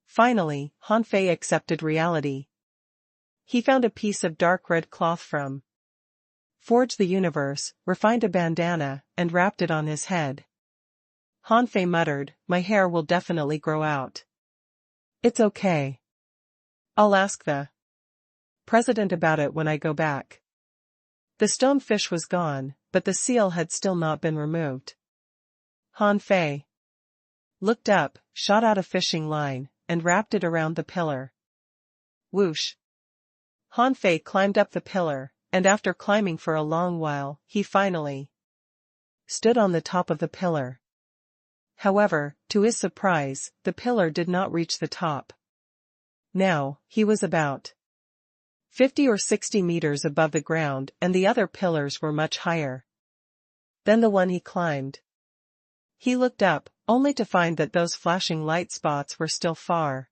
Speaker 1: Finally, Han Fei accepted reality. He found a piece of dark red cloth from Forge the Universe, refined a bandana, and wrapped it on his head. Han Fei muttered, my hair will definitely grow out. It's okay. I'll ask the president about it when I go back. The stone fish was gone, but the seal had still not been removed. Han Fei looked up, shot out a fishing line, and wrapped it around the pillar. Whoosh. Han Fei climbed up the pillar, and after climbing for a long while, he finally stood on the top of the pillar. However, to his surprise, the pillar did not reach the top. Now, he was about 50 or 60 meters above the ground, and the other pillars were much higher than the one he climbed. He looked up, only to find that those flashing light spots were still far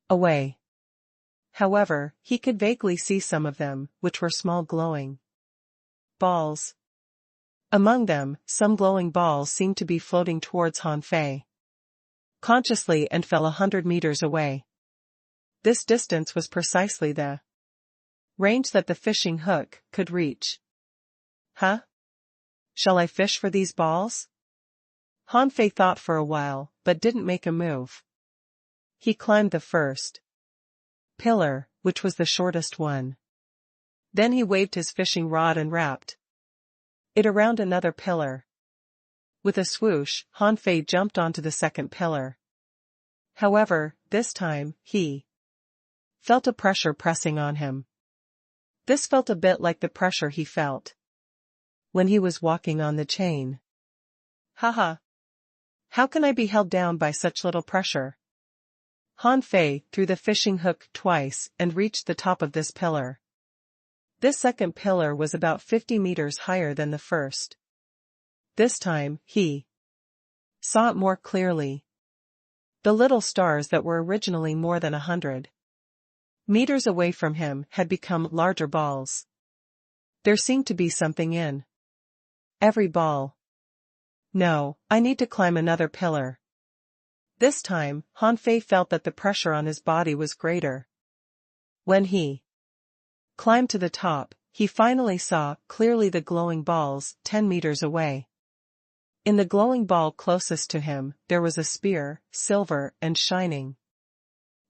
Speaker 1: away. However, he could vaguely see some of them, which were small glowing balls. Among them, some glowing balls seemed to be floating towards Han Fei consciously and fell 100 meters away. This distance was precisely the range that the fishing hook could reach. Huh? Shall I fish for these balls? Han Fei thought for a while, but didn't make a move. He climbed the first pillar, which was the shortest one. Then he waved his fishing rod and wrapped it around another pillar. With a swoosh, Han Fei jumped onto the second pillar. However, this time, he felt a pressure pressing on him. This felt a bit like the pressure he felt when he was walking on the chain. Haha. How can I be held down by such little pressure? Han Fei threw the fishing hook twice and reached the top of this pillar. This second pillar was about 50 meters higher than the first. This time, he saw it more clearly. The little stars that were originally more than 100 meters away from him had become larger balls. There seemed to be something in every ball. No, I need to climb another pillar. This time, Han Fei felt that the pressure on his body was greater. When he climbed to the top, he finally saw clearly the glowing balls 10 meters away. In the glowing ball closest to him, there was a spear, silver and shining.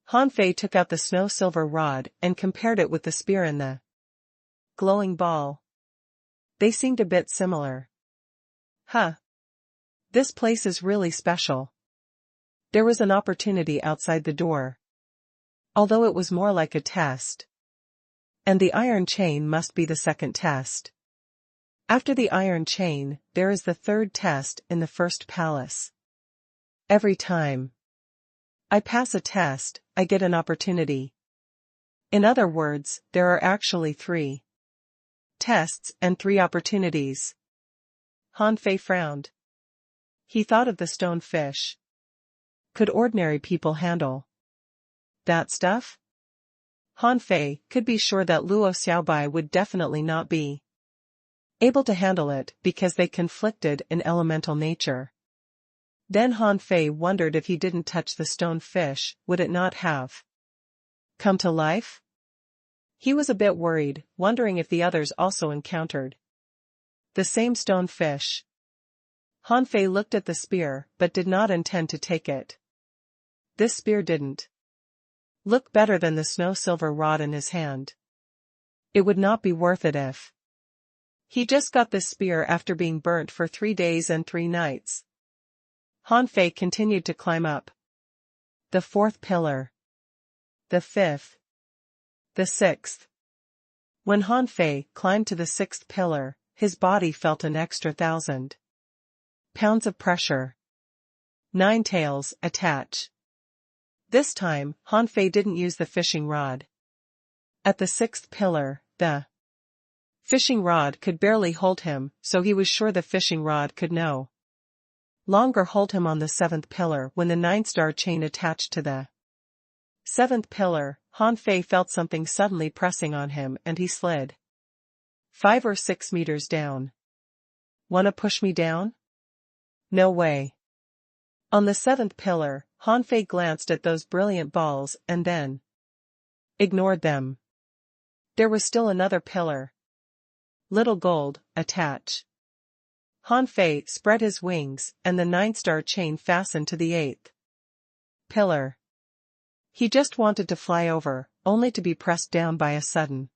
Speaker 1: Han Fei took out the snow-silver rod and compared it with the spear in the glowing ball. They seemed a bit similar. Huh. This place is really special. There was an opportunity outside the door. Although it was more like a test. And the iron chain must be the second test. After the iron chain, there is the third test in the first palace. Every time I pass a test, I get an opportunity. In other words, there are actually 3 tests and 3 opportunities. Han Fei frowned. He thought of the stone fish. Could ordinary people handle that stuff? Han Fei could be sure that Luo Xiaobai would definitely not be able to handle it because they conflicted in elemental nature. Then Han Fei wondered if he didn't touch the stone fish, would it not have come to life? He was a bit worried, wondering if the others also encountered the same stone fish. Han Fei looked at the spear but did not intend to take it. This spear didn't look better than the snow-silver rod in his hand. It would not be worth it if he just got this spear after being burnt for 3 days and 3 nights. Han Fei continued to climb up. The 4th pillar. The 5th. The 6th. When Han Fei climbed to the 6th pillar, his body felt an extra 1,000 pounds of pressure. 9 tails attach. This time, Han Fei didn't use the fishing rod. At the 6th pillar, the fishing rod could barely hold him, so he was sure the fishing rod could no longer hold him on the 7th pillar. When the 9-star chain attached to the 7th pillar, Han Fei felt something suddenly pressing on him and he slid 5 or 6 meters down. Wanna push me down? No way. On the 7th pillar, Han Fei glanced at those brilliant balls and then ignored them. There was still another pillar. Little gold, attach. Han Fei spread his wings and the 9-star chain fastened to the 8th pillar. He just wanted to fly over, only to be pressed down by a sudden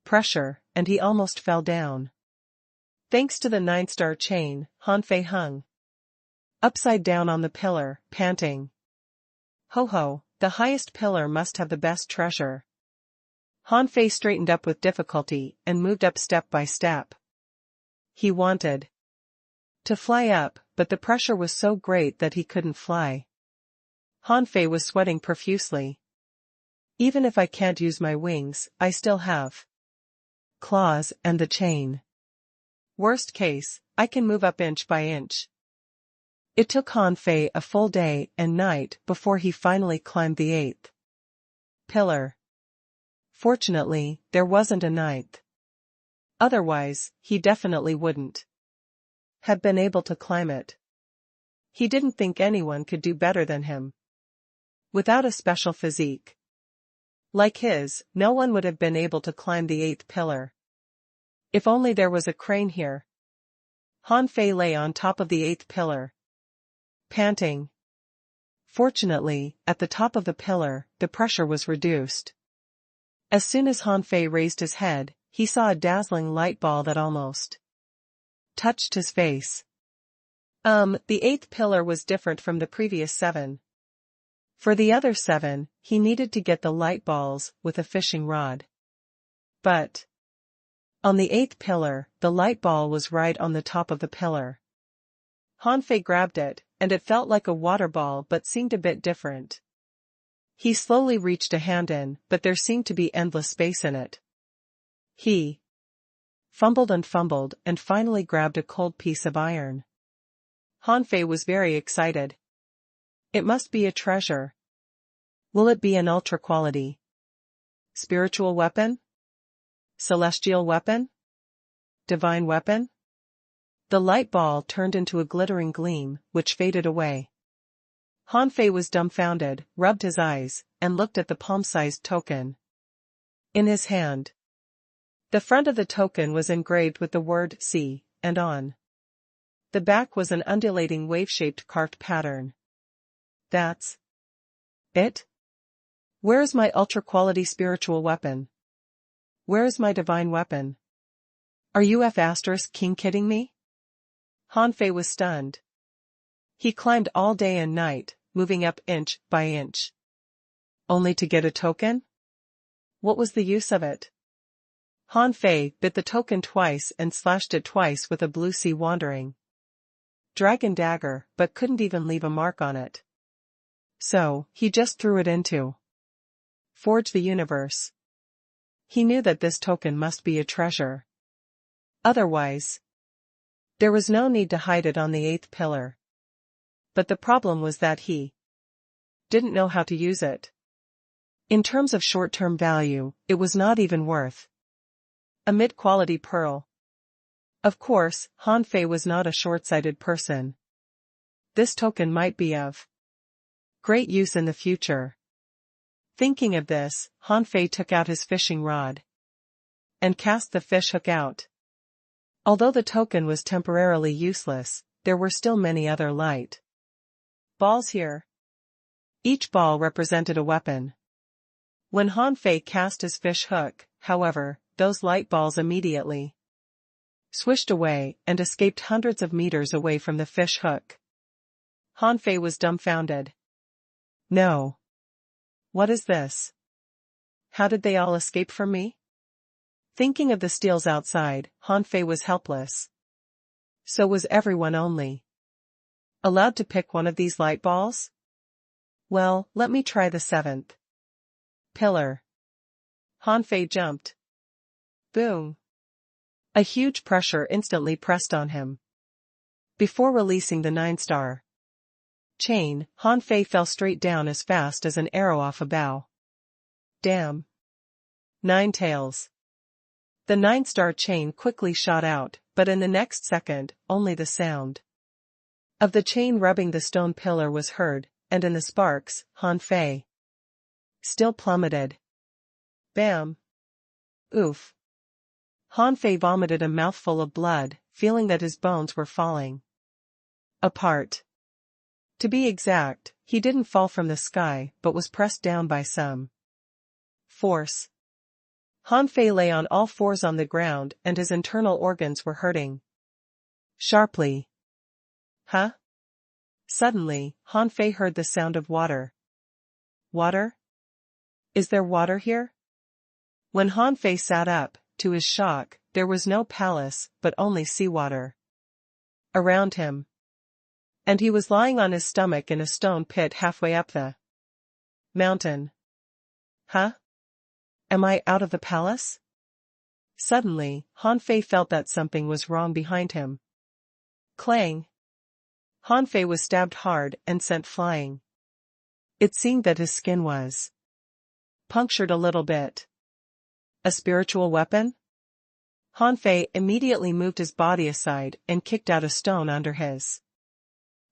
Speaker 1: pressure, and he almost fell down. Thanks to the 9-star chain, Han Fei hung upside down on the pillar, panting. Ho ho, the highest pillar must have the best treasure. Han Fei straightened up with difficulty and moved up step by step. He wanted to fly up, but the pressure was so great that he couldn't fly. Han Fei was sweating profusely. Even if I can't use my wings, I still have claws and the chain. Worst case, I can move up inch by inch. It took Han Fei a full day and night before he finally climbed the 8th pillar. Fortunately, there wasn't a 9th. Otherwise, he definitely wouldn't have been able to climb it. He didn't think anyone could do better than him. Without a special physique like his, no one would have been able to climb the 8th pillar. If only there was a crane here. Han Fei lay on top of the 8th pillar, panting. Fortunately, at the top of the pillar, the pressure was reduced. As soon as Han Fei raised his head, he saw a dazzling light ball that almost touched his face. The 8th pillar was different from the previous 7. For the other 7, he needed to get the light balls with a fishing rod. But on the 8th pillar, the light ball was right on the top of the pillar. Han Fei grabbed it, and it felt like a water ball but seemed a bit different. He slowly reached a hand in, but there seemed to be endless space in it. He fumbled and finally grabbed a cold piece of iron. Han Fei was very excited. It must be a treasure. Will it be an ultra-quality spiritual weapon? Celestial weapon? Divine weapon? The light ball turned into a glittering gleam, which faded away. Han Fei was dumbfounded, rubbed his eyes, and looked at the palm-sized token in his hand. The front of the token was engraved with the word "C" and "on." The back was an undulating wave-shaped carved pattern. That's it? Where is my ultra-quality spiritual weapon? Where is my divine weapon? Are you *king kidding me? Han Fei was stunned. He climbed all day and night, moving up inch by inch. Only to get a token? What was the use of it? Han Fei bit the token twice and slashed it twice with a blue sea wandering dragon dagger, but couldn't even leave a mark on it. So, he just threw it into Forge the Universe. He knew that this token must be a treasure. Otherwise, there was no need to hide it on the 8th pillar. But the problem was that he didn't know how to use it. In terms of short-term value, it was not even worth a mid-quality pearl. Of course, Han Fei was not a short-sighted person. This token might be of great use in the future. Thinking of this, Han Fei took out his fishing rod and cast the fish hook out. Although the token was temporarily useless, there were still many other light balls here. Each ball represented a weapon. When Han Fei cast his fish hook, however, those light balls immediately swished away and escaped hundreds of meters away from the fish hook. Han Fei was dumbfounded. No. What is this? How did they all escape from me? Thinking of the steals outside, Han Fei was helpless. So was everyone only allowed to pick one of these light balls? Well, let me try the 7th pillar. Han Fei jumped. Boom. A huge pressure instantly pressed on him. Before releasing the 9-star chain, Han Fei fell straight down as fast as an arrow off a bow. Damn. 9 tails. The 9-star chain quickly shot out, but in the next second, only the sound of the chain rubbing the stone pillar was heard, and in the sparks, Han Fei still plummeted. Bam. Oof. Han Fei vomited a mouthful of blood, feeling that his bones were falling apart. To be exact, he didn't fall from the sky, but was pressed down by some force. Han Fei lay on all fours on the ground and his internal organs were hurting sharply. Huh? Suddenly, Han Fei heard the sound of water. Water? Is there water here? When Han Fei sat up, to his shock, there was no palace, but only seawater around him. And he was lying on his stomach in a stone pit halfway up the mountain. Huh? Am I out of the palace? Suddenly, Han Fei felt that something was wrong behind him. Clang! Han Fei was stabbed hard and sent flying. It seemed that his skin was punctured a little bit. A spiritual weapon? Han Fei immediately moved his body aside and kicked out a stone under his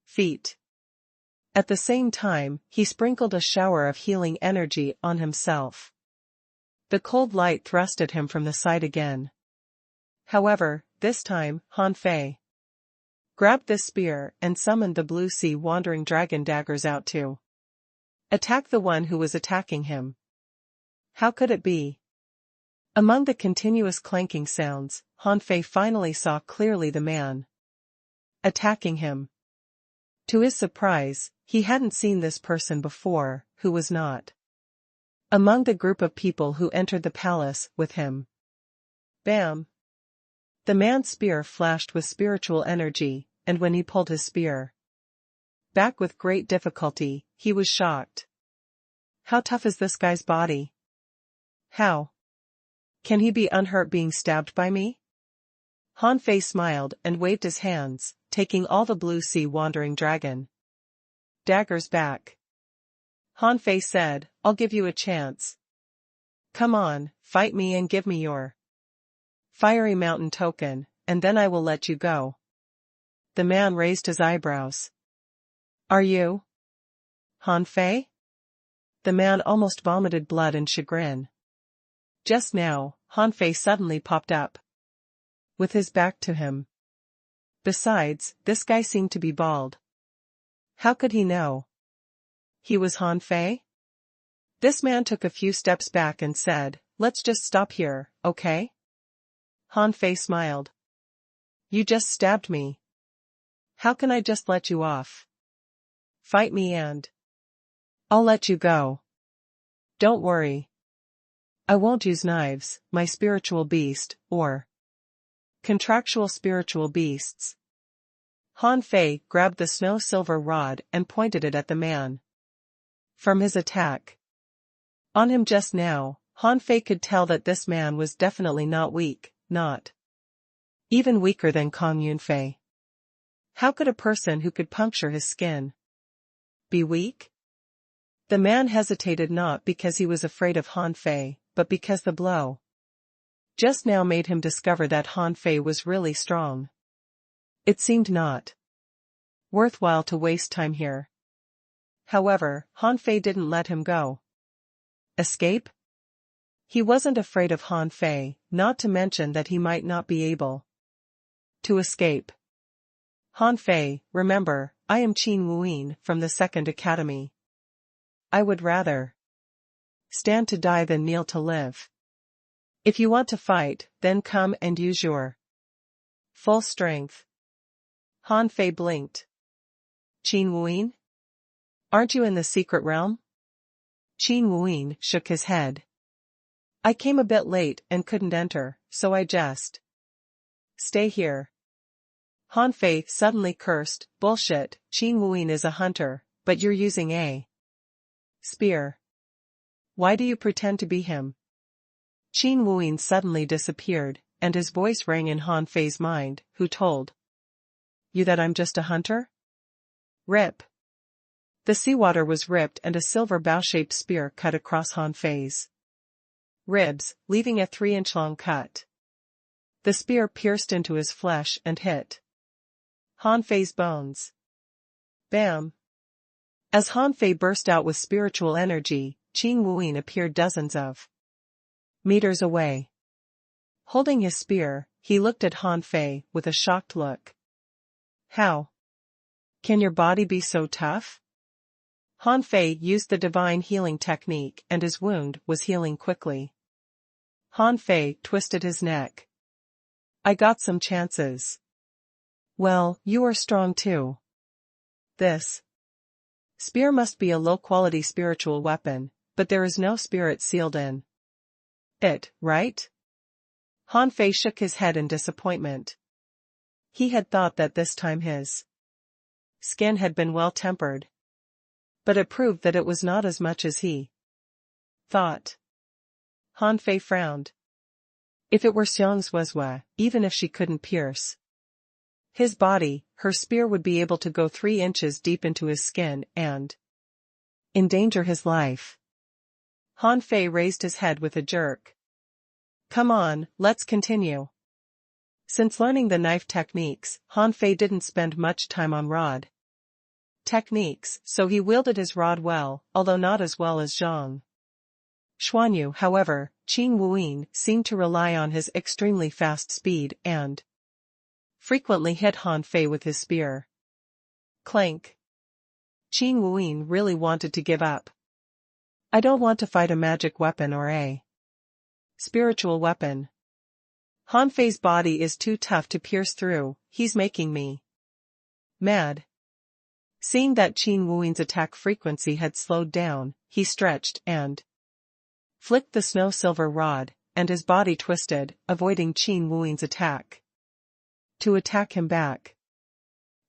Speaker 1: feet. At the same time, he sprinkled a shower of healing energy on himself. The cold light thrust at him from the side again. However, this time, Han Fei grabbed this spear and summoned the blue sea wandering dragon daggers out to attack the one who was attacking him. How could it be? Among the continuous clanking sounds, Han Fei finally saw clearly the man attacking him. To his surprise, he hadn't seen this person before, who was not among the group of people who entered the palace with him. Bam! The man's spear flashed with spiritual energy, and when he pulled his spear back with great difficulty, he was shocked. How tough is this guy's body? How can he be unhurt being stabbed by me? Han Fei smiled and waved his hands, taking all the blue sea wandering dragon daggers back. Han Fei said, I'll give you a chance. Come on, fight me and give me your fiery mountain token, and then I will let you go. The man raised his eyebrows. Are you Han Fei? The man almost vomited blood and chagrin. Just now, Han Fei suddenly popped up, with his back to him. Besides, this guy seemed to be bald. How could he know he was Han Fei? This man took a few steps back and said, let's just stop here, okay? Han Fei smiled. You just stabbed me. How can I just let you off? Fight me and I'll let you go. Don't worry. I won't use knives, my spiritual beast, or contractual spiritual beasts. Han Fei grabbed the snow-silver rod and pointed it at the man. From his attack on him just now, Han Fei could tell that this man was definitely not weak, not even weaker than Kong Yunfei. How could a person who could puncture his skin be weak? The man hesitated not because he was afraid of Han Fei, but because the blow just now made him discover that Han Fei was really strong. It seemed not worthwhile to waste time here. However, Han Fei didn't let him go. Escape? He wasn't afraid of Han Fei, not to mention that he might not be able to escape. Han Fei, remember, I am Qin Wuyin from the Second Academy. I would rather stand to die than kneel to live. If you want to fight, then come and use your full strength. Han Fei blinked. Qin Wuyin? Aren't you in the secret realm? Qin Wuyin shook his head. I came a bit late and couldn't enter, so I just stay here. Han Fei suddenly cursed, bullshit, Qin Wuyin is a hunter, but you're using a spear. Why do you pretend to be him? Qin Wuyin suddenly disappeared, and his voice rang in Han Fei's mind, who told you that I'm just a hunter? Rip. The seawater was ripped and a silver bow-shaped spear cut across Han Fei's ribs, leaving a 3-inch-long cut. The spear pierced into his flesh and hit Han Fei's bones. Bam! As Han Fei burst out with spiritual energy, Qin Wuyin appeared dozens of meters away. Holding his spear, he looked at Han Fei with a shocked look. How can your body be so tough? Han Fei used the divine healing technique and his wound was healing quickly. Han Fei twisted his neck. I got some chances. Well, you are strong too. This spear must be a low-quality spiritual weapon, but there is no spirit sealed in it, right? Han Fei shook his head in disappointment. He had thought that this time his skin had been well tempered. But it proved that it was not as much as he thought. Han Fei frowned. If it were Xiang's Wezwa, even if she couldn't pierce his body, her spear would be able to go 3 inches deep into his skin and endanger his life. Han Fei raised his head with a jerk. Come on, let's continue. Since learning the knife techniques, Han Fei didn't spend much time on rod techniques, so he wielded his rod well, although not as well as Zhang Xuanyu. However, Qin Wuyin seemed to rely on his extremely fast speed and frequently hit Han Fei with his spear. Clank. Qin Wuyin really wanted to give up. I don't want to fight a magic weapon or a spiritual weapon. Han Fei's body is too tough to pierce through, he's making me mad. Seeing that Qin Wuyin's attack frequency had slowed down, he stretched and flicked the snow-silver rod, and his body twisted, avoiding Qin Wuyin's attack. To attack him back.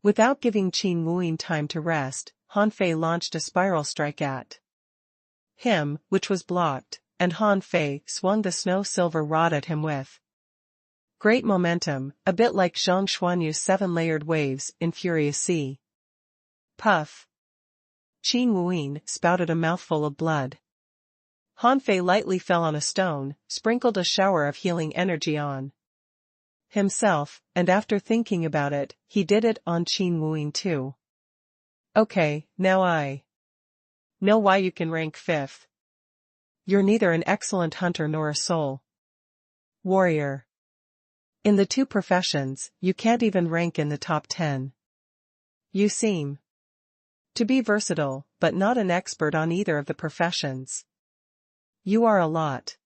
Speaker 1: Without giving Qin Wuyin time to rest, Han Fei launched a spiral strike at him, which was blocked, and Han Fei swung the snow-silver rod at him with great momentum, a bit like Zhang Xuanyu's seven-layered waves in Furious Sea. Puff! Qin Wuyin spouted a mouthful of blood. Han Fei lightly fell on a stone, sprinkled a shower of healing energy on himself, and after thinking about it, he did it on Qin Wuyin too. Okay, now I know why you can rank 5th. You're neither an excellent hunter nor a soul warrior. In the two professions, you can't even rank in the top 10. You seem to be versatile, but not an expert on either of the professions. You are a lot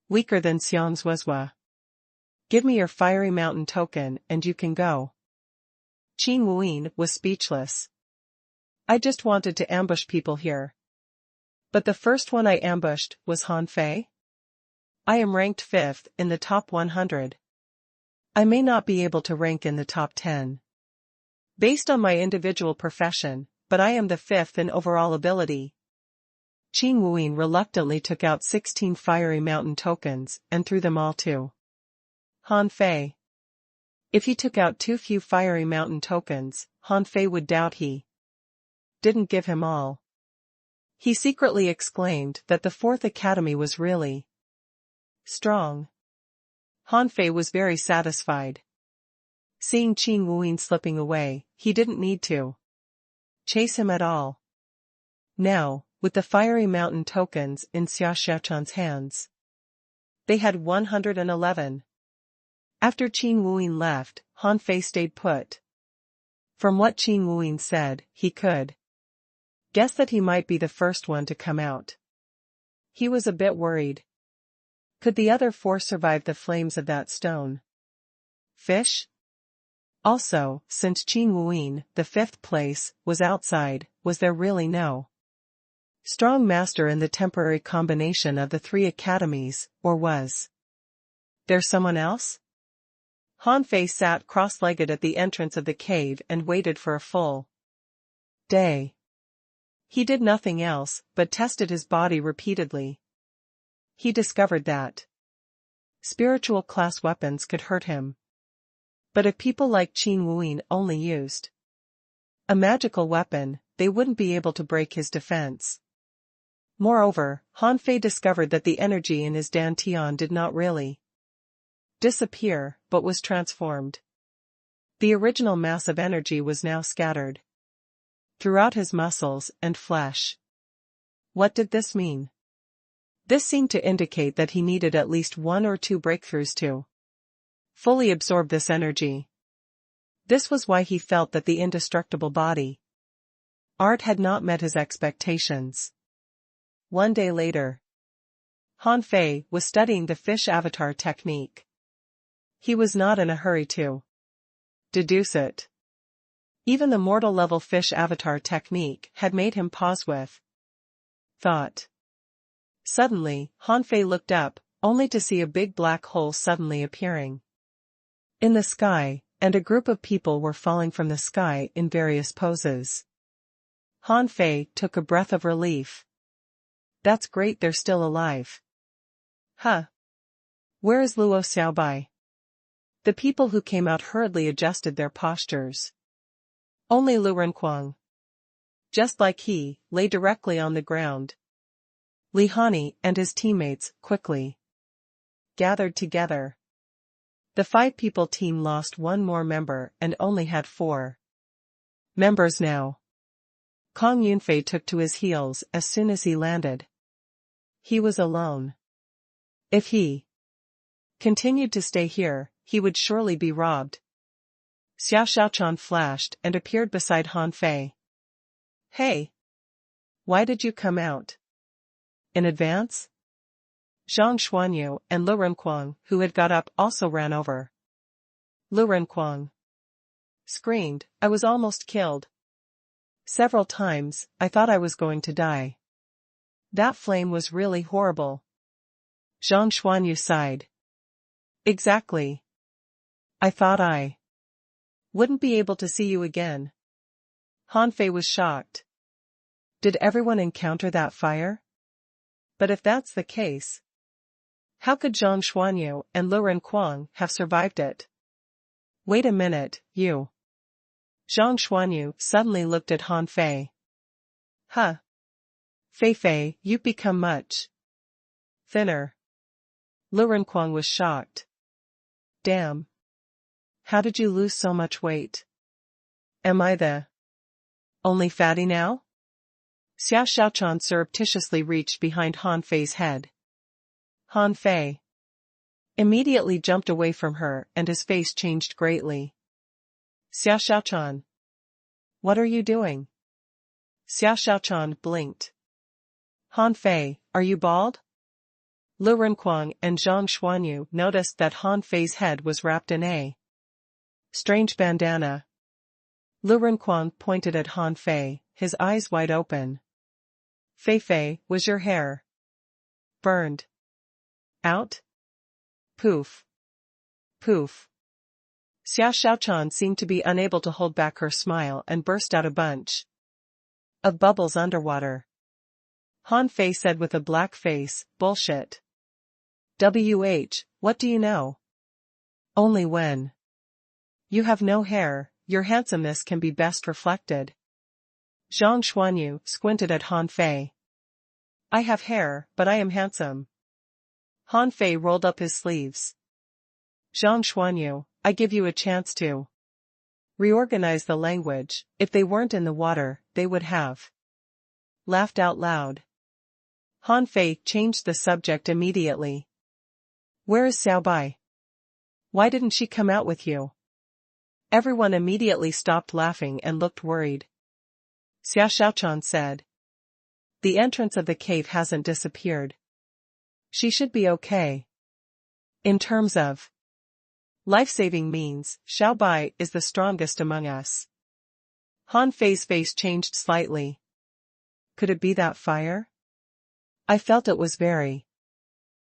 Speaker 1: weaker than Xiang's Wezhua. Give me your fiery mountain token and you can go. Qin Wuyin was speechless. I just wanted to ambush people here. But the first one I ambushed was Han Fei? I am ranked 5th in the top 100. I may not be able to rank in the top 10. Based on my individual profession, but I am the 5th in overall ability. Qin Wuyin reluctantly took out 16 fiery mountain tokens and threw them all to Han Fei. If he took out too few fiery mountain tokens, Han Fei would doubt he didn't give him all. He secretly exclaimed that the 4th Academy was really strong. Han Fei was very satisfied. Seeing Qin Wuyin slipping away, he didn't need to chase him at all. Now, with the fiery mountain tokens in Xia Xiaochan's hands, they had 111. After Qin Wuyin left, Han Fei stayed put. From what Qin Wuyin said, he could guess that he might be the first one to come out. He was a bit worried. Could the other 4 survive the flames of that stone fish? Also, since Qin Wuyin, the 5th place, was outside, was there really no strong master in the temporary combination of the 3 academies, or was there someone else? Han Fei sat cross-legged at the entrance of the cave and waited for a full day. He did nothing else, but tested his body repeatedly. He discovered that spiritual class weapons could hurt him. But if people like Qin Wuyin only used a magical weapon, they wouldn't be able to break his defense. Moreover, Han Fei discovered that the energy in his dantian did not really disappear, but was transformed. The original mass of energy was now scattered throughout his muscles and flesh. What did this mean? This seemed to indicate that he needed at least 1 or 2 breakthroughs to fully absorb this energy. This was why he felt that the indestructible body art had not met his expectations. One day later, Han Fei was studying the fish avatar technique. He was not in a hurry to deduce it. Even the mortal-level fish avatar technique had made him pause with thought. Suddenly, Han Fei looked up, only to see a big black hole suddenly appearing in the sky, and a group of people were falling from the sky in various poses. Han Fei took a breath of relief. That's great, they're still alive. Huh. Where is Luo Xiaobai? The people who came out hurriedly adjusted their postures. Only Lu Renquang, just like he, lay directly on the ground. Li Hani and his teammates quickly gathered together. The 5-people team lost 1 more member and only had 4 members now. Kong Yunfei took to his heels as soon as he landed. He was alone. If he continued to stay here, he would surely be robbed. Xiao Xiaochan flashed and appeared beside Han Fei. Hey! Why did you come out in advance? Zhang Xuanyu and Lu Renquang, who had got up, also ran over. Lu Renquang screamed, I was almost killed. Several times, I thought I was going to die. That flame was really horrible. Zhang Xuanyu sighed. Exactly. I thought I Wouldn't be able to see you again. Han Fei was shocked. Did everyone encounter that fire? But if that's the case, how could Zhang Xuanyu and Lu Renquang have survived it? Wait a minute, you. Zhang Xuanyu suddenly looked at Han Fei. Huh. Fei Fei, you've become much thinner. Lu Renquang was shocked. Damn. How did you lose so much weight? Am I the only fatty now? Xiao Xiaochan surreptitiously reached behind Han Fei's head. Han Fei immediately jumped away from her and his face changed greatly. Xiao Xiaochan. What are you doing? Xiao Xiaochan blinked. Han Fei, are you bald? Lu Renquang and Zhang Xuanyu noticed that Han Fei's head was wrapped in a strange bandana. Lu Renquang pointed at Han Fei, his eyes wide open. Fei Fei, was your hair burned out? Poof. Poof. Xiao Xiaochan seemed to be unable to hold back her smile and burst out a bunch of bubbles underwater. Han Fei said with a black face, bullshit. What do you know? Only when you have no hair, your handsomeness can be best reflected. Zhang Xuanyu squinted at Han Fei. I have hair, but I am handsome. Han Fei rolled up his sleeves. Zhang Xuanyu, I give you a chance to reorganize the language. If they weren't in the water, they would have laughed out loud. Han Fei changed the subject immediately. Where is Xiao Bai? Why didn't she come out with you? Everyone immediately stopped laughing and looked worried. Xiao Xiaochan said. The entrance of the cave hasn't disappeared. She should be okay. In terms of life-saving means, Xiao Bai is the strongest among us. Han Fei's face changed slightly. Could it be that fire? I felt it was very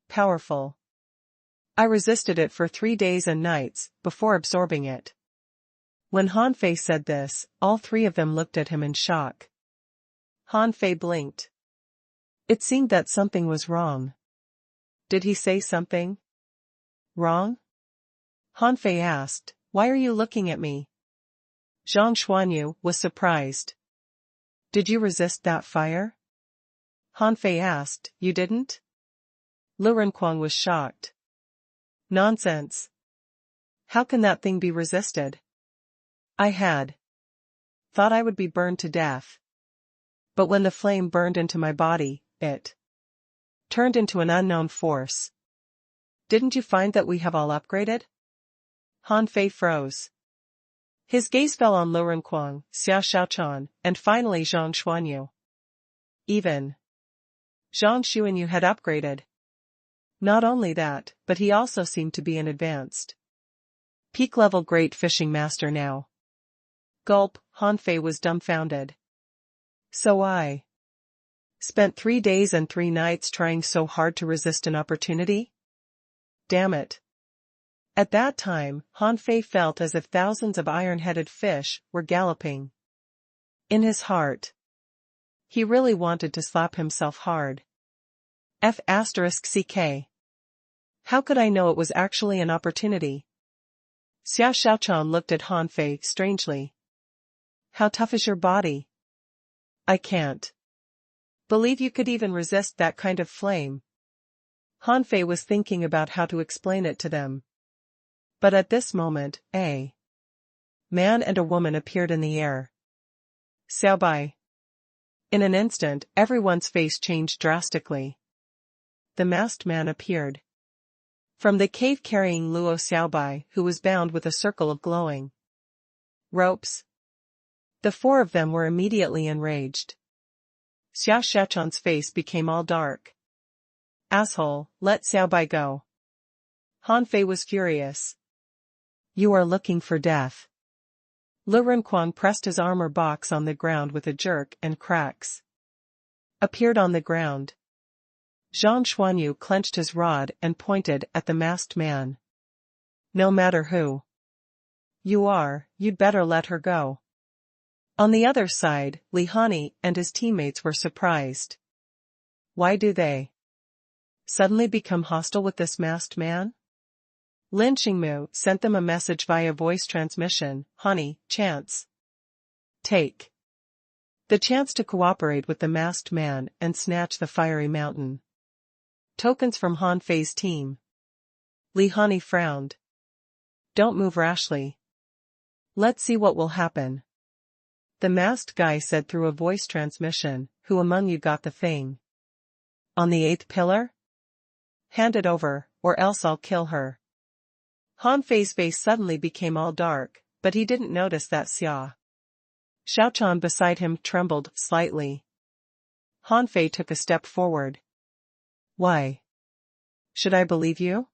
Speaker 1: powerful. I resisted it for 3 days and nights, before absorbing it. When Han Fei said this, all three of them looked at him in shock. Han Fei blinked. It seemed that something was wrong. Did he say something wrong? Han Fei asked, why are you looking at me? Zhang Xuanyu was surprised. Did you resist that fire? Han Fei asked, you didn't? Lu Renquang was shocked. Nonsense. How can that thing be resisted? I had thought I would be burned to death. But when the flame burned into my body, it turned into an unknown force. Didn't you find that we have all upgraded? Han Fei froze. His gaze fell on Lu Renquang, Xiao Xiaochan, and finally Zhang Xuanyu. Even Zhang Xuanyu had upgraded. Not only that, but he also seemed to be an advanced peak-level great fishing master now. Gulp, Han Fei was dumbfounded. So I spent 3 days and 3 nights trying so hard to resist an opportunity? Damn it. At that time, Han Fei felt as if thousands of iron-headed fish were galloping in his heart. He really wanted to slap himself hard. F***ck. How could I know it was actually an opportunity? Xiao Xiaochan looked at Han Fei strangely. How tough is your body? I can't believe you could even resist that kind of flame. Han Fei was thinking about how to explain it to them. But at this moment, a man and a woman appeared in the air. Xiao Bai. In an instant, everyone's face changed drastically. The masked man appeared from the cave carrying Luo Xiaobai, who was bound with a circle of glowing ropes. The 4 of them were immediately enraged. Xiao Xiaochan's face became all dark. Asshole, let Xiaobai go. Han Fei was furious. You are looking for death. Lu Renquang pressed his armor box on the ground with a jerk and cracks appeared on the ground. Zhang Xuanyu clenched his rod and pointed at the masked man. No matter who You'd better let her go. On the other side, Lihani and his teammates were surprised. Why do they suddenly become hostile with this masked man? Lin Xingmu sent them a message via voice transmission, honey, chance. Take the chance to cooperate with the masked man and snatch the fiery mountain. Tokens from Han Fei's team. Lihani frowned. Don't move rashly. Let's see what will happen. The masked guy said through a voice transmission, who among you got the thing? On the 8th pillar? Hand it over, or else I'll kill her. Han Fei's face suddenly became all dark, but he didn't notice that Xia Xiaochan beside him trembled slightly. Han Fei took a step forward. Why should I believe you?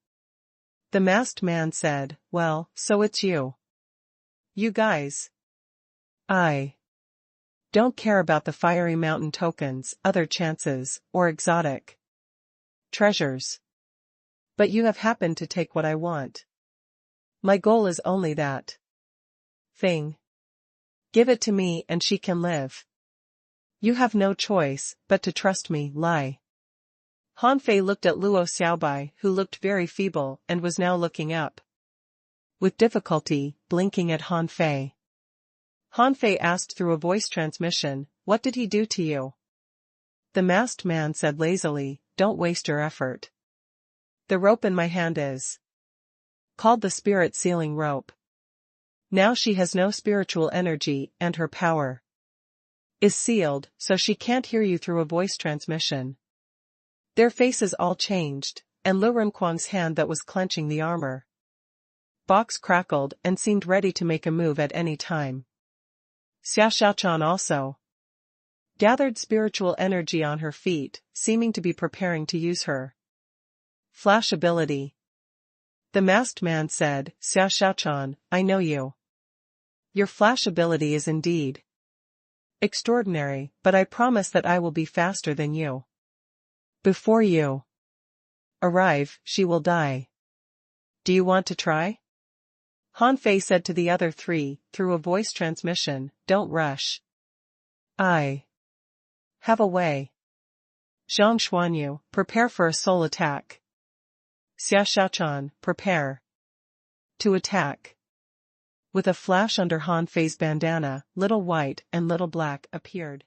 Speaker 1: The masked man said, well, so it's you. You guys. I don't care about the fiery mountain tokens, other chances, or exotic treasures. But you have happened to take what I want. My goal is only that thing. Give it to me and she can live. You have no choice, but to trust me, Lai. Han Fei looked at Luo Xiaobai, who looked very feeble and was now looking up. With difficulty, blinking at Han Fei. Han Fei asked through a voice transmission, what did he do to you? The masked man said lazily, don't waste your effort. The rope in my hand is called the spirit sealing rope. Now she has no spiritual energy and her power is sealed, so she can't hear you through a voice transmission. Their faces all changed, and Lu Renquang's hand that was clenching the armor box crackled and seemed ready to make a move at any time. Xia Xiaochan also gathered spiritual energy on her feet, seeming to be preparing to use her flash ability. The masked man said, Xia Xiaochan, I know you. Your flash ability is indeed extraordinary, but I promise that I will be faster than you. Before you arrive, she will die. Do you want to try? Han Fei said to the other three, through a voice transmission, don't rush. I have a way. Zhang Xuanyu, prepare for a soul attack. Xia Xiaochan, prepare to attack. With a flash under Han Fei's bandana, Little White and Little Black appeared.